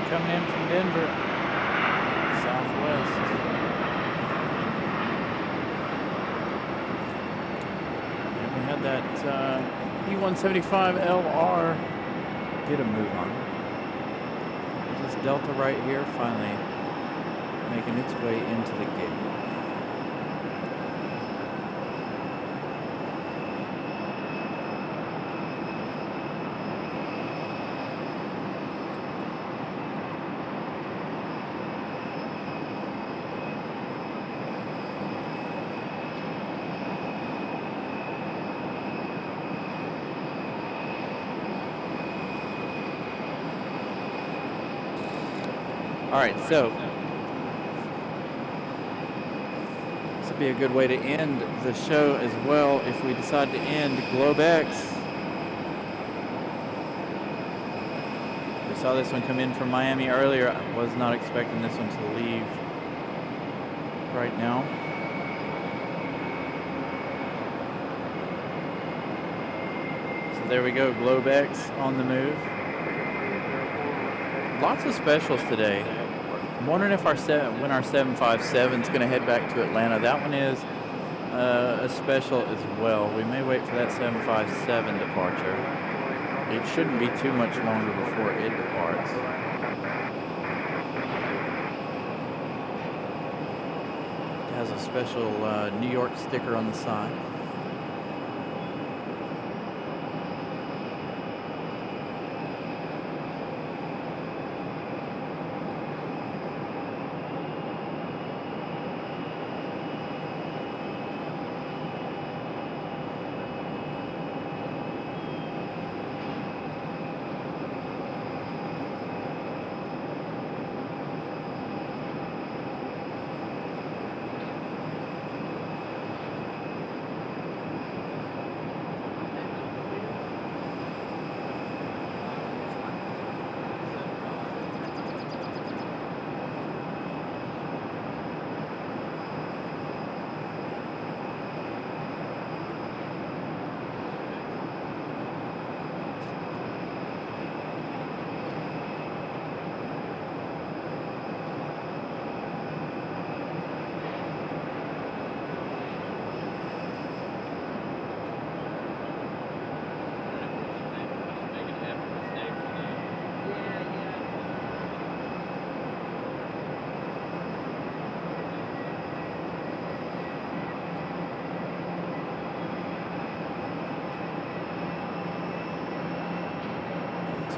Coming in from Denver, Southwest. And we had that E175LR get a move on. This Delta right here finally making its way into the gate. All right, so this would be a good way to end the show as well if we decide to end GlobeX. We saw this one come in from Miami earlier. I was not expecting this one to leave right now. So there we go, GlobeX on the move. Lots of specials today. I'm wondering if when our 757 is going to head back to Atlanta. That one is a special as well. We may wait for that 757 departure. It shouldn't be too much longer before it departs. It has a special New York sticker on the side.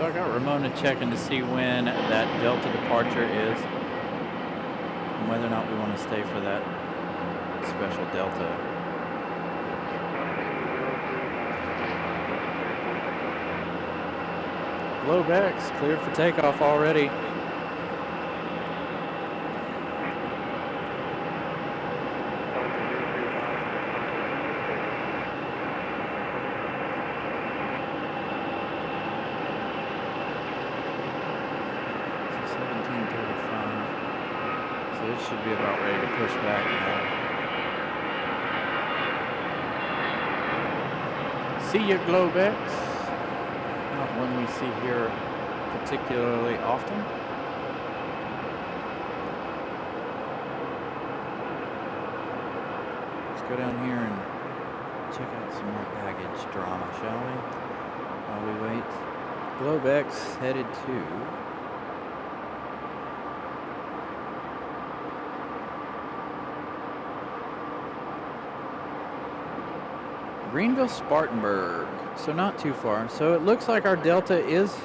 So I got Ramona checking to see when that Delta departure is and whether or not we want to stay for that special Delta. Globe X cleared for takeoff already. Should be about ready to push back now. See you, Globex. Not one we see here particularly often. Let's go down here and check out some more baggage drama, shall we? While we wait. Globex headed to Greenville, Spartanburg, so not too far. So it looks like our Delta is,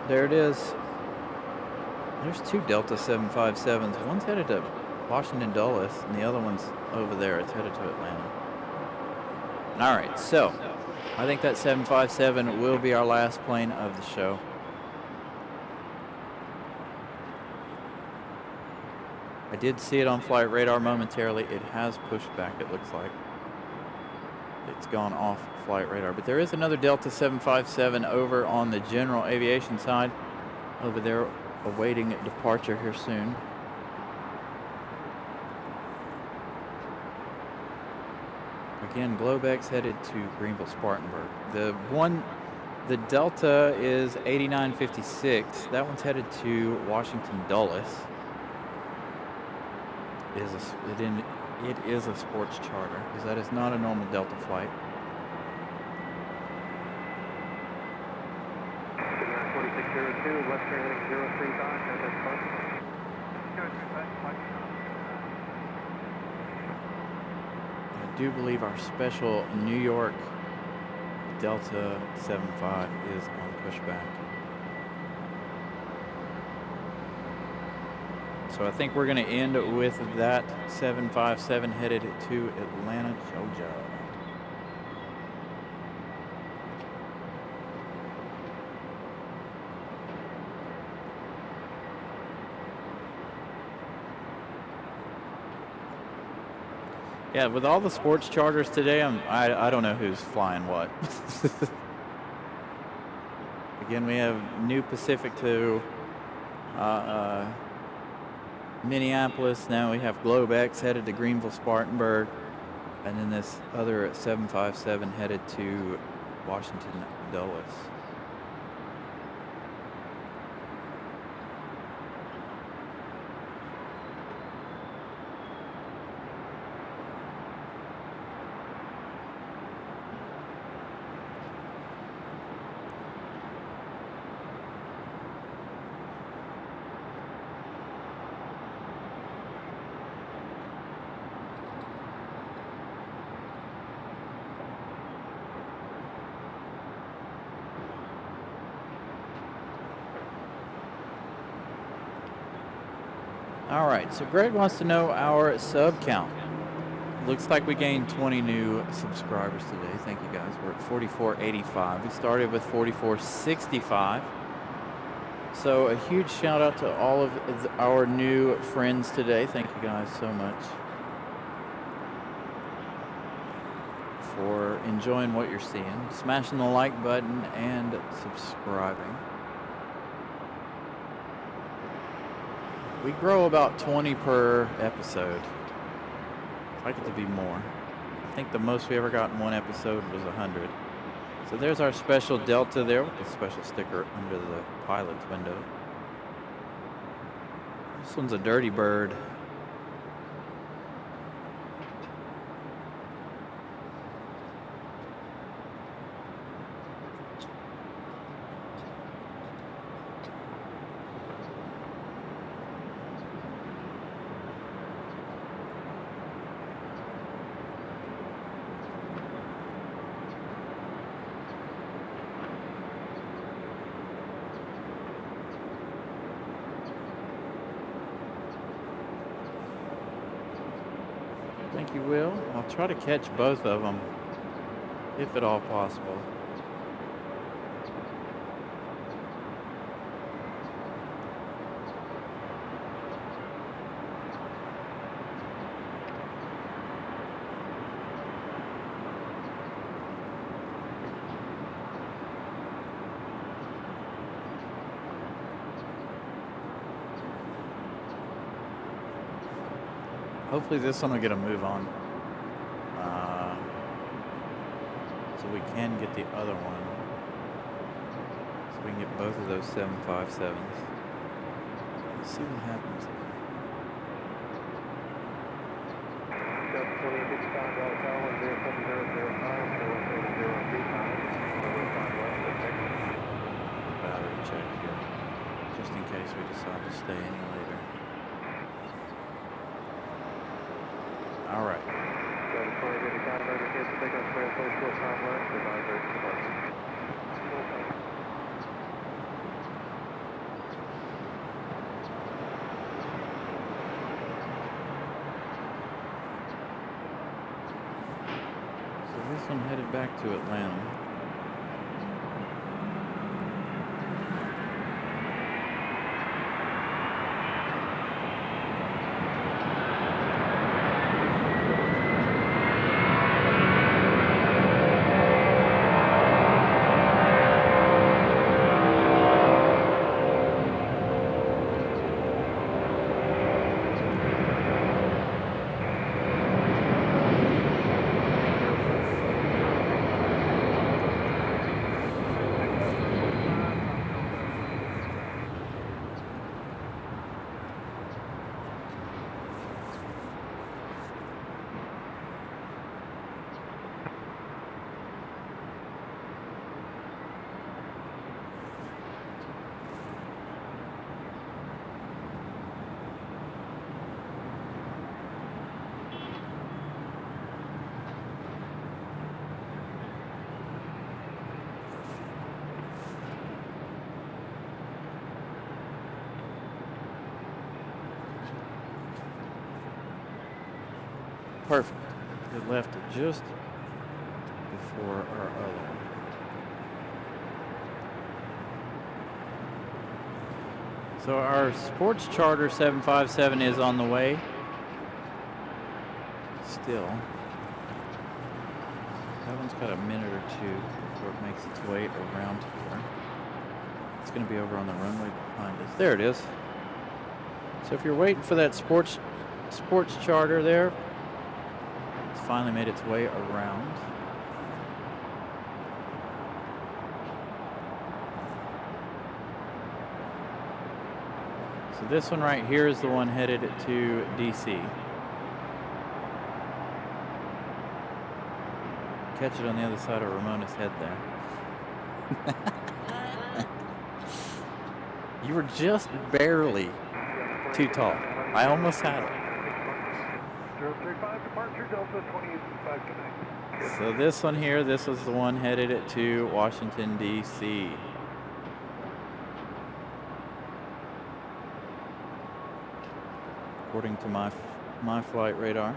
there it is. There's two Delta 757s. One's headed to Washington Dulles, and the other one's over there. It's headed to Atlanta. All right, so I think that 757 will be our last plane of the show. I did see it on flight radar momentarily. It has pushed back, it looks like. It's gone off flight radar, but there is another Delta 757 over on the general aviation side over there awaiting departure here soon. Again, Globex headed to Greenville, Spartanburg. The Delta is 8956. That one's headed to Washington Dulles. It is a sports charter, because that is not a normal Delta flight. Goodnight 4602, Western heading 035, contact departure. 035, I do believe our special New York Delta 75 is on pushback. So I think we're going to end with that 757 headed to Atlanta, Georgia. Yeah, with all the sports charters today, I don't know who's flying what. Again, we have New Pacific to Minneapolis. Now we have Globex headed to Greenville, Spartanburg, and then this other 757 headed to Washington Dulles. All right, so Greg wants to know our sub count. Looks like we gained 20 new subscribers today. Thank you guys. We're at 4485. We started with 4465. So a huge shout out to all of our new friends today. Thank you guys so much for enjoying what you're seeing, smashing the like button and subscribing. We grow about 20 per episode. I'd like it to be more. I think the most we ever got in one episode was 100. So there's our special Delta there with the special sticker under the pilot's window. This one's a Dirty Bird. think you will. I'll try to catch both of them, if at all possible. Hopefully this one will get a move on. So we can get the other one. So we can get both of those 757s. Let's see what happens. Delta 2855, Delta Tower, 17005, so 17035, Battery check here, just in case we decide to stay in later. All right. Delta 2855, indicates the takeoff square, full short time left, advisory departure. So this one headed back to Atlanta. Perfect. It left it just before our other one. So our sports charter 757 is on the way. Still. That one's got a minute or two before it makes its way around here. It's going to be over on the runway behind us. There it is. So if you're waiting for that sports charter there, finally made its way around. So this one right here is the one headed to DC. Catch it on the other side of Ramona's head there. You were just barely too tall. I almost had it. 035, departure, Delta 2855, connect. So this one here, this was the one headed to Washington, D.C. According to my flight radar.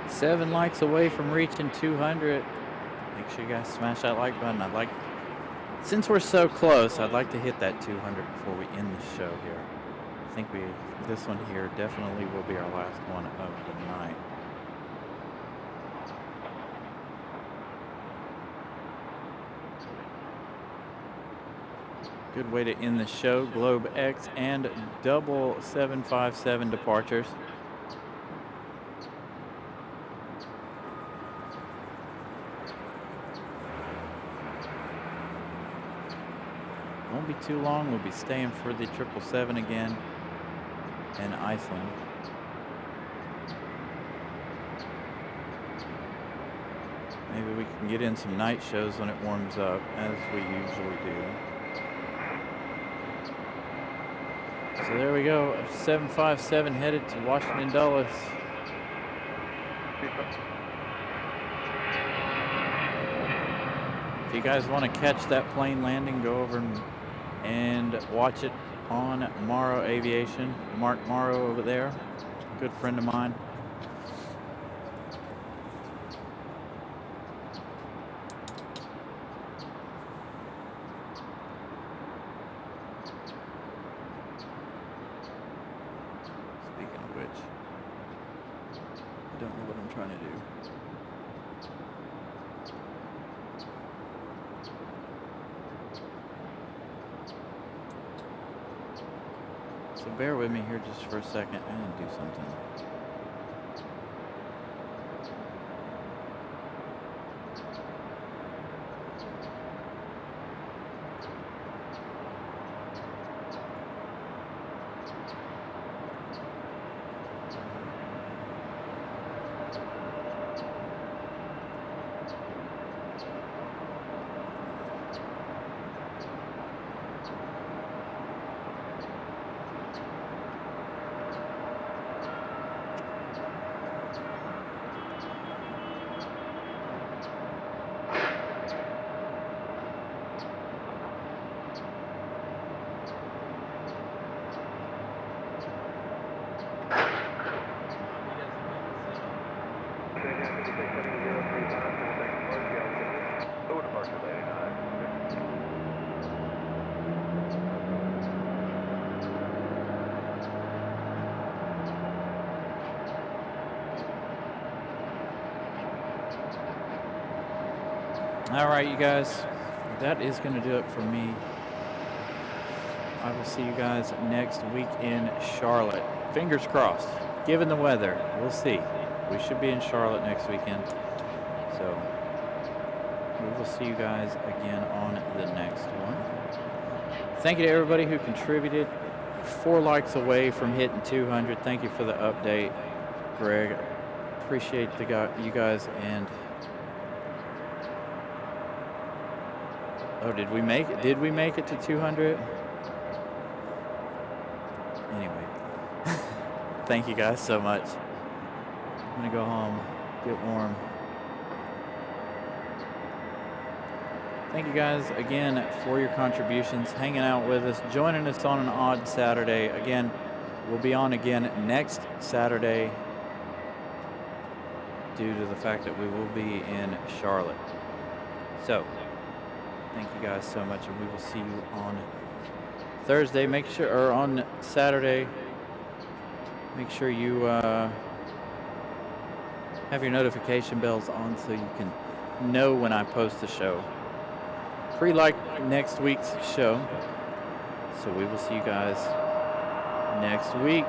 Seven likes away from reaching 200. Make sure you guys smash that like button. Since we're so close, I'd like to hit that 200 before we end the show here. I think this one here definitely will be our last one of the night. Good way to end the show. Globe X and double 757 departures. Won't be too long. We'll be staying for the 777 again in Iceland. Maybe we can get in some night shows when it warms up, as we usually do. So there we go, 757 headed to Washington Dulles. If you guys want to catch that plane landing, go over and watch it on Morrow Aviation. Mark Morrow over there, good friend of mine. Speaking of which, I don't know what I'm trying to do. So bear with me here just for a second. I'm gonna do something. All right, you guys, that is going to do it for me. I will see you guys next week in Charlotte. Fingers crossed. Given the weather, we'll see. We should be in Charlotte next weekend. So we will see you guys again on the next one. Thank you to everybody who contributed. 4 likes away from hitting 200. Thank you for the update, Greg. Appreciate you guys. And oh, did we make it? Did we make it to 200? Anyway, thank you guys so much. I'm gonna go home, get warm. Thank you guys again for your contributions, hanging out with us, joining us on an odd Saturday. Again, we'll be on again next Saturday due to the fact that we will be in Charlotte. So, thank you guys so much, and we will see you on Thursday. Make sure, or on Saturday, make sure you have your notification bells on so you can know when I post the show. Pre-like next week's show. So we will see you guys next week.